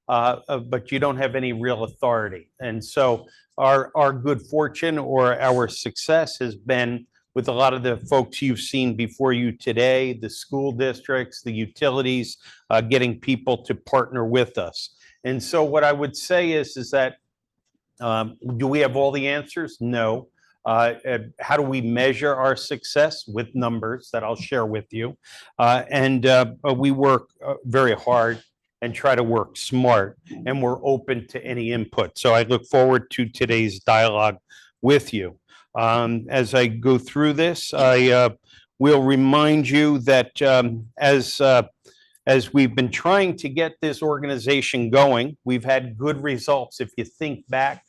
but you don't have any real authority. And so our good fortune or our success has been with a lot of the folks you've seen before you today, the school districts, the utilities, getting people to partner with us. And so what I would say is that, do we have all the answers? No. How do we measure our success? With numbers that I'll share with you. We work very hard and try to work smart, and we're open to any input. So I look forward to today's dialogue with you. As I go through this, I will remind you that as we've been trying to get this organization going, we've had good results. If you think back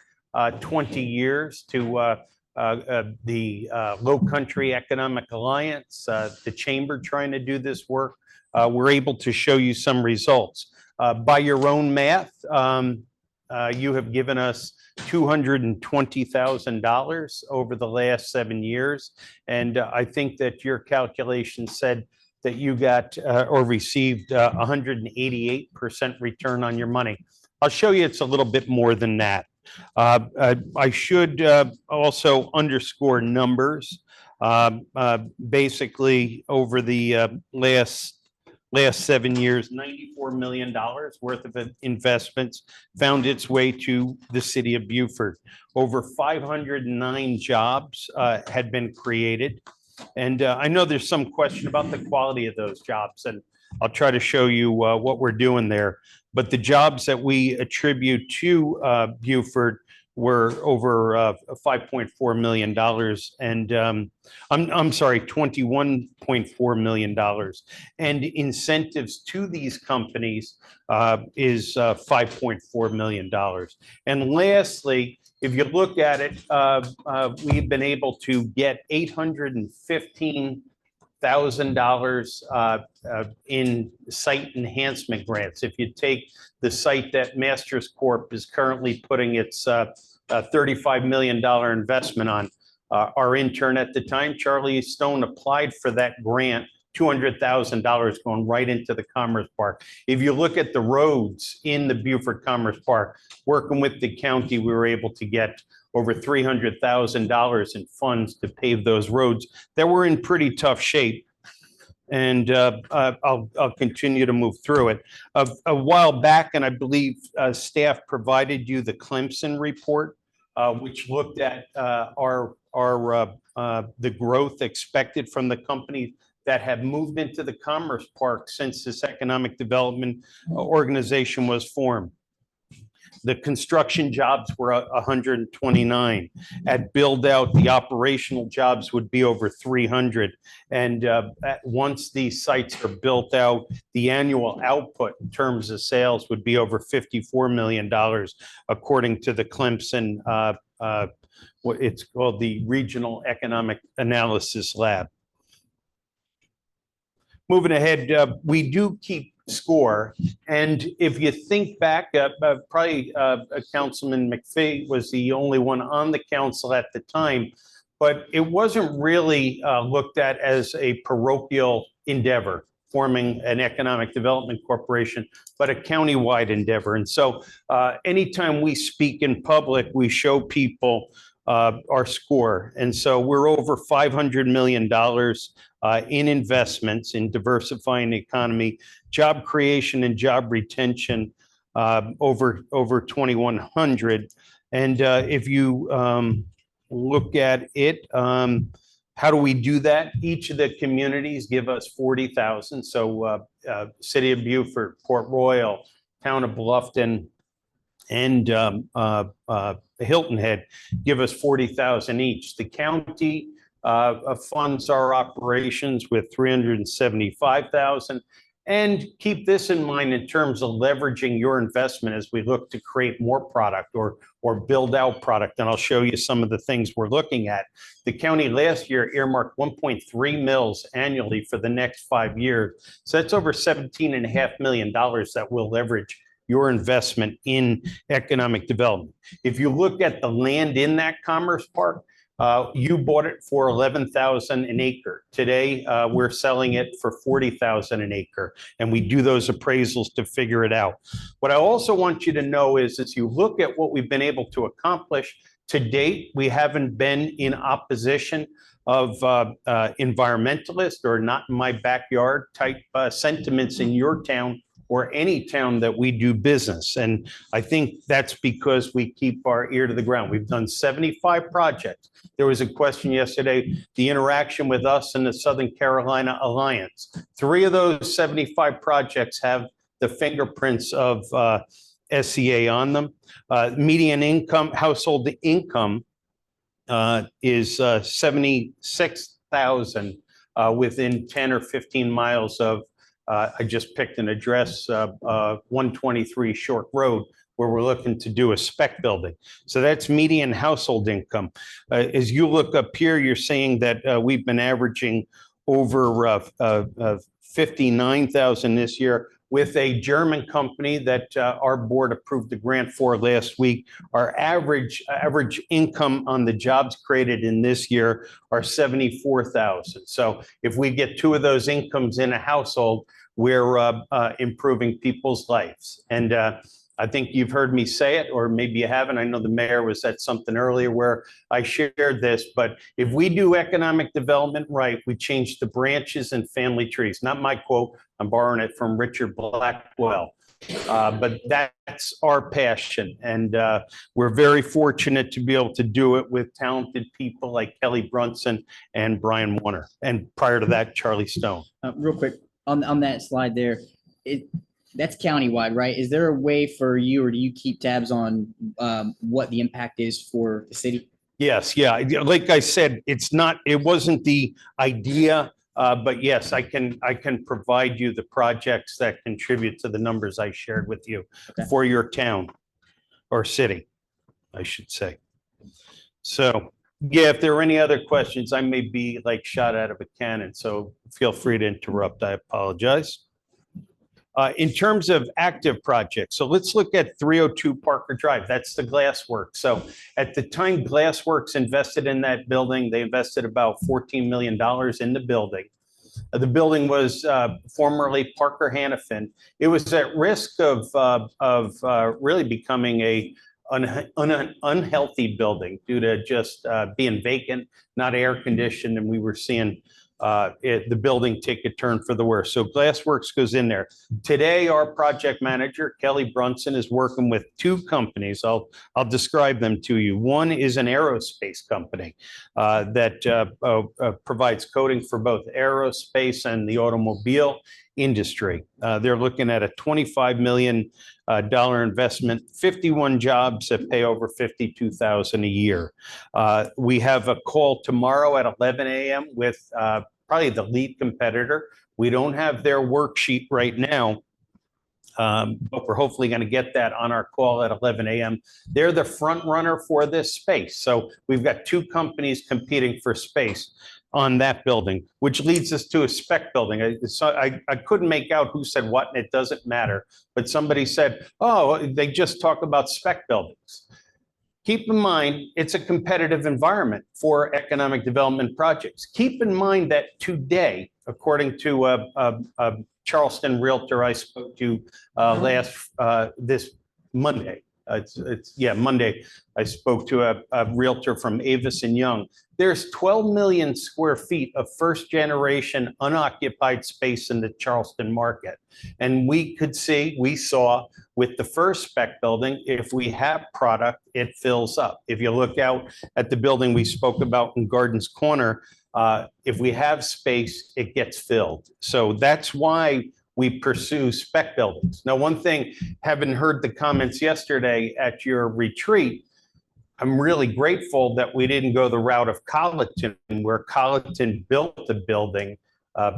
20 years to the Low Country Economic Alliance, the Chamber trying to do this work, we're able to show you some results. By your own math, you have given us $220,000 over the last 7 years. And I think that your calculation said that you got or received 188% return on your money. I'll show you it's a little bit more than that. I should also underscore numbers. Basically, over the last 7 years, $94 million worth of investments found its way to the city of Beaufort. Over 509 jobs had been created. And I know there's some question about the quality of those jobs, and I'll try to show you what we're doing there. But the jobs that we attribute to Beaufort were over $5.4 million, and I'm sorry, $21.4 million. And incentives to these companies is $5.4 million. And lastly, if you look at it, we've been able to get $815,000 in site enhancement grants. If you take the site that Masters Corp is currently putting its $35 million investment on, our intern at the time, Charlie Stone, applied for that grant, $200,000 going right into the Commerce Park. If you look at the roads in the Beaufort Commerce Park, working with the county, we were able to get over $300,000 in funds to pave those roads that were in pretty tough shape. And I'll continue to move through it. A while back, and I believe staff provided you the Clemson report, which looked at the growth expected from the companies that have moved into the Commerce Park since this economic development organization was formed. The construction jobs were 129. At build out, the operational jobs would be over 300. And once these sites are built out, the annual output in terms of sales would be over $54 million, according to the Clemson, what it's called the Regional Economic Analysis Lab. Moving ahead, we do keep score. And if you think back, probably Councilman McPhee was the only one on the council at the time, but it wasn't really looked at as a parochial endeavor, forming an economic development corporation, but a countywide endeavor. And so anytime we speak in public, we show people our score. And so we're over $500 million in investments in diversifying the economy, job creation and job retention, over 2,100. And if you look at it, how do we do that? Each of the communities give us 40,000. So City of Beaufort, Port Royal, Town of Bluffton, and Hilton Head give us 40,000 each. The county funds our operations with 375,000. And keep this in mind in terms of leveraging your investment as we look to create more product or build out product. And I'll show you some of the things we're looking at. The county last year earmarked 1.3 mils annually for the next 5 years. So that's over $17.5 million that will leverage your investment in economic development. If you look at the land in that Commerce Park, you bought it for $11,000 an acre. Today, we're selling it for $40,000 an acre, and we do those appraisals to figure it out. What I also want you to know is, as you look at what we've been able to accomplish to date, we haven't been in opposition of environmentalist or not in my backyard type sentiments in your town or any town that we do business. And I think that's because we keep our ear to the ground. We've done 75 projects. There was a question yesterday, the interaction with us and the Southern Carolina Alliance. 3 of those 75 projects have the fingerprints of SCA on them. Median income, household income is 76,000 within 10 or 15 miles of I just picked an address, 123 Short Road, where we're looking to do a spec building. So that's median household income. As you look up here, you're seeing that we've been averaging over 59,000 this year with a German company that our board approved the grant for last week. Our average income on the jobs created in this year are 74,000. So if we get 2 of those incomes in a household, we're improving people's lives. And I think you've heard me say it, or maybe you haven't. I know the mayor was at something earlier where I shared this, but if we do economic development right, we change the branches and family trees. Not my quote, I'm borrowing it from Richard Blackwell. But that's our passion. And we're very fortunate to be able to do it with talented people like Kelly Brunson and Brian Warner. And prior to that, Charlie Stone. Real quick, on that slide there, That's countywide, right? Is there a way for you, or do you keep tabs on what the impact is for the city? Yes, yeah. Like I said, it wasn't the idea, but yes, I can provide you the projects that contribute to the numbers I shared with you for your town or city, I should say. So, yeah, if there are any other questions, I may be like shot out of a cannon, so feel free to interrupt. I apologize. In terms of active projects, so let's look at 302 Parker Drive. That's the Glassworks. So at the time Glassworks invested in that building, they invested about $14 million in the building. The building was formerly Parker Hannafin. It was at risk of really becoming an unhealthy building due to just being vacant, not air conditioned, and we were seeing the building take a turn for the worse. So Glassworks goes in there. Today, our project manager, Kelly Brunson, is working with two companies. I'll describe them to you. One is an aerospace company that provides coating for both aerospace and the automobile industry. They're looking at a $25 million investment, 51 jobs that pay over $52,000 a year. We have a call tomorrow at 11 a.m. with probably the lead competitor. We don't have their worksheet right now, but we're hopefully going to get that on our call at 11 a.m. They're the front runner for this space. So we've got two companies competing for space on that building, which leads us to a spec building. I couldn't make out who said what, and it doesn't matter. But somebody said, oh, they just talk about spec buildings. Keep in mind, it's a competitive environment for economic development projects. Keep in mind that today, according to a Charleston realtor I spoke to this Monday, Monday, I spoke to a realtor from Avis and Young. There's 12 million square feet of first generation unoccupied space in the Charleston market. And we saw with the first spec building, if we have product, it fills up. If you look out at the building we spoke about in Gardens Corner, if we have space, it gets filled. So that's why we pursue spec buildings. Now, one thing, having heard the comments yesterday at your retreat, I'm really grateful that we didn't go the route of Colleton, where Colleton built the building. I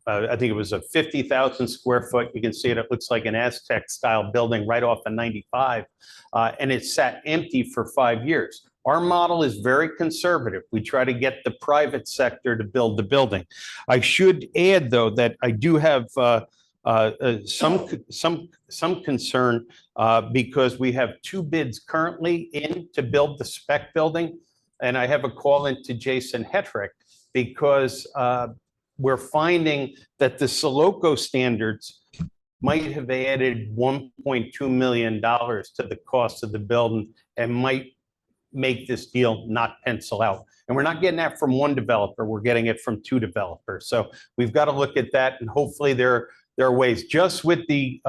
think it was a 50,000 square foot. You can see it. It looks like an Aztec style building right off of 95. And it sat empty for 5 years. Our model is very conservative. We try to get the private sector to build the building. I should add, though, that I do have some concern because we have two bids currently in to build the spec building. And I have a call into Jason Hetrick because we're finding that the Soloco standards might have added $1.2 million to the cost of the building and might make this deal not pencil out. And we're not getting that from one developer, we're getting it from two developers. So we've got to look at that, and hopefully there are ways, just with the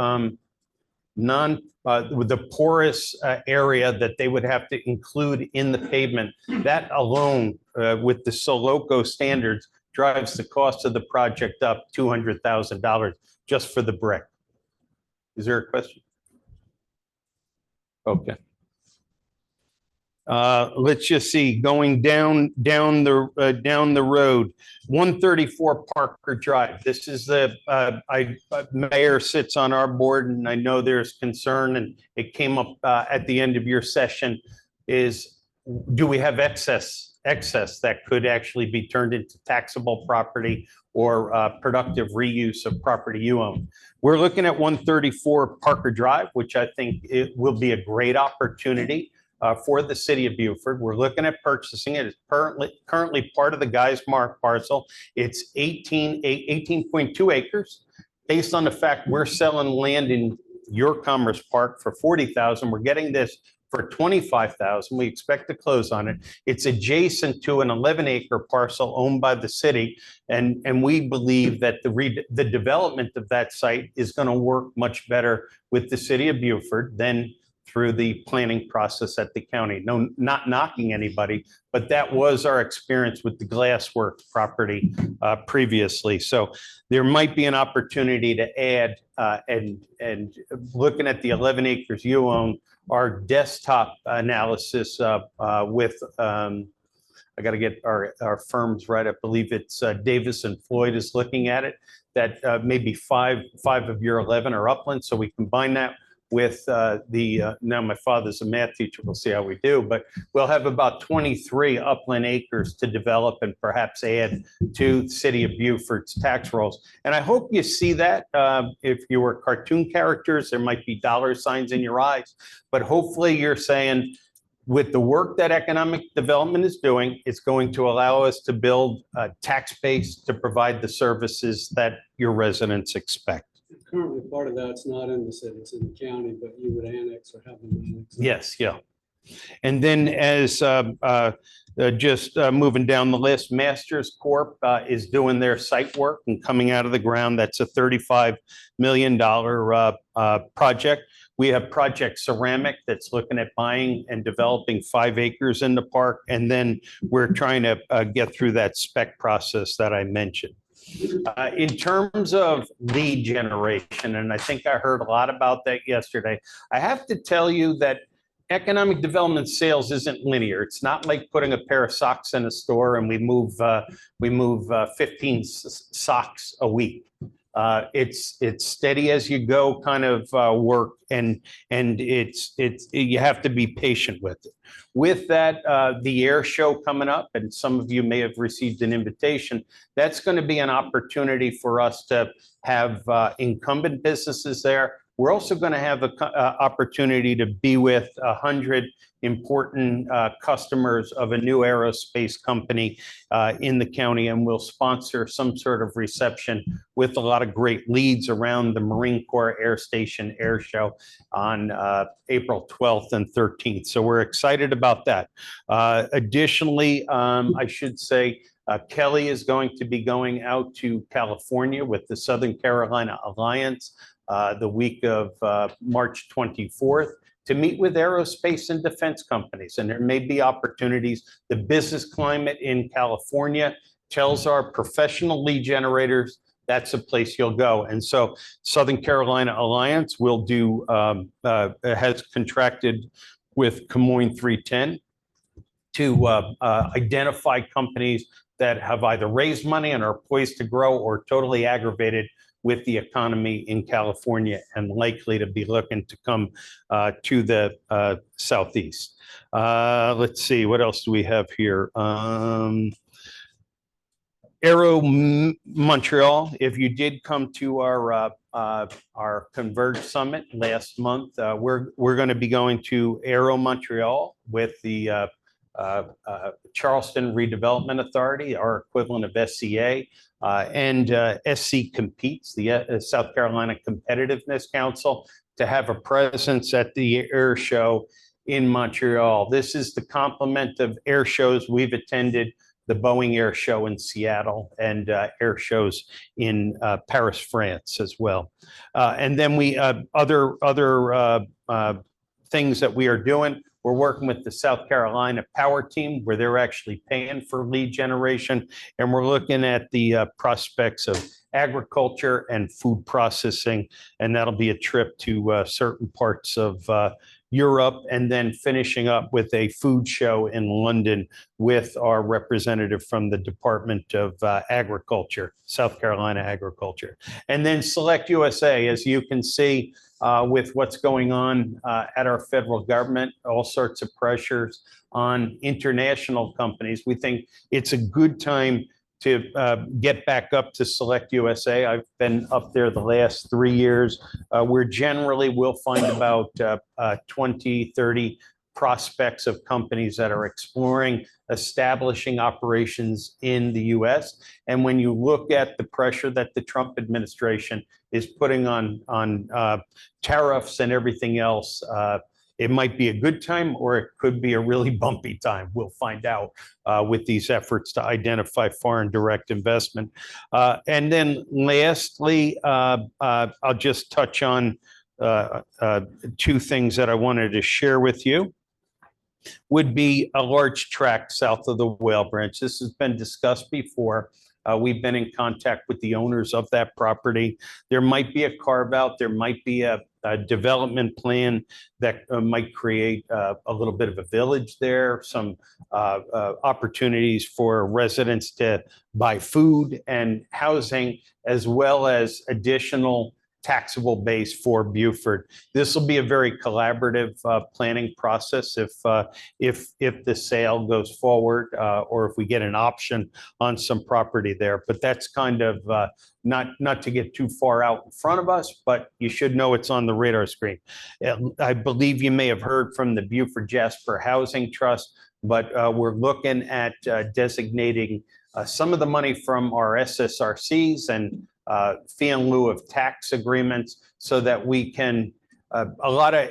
with the porous area that they would have to include in the pavement, that alone with the Soloco standards drives the cost of the project up $200,000 just for the brick. Is there a question? Okay. Let's just see, going down the road, 134 Parker Drive. This is the mayor sits on our board, and I know there's concern, and it came up at the end of your session. Is do we have excess that could actually be turned into taxable property or productive reuse of property you own? We're looking at 134 Parker Drive, which I think it will be a great opportunity for the city of Beaufort. We're looking at purchasing it. It's currently part of the Geismar parcel. It's 18.2 acres. Based on the fact we're selling land in your Commerce Park for $40,000, we're getting this for $25,000. We expect to close on it. It's adjacent to an 11-acre parcel owned by the city, and we believe that the development of that site is going to work much better with the city of Beaufort than through the planning process at the county. No, not knocking anybody, but that was our experience with the Glassworks property previously. So there might be an opportunity to add, and looking at the 11 acres you own, our desktop analysis with, I got to get our firms right. I believe it's Davis and Floyd is looking at it, that maybe five of your 11 are upland. So we combine that with now my father's a math teacher, we'll see how we do, but we'll have about 23 upland acres to develop and perhaps add to City of Beaufort's tax rolls. And I hope you see that. If you were cartoon characters, there might be dollar signs in your eyes, but hopefully you're saying, with the work that economic development is doing, it's going to allow us to build a tax base to provide the services that your residents expect. Currently, part of that's not in the city, it's in the county, but you would annex or have them annex. Yes, yeah. And then as just moving down the list, Masters Corp is doing their site work and coming out of the ground. That's a $35 million project. We have Project Ceramic that's looking at buying and developing 5 acres in the park. And then we're trying to get through that spec process that I mentioned. In terms of lead generation, and I think I heard a lot about that yesterday, I have to tell you that economic development sales isn't linear. It's not like putting a pair of socks in a store and we move 15 socks a week. It's steady as you go kind of work, and you have to be patient with it. With that, the air show coming up, and some of you may have received an invitation, that's going to be an opportunity for us to have incumbent businesses there. We're also going to have an opportunity to be with 100 important customers of a new aerospace company in the county, and we'll sponsor some sort of reception with a lot of great leads around the Marine Corps Air Station Air Show on April 12th and 13th. So we're excited about that. Additionally, I should say, Kelly is going to be going out to California with the Southern Carolina Alliance the week of March 24th to meet with aerospace and defense companies. And there may be opportunities. The business climate in California tells our professional lead generators that's a place you'll go. And so Southern Carolina Alliance will do, has contracted with Camoin 310 to identify companies that have either raised money and are poised to grow or totally aggravated with the economy in California and likely to be looking to come to the Southeast. Let's see, what else do we have here? Aero Montreal, if you did come to our Converge Summit last month, we're going to be going to Aero Montreal with the Charleston Redevelopment Authority, our equivalent of SCA, and SC Competes, the South Carolina Competitiveness Council, to have a presence at the air show in Montreal. This is the complement of air shows we've attended, the Boeing Air Show in Seattle and air shows in Paris, France as well. And then we other things that we are doing. We're working with the South Carolina Power Team where they're actually paying for lead generation. And we're looking at the prospects of agriculture and food processing. And that'll be a trip to certain parts of Europe, and then finishing up with a food show in London with our representative from the Department of Agriculture, South Carolina Agriculture. And then Select USA, as you can see, with what's going on at our federal government, all sorts of pressures on international companies. We think it's a good time to get back up to Select USA. I've been up there the last 3 years. We're generally will find about 20, 30 prospects of companies that are exploring establishing operations in the US. And when you look at the pressure that the Trump administration is putting on tariffs and everything else, it might be a good time or it could be a really bumpy time. We'll find out with these efforts to identify foreign direct investment. And then lastly, I'll just touch on two things that I wanted to share with you would be a large tract south of the Whale Branch. This has been discussed before. We've been in contact with the owners of that property. There might be a carve out, there might be a development plan that might create a little bit of a village there, some opportunities for residents to buy food and housing, as well as additional taxable base for Beaufort. This will be a very collaborative planning process if the sale goes forward or if we get an option on some property there. But that's kind of not to get too far out in front of us, but you should know it's on the radar screen. I believe you may have heard from the Beaufort Jasper Housing Trust, but we're looking at designating some of the money from our SSRCs and fee in lieu of tax agreements so that we can, a lot of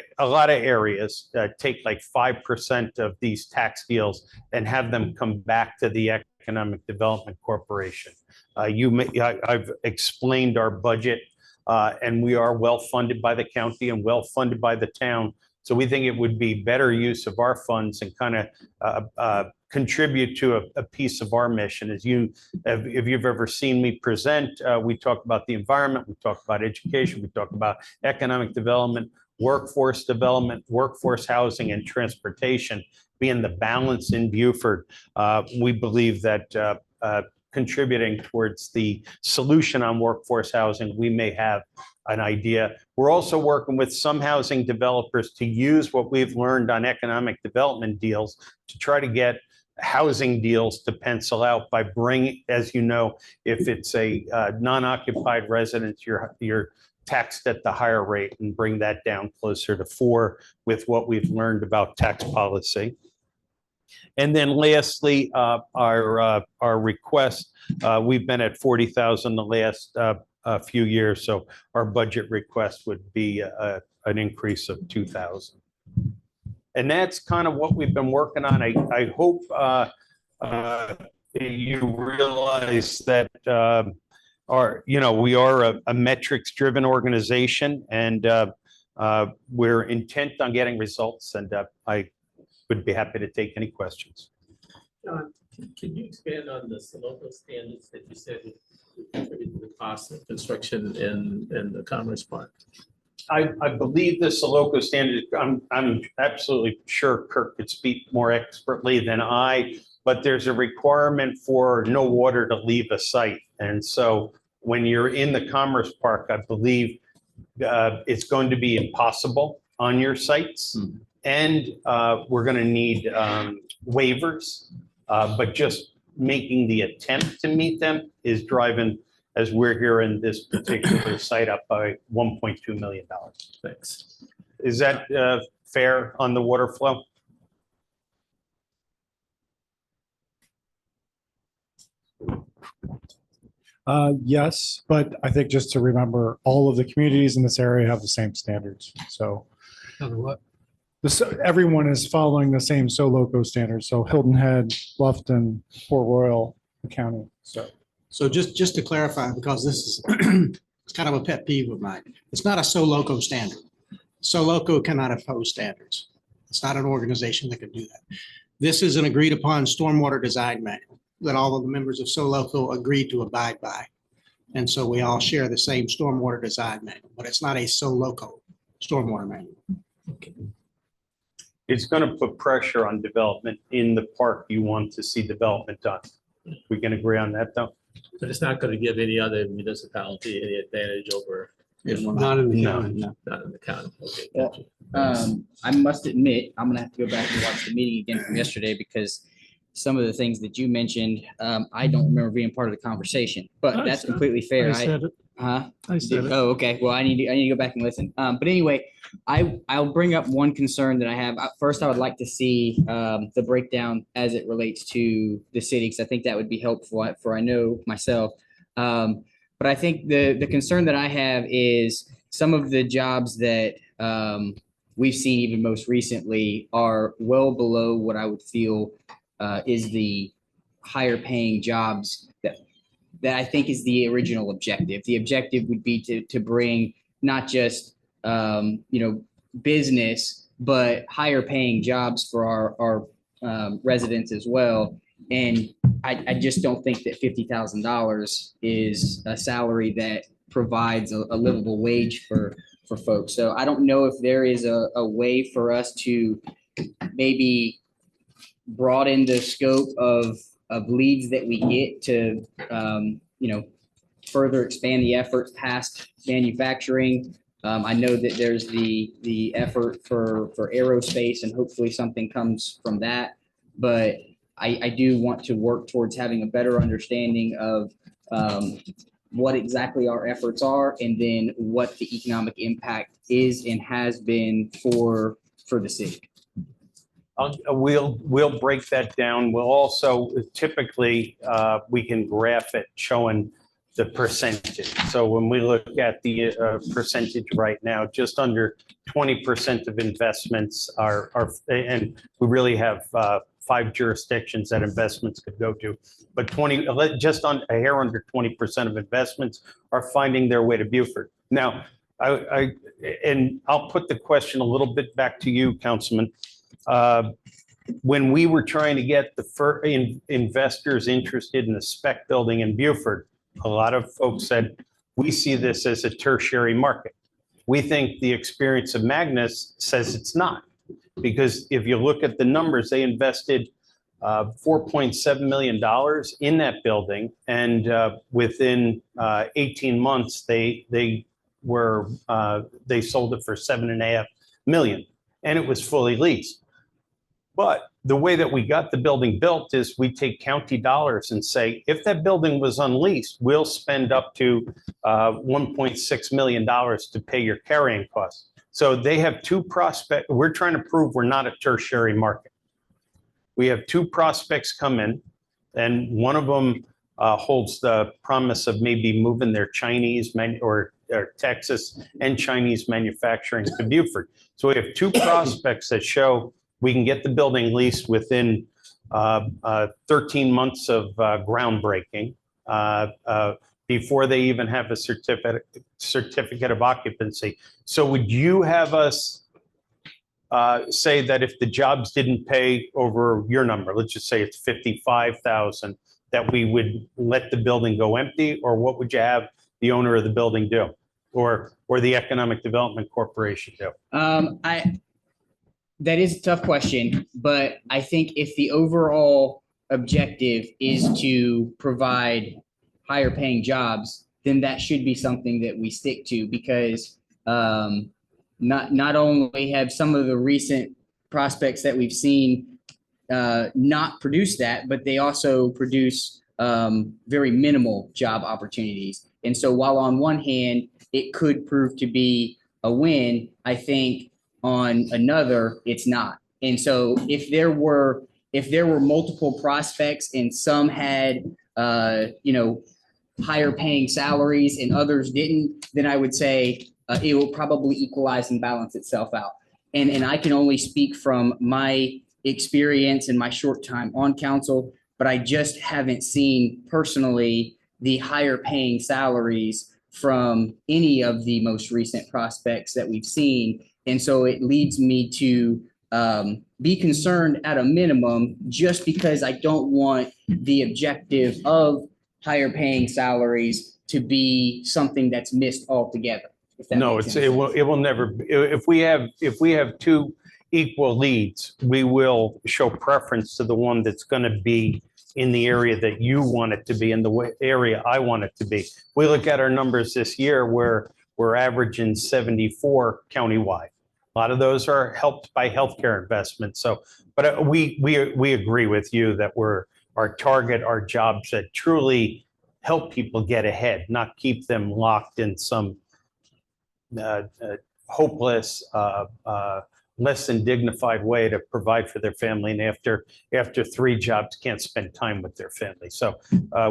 areas take like 5% of these tax deals and have them come back to the Economic Development Corporation. I've explained our budget and we are well funded by the county and well funded by the town. So we think it would be better use of our funds and kind of contribute to a piece of our mission. If you've ever seen me present, we talk about the environment, we talk about education, we talk about economic development, workforce housing, and transportation being the balance in Beaufort. We believe that contributing towards the solution on workforce housing, we may have an idea. We're also working with some housing developers to use what we've learned on economic development deals to try to get housing deals to pencil out by bringing, as you know, if it's a non-occupied residence, you're taxed at the higher rate, and bring that down closer to 4 with what we've learned about tax policy. And then lastly, our request, we've been at 40,000 the last few years, so our budget request would be an increase of 2,000. And that's kind of what we've been working on. I hope you realize that we are a metrics-driven organization, and we're intent on getting results. And I would be happy to take any questions. John, can you expand on the local standards that you said would contribute to the cost of construction in the Commerce Park? I believe the Soloco standard, I'm absolutely sure Kirk could speak more expertly than I, but there's a requirement for no water to leave a site. And so when you're in the Commerce Park, I believe it's going to be impossible on your sites. And we're going to need waivers, but just making the attempt to meet them is driving, as we're here in this particular site, up by $1.2 million. Thanks. Is that fair on the water flow? Yes, but I think just to remember, all of the communities in this area have the same standards. So What? everyone is following the same SoLoco standards. So Hilton Head, Bluffton, Port Royal County. So just to clarify, because this is it's kind of a pet peeve of mine. It's not a SoLoco standard. SoLoco cannot impose standards. It's not an organization that can do that. This is an agreed upon stormwater design manual that all of the members of SoLoco agreed to abide by. And so we all share the same stormwater design manual, but it's not a SoLoco stormwater manual. It's going to put pressure on development in the park you want to see development done. We can agree on that, though? But it's not going to give any other municipality any advantage over. Not in the county. No, not in the county. Okay. Yeah. I must admit, I'm gonna have to go back and watch the meeting again from yesterday because some of the things that you mentioned, I don't remember being part of the conversation, but that's completely fair. I said it. I said it. Oh, okay. Well, I need to go back and listen. But anyway, I'll bring up one concern that I have. First, I would like to see the breakdown as it relates to the city, because I think that would be helpful for I know myself. But I think the concern that I have is some of the jobs that we've seen even most recently are well below what I would feel is the higher paying jobs that I think is the original objective. The objective would be to bring not just business, but higher paying jobs for our residents as well. And I just don't think that $50,000 is a salary that provides a livable wage for folks. So I don't know if there is a way for us to maybe broaden the scope of leads that we get to, further expand the efforts past manufacturing. I know that there's the effort for aerospace, and hopefully something comes from that. But I do want to work towards having a better understanding of what exactly our efforts are, and then what the economic impact is and has been for the city. We'll break that down. We'll also typically, we can graph it showing the percentage. So when we look at the percentage right now, just under 20% of investments are, and we really have 5 jurisdictions that investments could go to, but just on a hair under 20% of investments are finding their way to Beaufort. Now, I'll put the question a little bit back to you, Councilman. When we were trying to get the investors interested in the spec building in Beaufort, a lot of folks said, we see this as a tertiary market. We think the experience of Magnus says it's not, because if you look at the numbers, they invested $4.7 million in that building, and within 18 months, they sold it for $7.5 million, and it was fully leased. But the way that we got the building built is we take county dollars and say, if that building was unleased, we'll spend up to $1.6 million to pay your carrying costs. So they have 2 prospects. We're trying to prove we're not a tertiary market. We have 2 prospects come in, and one of them holds the promise of maybe moving their Chinese or Texas and Chinese manufacturing to Beaufort. So we have 2 prospects that show we can get the building leased within 13 months of groundbreaking, before they even have a certificate of occupancy. So would you have us say that if the jobs didn't pay over your number, let's just say it's 55,000, that we would let the building go empty? Or what would you have the owner of the building do, or the Economic Development Corporation do? That is a tough question, but I think if the overall objective is to provide higher paying jobs, then that should be something that we stick to, because not only have some of the recent prospects that we've seen not produce that, but they also produce very minimal job opportunities. And so while on one hand, it could prove to be a win, I think on another, it's not. And so if there were multiple prospects and some had, higher paying salaries and others didn't, then I would say it will probably equalize and balance itself out. And I can only speak from my experience and my short time on council, but I just haven't seen personally the higher paying salaries from any of the most recent prospects that we've seen. And so it leads me to be concerned at a minimum, just because I don't want the objective of higher paying salaries to be something that's missed altogether. No, it will never. If we have 2 equal leads, we will show preference to the one that's going to be in the area that you want it to be, in the area I want it to be. We look at our numbers this year where we're averaging 74 countywide. A lot of those are helped by healthcare investments. So, but we agree with you that our target are jobs that truly help people get ahead, not keep them locked in some hopeless, less than dignified way to provide for their family, and after 3 jobs can't spend time with their family. So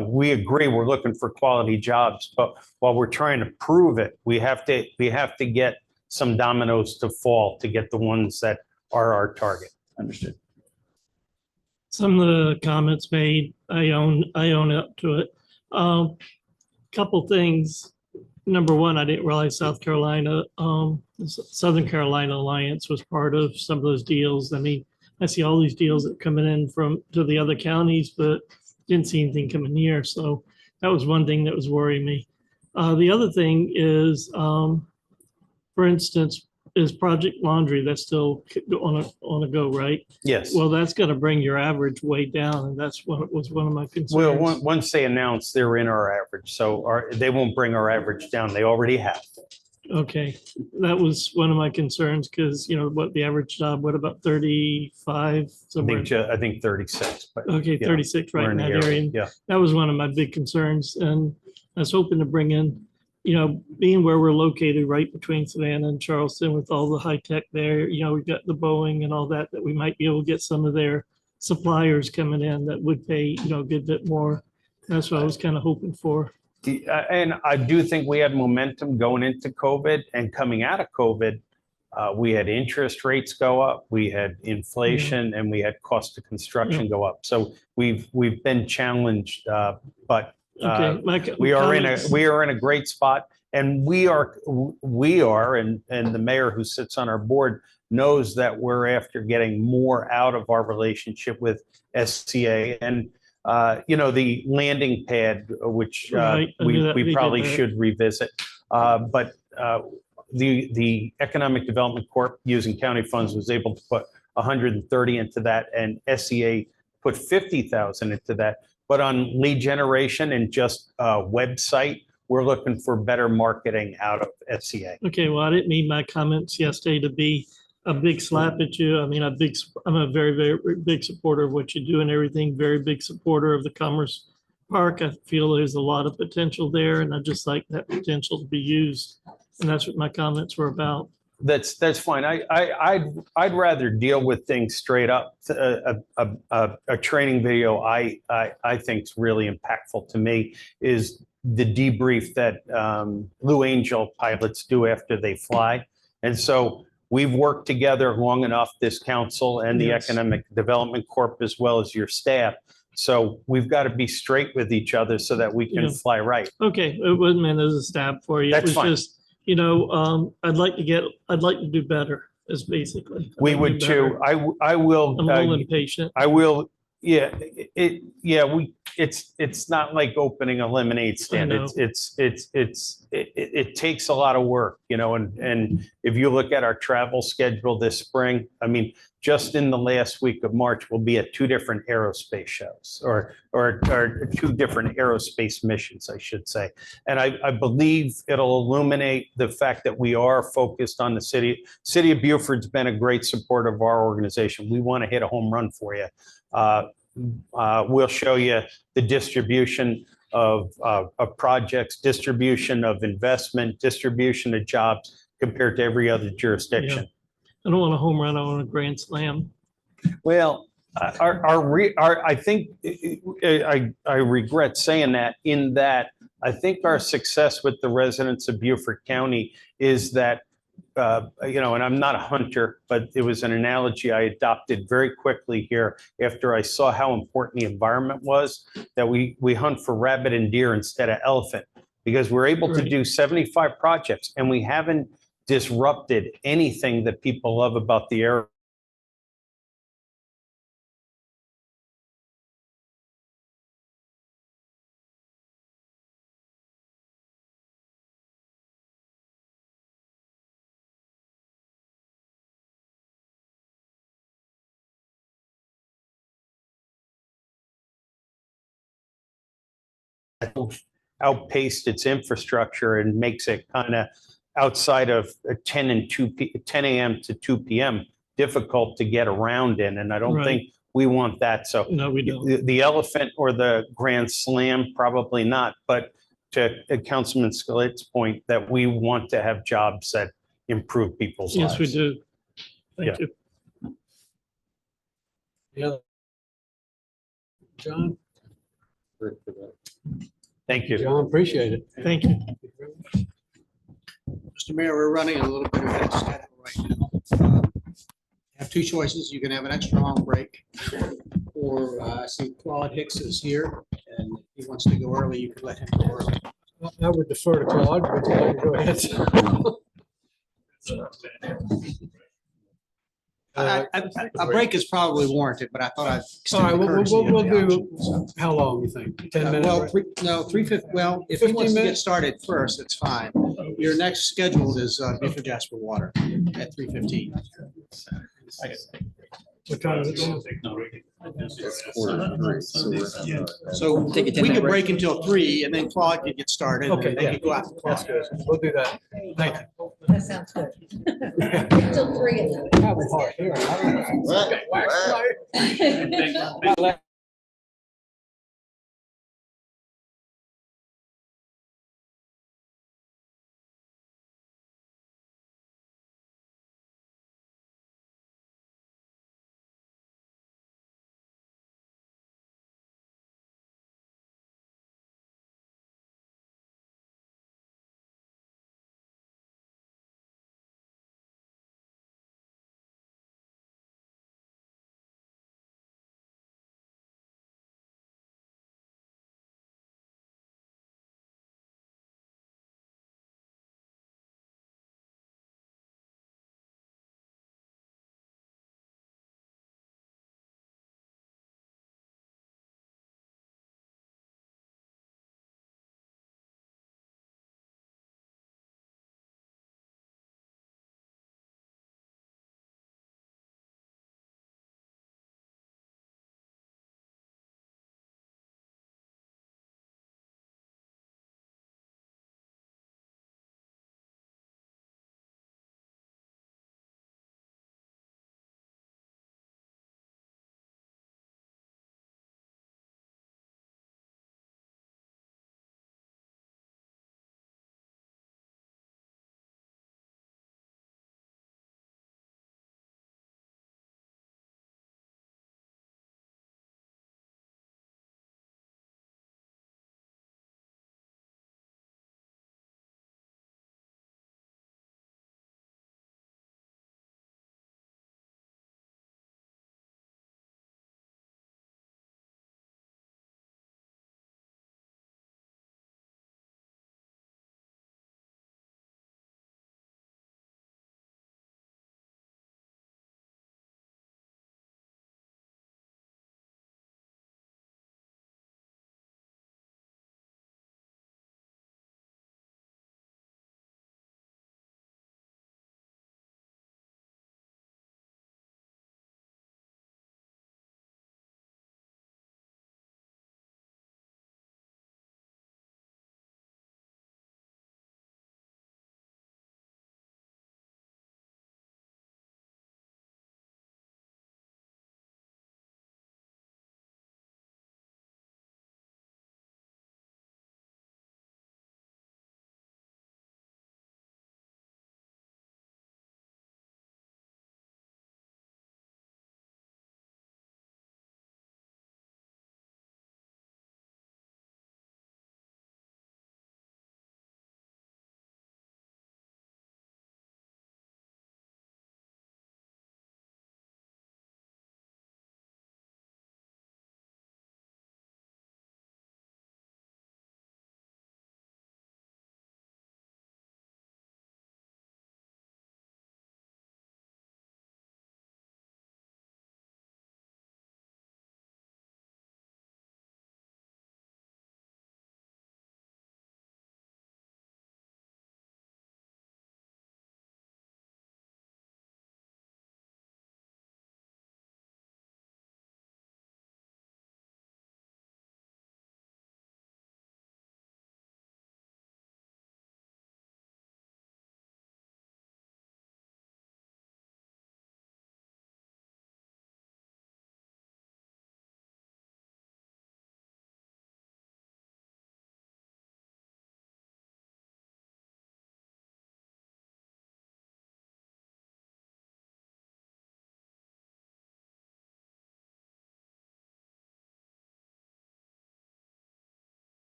we agree, we're looking for quality jobs, but while we're trying to prove it, we have to get some dominoes to fall to get the ones that are our target. Understood. Some of the comments made, I own up to it. Couple things. number one, I didn't realize South Carolina, Southern Carolina Alliance was part of some of those deals. I mean, I see all these deals that are coming in to the other counties, but didn't see anything coming here. So that was one thing that was worrying me. The other thing is, for instance, is Project Laundry. That's still on a go, right? Yes. Well, that's going to bring your average way down, and that's what was one of my concerns. Well, once they announce they're in our average, so they won't bring our average down. They already have. Okay, that was one of my concerns because, you know, what the average job, what about 35 somewhere? I think 36. But, Okay, you know, 36 right we're in the that area. Yeah. That was one of my big concerns, and I was hoping to bring in, you know, being where we're located right between Savannah and Charleston with all the high tech there, you know, we've got the Boeing and all that, that we might be able to get some of their suppliers coming in that would pay, you know, a good bit more. That's what I was kind of hoping for. And I do think we had momentum going into COVID and coming out of COVID. We had interest rates go up, we had inflation, and we had cost of construction go up. So we've been challenged, but we are in a great spot, and we are, and the mayor who sits on our board knows that we're after getting more out of our relationship with SCA. And you know, the landing pad, which we probably should revisit, but the Economic Development Corp, using county funds, was able to put 130 into that, and SCA put 50,000 into that. But on lead generation and just website, we're looking for better marketing out of SCA. Okay, well, I didn't mean my comments yesterday to be a big slap at you. I mean, I'm a very, very big supporter of what you do and everything, very big supporter of the Commerce Park. I feel there's a lot of potential there, and I just like that potential to be used. And that's what my comments were about. That's fine. I'd rather deal with things straight up. A training video I think is really impactful to me is the debrief that Blue Angel pilots do after they fly. And so we've worked together long enough, this council and the Economic Development Corp, as well as your staff. So we've got to be straight with each other so that we can fly right. Okay, it wasn't meant as a stab for you. That's It was fine. just, you know, I'd like to do better, is basically. I'd We like to would do too. better. I will. I'm a little impatient. I will. Yeah. It's not like opening a lemonade stand. I know. It takes a lot of work, you know, and if you look at our travel schedule this spring, I mean, just in the last week of March, we'll be at 2 different aerospace shows or 2 different aerospace missions, I should say. And I believe it'll illuminate the fact that we are focused on the city. City of Beaufort's been a great supporter of our organization. We want to hit a home run for you. We'll show you the distribution of projects, distribution of investment, distribution of jobs compared to every other jurisdiction. I don't want a home run, I want a grand slam. Well, I think I regret saying that, in that I think our success with the residents of Beaufort County is that, you know, and I'm not a hunter, but it was an analogy I adopted very quickly here after I saw how important the environment was, that we hunt for rabbit and deer instead of elephant, because we're able to do 75 projects and we haven't disrupted anything that people love about the area. Outpaced its infrastructure and makes it kind of outside of 10 a.m. to 2 p.m. difficult to get around in. And I don't Right. think we want that. So No, we don't. the elephant or the grand slam, probably not. But to Councilman Scalett's point, that we want to have jobs that improve people's lives. Yes, we do. Thank Yeah. you. Yeah. John? Thank you. John, appreciate it. Thank you. Mr. Mayor, we're running a little bit ahead of schedule right now. Have 2 choices. You can have an extra long break, or I see Claude Hicks is here, and if he wants to go early, you can let him go early. I would defer to Claude, but go ahead. A break is probably warranted, but I thought I'd. All right, extend the courtesy of we'll the do, option, so. how long you think? 10 minutes? Well, no, 3:50, well, if he 15 wants to get minutes? started first, it's fine. Your next scheduled is Beaufort Jasper Water at 3:15. What time is it now? So Take a we 10-minute could break. break until 3 and then Claude could get started. and Okay, They yeah, could go out. that's good. We'll do that. Thank you. That sounds good. Till 3. Probably hard here.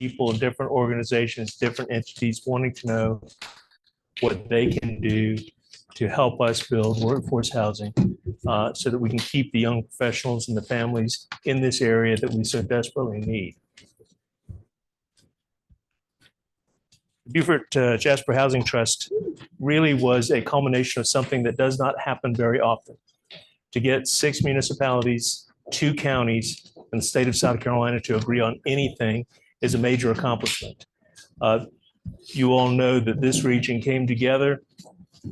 people, different organizations, different entities wanting to know what they can do to help us build workforce housing so that we can keep the young professionals and the families in this area that we so desperately need. Beaufort Jasper Housing Trust really was a culmination of something that does not happen very often. To get 6 municipalities, 2 counties, and the state of South Carolina to agree on anything is a major accomplishment. You all know that this region came together,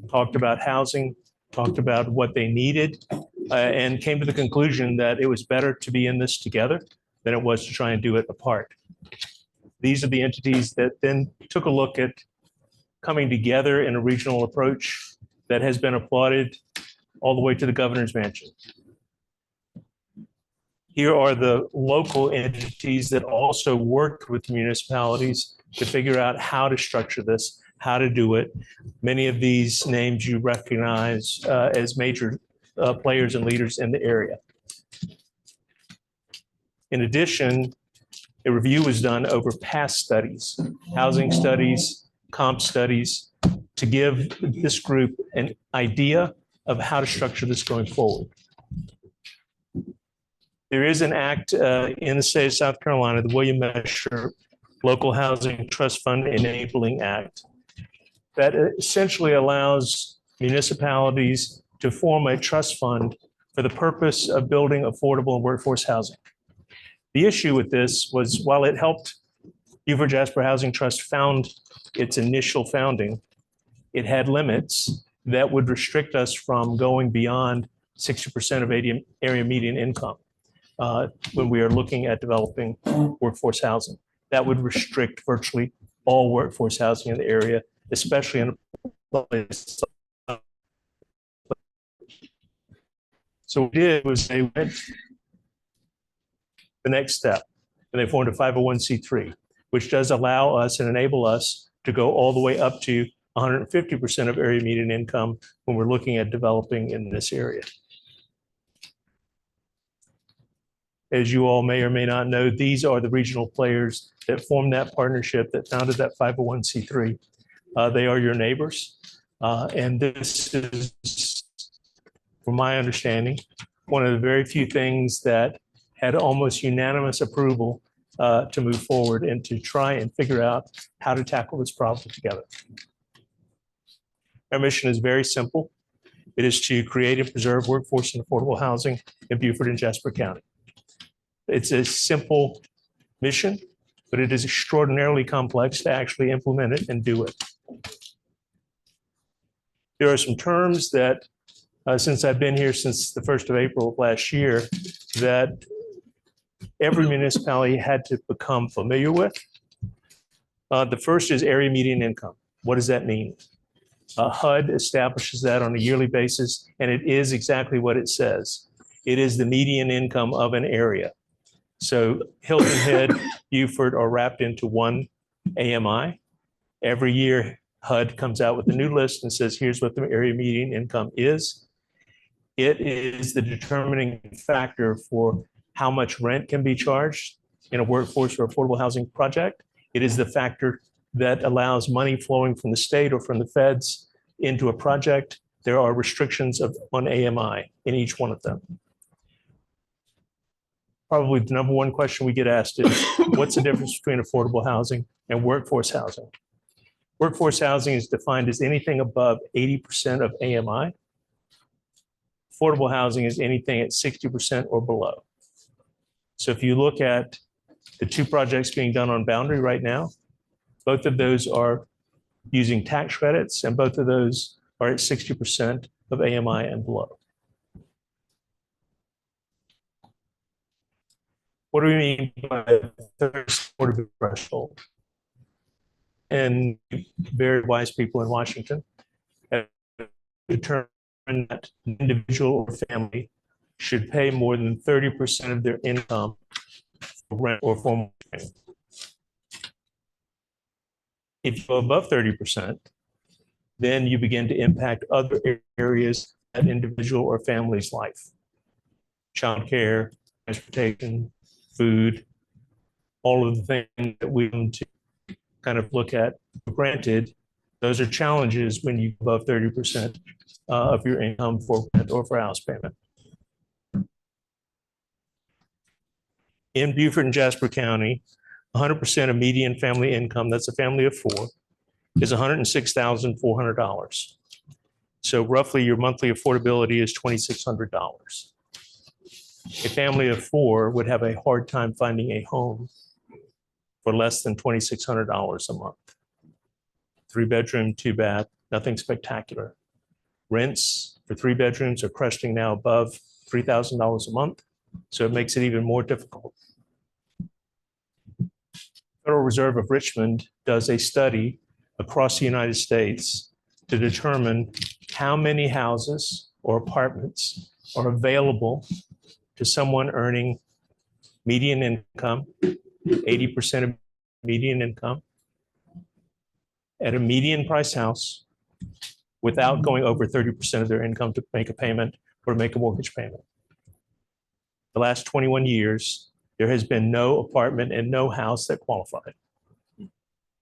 talked about housing, talked about what they needed, and came to the conclusion that it was better to be in this together than it was to try and do it apart. These are the entities that then took a look at coming together in a regional approach that has been applauded all the way to the governor's mansion. Here are the local entities that also worked with municipalities to figure out how to structure this, how to do it. Many of these names you recognize as major players and leaders in the area. In addition, a review was done over past studies, housing studies, comp studies, to give this group an idea of how to structure this going forward. There is an act in the state of South Carolina, the William Mesher Local Housing Trust Fund Enabling Act, that essentially allows municipalities to form a trust fund for the purpose of building affordable and workforce housing. The issue with this was, while it helped Beaufort Jasper Housing Trust found its initial founding, it had limits that would restrict us from going beyond 60% of area median income when we are looking at developing workforce housing. That would restrict virtually all workforce housing in the area, especially in a place. So what we did was they went the next step, and they formed a 501c3, which does allow us and enable us to go all the way up to 150% of area median income when we're looking at developing in this area. As you all may or may not know, these are the regional players that formed that partnership, that founded that 501c3. They are your neighbors. And this is, from my understanding, one of the very few things that had almost unanimous approval to move forward and to try and figure out how to tackle this problem together. Our mission is very simple. It is to create and preserve workforce and affordable housing in Beaufort and Jasper County. It's a simple mission, but it is extraordinarily complex to actually implement it and do it. There are some terms that, since I've been here since the 1st of April of last year, that every municipality had to become familiar with. The first is area median income. What does that mean? HUD establishes that on a yearly basis, and it is exactly what it says. It is the median income of an area. So Hilton Head, Beaufort are wrapped into one AMI. Every year, HUD comes out with a new list and says, here's what the area median income is. It is the determining factor for how much rent can be charged in a workforce or affordable housing project. It is the factor that allows money flowing from the state or from the feds into a project. There are restrictions on AMI in each one of them. Probably the number one question we get asked is, what's the difference between affordable housing and workforce housing? Workforce housing is defined as anything above 80% of AMI. Affordable housing is anything at 60% or below. So if you look at the 2 projects being done on Boundary right now, both of those are using tax credits, and both of those are at 60% of AMI and below. What do we mean by third supportive threshold? And very wise people in Washington have determined that an individual or family should pay more than 30% of their income for rent or formal training. If you go above 30%, then you begin to impact other areas of individual or family's life. Childcare, transportation, food. all of the things that we want to kind of look at for granted. Those are challenges when you go above 30% of your income for rent or for house payment. In Beaufort and Jasper County, 100% of median family income, that's a family of 4, is $106,400. So roughly your monthly affordability is $2,600. A family of 4 would have a hard time finding a home for less than $2,600 a month. 3-bedroom, 2-bath, nothing spectacular. Rents for 3 bedrooms are cresting now above $3,000 a month, so it makes it even more difficult. Federal Reserve of Richmond does a study across the United States to determine how many houses or apartments are available to someone earning median income, 80% of median income, at a median price house without going over 30% of their income to make a payment or make a mortgage payment. The last 21 years, there has been no apartment and no house that qualified.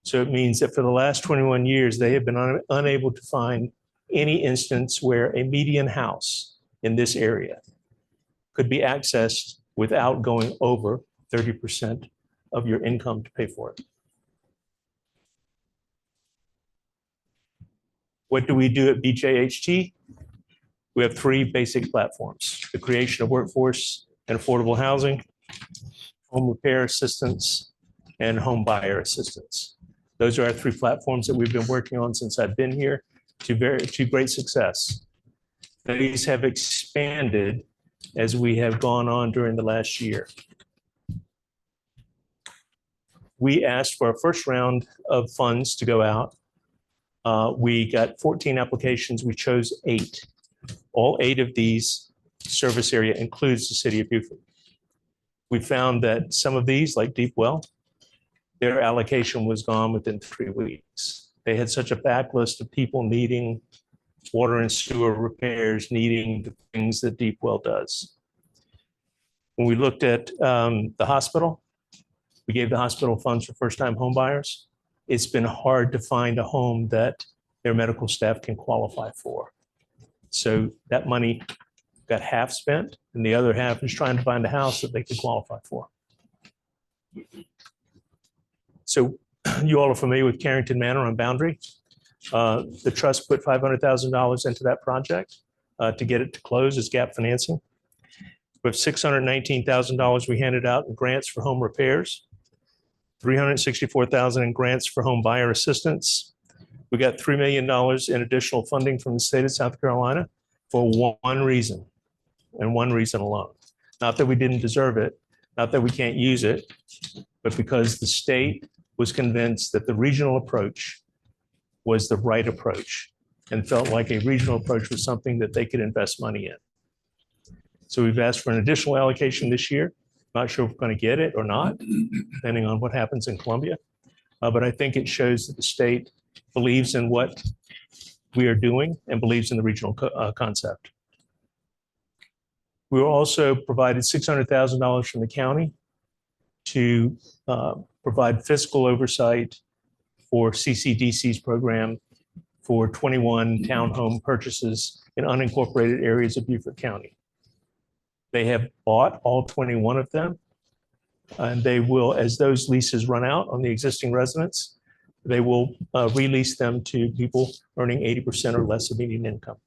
So it means that for the last 21 years, they have been unable to find any instance where a median house in this area could be accessed without going over 30% of your income to pay for it. What do we do at BJHT? We have 3 basic platforms: the creation of workforce and affordable housing, home repair assistance, and home buyer assistance. Those are our 3 platforms that we've been working on since I've been here to great success. These have expanded as we have gone on during the last year. We asked for our first round of funds to go out. We got 14 applications. We chose 8. All 8 of these service area includes the city of Beaufort. We found that some of these, like Deep Well, their allocation was gone within 3 weeks. They had such a backlist of people needing water and sewer repairs, needing the things that Deep Well does. When we looked at the hospital, we gave the hospital funds for first-time home buyers. It's been hard to find a home that their medical staff can qualify for. So that money got half spent, and the other half is trying to find a house that they can qualify for. So you all are familiar with Carrington Manor on Boundary. The trust put $500,000 into that project to get it to close as gap financing. With $619,000 we handed out in grants for home repairs, $364,000 in grants for home buyer assistance. We got $3 million in additional funding from the state of South Carolina for one reason, and one reason alone. Not that we didn't deserve it, not that we can't use it, but because the state was convinced that the regional approach was the right approach and felt like a regional approach was something that they could invest money in. So we've asked for an additional allocation this year. Not sure if we're going to get it or not, depending on what happens in Columbia. But I think it shows that the state believes in what we are doing and believes in the regional concept. We were also provided $600,000 from the county to provide fiscal oversight for CCDC's program for 21 townhome purchases in unincorporated areas of Beaufort County. They have bought all 21 of them, and they will, as those leases run out on the existing residents, they will release them to people earning 80% or less of median income.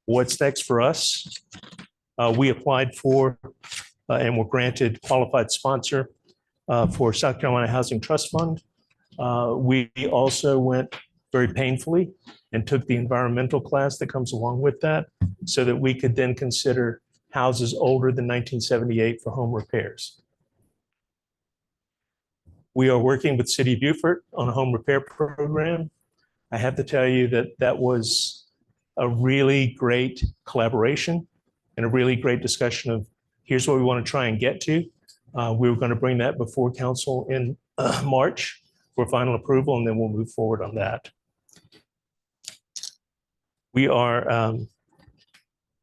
What's next for us? We applied for and were granted qualified sponsor for South Carolina Housing Trust Fund. We also went very painfully and took the environmental class that comes along with that so that we could then consider houses older than 1978 for home repairs. We are working with City of Beaufort on a home repair program. I have to tell you that that was a really great collaboration and a really great discussion of here's what we want to try and get to. We were going to bring that before council in March for final approval, and then we'll move forward on that. We are,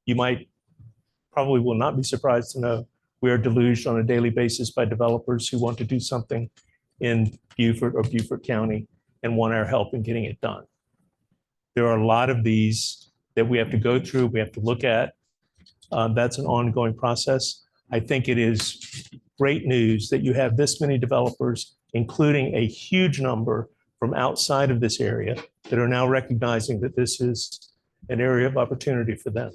you might probably will not be surprised to know, We are deluged on a daily basis by developers who want to do something in Beaufort or Beaufort County and want our help in getting it done. There are a lot of these that we have to go through, we have to look at. That's an ongoing process. I think it is great news that you have this many developers, including a huge number from outside of this area, that are now recognizing that this is an area of opportunity for them.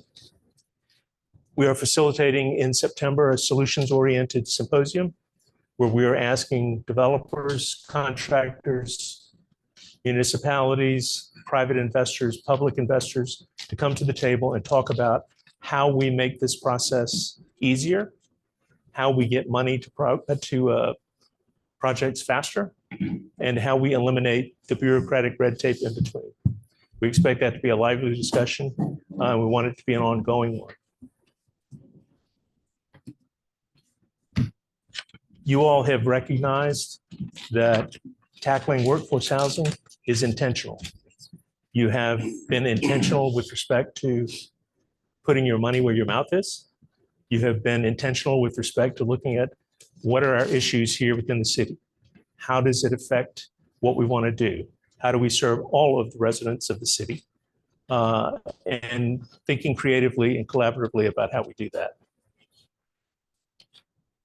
We are facilitating in September a solutions-oriented symposium where we are asking developers, contractors, municipalities, private investors, public investors to come to the table and talk about how we make this process easier, how we get money to projects faster, and how we eliminate the bureaucratic red tape in between. We expect that to be a lively discussion. We want it to be an ongoing one. You all have recognized that tackling workforce housing is intentional. You have been intentional with respect to putting your money where your mouth is. You have been intentional with respect to looking at what are our issues here within the city? How does it affect what we want to do? How do we serve all of the residents of the city? And thinking creatively and collaboratively about how we do that.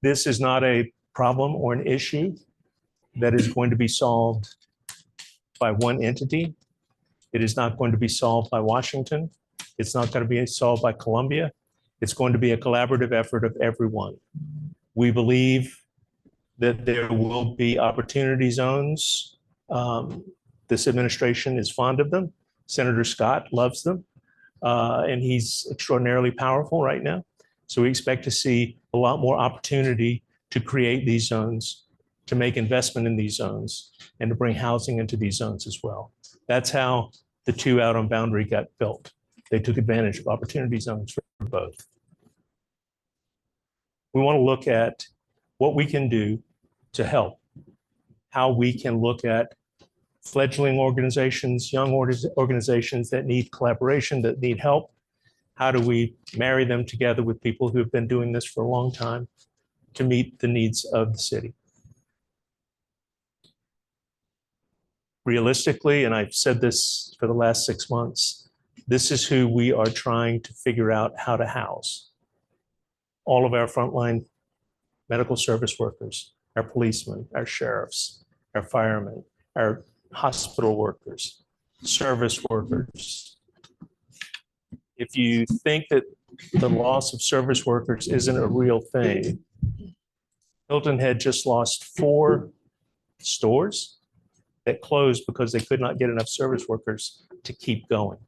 This is not a problem or an issue that is going to be solved by one entity. It is not going to be solved by Washington. It's not going to be solved by Columbia. It's going to be a collaborative effort of everyone. We believe that there will be opportunity zones. This administration is fond of them. Senator Scott loves them, and he's extraordinarily powerful right now. So we expect to see a lot more opportunity to create these zones, to make investment in these zones, and to bring housing into these zones as well. That's how the two out on Boundary got built. They took advantage of opportunity zones for both. We want to look at what we can do to help, how we can look at fledgling organizations, young organizations that need collaboration, that need help. How do we marry them together with people who have been doing this for a long time to meet the needs of the city? Realistically, and I've said this for the last 6 months, this is who we are trying to figure out how to house. All of our frontline medical service workers, our policemen, our sheriffs, our firemen, our hospital workers, service workers. If you think that the loss of service workers isn't a real thing, Hilton had just lost 4 stores that closed because they could not get enough service workers to keep going.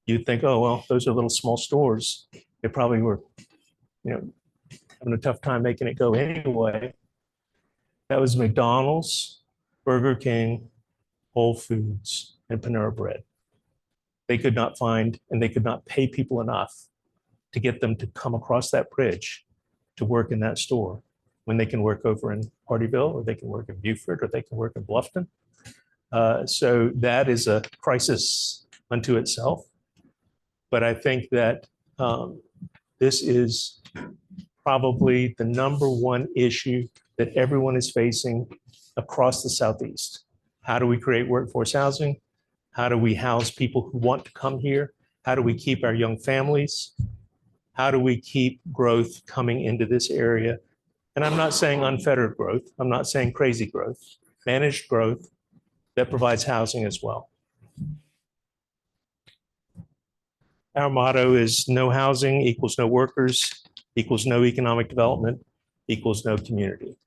You'd think, oh, well, those are little small stores. They probably were, having a tough time making it go anyway. That was McDonald's, Burger King, Whole Foods, and Panera Bread. They could not find, and they could not pay people enough to get them to come across that bridge to work in that store when they can work over in Hardeeville, or they can work in Beaufort, or they can work in Bluffton. So that is a crisis unto itself. But I think that this is probably the #1 issue that everyone is facing across the Southeast. How do we create workforce housing? How do we house people who want to come here? How do we keep our young families? How do we keep growth coming into this area? And I'm not saying unfettered growth. I'm not saying crazy growth, managed growth that provides housing as well. Our motto is no housing equals no workers, equals no economic development, equals no community.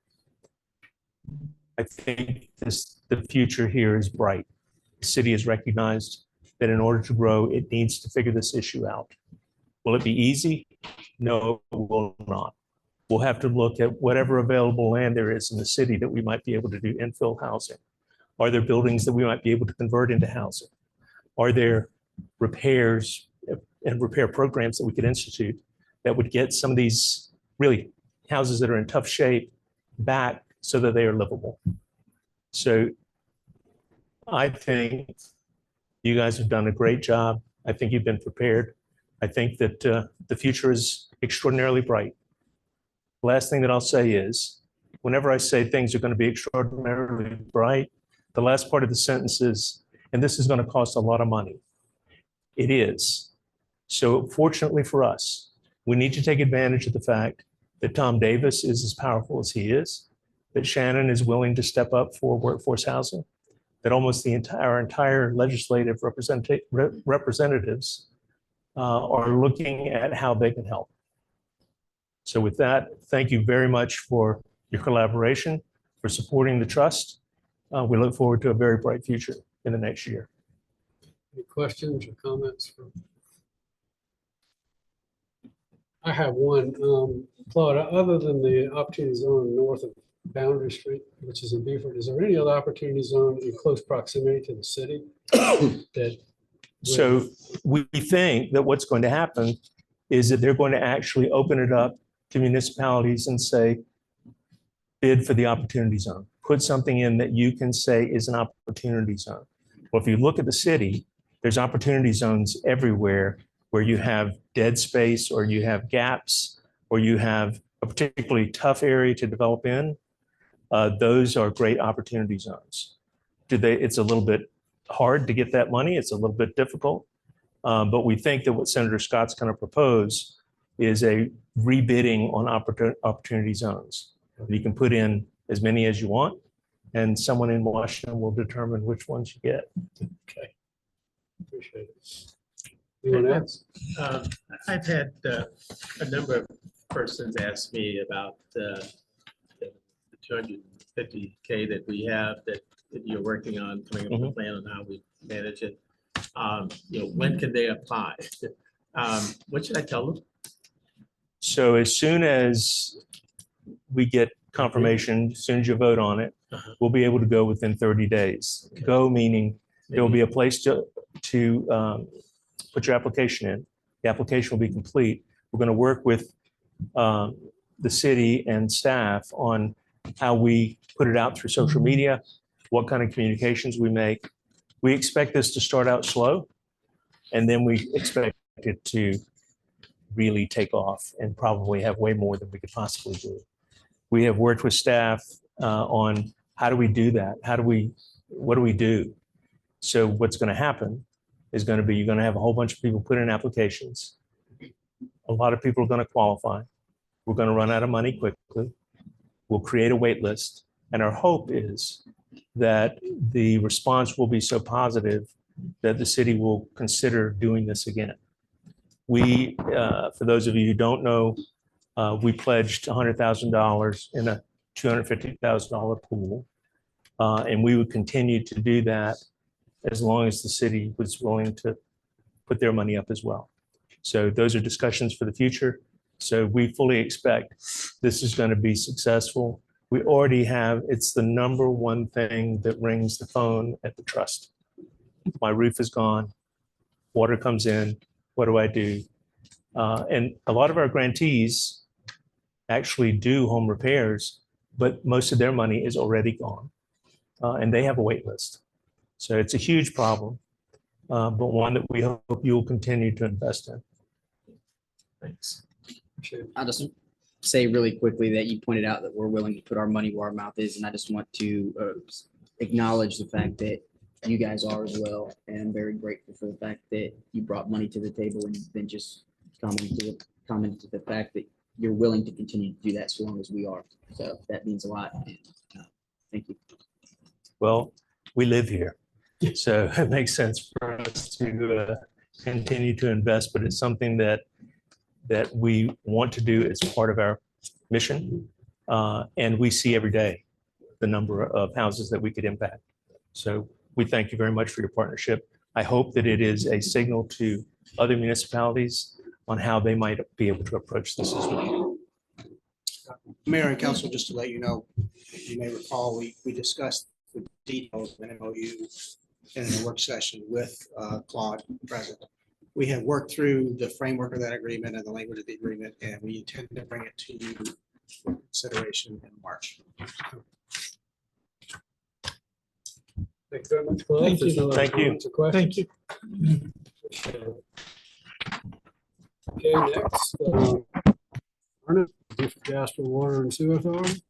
I think the future here is bright. The city has recognized that in order to grow, it needs to figure this issue out. Will it be easy? No, it will not. We'll have to look at whatever available land there is in the city that we might be able to do infill housing. Are there buildings that we might be able to convert into housing? Are there repairs and repair programs that we could institute that would get some of these really houses that are in tough shape back so that they are livable? So I think you guys have done a great job. I think you've been prepared. I think that the future is extraordinarily bright. Last thing that I'll say is, whenever I say things are going to be extraordinarily bright, the last part of the sentence is, and this is going to cost a lot of money. It is. So fortunately for us, we need to take advantage of the fact that Tom Davis is as powerful as he is, that Shannon is willing to step up for workforce housing, that almost our entire legislative representatives are looking at how they can help. So with that, thank you very much for your collaboration, for supporting the trust. We look forward to a very bright future in the next year. Any questions or comments? I have one. Claude, other than the opportunity zone north of Boundary Street, which is in Beaufort, is there any other opportunity zone in close proximity to the city? So we think that what's going to happen is that they're going to actually open it up to municipalities and say, bid for the opportunity zone. Put something in that you can say is an opportunity zone. Well, if you look at the city, there's opportunity zones everywhere where you have dead space or you have gaps or you have a particularly tough area to develop in. Those are great opportunity zones. It's a little bit hard to get that money. It's a little bit difficult. But we think that what Senator Scott's going to propose is a rebidding on opportunity zones. You can put in as many as you want, and someone in Washington will determine which ones you get. Okay. Appreciate it. Anyone else? I've had a number of persons ask me about the 250K that we have that you're working on, coming up with a plan on how we manage it. When can they apply? What should I tell them? So as soon as we get confirmation, as soon as you vote on it, we'll be able to go within 30 days. Go meaning there will be a place to put your application in. The application will be complete. We're going to work with the city and staff on how we put it out through social media, what kind of communications we make. We expect this to start out slow, and then we expect it to really take off and probably have way more than we could possibly do. We have worked with staff on how do we do that? What do we do? So what's going to happen is going to be, you're going to have a whole bunch of people put in applications. A lot of people are going to qualify. We're going to run out of money quickly. We'll create a wait list. And our hope is that the response will be so positive that the city will consider doing this again. We, for those of you who don't know, we pledged $100,000 in a $250,000 pool. And we would continue to do that as long as the city was willing to put their money up as well. So those are discussions for the future. So we fully expect this is going to be successful. We already have, it's the number one thing that rings the phone at the trust. My roof is gone, water comes in, what do I do? And a lot of our grantees actually do home repairs, but most of their money is already gone. And they have a wait list. So it's a huge problem, but one that we hope you'll continue to invest in. Thanks. I'll just say really quickly that you pointed out that we're willing to put our money where our mouth is, and I just want to acknowledge the fact that you guys are as well, and I'm very grateful for the fact that you brought money to the table and then just commented to the fact that you're willing to continue to do that so long as we are. So that means a lot. And, thank you. Well, we live here, so it makes sense for us to continue to invest, but it's something that we want to do as part of our mission. And we see every day the number of houses that we could impact. So we thank you very much for your partnership. I hope that it is a signal to other municipalities on how they might be able to approach this as well. Mayor and council, just to let you know, you may recall, we discussed the details of an MOU in a work session with Claude present. We have worked through the framework of that agreement and the language of the agreement, and we intend to bring it to you for consideration in March. Thank you very much, Claude. Thank you. There's no other Thank you. comments or questions? Thank you. Okay, next. Arna, Jasper Water and Sewer Authority.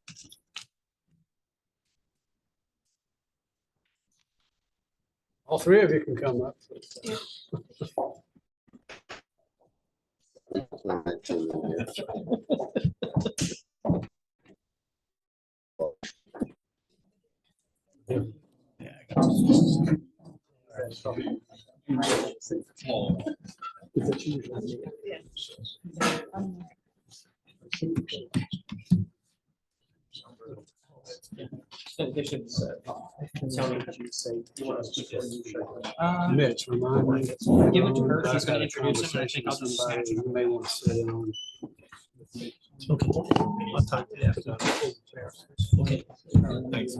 All three of you can come up. Mitch, remind me. Give it to her. She's gonna I had a introduce him, and I think I'll conversation with just somebody snatch it. You may want to sit in on. Okay. Thanks.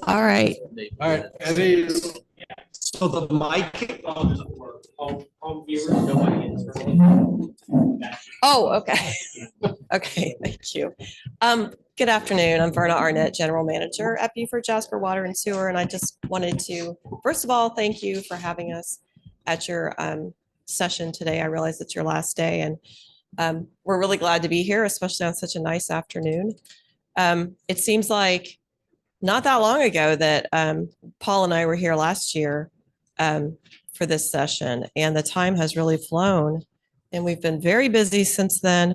All right. All right, Eddie. So the mic. Home viewers, nobody is. Oh, okay. Okay, thank you. Good afternoon. I'm Verna Arnett, General Manager at Beaufort Jasper Water and Sewer, and I just wanted to, first of all, thank you for having us at your session today. I realize it's your last day, and we're really glad to be here, especially on such a nice afternoon. It seems like not that long ago that Paul and I were here last year for this session, and the time has really flown, and we've been very busy since then.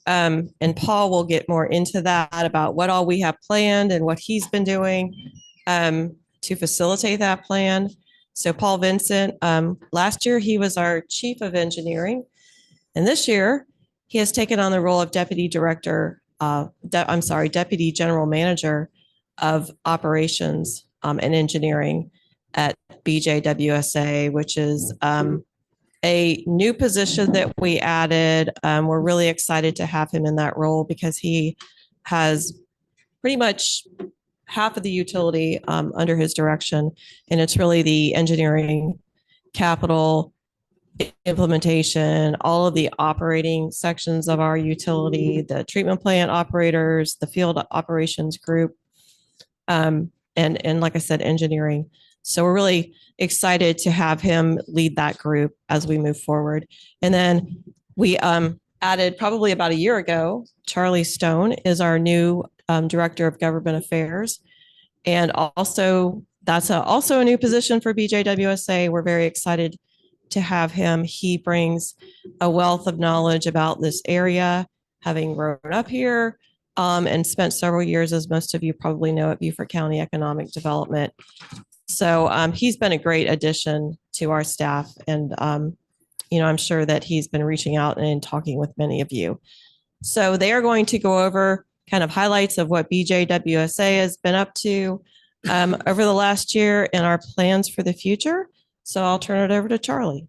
And Paul will get more into that about what all we have planned and what he's been doing to facilitate that plan. So Paul Vincent, last year he was our Chief of Engineering, and this year he has taken on the role of Deputy General Manager of Operations and Engineering at BJWSA, which is a new position that we added. We're really excited to have him in that role because he has pretty much half of the utility under his direction. And it's really the engineering, capital, implementation, all of the operating sections of our utility, the treatment plant operators, the field operations group, and like I said, engineering. So we're really excited to have him lead that group as we move forward. And then we added probably about a year ago, Charlie Stone is our new Director of Government Affairs. And also that's also a new position for BJWSA. We're very excited to have him. He brings a wealth of knowledge about this area, having grown up here and spent several years, as most of you probably know, at Beaufort County Economic Development. So he's been a great addition to our staff, and I'm sure that he's been reaching out and talking with many of you. So they are going to go over kind of highlights of what BJWSA has been up to over the last year and our plans for the future. So I'll turn it over to Charlie.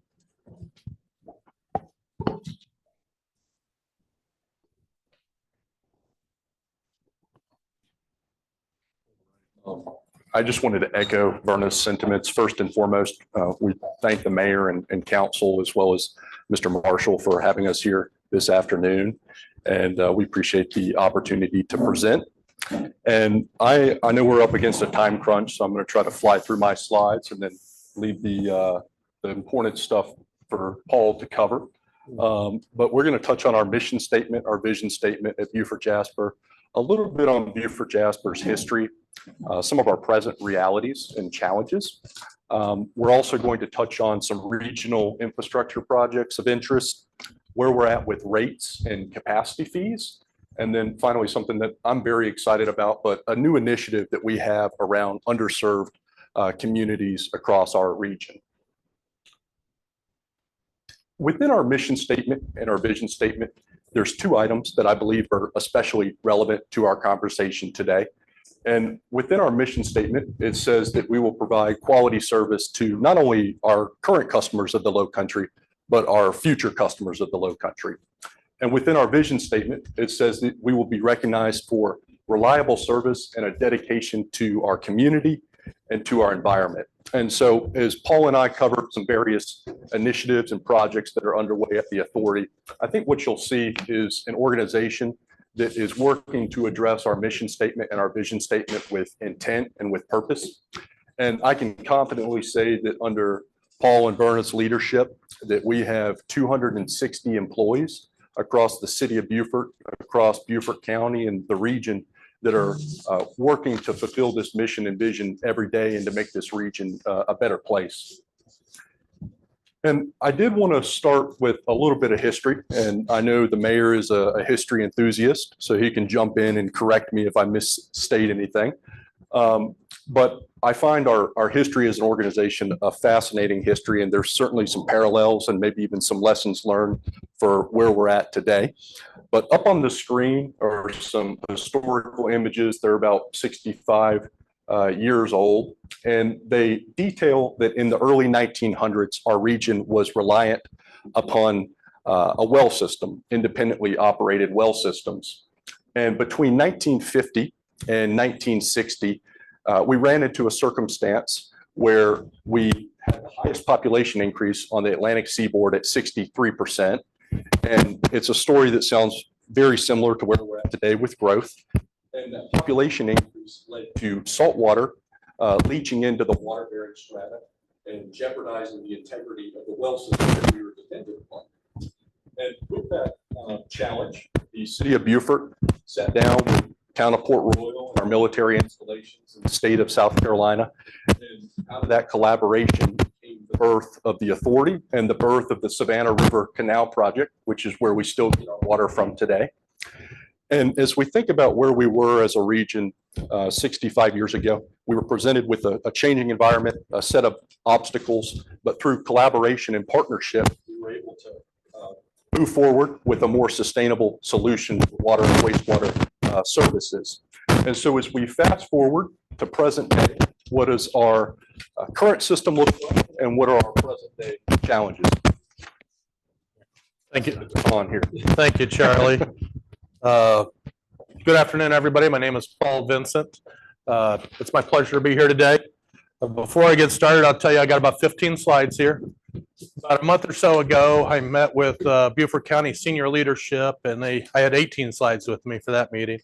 I just wanted to echo Verna's sentiments. First and foremost, we thank the mayor and council as well as Mr. Marshall for having us here this afternoon. And we appreciate the opportunity to present. And I know we're up against a time crunch, so I'm going to try to fly through my slides and then leave the important stuff for Paul to cover. But we're going to touch on our mission statement, our vision statement at Beaufort Jasper, a little bit on Beaufort Jasper's history, some of our present realities and challenges. We're also going to touch on some regional infrastructure projects of interest, where we're at with rates and capacity fees. And then finally, something that I'm very excited about, but a new initiative that we have around underserved communities across our region. Within our mission statement and our vision statement, there's two items that I believe are especially relevant to our conversation today. And within our mission statement, it says that we will provide quality service to not only our current customers of the Lowcountry, but our future customers of the Lowcountry. And within our vision statement, it says that we will be recognized for reliable service and a dedication to our community and to our environment. And so as Paul and I covered some various initiatives and projects that are underway at the authority, I think what you'll see is an organization that is working to address our mission statement and our vision statement with intent and with purpose. And I can confidently say that under Paul and Verna's leadership, that we have 260 employees across the city of Beaufort, across Beaufort County and the region that are working to fulfill this mission and vision every day and to make this region a better place. And I did want to start with a little bit of history, and I know the mayor is a history enthusiast, so he can jump in and correct me if I misstate anything. But I find our history as an organization a fascinating history, and there's certainly some parallels and maybe even some lessons learned for where we're at today. But up on the screen are some historical images. They're about 65 years old, and they detail that in the early 1900s, our region was reliant upon a well system, independently operated well systems. And between 1950 and 1960, we ran into a circumstance where we had the highest population increase on the Atlantic seaboard at 63%. And it's a story that sounds very similar to where we're at today with growth. And that population increase led to salt water leaching into the water-bearing strata and jeopardizing the integrity of the well system that we were dependent upon. And with that challenge, the city of Beaufort sat down with town of Port Royal, our military installations in the state of South Carolina. And out of that collaboration came the birth of the authority and the birth of the Savannah River Canal Project, which is where we still get our water from today. And as we think about where we were as a region 65 years ago, we were presented with a changing environment, a set of obstacles, but through collaboration and partnership, we were able to move forward with a more sustainable solution to water and wastewater services. And so as we fast forward to present day, what does our current system look like and what are our present day challenges? Thank you. On here. Thank you, Charlie. Good afternoon, everybody. My name is Paul Vincent. It's my pleasure to be here today. Before I get started, I'll tell you I got about 15 slides here. About a month or so ago, I met with Beaufort County senior leadership, and I had 18 slides with me for that meeting.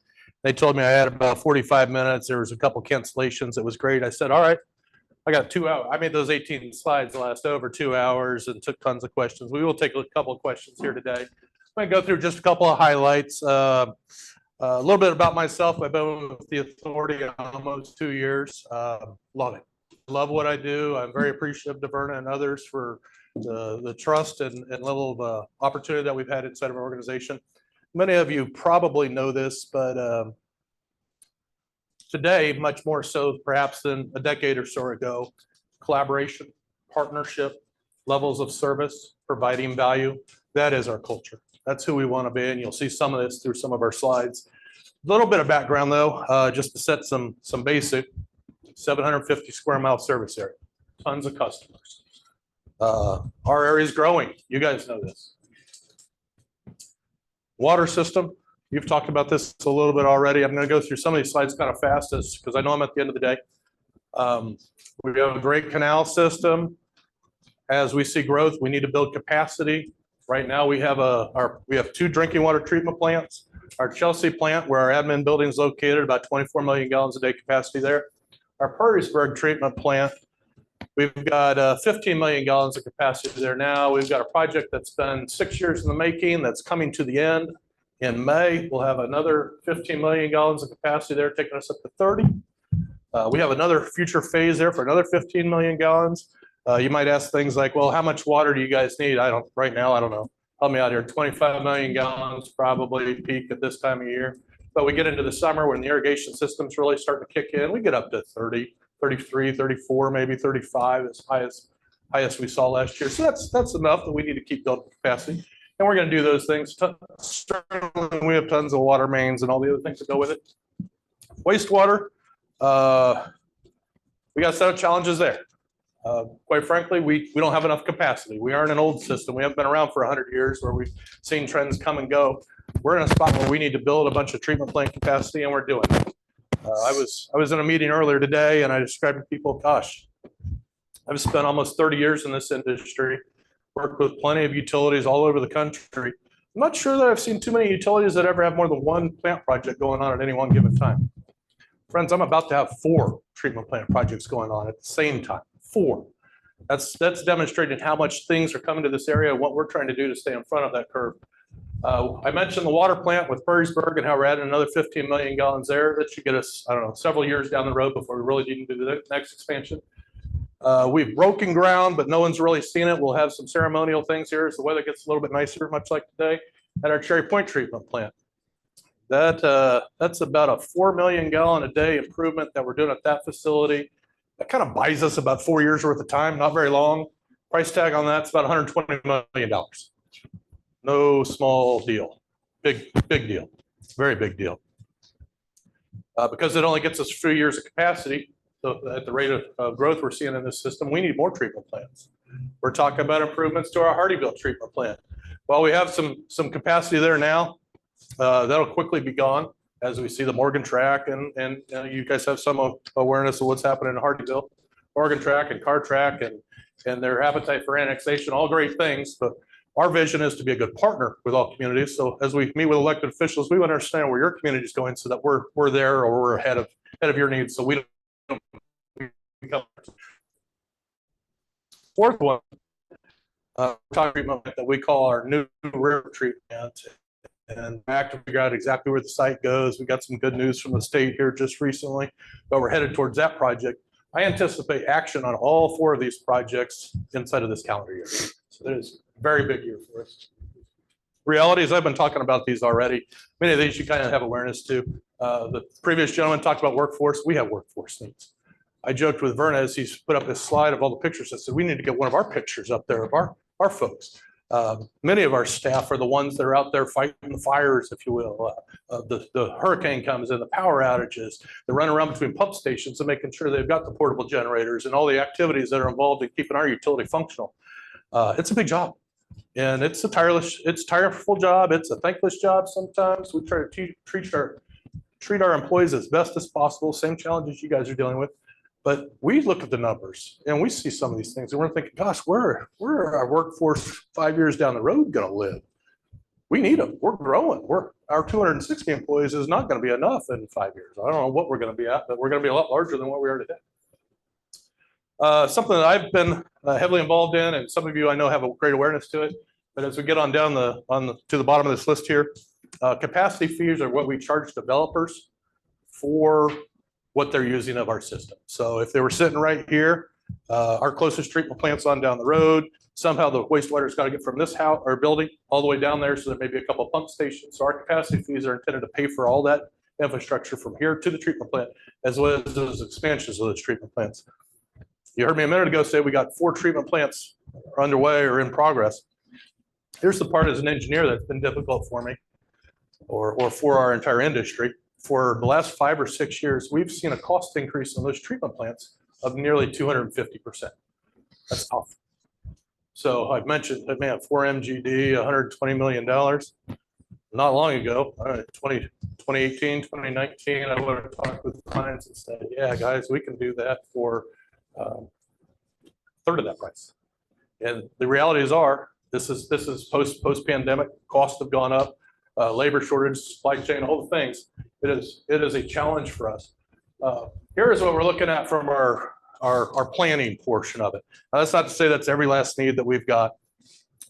They told me I had about 45 minutes. There was a couple cancellations. It was great. I said, all right, I got 2 hours. I made those 18 slides last over 2 hours and took tons of questions. We will take a couple of questions here today. I'm going to go through just a couple of highlights. A little bit about myself. I've been with the authority almost 2 years. Love it. Love what I do. I'm very appreciative to Verna and others for the trust and level of opportunity that we've had inside of our organization. Many of you probably know this, but today, much more so perhaps than a decade or so ago, collaboration, partnership, levels of service, providing value, that is our culture. That's who we want to be, and you'll see some of this through some of our slides. A little bit of background though, just to set some basic, 750 square mile service area, tons of customers. Our area is growing. You guys know this. Water system, you've talked about this a little bit already. I'm going to go through some of these slides kind of fast because I know I'm at the end of the day. We have a great canal system. As we see growth, we need to build capacity. Right now, we have 2 drinking water treatment plants. Our Chelsea plant, where our admin building is located, about 24 million gallons a day capacity there. Our Perrysburg treatment plant, we've got 15 million gallons of capacity there now. We've got a project that's been 6 years in the making that's coming to the end. In May, we'll have another 15 million gallons of capacity there, taking us up to 30. We have another future phase there for another 15 million gallons. You might ask things like, well, how much water do you guys need? Right now, I don't know. Help me out here. 25 million gallons probably peak at this time of year. But we get into the summer when the irrigation system's really starting to kick in. We get up to 30, 33, 34, maybe 35 as highest we saw last year. So that's enough that we need to keep building capacity. And we're going to do those things. Certainly, we have tons of water mains and all the other things that go with it. Wastewater, we got a set of challenges there. Quite frankly, we don't have enough capacity. We aren't an old system. We haven't been around for 100 years where we've seen trends come and go. We're in a spot where we need to build a bunch of treatment plant capacity, and we're doing it. I was in a meeting earlier today, and I described to people, gosh, I've spent almost 30 years in this industry, worked with plenty of utilities all over the country. I'm not sure that I've seen too many utilities that ever have more than one plant project going on at any one given time. Friends, I'm about to have 4 treatment plant projects going on at the same time, 4. That's demonstrating how much things are coming to this area, what we're trying to do to stay in front of that curve. I mentioned the water plant with Perrysburg and how we're adding another 15 million gallons there. That should get us, I don't know, several years down the road before we really need to do the next expansion. We've broken ground, but no one's really seen it. We'll have some ceremonial things here as the weather gets a little bit nicer, much like today, at our Cherry Point treatment plant. That's about a 4 million gallon a day improvement that we're doing at that facility. That kind of buys us about 4 years worth of time, not very long. Price tag on that's about $120 million. No small deal, big deal, very big deal. Because it only gets us a few years of capacity, so at the rate of growth we're seeing in this system, we need more treatment plants. We're talking about improvements to our Hardyville treatment plant. While we have some capacity there now, that'll quickly be gone as we see the Morgan Track and you guys have some awareness of what's happening in Hardyville. Morgan Track and Car Track and their appetite for annexation, all great things, but our vision is to be a good partner with all communities. So as we meet with elected officials, we understand where your community is going so that we're there or we're ahead of your needs. So we don't become. Fourth one, treatment that we call our new river treatment. And back to figure out exactly where the site goes. We got some good news from the state here just recently, but we're headed towards that project. I anticipate action on all 4 of these projects inside of this calendar year. So it is a very big year for us. Reality is I've been talking about these already. Many of these you kind of have awareness to. The previous gentleman talked about workforce. We have workforce needs. I joked with Verna as he's put up this slide of all the pictures. I said, we need to get one of our pictures up there of our folks. Many of our staff are the ones that are out there fighting the fires, if you will. The hurricane comes in, the power outages, they run around between pump stations and making sure they've got the portable generators and all the activities that are involved in keeping our utility functional. It's a big job and it's a tireful job. It's a thankless job sometimes. We try to treat our employees as best as possible, same challenges you guys are dealing with. But we look at the numbers and we see some of these things and we're thinking, gosh, where are our workforce 5 years down the road going to live? We need them. We're growing. Our 260 employees is not going to be enough in 5 years. I don't know what we're going to be at, but we're going to be a lot larger than what we are today. Something that I've been heavily involved in, and some of you I know have a great awareness to it. But as we get on down to the bottom of this list here, capacity fees are what we charge developers for what they're using of our system. So if they were sitting right here, our closest treatment plant's on down the road. Somehow the wastewater's got to get from this house or building all the way down there. So there may be a couple of pump stations. So our capacity fees are intended to pay for all that infrastructure from here to the treatment plant, as well as those expansions of those treatment plants. You heard me a minute ago say we got 4 treatment plants underway or in progress. Here's the part as an engineer that's been difficult for me or for our entire industry. For the last 5 or 6 years, we've seen a cost increase in those treatment plants of nearly 250%. That's tough. So I've mentioned that, man, 4 MGD, $120 million. Not long ago, 2018, 2019, I would have talked with clients and said, yeah, guys, we can do that for a third of that price. And the realities are, this is post-pandemic, costs have gone up, labor shortage, supply chain, all the things. It is a challenge for us. Here is what we're looking at from our planning portion of it. Now, that's not to say that's every last need that we've got.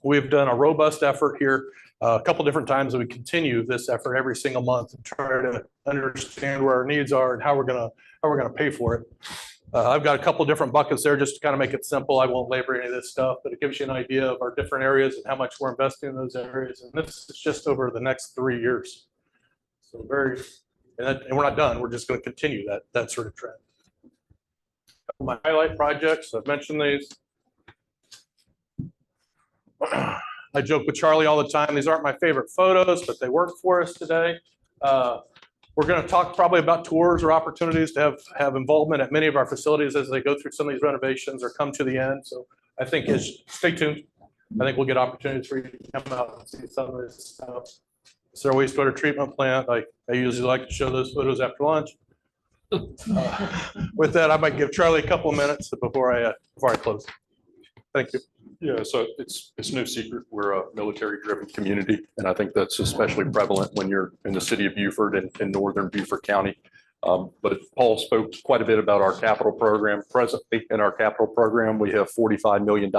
We've done a robust effort here a couple different times, and we continue this effort every single month and try to understand where our needs are and how we're gonna pay for it. I've got a couple different buckets there just to kind of make it simple. I won't labor any of this stuff, but it gives you an idea of our different areas and how much we're investing in those areas. And this is just over the next 3 years. So and we're not done. We're just going to continue that sort of trend. My highlight projects, I've mentioned these. I joke with Charlie all the time. These aren't my favorite photos, but they work for us today. We're going to talk probably about tours or opportunities to have involvement at many of our facilities as they go through some of these renovations or come to the end. So I think stay tuned. I think we'll get opportunities for you to come out and see some of this stuff. It's our wastewater treatment plant. I usually like to show those photos after lunch. With that, I might give Charlie a couple of minutes before I close. Thank you. Yeah, so it's no secret, we're a military-driven community, and I think that's especially prevalent when you're in the city of Beaufort and in northern Beaufort County. But Paul spoke quite a bit about our capital program. Presently, in our capital program, we have $45 million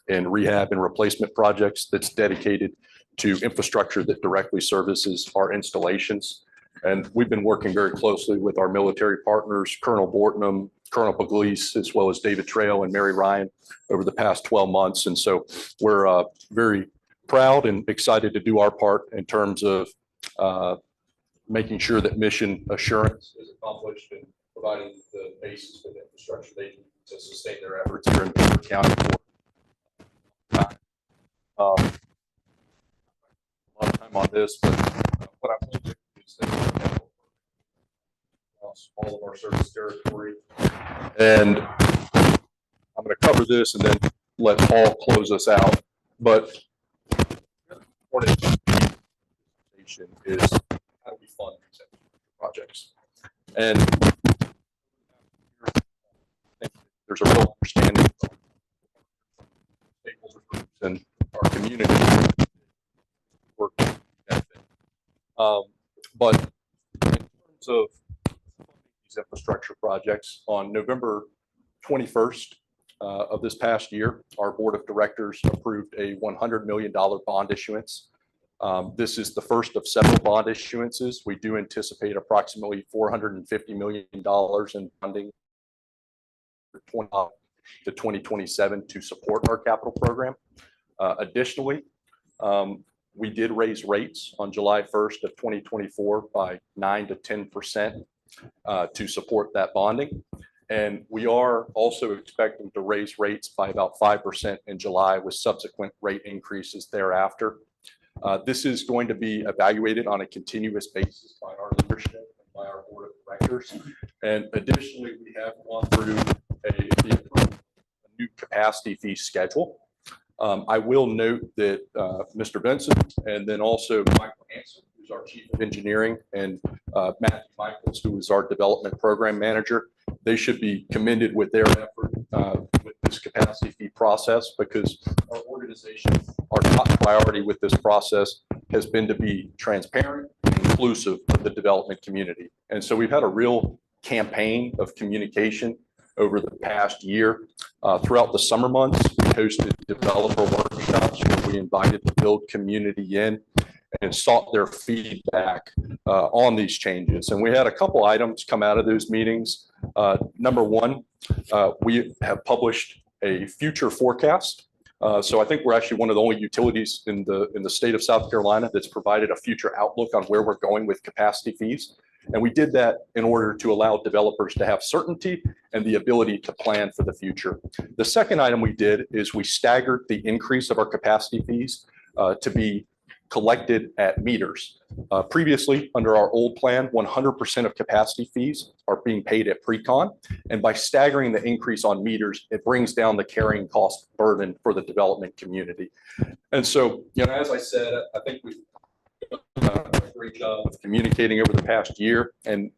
in rehab and replacement projects that's dedicated to infrastructure that directly services our installations. And we've been working very closely with our military partners, Colonel Bortnam, Colonel Pugliese, as well as David Trail and Mary Ryan over the past 12 months. And so we're very proud and excited to do our part in terms of making sure that mission assurance is accomplished and providing the basis for the infrastructure they need to sustain their efforts here in Beaufort County. A lot of time on this, but what I will do is that across all of our service territory. And I'm going to cover this and then let Paul close us out. But what it is how do we fund these projects? And there's a real understanding of stakeholder groups and our community work benefit. But in terms of these infrastructure projects, on November 21st of this past year, our board of directors approved a $100 million bond issuance. This is the first of several bond issuances. We do anticipate approximately $450 million in funding to 2027 to support our capital program. Additionally, we did raise rates on July 1st of 2024 by 9 to 10% to support that bonding. And we are also expecting to raise rates by about 5% in July with subsequent rate increases thereafter. This is going to be evaluated on a continuous basis by our leadership and by our board of directors. And additionally, we have gone through a new capacity fee schedule. I will note that Mr. Benson and then also Michael Hanson, who's our chief of engineering, and Matthew Michaels, who is our development program manager, they should be commended with their effort with this capacity fee process, because our organization, our top priority with this process has been to be transparent and inclusive of the development community. And so we've had a real campaign of communication over the past year. Throughout the summer months, we hosted developer workshops where we invited the build community in and sought their feedback on these changes. And we had a couple items come out of those meetings. Number one, we have published a future forecast. So I think we're actually one of the only utilities in the state of South Carolina that's provided a future outlook on where we're going with capacity fees. And we did that in order to allow developers to have certainty and the ability to plan for the future. The second item we did is we staggered the increase of our capacity fees to be collected at meters. Previously, under our old plan, 100% of capacity fees are being paid at pre-con. And by staggering the increase on meters, it brings down the carrying cost burden for the development community. And so, as I said, I think we've done a great job of communicating over the past year, and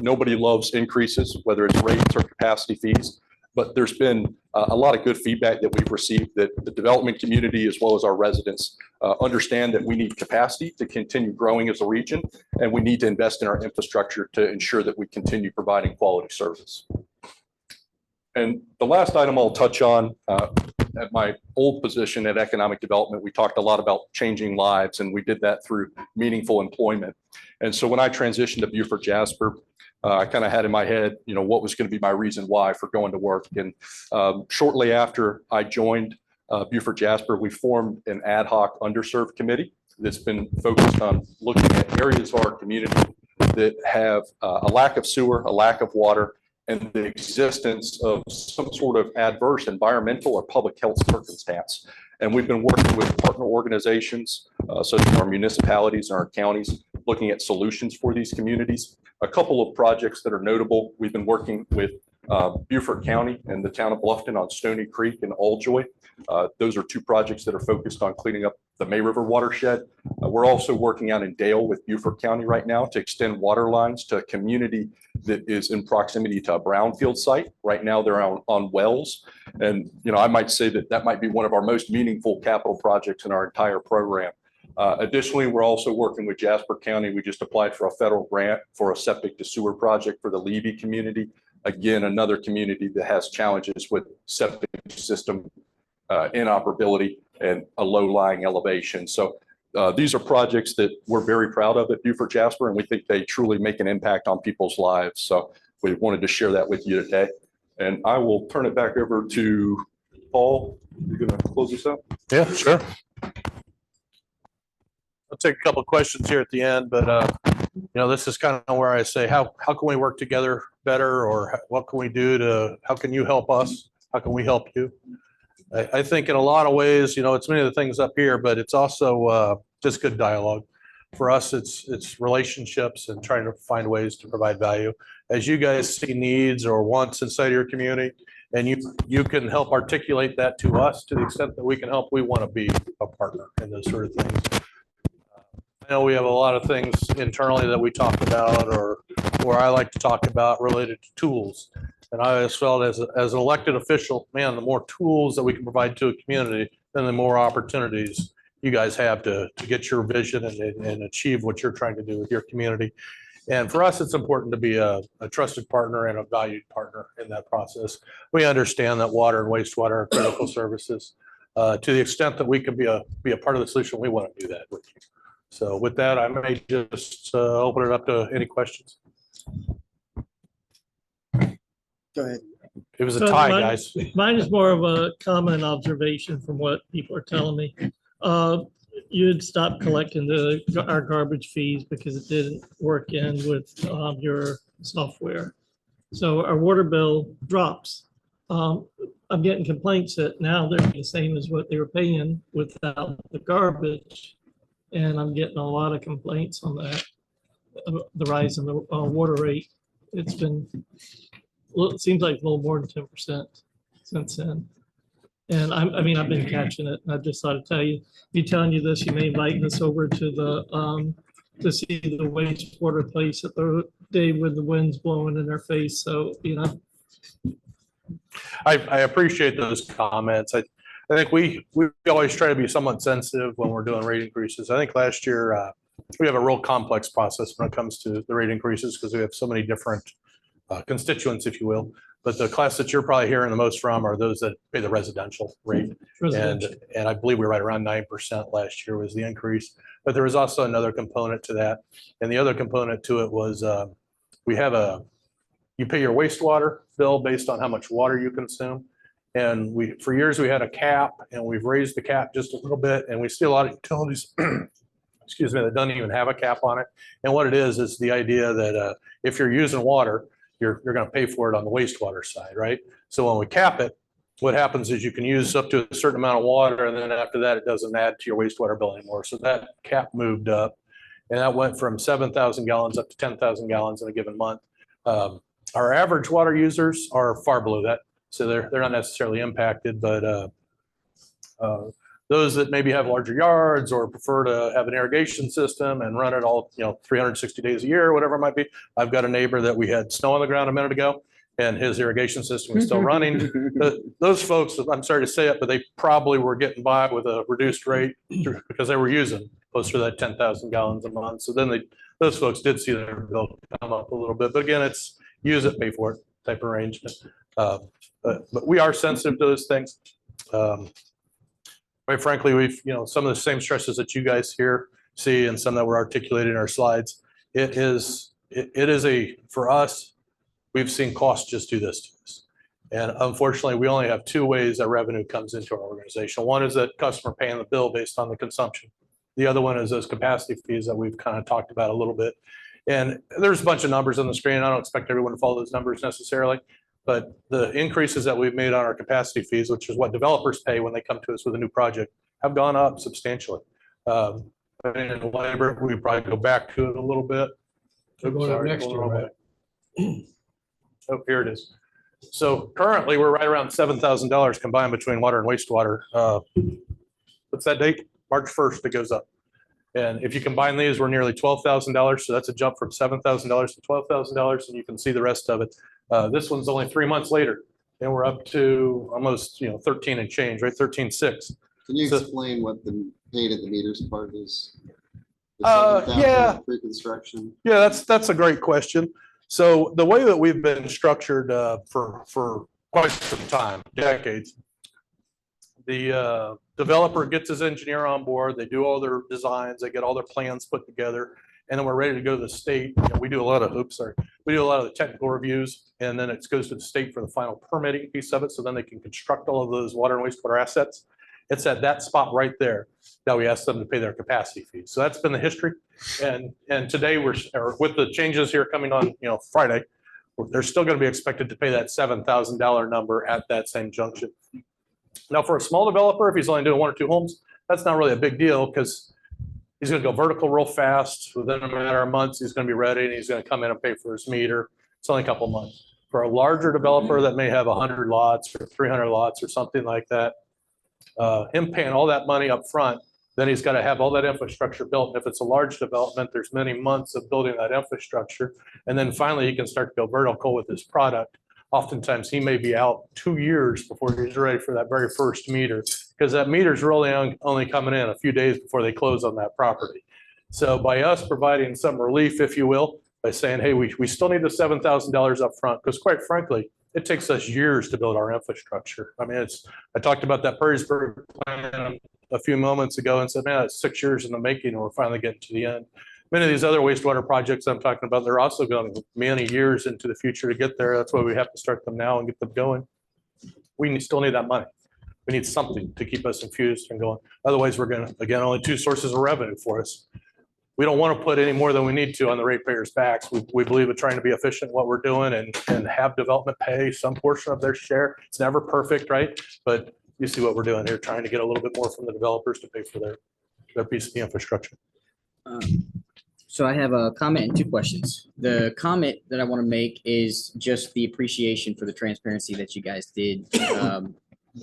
nobody loves increases, whether it's rates or capacity fees. But there's been a lot of good feedback that we've received that the development community, as well as our residents, understand that we need capacity to continue growing as a region, and we need to invest in our infrastructure to ensure that we continue providing quality service. And the last item I'll touch on, at my old position at economic development, we talked a lot about changing lives, and we did that through meaningful employment. And so when I transitioned to Beaufort Jasper, I kind of had in my head, what was going to be my reason why for going to work. And shortly after I joined Beaufort Jasper, we formed an ad hoc underserved committee that's been focused on looking at areas of our community that have a lack of sewer, a lack of water, and the existence of some sort of adverse environmental or public health circumstance. And we've been working with partner organizations, such as our municipalities and our counties, looking at solutions for these communities. A couple of projects that are notable, we've been working with Beaufort County and the town of Bluffton on Stony Creek and Alljoy. Those are two projects that are focused on cleaning up the May River watershed. We're also working out in Dale with Beaufort County right now to extend water lines to a community that is in proximity to a brownfield site. Right now, they're on wells. And, I might say that might be one of our most meaningful capital projects in our entire program. Additionally, we're also working with Jasper County. We just applied for a federal grant for a septic to sewer project for the Levy community. Again, another community that has challenges with septic system inoperability and a low-lying elevation. So these are projects that we're very proud of at Beaufort Jasper, and we think they truly make an impact on people's lives. So we wanted to share that with you today. And I will turn it back over to Paul. You're going to close this out? Yeah, sure. I'll take a couple of questions here at the end, but this is kind of where I say, how can we work together better, or what can we do how can you help us? How can we help you? I think in a lot of ways, it's many of the things up here, but it's also just good dialogue. For us, it's relationships and trying to find ways to provide value. As you guys see needs or wants inside your community, and you can help articulate that to us to the extent that we can help, we want to be a partner in those sort of things. I know we have a lot of things internally that we talk about, or I like to talk about related to tools. And I always felt as an elected official, man, the more tools that we can provide to a community, then the more opportunities you guys have to get your vision and achieve what you're trying to do with your community. And for us, it's important to be a trusted partner and a valued partner in that process. We understand that water and wastewater are critical services. To the extent that we can be a part of the solution, we want to do that with you. So with that, I may just open it up to any questions. Go ahead. It was a So tie, mine- guys. Mine is more of a common observation from what people are telling me. You'd stop collecting our garbage fees because it didn't work in with your software. So our water bill drops. I'm getting complaints that now they're the same as what they were paying without the garbage. And I'm getting a lot of complaints on that, the rise in the water rate. It's been, it seems like a little more than 10% since then. And I've been catching it. And I just thought to tell you, me telling you this, you may invite us over to to see the wastewater place at the day with the winds blowing in their face. So, I appreciate those comments. I think we always try to be somewhat sensitive when we're doing rate increases. I think last year we have a real complex process when it comes to the rate increases because we have so many different constituents, if you will. But the class that you're probably hearing the most from are those that pay the residential rate. And I believe we were right around 9% last year was the increase. But there was also another component to that. And the other component to it was you pay your wastewater bill based on how much water you consume. And for years we had a cap, and we've raised the cap just a little bit, and we see a lot of utilities, excuse me, that don't even have a cap on it. And what it is the idea that if you're using water, you're going to pay for it on the wastewater side, right? So when we cap it, what happens is you can use up to a certain amount of water, and then after that, it doesn't add to your wastewater bill anymore. So that cap moved up, and that went from 7,000 gallons up to 10,000 gallons in a given month. Our average water users are far below that. So they're not necessarily impacted, but those that maybe have larger yards or prefer to have an irrigation system and run it all, 360 days a year, or whatever it might be. I've got a neighbor that we had snow on the ground a minute ago, and his irrigation system is still running. Those folks, I'm sorry to say it, but they probably were getting by with a reduced rate because they were using closer to that 10,000 gallons a month. So then those folks did see their bill come up a little bit. But again, it's use it, pay for it type of arrangement. But we are sensitive to those things. Quite frankly, we've, some of the same stresses that you guys here see and some that were articulated in our slides. It is for us, we've seen costs just do this to us. And unfortunately, we only have two ways that revenue comes into our organization. One is that customer paying the bill based on the consumption. The other one is those capacity fees that we've kind of talked about a little bit. And there's a bunch of numbers on the screen. I don't expect everyone to follow those numbers necessarily. But the increases that we've made on our capacity fees, which is what developers pay when they come to us with a new project, have gone up substantially. In labor, we probably go back to it a little bit. They're going up next year, right? Oh, here it is. So currently, we're right around $7,000 combined between water and wastewater. What's that date, March 1st, it goes up. And if you combine these, we're nearly $12,000. So that's a jump from $7,000 to $12,000. And you can see the rest of it. This one's only 3 months later. And we're up to almost, 13 and change, right? 13.6. Can you So- explain what the paid at the meters part is? The Yeah. 7,000 Pre-construction. Yeah, that's a great question. So the way that we've been structured for quite some time, decades, the developer gets his engineer on board, they do all their designs, they get all their plans put together, and then we're ready to go to the state. And we do a lot of, we do a lot of the technical reviews, and then it goes to the state for the final permitting piece of it, so then they can construct all of those water and wastewater assets. It's at that spot right there that we ask them to pay their capacity fees. So that's been the history. And today or with the changes here coming on, Friday, they're still going to be expected to pay that $7,000 number at that same junction. Now, for a small developer, if he's only doing 1 or 2 homes, that's not really a big deal because he's going to go vertical real fast. Within a matter of months, he's going to be ready and he's going to come in and pay for his meter. It's only a couple of months. For a larger developer that may have 100 lots or 300 lots or something like that, him paying all that money up front, then he's got to have all that infrastructure built. And if it's a large development, there's many months of building that infrastructure. And then finally, he can start to go vertical with his product. Oftentimes, he may be out 2 years before he's ready for that very first meter, because that meter is really only coming in a few days before they close on that property. So by us providing some relief, if you will, by saying, hey, we still need the $7,000 up front, because quite frankly, it takes us years to build our infrastructure. I mean, I talked about that Perrysburg plan a few moments ago and said, man, it's 6 years in the making and we're finally getting to the end. Many of these other wastewater projects I'm talking about, they're also going many years into the future to get there. That's why we have to start them now and get them going. We still need that money. We need something to keep us infused and going. Otherwise, we're going to, again, only 2 sources of revenue for us. We don't want to put any more than we need to on the ratepayers' backs. We believe in trying to be efficient in what we're doing and have development pay some portion of their share. It's never perfect, right? But you see what we're doing here, trying to get a little bit more from the developers to pay for their piece of the infrastructure. So I have a comment and 2 questions. The comment that I want to make is just the appreciation for the transparency that you guys did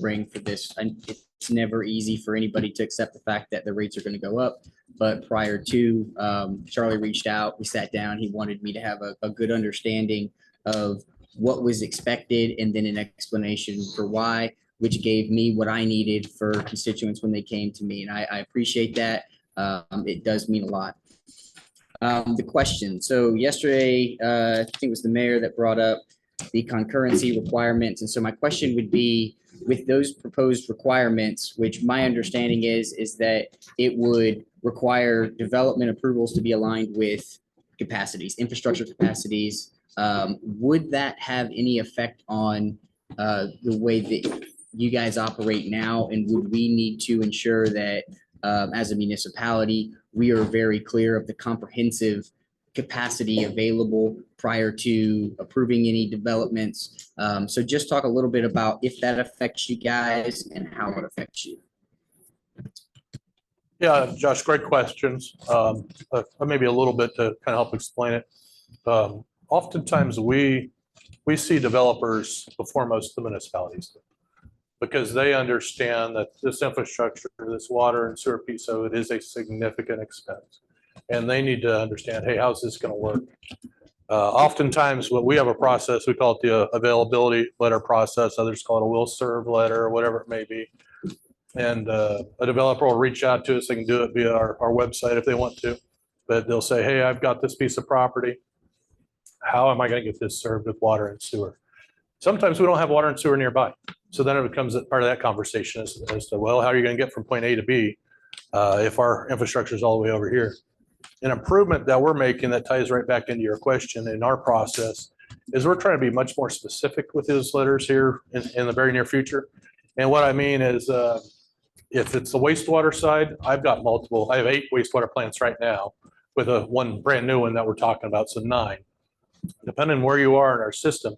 bring for this. And it's never easy for anybody to accept the fact that the rates are going to go up. But prior to, Charlie reached out, we sat down, he wanted me to have a good understanding of what was expected and then an explanation for why, which gave me what I needed for constituents when they came to me. And I appreciate that. It does mean a lot. The question, so yesterday, I think it was the mayor that brought up the concurrency requirements. And so my question would be, with those proposed requirements, which my understanding is that it would require development approvals to be aligned with capacities, infrastructure capacities. Would that have any effect on the way that you guys operate now? And would we need to ensure that as a municipality, we are very clear of the comprehensive capacity available prior to approving any developments? So just talk a little bit about if that affects you guys and how it affects you. Yeah, Josh, great questions. Maybe a little bit to kind of help explain it. Oftentimes we see developers before most of the municipalities do, because they understand that this infrastructure, this water and sewer piece of it is a significant expense. And they need to understand, hey, how's this going to work? Oftentimes, we have a process, we call it the availability letter process. Others call it a will serve letter or whatever it may be. And a developer will reach out to us. They can do it via our website if they want to. But they'll say, hey, I've got this piece of property. How am I going to get this served with water and sewer? Sometimes we don't have water and sewer nearby. So then it becomes part of that conversation as to, well, how are you going to get from point A to B if our infrastructure is all the way over here? An improvement that we're making that ties right back into your question in our process is we're trying to be much more specific with those letters here in the very near future. And what I mean is if it's the wastewater side, I have 8 wastewater plants right now with one brand new one that we're talking about, so 9. Depending on where you are in our system,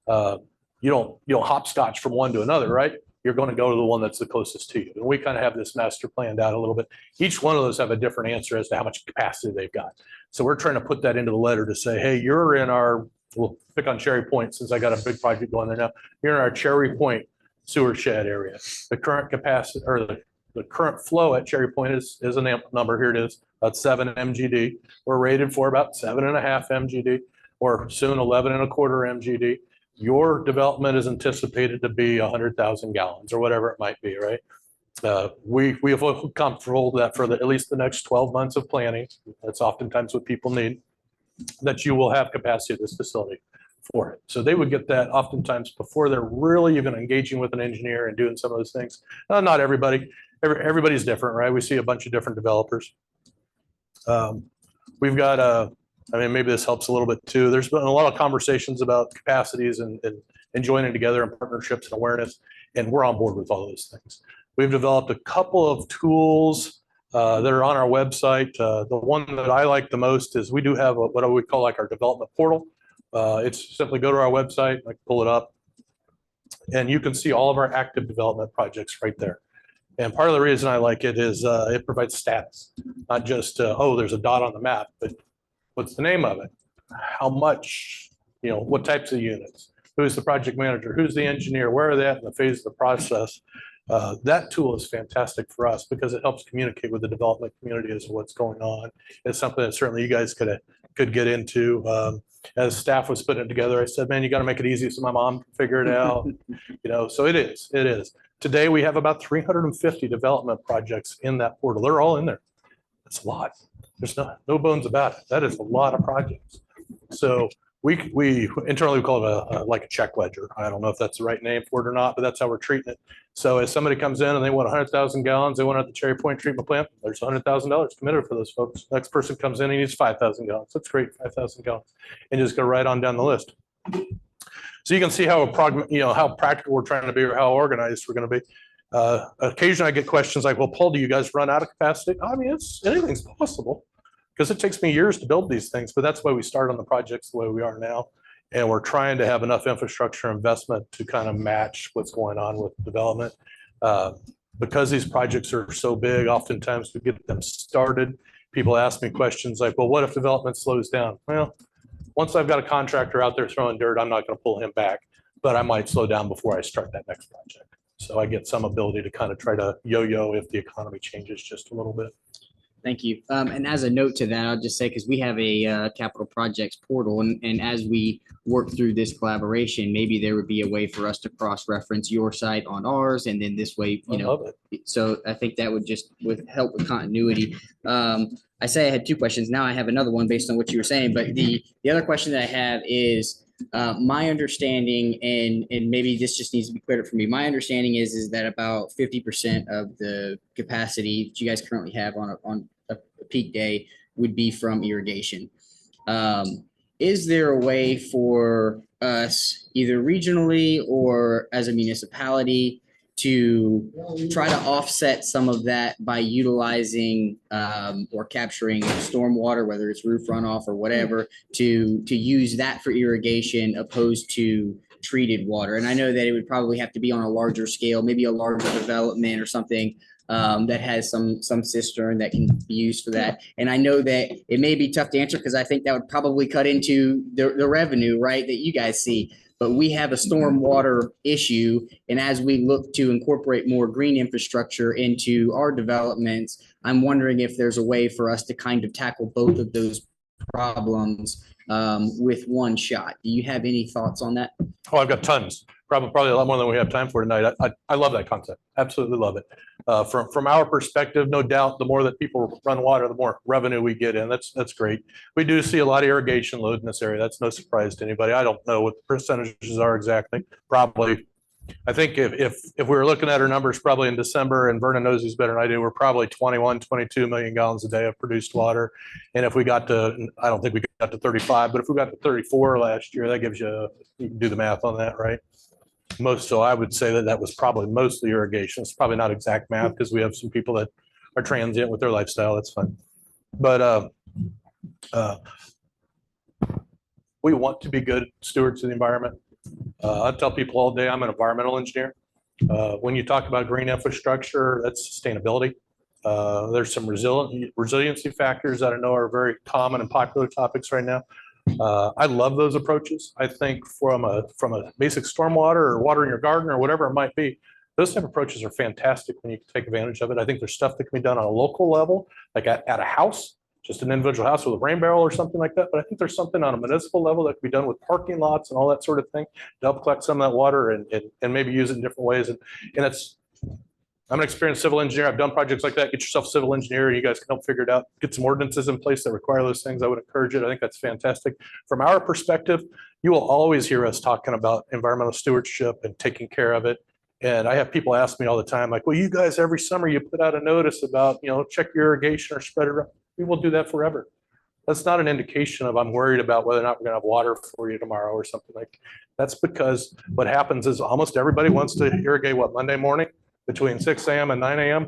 you don't hopscotch from one to another, right? You're going to go to the one that's the closest to you. And we kind of have this master planned out a little bit. Each one of those have a different answer as to how much capacity they've got. So we're trying to put that into the letter to say, hey, you're in our, we'll pick on Cherry Point since I got a big project going there now. You're in our Cherry Point sewer shed area. The current capacity or the the current flow at Cherry Point is an amp number. Here it is, about 7 MGD. We're rated for about 7.5 MGD, or soon 11.25 MGD. Your development is anticipated to be 100,000 gallons or whatever it might be, right? We have comfortable that for at least the next 12 months of planning, that's oftentimes what people need, that you will have capacity at this facility for it. So they would get that oftentimes before they're really even engaging with an engineer and doing some of those things. Not everybody, everybody's different, right? We see a bunch of different developers. We've got I mean, maybe this helps a little bit too. There's been a lot of conversations about capacities and joining together and partnerships and awareness, and we're on board with all those things. We've developed a couple of tools that are on our website. The one that I like the most is we do have what I would call like our development portal. It's simply go to our website, like pull it up, and you can see all of our active development projects right there. And part of the reason I like it is it provides status, not just, oh, there's a dot on the map, but what's the name of it? How much, what types of units? Who's the project manager? Who's the engineer? Where are they at in the phase of the process? That tool is fantastic for us because it helps communicate with the development community as to what's going on. It's something that certainly you guys could get into. As staff was putting it together, I said, man, you got to make it easy so my mom can figure it out. So it is. Today we have about 350 development projects in that portal. They're all in there. That's a lot. There's no bones about it. That is a lot of projects. So we internally call it like a check ledger. I don't know if that's the right name for it or not, but that's how we're treating it. So as somebody comes in and they want 100,000 gallons, they want at the Cherry Point treatment plant, there's $100,000 committed for those folks. Next person comes in, he needs 5,000 gallons. That's great, 5,000 gallons, and just go right on down the list. So you can see how how practical we're trying to be or how organized we're going to be. Occasionally I get questions like, well, Paul, do you guys run out of capacity? I mean, anything's possible because it takes me years to build these things, but that's why we start on the projects the way we are now. And we're trying to have enough infrastructure investment to kind of match what's going on with development. Because these projects are so big, oftentimes we get them started. People ask me questions like, well, what if development slows down? Well, once I've got a contractor out there throwing dirt, I'm not going to pull him back, but I might slow down before I start that next project. So I get some ability to kind of try to yo-yo if the economy changes just a little bit. Thank you. And as a note to that, I'll just say, because we have a capital projects portal, and as we work through this collaboration, maybe there would be a way for us to cross-reference your site on ours, and then this way, so I think that would help with continuity. I say I had two questions. Now I have another one based on what you were saying, but the other question that I have is my understanding, and maybe this just needs to be cleared up for me. My understanding is that about 50% of the capacity that you guys currently have on a peak day would be from irrigation. Is there a way for us, either regionally or as a municipality, to try to offset some of that by utilizing or capturing stormwater, whether it's roof runoff or whatever, to use that for irrigation opposed to treated water? And I know that it would probably have to be on a larger scale, maybe a larger development or something that has some cistern that can be used for that. And I know that it may be tough to answer because I think that would probably cut into the revenue, right, that you guys see. But we have a stormwater issue, and as we look to incorporate more green infrastructure into our developments, I'm wondering if there's a way for us to kind of tackle both of those problems with one shot. Do you have any thoughts on that? Oh, I've got tons. Probably a lot more than we have time for tonight. I love that concept. Absolutely love it. From our perspective, no doubt, the more that people run water, the more revenue we get in. That's great. We do see a lot of irrigation load in this area. That's no surprise to anybody. I don't know what the percentages are exactly. Probably, I think if we were looking at our numbers probably in December, and Vernon knows these better than I do, we're probably 21, 22 million gallons a day of produced water. And if we got to, I don't think we got to 35, but if we got to 34 last year, that gives you can do the math on that, right? So I would say that was probably mostly irrigation. It's probably not exact math because we have some people that are transient with their lifestyle. That's fine. But we want to be good stewards of the environment. I tell people all day I'm an environmental engineer. When you talk about green infrastructure, that's sustainability. There's some resiliency factors that I know are very common and popular topics right now. I love those approaches. I think from a basic stormwater or watering your garden or whatever it might be, Those type of approaches are fantastic when you can take advantage of it. I think there's stuff that can be done on a local level, like at a house, just an individual house with a rain barrel or something like that. But I think there's something on a municipal level that can be done with parking lots and all that sort of thing to help collect some of that water and maybe use it in different ways. And it's, I'm an experienced civil engineer. I've done projects like that. Get yourself a civil engineer. You guys can help figure it out. Get some ordinances in place that require those things. I would encourage it. I think that's fantastic. From our perspective, you will always hear us talking about environmental stewardship and taking care of it. And I have people ask me all the time, like, well, you guys, every summer you put out a notice about, check your irrigation or spread it around. We will do that forever. That's not an indication of I'm worried about whether or not we're gonna have water for you tomorrow or something like. That's because what happens is almost everybody wants to irrigate Monday morning between 6 a.m. and 9 a.m.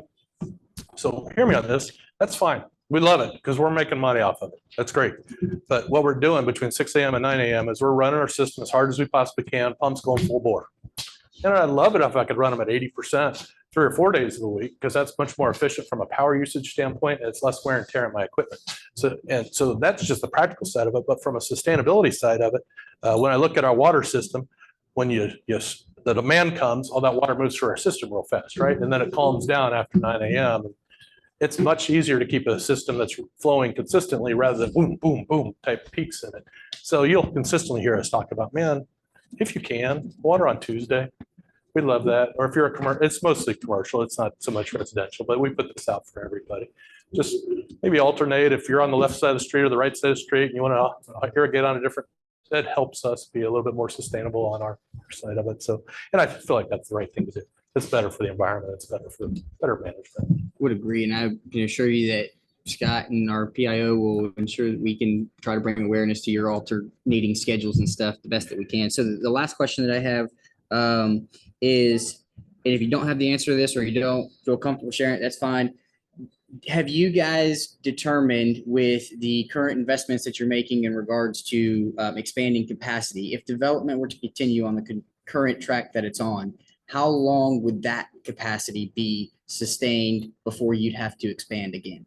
So hear me on this. That's fine. We love it because we're making money off of it. That's great. But what we're doing between 6 a.m. and 9 a.m. is we're running our system as hard as we possibly can, pumps going full bore. And I'd love it if I could run them at 80%, 3 or 4 days of the week, because that's much more efficient from a power usage standpoint. And it's less wear and tear on my equipment. So that's just the practical side of it. But from a sustainability side of it, when I look at our water system, when the demand comes, all that water moves through our system real fast, right? And then it calms down after 9 a.m. It's much easier to keep a system that's flowing consistently rather than boom, boom, boom type peaks in it. So you'll consistently hear us talk about, man, if you can, water on Tuesday. We love that. Or if you're a commercial, it's mostly commercial. It's not so much residential, but we put this out for everybody. Just maybe alternate. If you're on the left side of the street or the right side of the street and you want to irrigate on a different, that helps us be a little bit more sustainable on our side of it. So, and I feel like that's the right thing to do. It's better for the environment. It's better for better management. Would agree. And I can assure you that Scott and our PIO will ensure that we can try to bring awareness to your alternating schedules and stuff the best that we can. So the last question that I have is, and if you don't have the answer to this or you don't feel comfortable sharing it, that's fine. Have you guys determined with the current investments that you're making in regards to expanding capacity, if development were to continue on the current track that it's on, how long would that capacity be sustained before you'd have to expand again?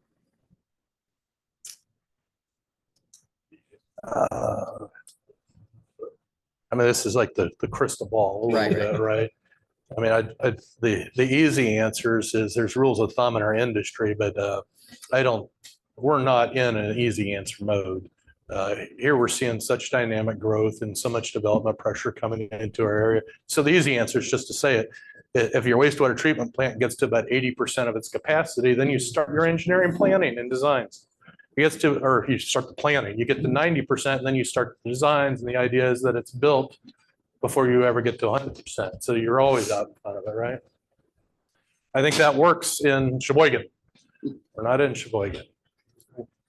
I mean, this is like the crystal ball, Right. Right? I mean, the easy answers is there's rules of thumb in our industry, but we're not in an easy answer mode. Here we're seeing such dynamic growth and so much development pressure coming into our area. So the easy answer is just to say it. If your wastewater treatment plant gets to about 80% of its capacity, then you start your engineering planning and designs. You start the planning, you get to 90%, and then you start the designs. And the idea is that it's built before you ever get to 100%. So you're always out in front of it, right? I think that works in Sheboygan. We're not in Sheboygan.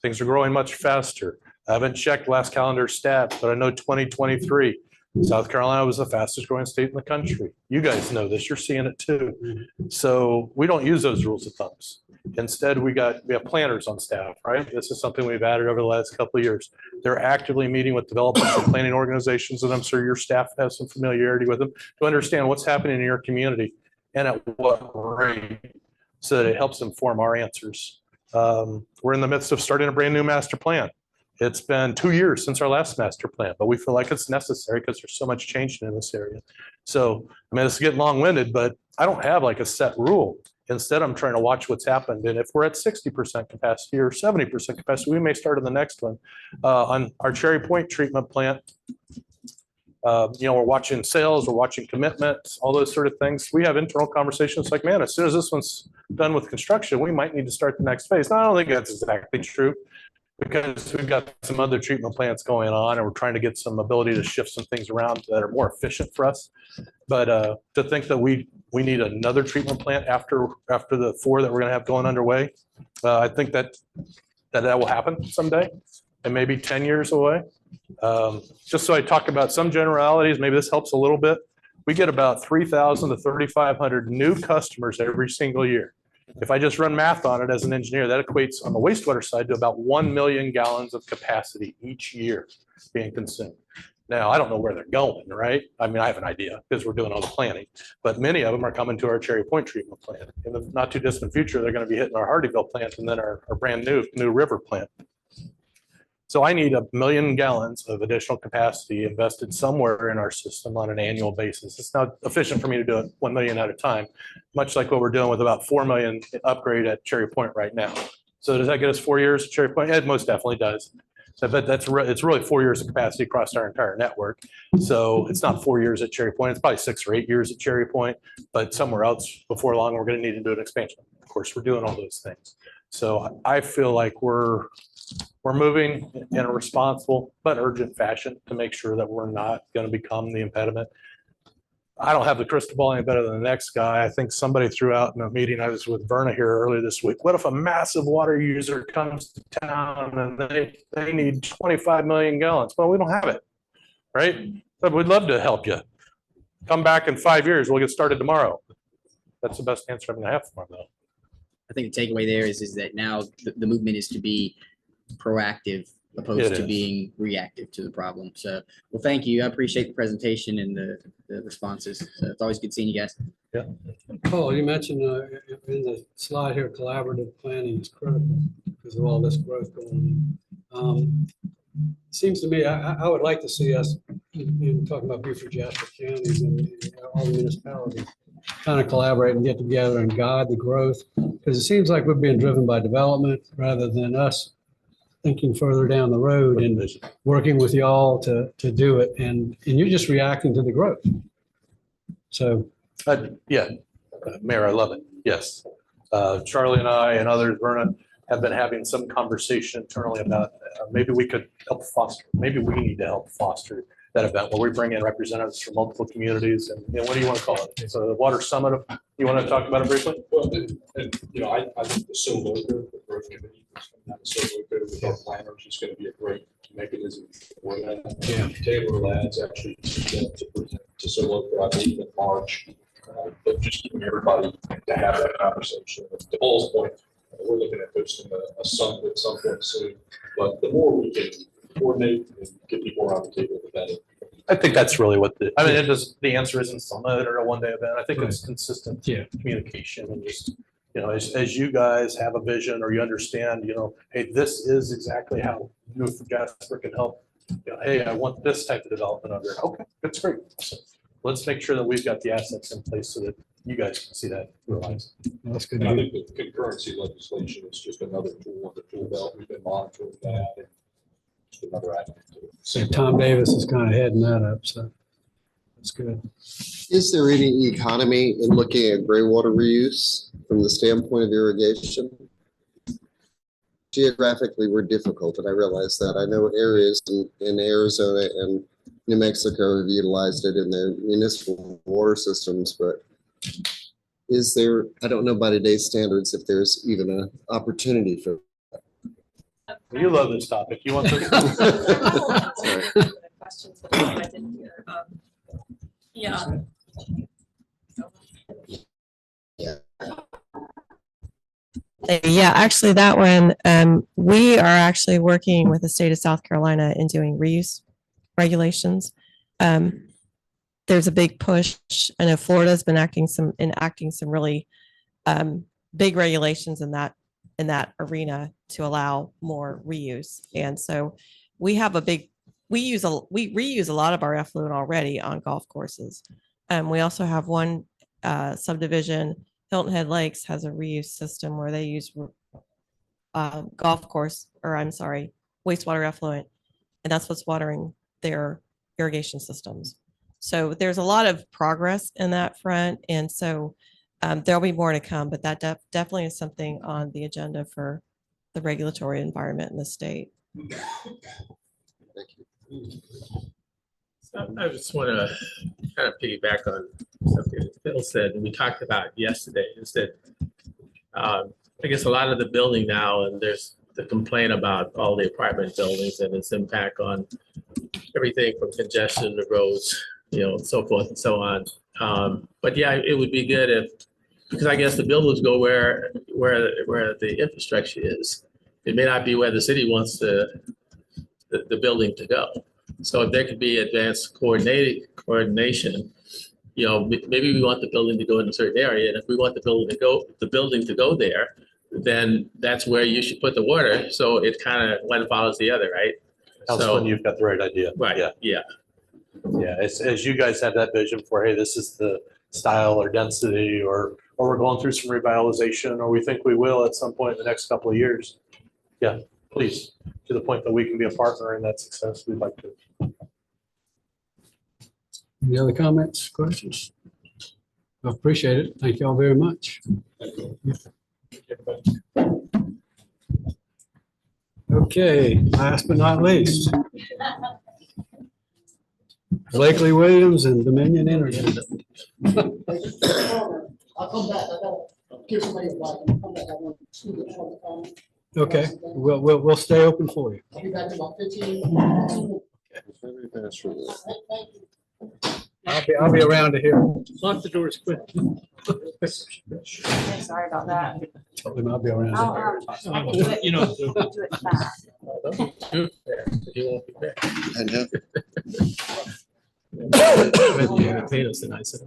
Things are growing much faster. I haven't checked last calendar stats, but I know 2023, South Carolina was the fastest growing state in the country. You guys know this, you're seeing it too. So we don't use those rules of thumbs. Instead, we have planners on staff, right? This is something we've added over the last couple of years. They're actively meeting with developers and planning organizations, and I'm sure your staff has some familiarity with them to understand what's happening in your community and at what rate, so that it helps inform our answers. We're in the midst of starting a brand new master plan. It's been 2 years since our last master plan, but we feel like it's necessary because there's so much changing in this area. So, I mean, it's getting long-winded, but I don't have like a set rule. Instead, I'm trying to watch what's happened. And if we're at 60% capacity or 70% capacity, we may start in the next one. On our Cherry Point treatment plant, we're watching sales, we're watching commitments, all those sort of things. We have internal conversations like, man, as soon as this one's done with construction, we might need to start the next phase. Now, I don't think that's exactly true, because we've got some other treatment plants going on and we're trying to get some ability to shift some things around that are more efficient for us. But to think that we need another treatment plant after the 4 that we're gonna have going underway, I think that will happen someday and maybe 10 years away. Just so I talk about some generalities, maybe this helps a little bit. We get about 3,000 to 3,500 new customers every single year. If I just run math on it as an engineer, that equates on the wastewater side to about 1 million gallons of capacity each year being consumed. Now, I don't know where they're going, right? I mean, I have an idea because we're doing all the planning, but many of them are coming to our Cherry Point treatment plant. In the not too distant future, they're going to be hitting our Hardyville plant and then our brand new River plant. So I need 1 million gallons of additional capacity invested somewhere in our system on an annual basis. It's not efficient for me to do it 1 million at a time, much like what we're doing with about 4 million upgrade at Cherry Point right now. So does that get us 4 years at Cherry Point? It most definitely does. So, but it's really 4 years of capacity across our entire network. So it's not 4 years at Cherry Point. It's probably 6 or 8 years at Cherry Point, but somewhere else before long, we're going to need to do an expansion. Of course, we're doing all those things. So I feel like we're moving in a responsible but urgent fashion to make sure that we're not going to become the impediment. I don't have the crystal ball any better than the next guy. I think somebody threw out in a meeting I was with Verna here earlier this week. What if a massive water user comes to town and they need 25 million gallons? Well, we don't have it, right? But we'd love to help you. Come back in 5 years. We'll get started tomorrow. That's the best answer I'm going to have for them, though. I think the takeaway there is that now the movement is to be proactive opposed It to is. being reactive to the problem. So, well, thank you. I appreciate the presentation and the responses. So it's always good seeing you guys. Yeah. Paul, you mentioned in the slide here, collaborative planning is critical because of all this growth going on. Seems to me, I would like to see us, in talking about Beaufort Jasper counties and all the municipalities, kind of collaborate and get together and guide the growth. Because it seems like we're being driven by development rather than us thinking further down the road and working with y'all to do it. And you're just reacting to the growth. So. Yeah, Mayor, I love it. Yes. Charlie and I and others, Verna, have been having some conversation internally about maybe we could help foster, maybe we need to help foster that event where we bring in representatives from multiple communities and what do you want to call it? So the Water Summit, you want to talk about it briefly? Well, and you know, I think the SoLoCo, the growth committee, SoLoCo with our planners is going to be a great mechanism for that. Yeah. Taylor Lads actually to present to SoLoCo, I believe in March, but just getting everybody to have that conversation. To Paul's point, we're looking at hosting a summit at some point soon, but the more we can coordinate and get people around the table, the better. I think that's really what the answer isn't summit or a one-day event. I think it's consistent communication and just, you know, as you guys have a vision or you understand, you know, hey, this is exactly how Beaufort Jasper can help. You know, hey, I want this type of development under. Okay, that's great. So let's make sure that we've got the assets in place so that you guys can see that realized. That's good. And I think the concurrency legislation is just another tool on the tool belt. We've been monitoring that and just another avenue to it. So Tom Davis is kind of heading that up. So that's good. Is there any economy in looking at gray water reuse from the standpoint of irrigation? Geographically, we're difficult, and I realize that. I know areas in Arizona and New Mexico have utilized it in their municipal water systems, but is there, I don't know by today's standards, if there's even an opportunity for. You love this topic. You want to? Questions, but I didn't hear. Yeah. Yeah, actually that one, we are actually working with the state of South Carolina in doing reuse regulations. There's a big push. I know Florida's been enacting some really big regulations in that arena to allow more reuse. And so we have we reuse a lot of our effluent already on golf courses. We also have one subdivision, Hilton Head Lakes, has a reuse system where they use wastewater effluent, and that's what's watering their irrigation systems. So there's a lot of progress in that front, and so there'll be more to come, but that definitely is something on the agenda for the regulatory environment in the state. I just want to kind of piggyback on something that Phil said, and we talked about yesterday, is that I guess a lot of the building now, and there's the complaint about all the apartment buildings and its impact on everything from congestion to roads, you know, and so forth and so on. But yeah, it would be good if, because I guess the buildings go where the infrastructure is. It may not be where the city wants the building to go. So if there could be advanced coordination, you know, maybe we want the building to go in a certain area, and if we want the building to go there, then that's where you should put the water. So it kind of one follows the other, right? Councilman, you've got the right idea. Right, Yeah. yeah. Yeah, as you guys have that vision for, hey, this is the style or density, or we're going through some revitalization, or we think we will at some point in the next couple of years. Yeah, please, to the point that we can be a partner in that success, we'd like to. Any other comments, questions? I appreciate it. Thank you all very much. Okay, last but not least. Blakely Williams and Dominion Energy. I'll come back. I gotta give somebody a bite. I'll come back. I want to speak at the phone. Okay, we'll stay open for you. I'll be back in about 15 minutes. I'll be around to hear. Lock the doors quick. Sorry about that. I'll be around. I can do it. You know, Do it fast. You won't be back. I know. Paid us tonight, so.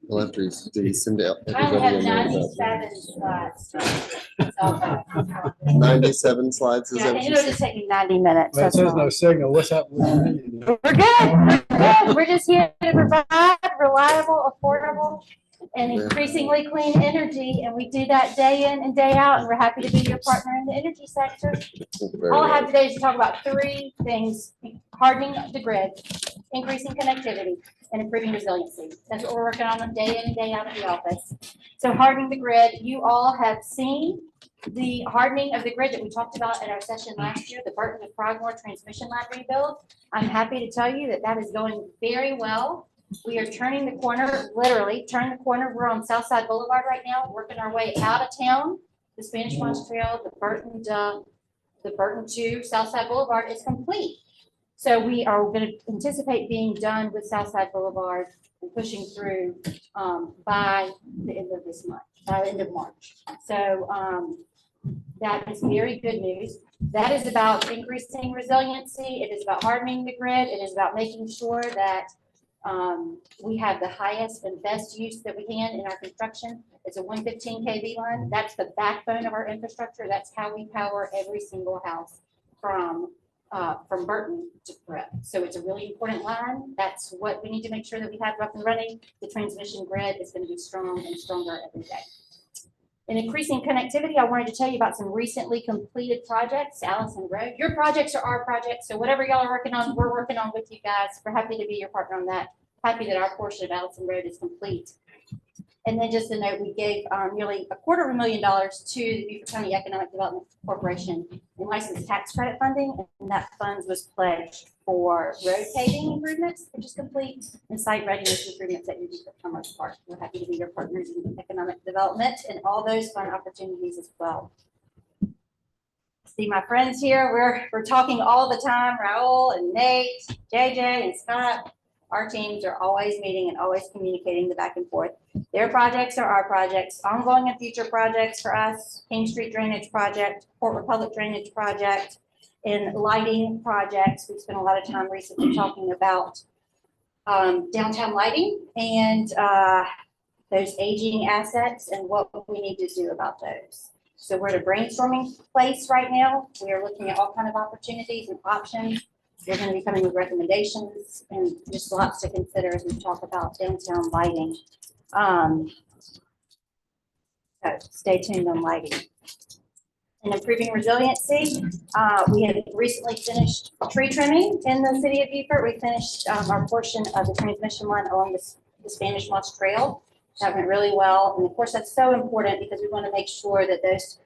Well, after did he send out? I have everybody 97 slides. 97 slides, is Yeah, that and what you it'll said? just take me 90 minutes. Well, it That's says all. no signal. What's happening? We're good. We're good. We're just here to provide reliable, affordable, and increasingly clean energy. And we do that day in and day out. And we're happy to be your partner in the energy sector. Very All I well. have today is to talk about three things: hardening the grid, increasing connectivity, and improving resiliency. That's what we're working on day in and day out of the office. So hardening the grid, you all have seen the hardening of the grid that we talked about at our session last year, the Burton to Frogmore transmission line rebuild. I'm happy to tell you that that is going very well. We are turning the corner, literally turning the corner. We're on Southside Boulevard right now, working our way out of town. The Spanish Moss Trail, the Burton to Southside Boulevard is complete. So we are going to anticipate being done with Southside Boulevard and pushing through by the end of this month, by the end of March. So that is very good news. That is about increasing resiliency. It is about hardening the grid. It is about making sure that we have the highest and best use that we can in our construction. It's a 115 kV line. That's the backbone of our infrastructure. That's how we power every single house from Burton to Brett. So it's a really important line. That's what we need to make sure that we have up and running. The transmission grid is going to be strong and stronger every day. In increasing connectivity, I wanted to tell you about some recently completed projects. Allison Road, your projects are our projects. So whatever y'all are working on, we're working on with you guys. We're happy to be your partner on that. Happy that our portion of Allison Road is complete. And then just a note, we gave nearly $250,000 to the Beaufort County Economic Development Corporation in licensed tax credit funding, and that funds was pledged for road paving improvements, which is complete, and site readiness improvements at Beaufort Commerce Park. We're happy to be your partners in economic development and all those fun opportunities as well. See my friends here, we're talking all the time, Raul and Nate, JJ and Scott. Our teams are always meeting and always communicating the back and forth. Their projects are our projects, ongoing and future projects for us, King Street Drainage Project, Port Republic Drainage Project, and lighting projects. We've spent a lot of time recently talking about downtown lighting and those aging assets and what we need to do about those. So we're at a brainstorming place right now. We are looking at all kinds of opportunities and options. We're going to be coming with recommendations and just lots to consider as we talk about downtown lighting. So stay tuned on lighting. And improving resiliency, we have recently finished tree trimming in the city of Beaufort. We finished our portion of the transmission line along the Spanish Moss Trail. That went really well. And of course, that's so important because we want to make sure that those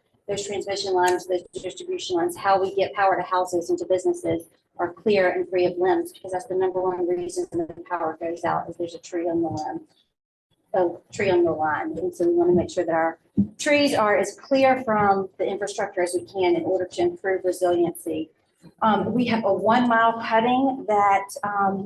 transmission lines, those distribution lines, how we get power to houses and to businesses are clear and free of limbs, because that's the #1 reason the power goes out is there's a tree on the limb, a tree on the line. And so we want to make sure that our trees are as clear from the infrastructure as we can in order to improve resiliency. We have a 1 mile cutting that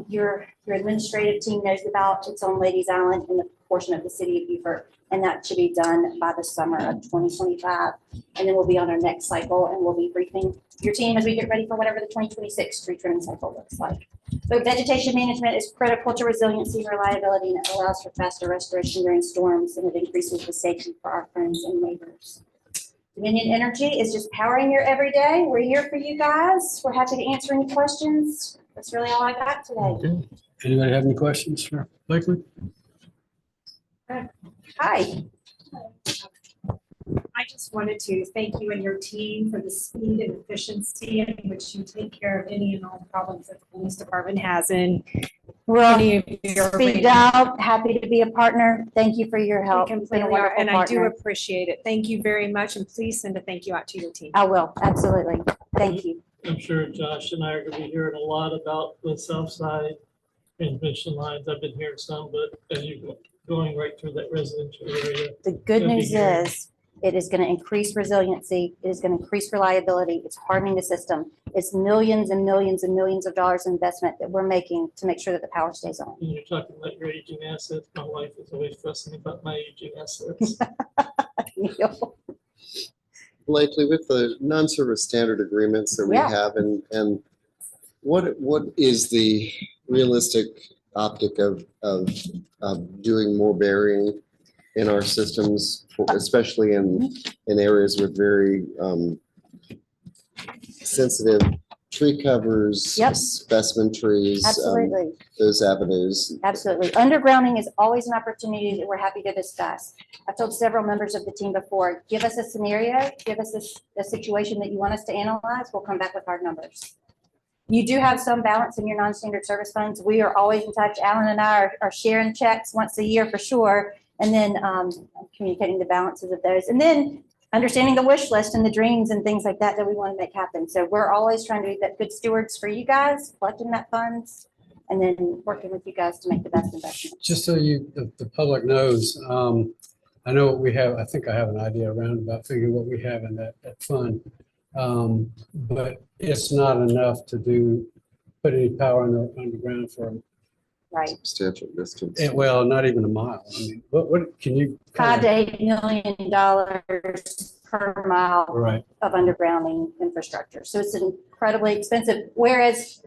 your administrative team knows about. It's on Ladies Island in the portion of the city of Beaufort, and that should be done by the summer of 2025. And then we'll be on our next cycle, and we'll be briefing your team as we get ready for whatever the 2026 tree trimming cycle looks like. But vegetation management is critical to resiliency and reliability, and it allows for faster restoration during storms, and it increases the safety for our friends and neighbors. Dominion Energy is just powering your everyday. We're here for you guys. We're happy to answer any questions. That's really all I got today. Okay. Anybody have any questions for Blakely? Hi. I just wanted to thank you and your team for the speed and efficiency in which you take care of any and all problems that the police department has in. We're on any of your speed arena. dial. Happy to be a partner. Thank you for your We help. You've been a completely are, wonderful and I do partner. appreciate it. Thank you very much, and please send a thank you out to your team. I will, absolutely. Thank you. I'm sure Josh and I are gonna be hearing a lot about the south side transmission lines. I've been hearing some, but as you go going right through that residential area. The good you'll be news hearing- is it is going to increase resiliency. It is going to increase reliability. It's hardening the system. It's millions and millions and millions of dollars in investment that we're making to make sure that the power stays on. When you're talking about your aging assets, my wife is always fussing about my aging assets. Blakely, with the non-service standard agreements that we Yeah. have, and what is the realistic optic of doing more burying in our systems, especially in areas with very sensitive tree covers, Yep. specimen trees, Absolutely. those avenues. Absolutely. Undergrounding is always an opportunity that we're happy to discuss. I've told several members of the team before, give us a scenario, give us a situation that you want us to analyze, we'll come back with hard numbers. You do have some balance in your non-standard service funds. We are always in touch. Alan and I are sharing checks once a year for sure. And then communicating the balances of those. And then understanding the wish list and the dreams and things like that that we want to make happen. So we're always trying to be that good stewards for you guys, collecting that funds, and then working with you guys to make the best investment. Just so the public knows, I know what we have, I think I have an idea around about figuring what we have in that fund. But it's not enough to put any power underground for, Right. Substantial distance. well, not even a mile. I mean, what can you? $5 to $8 million per mile Right. of undergrounding infrastructure. So it's incredibly expensive, whereas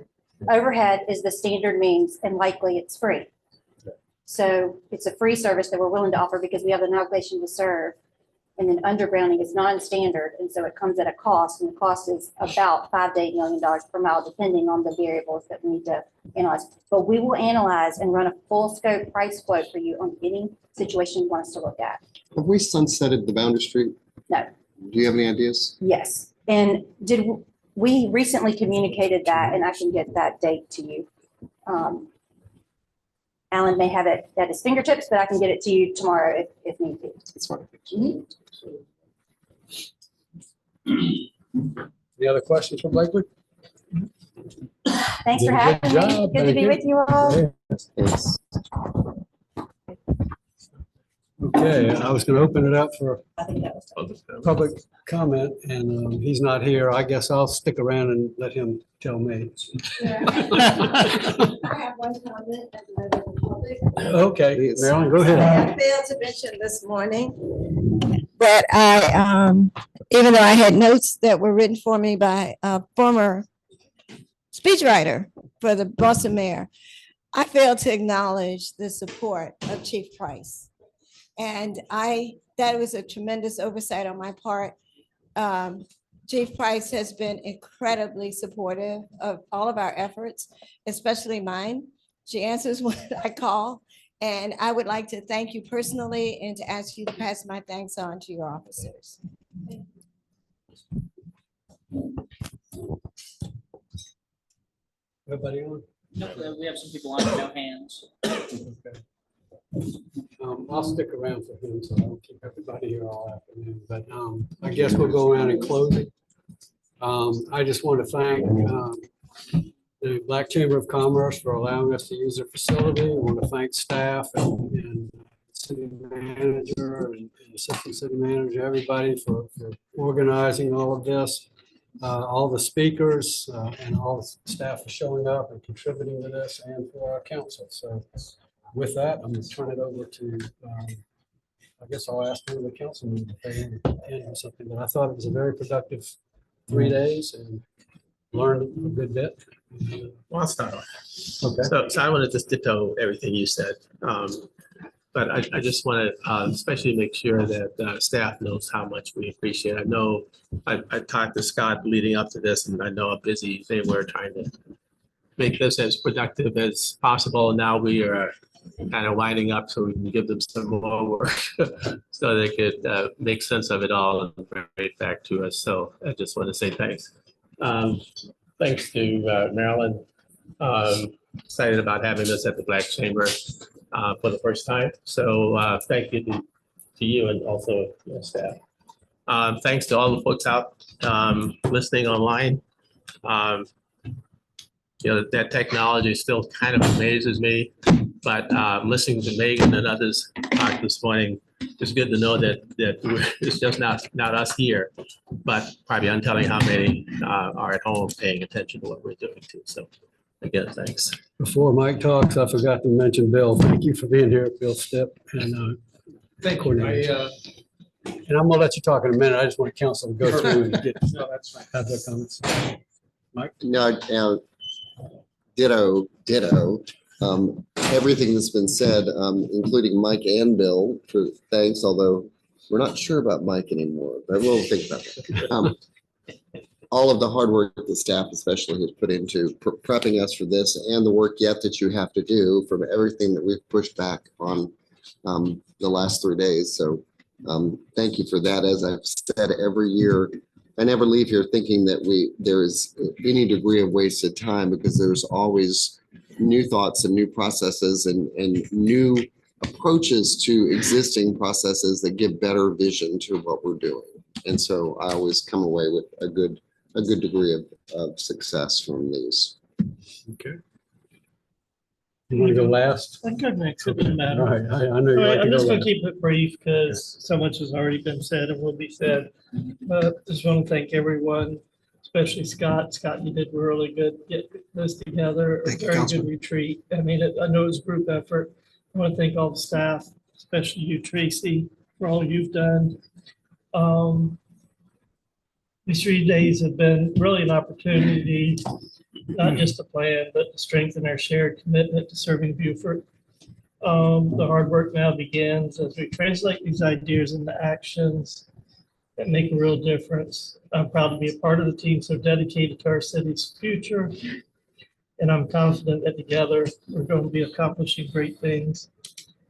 overhead is the standard means and likely it's free. So it's a free service that we're willing to offer because we have an obligation to serve. And then undergrounding is non-standard, and so it comes at a cost, and the cost is about $5 to $8 million per mile, depending on the variables that we need to analyze. But we will analyze and run a full scope price quote for you on any situation you want us to look at. Have we sunsetted the Boundary Street? No. Do you have any ideas? Yes, and we recently communicated that, and I can get that date to you. Alan may have it at his fingertips, but I can get it to you tomorrow if need be. That's fine. Mhm. Any other questions for Blakely? Thanks for Did a having good me. job. Good to Thank be you. with you all. Thanks. Okay, I was going to open it up for public comment, and he's not here. I guess I'll stick around and let him tell me. I have one comment as a member of the public. Okay, Marilyn, go ahead. I failed to mention this morning that I, even though I had notes that were written for me by a former speechwriter for the Boston mayor, I failed to acknowledge the support of Chief Price. And that was a tremendous oversight on my part. Chief Price has been incredibly supportive of all of our efforts, especially mine. She answers when I call. And I would like to thank you personally and to ask you to pass my thanks on to your officers. Everybody on? No, we have some people on, no hands. Okay. I'll stick around for him, so I don't keep everybody here all afternoon, but I guess we'll go around and close it. I just want to thank the Black Chamber of Commerce for allowing us to use their facility. I want to thank staff and city manager and assistant city manager, everybody for organizing all of this. All the speakers and all the staff for showing up and contributing to this, and for our council. So with that, I'm going to turn it over to, I guess I'll ask one of the council members if they want to add something, but I thought it was a very productive 3 days and learned a good bit. Well, I'll start off. Okay. So I want to just ditto everything you said. But I just want to especially make sure that staff knows how much we appreciate it. I know I talked to Scott leading up to this, and I know how busy they were trying to make this as productive as possible. Now we are kind of winding up so we can give them some more work so they could make sense of it all and bring it back to us. So I just want to say thanks. Thanks to Marilyn. Excited about having this at the Black Chamber for the first time. So thank you to you and also your staff. Thanks to all the folks out listening online. You know, that technology still kind of amazes me, but listening to Megan and others talk this morning, it's good to know that it's just not us here, but probably I'm telling how many are at home paying attention to what we're doing too. So again, thanks. Before Mike talks, I forgot to mention Bill. Thank you for being here, Bill Stipp. And Thank you. and I'm gonna let you talk in a minute. I just want council to go through and get have their comments. Mike? No, ditto. Everything that's been said, including Mike and Bill, for thanks, although we're not sure about Mike anymore, but we'll think about that. All of the hard work that the staff especially has put into prepping us for this and the work yet that you have to do from everything that we've pushed back on the last 3 days. So thank you for that. As I've said every year, I never leave here thinking that there is any degree of wasted time, because there's always new thoughts and new processes and new approaches to existing processes that give better vision to what we're doing. And so I always come away with a good degree of success from these. Okay. You want to go last? I could mix it, doesn't All matter. right, I know you All like right, to I'm go just gonna last. keep it brief because so much has already been said and will be said. But just want to thank everyone, especially Scott. Scott, you did really good getting this together. A Thank you, very good Councilman. retreat. I mean, I know it was a group effort. I want to thank all the staff, especially you, Tracy, for all you've done. These 3 days have been really an opportunity, not just to plan, but to strengthen our shared commitment to serving Beaufort. The hard work now begins as we translate these ideas into actions that make a real difference. I'm proud to be a part of the team so dedicated to our city's future. And I'm confident that together we're going to be accomplishing great things.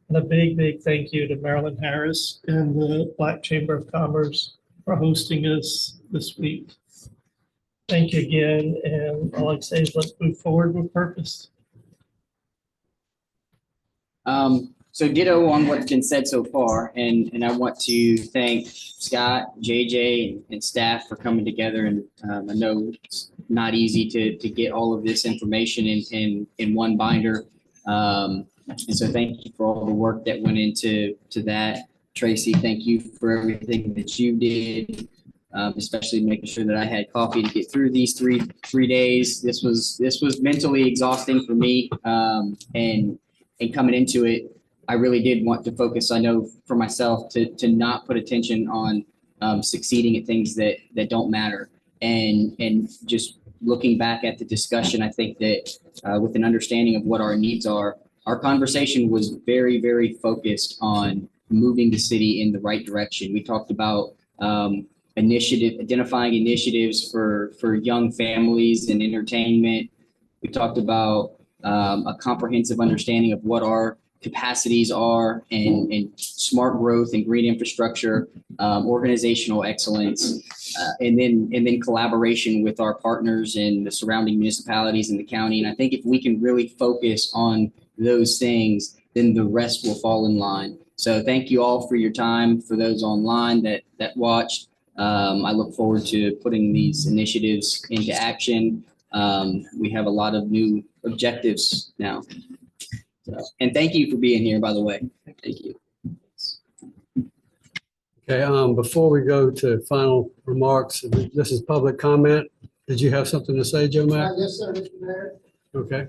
And a big thank you to Marilyn Harris and the Black Chamber of Commerce for hosting us this week. Thank you again. And all I'd say is let's move forward with purpose. So ditto on what's been said so far, and I want to thank Scott, JJ, and staff for coming together. And I know it's not easy to get all of this information in one binder. And so thank you for all the work that went into that. Tracy, thank you for everything that you did, especially making sure that I had coffee to get through these three days. This was mentally exhausting for me, and coming into it, I really did want to focus, I know for myself, to not put attention on succeeding at things that don't matter. And just looking back at the discussion, I think that with an understanding of what our needs are, our conversation was very focused on moving the city in the right direction. We talked about identifying initiatives for young families and entertainment. We talked about a comprehensive understanding of what our capacities are and smart growth and green infrastructure, organizational excellence, and then collaboration with our partners in the surrounding municipalities in the county. And I think if we can really focus on those things, then the rest will fall in line. So thank you all for your time. For those online that watched, I look forward to putting these initiatives into action. We have a lot of new objectives now. So, and thank you for being here, by the way. Thank you. Okay, before we go to final remarks, this is public comment. Did you have something to say, Joe Mack? Yes, sir, Mr. Mayor. Okay.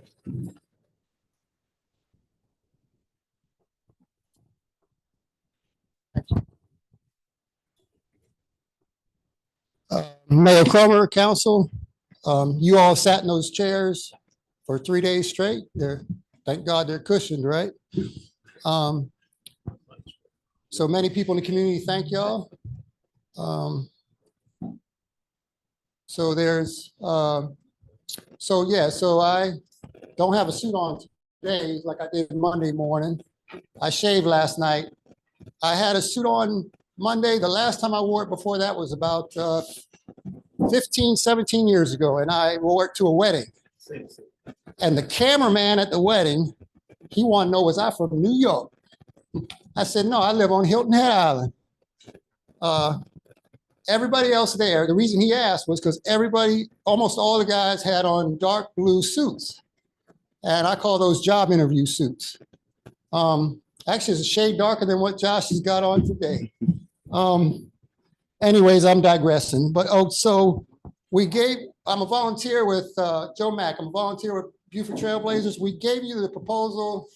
Mayor Cromer, council, you all sat in those chairs for 3 days straight. Thank God they're cushioned, right? So many people in the community, thank y'all. So there's, so I don't have a suit on today like I did Monday morning. I shaved last night. I had a suit on Monday. The last time I wore it before that was about 15, 17 years ago, and I wore it to a wedding. And the cameraman at the wedding, he wanted to know, was I from New York? I said, no, I live on Hilton Head Island. Everybody else there, the reason he asked was because almost all the guys had on dark blue suits. And I call those job interview suits. Actually, it's a shade darker than what Josh has got on today. Anyways, I'm digressing. But so I'm a volunteer with Joe Mack. I'm a volunteer with Beaufort Trailblazers. We gave you the proposal,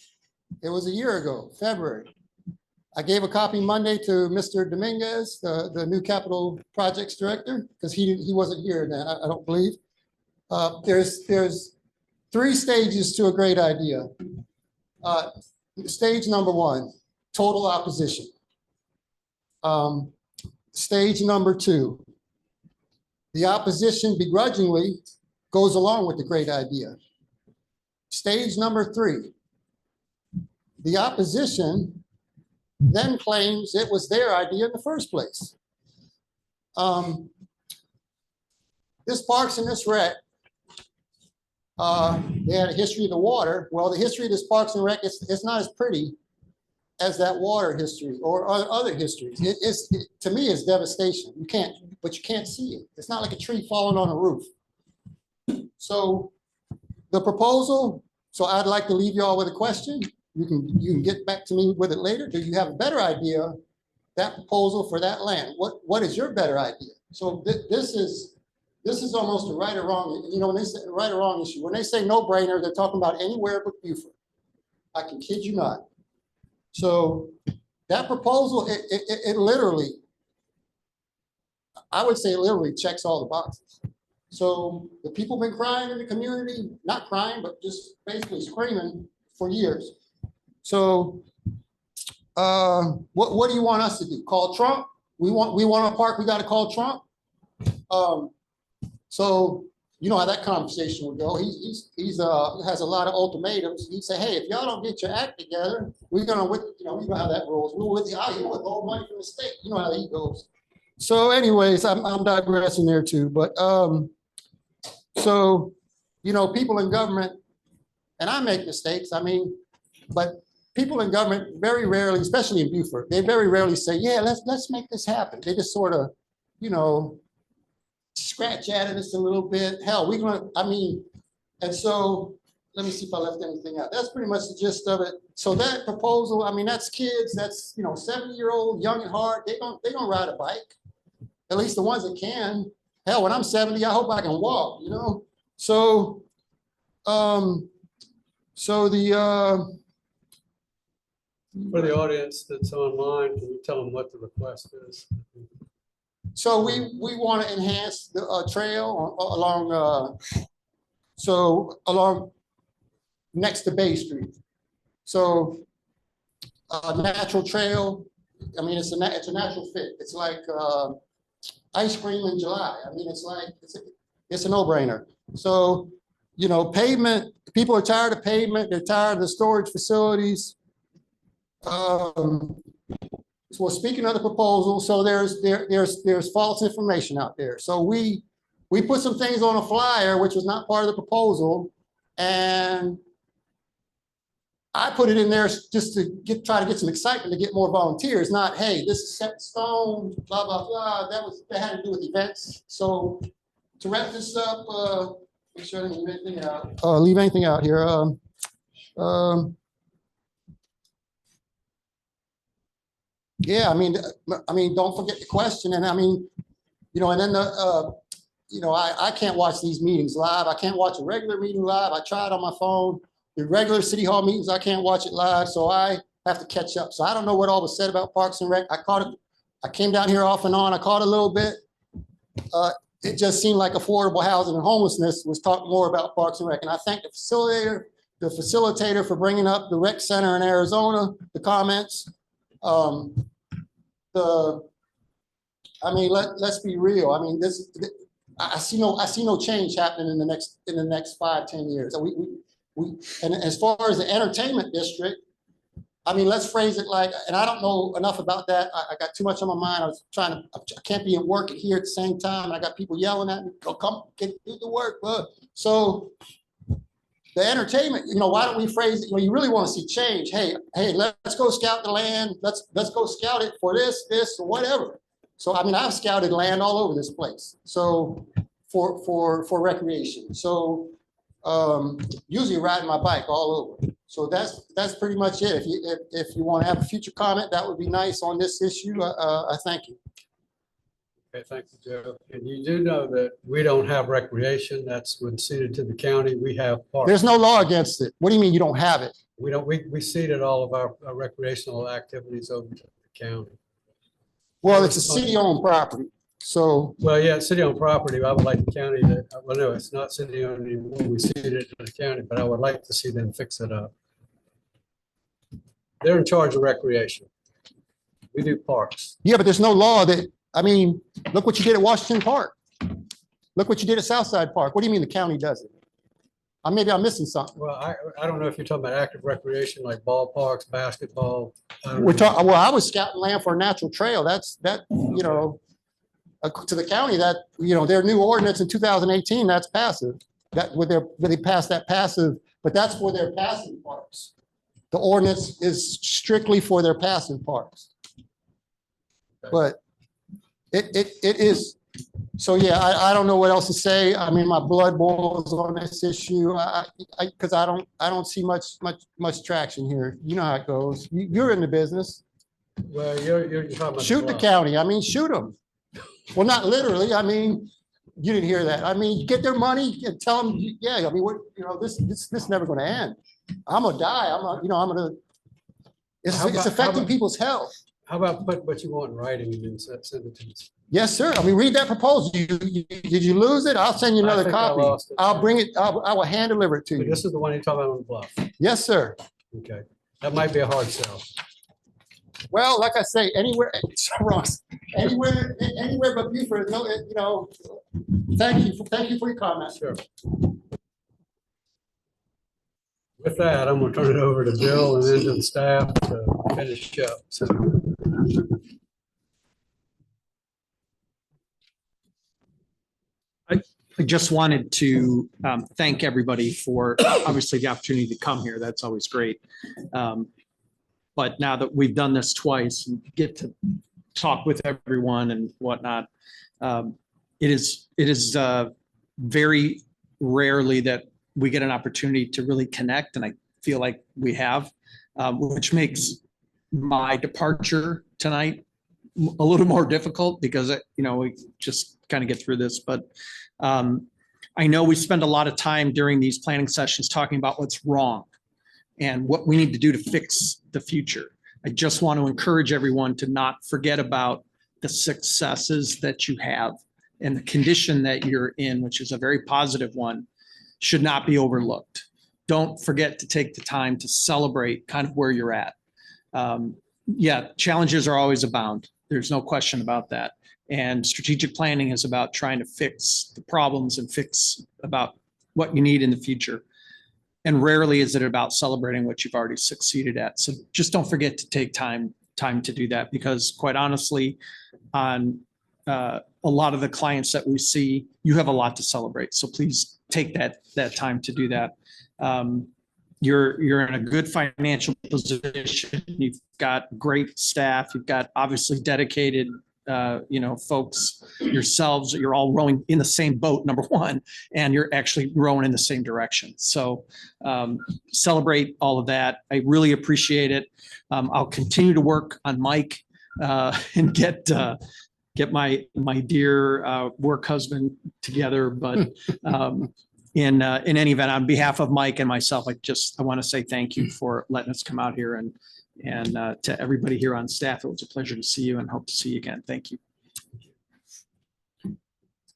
it was a year ago, February. I gave a copy Monday to Mr. Dominguez, the new capital projects director, because he wasn't here then, I don't believe. There's 3 stages to a great idea. Stage number 1, total opposition. Stage number 2, the opposition begrudgingly goes along with the great idea. Stage number 3, the opposition then claims it was their idea in the first place. This Parks and this Rec, they had a history of the water. Well, the history of this Parks and Rec, it's not as pretty as that water history or other histories. To me, it's devastation. But you can't see it. It's not like a tree falling on a roof. So the proposal, so I'd like to leave you all with a question. You can get back to me with it later. Do you have a better idea, that proposal for that land? What is your better idea? So this is almost a right or wrong, when they say right or wrong issue, when they say no brainer, they're talking about anywhere but Beaufort. I can kid you not. So that proposal, it literally, I would say it literally checks all the boxes. So the people have been crying in the community, not crying, but just basically screaming for years. So what do you want us to do? Call Trump? We want a park, we got to call Trump? So you know how that conversation would go. He has a lot of ultimatums. He'd say, hey, if y'all don't get your act together, we're gonna, you know how that rolls. We're with you out here with all money from the state. You know how he goes. So anyways, I'm digressing there too. But so, people in government, and I make mistakes, but people in government very rarely, especially in Beaufort, they very rarely say, yeah, let's make this happen. They just sort of, scratch at us a little bit. Hell, and so let me see if I left anything out. That's pretty much the gist of it. So that proposal, that's kids, that's 70-year-old, young at heart. They don't ride a bike. At least the ones that can. Hell, when I'm 70, I hope I can walk, So For the audience that's online, can you tell them what the request is? So we want to enhance the trail along next to Bay Street. So a natural trail, it's a natural fit. It's like ice cream in July. It's a no-brainer. So, pavement, people are tired of pavement. They're tired of the storage facilities. Well, speaking of the proposal, so there's false information out there. So we put some things on a flyer, which was not part of the proposal, and I put it in there just to try to get some excitement to get more volunteers. Not, hey, this is set in stone, blah blah blah. That had to do with events. So to wrap this up, make sure I didn't leave anything out. Leave anything out here. Yeah, don't forget the question. And and then I can't watch these meetings live. I can't watch a regular meeting live. I tried on my phone. The regular city hall meetings, I can't watch it live. So I have to catch up. So I don't know what all was said about Parks and Rec. I came down here off and on. I caught a little bit. It just seemed like affordable housing and homelessness was talking more about Parks and Rec. And I thank the facilitator for bringing up the rec center in Arizona, the comments. I mean, let's be real. I mean, I see no change happening in the next 5, 10 years. And as far as the entertainment district, I mean, let's phrase it like, and I don't know enough about that. I got too much on my mind. I can't be at work and here at the same time. I got people yelling at me, go come, get do the work. So the entertainment, why don't we phrase it? You really want to see change. Hey, let's go scout the land. Let's go scout it for this, or whatever. So, I mean, I've scouted land all over this place. So for recreation. So usually riding my bike all over. So that's pretty much it. If you want to have a future comment, that would be nice on this issue. I thank you. Okay, thank you, Joe. And you do know that we don't have recreation. That's when ceded to the county. We have parks. There's no law against it. What do you mean you don't have it? We ceded all of our recreational activities over to the county. Well, it's a city-owned property. So. Well, yeah, city-owned property. I would like the county to, well, no, it's not city-owned anymore. We ceded it to the county, but I would like to see them fix it up. They're in charge of recreation. We do parks. Yeah, but there's no law that, I mean, look what you did at Washington Park. Look what you did at Southside Park. What do you mean the county does it? Maybe I'm missing something. Well, I don't know if you're talking about active recreation like ballparks, basketball. Well, I was scouting land for a natural trail. To the county that, their new ordinance in 2018, that's passive. Where they passed that passive, but that's for their passive parks. The ordinance is strictly for their passive parks. But it is, so yeah, I don't know what else to say. I mean, my blood boils on this issue because I don't see much traction here. You know how it goes. You're in the business. Well, you're talking about shoot the county. I mean, shoot them. Well, not literally. I mean, you didn't hear that. I mean, get their money and tell them, yeah. I mean, this is never going to end. I'm gonna die. It's affecting people's health. How about put what you want in writing and then send it to us? Yes, sir. I mean, read that proposal. Did you lose it? I'll send you another copy. I'll bring it. I will hand deliver it to you. This is the one you're talking about on the bluff. Yes, sir. Okay, that might be a hard sell. Well, like I say, anywhere, anywhere but Beaufort. No, thank you for your comments. Sure. With that, I'm going to turn it over to Bill and then to the staff to finish up. So. I just wanted to thank everybody for obviously the opportunity to come here. That's always great. But now that we've done this twice and get to talk with everyone and whatnot, it is very rarely that we get an opportunity to really connect, and I feel like we have, which makes my departure tonight a little more difficult because we just kind of get through this. But I know we spend a lot of time during these planning sessions talking about what's wrong and what we need to do to fix the future. I just want to encourage everyone to not forget about the successes that you have and the condition that you're in, which is a very positive one, should not be overlooked. Don't forget to take the time to celebrate kind of where you're at. Yeah, challenges are always abound. There's no question about that. And strategic planning is about trying to fix the problems and fix about what you need in the future. And rarely is it about celebrating what you've already succeeded at. So just don't forget to take time to do that, because quite honestly, on a lot of the clients that we see, you have a lot to celebrate. So please take that time to do that. You're in a good financial position. You've got great staff. You've got obviously dedicated folks yourselves. You're all rowing in the same boat, number one, and you're actually rowing in the same direction. So celebrate all of that. I really appreciate it. I'll continue to work on Mike and get my dear work husband together. But in any event, on behalf of Mike and myself, I want to say thank you for letting us come out here, and to everybody here on staff. It was a pleasure to see you and hope to see you again. Thank you.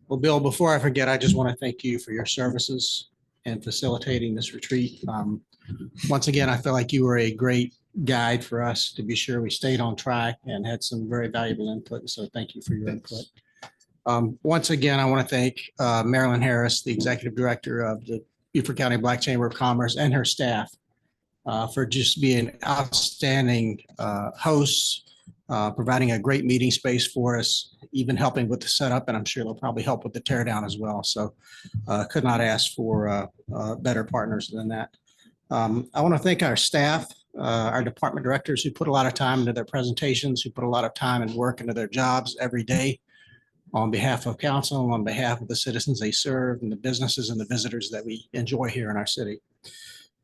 Well, Bill, before I forget, I just want to thank you for your services and facilitating this retreat. Once again, I feel like you were a great guide for us to be sure we stayed on track and had some very valuable input. So thank you for your input. Once again, I want to thank Marilyn Harris, the Executive Director of the Beaufort County Black Chamber of Commerce, and her staff for just being outstanding hosts, providing a great meeting space for us, even helping with the setup, and I'm sure they'll probably help with the tear down as well. So could not ask for better partners than that. I want to thank our staff, our department directors who put a lot of time into their presentations, who put a lot of time and work into their jobs every day on behalf of council, on behalf of the citizens they serve and the businesses and the visitors that we enjoy here in our city.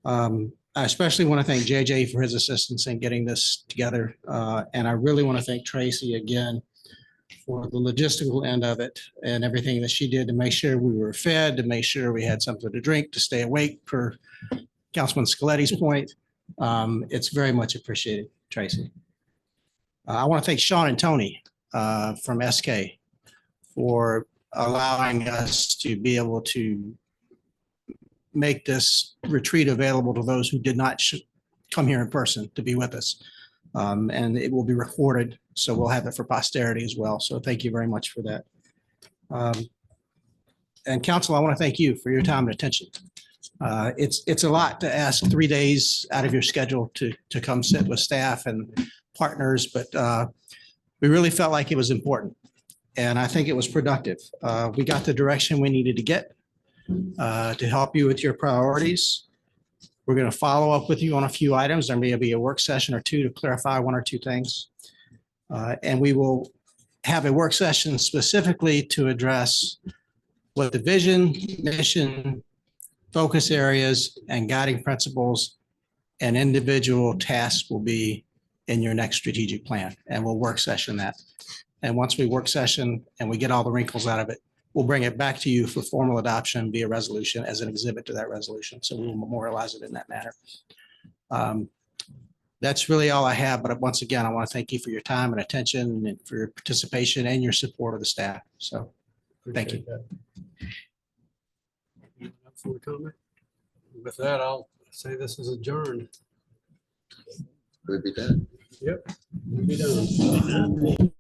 I especially want to thank JJ for his assistance in getting this together. And I really want to thank Tracy again for the logistical end of it and everything that she did to make sure we were fed, to make sure we had something to drink, to stay awake, per Councilman Scoletti's point. It's very much appreciated, Tracy. I want to thank Sean and Tony from SK for allowing us to be able to make this retreat available to those who did not come here in person to be with us. And it will be recorded, so we'll have it for posterity as well. So thank you very much for that. And council, I want to thank you for your time and attention. It's a lot to ask 3 days out of your schedule to come sit with staff and partners, but we really felt like it was important. And I think it was productive. We got the direction we needed to get to help you with your priorities. We're going to follow up with you on a few items. There may be a work session or two to clarify one or two things. And we will have a work session specifically to address what the vision, mission, focus areas, and guiding principles and individual tasks will be in your next strategic plan. And we'll work session that. And once we work session and we get all the wrinkles out of it, we'll bring it back to you for formal adoption via resolution as an exhibit to that resolution. So we will memorialize it in that manner. That's really all I have. But once again, I want to thank you for your time and attention and for your participation and your support of the staff. So thank you. For comment. With that, I'll say this is adjourned. We'll be done. Yep, we'll be done.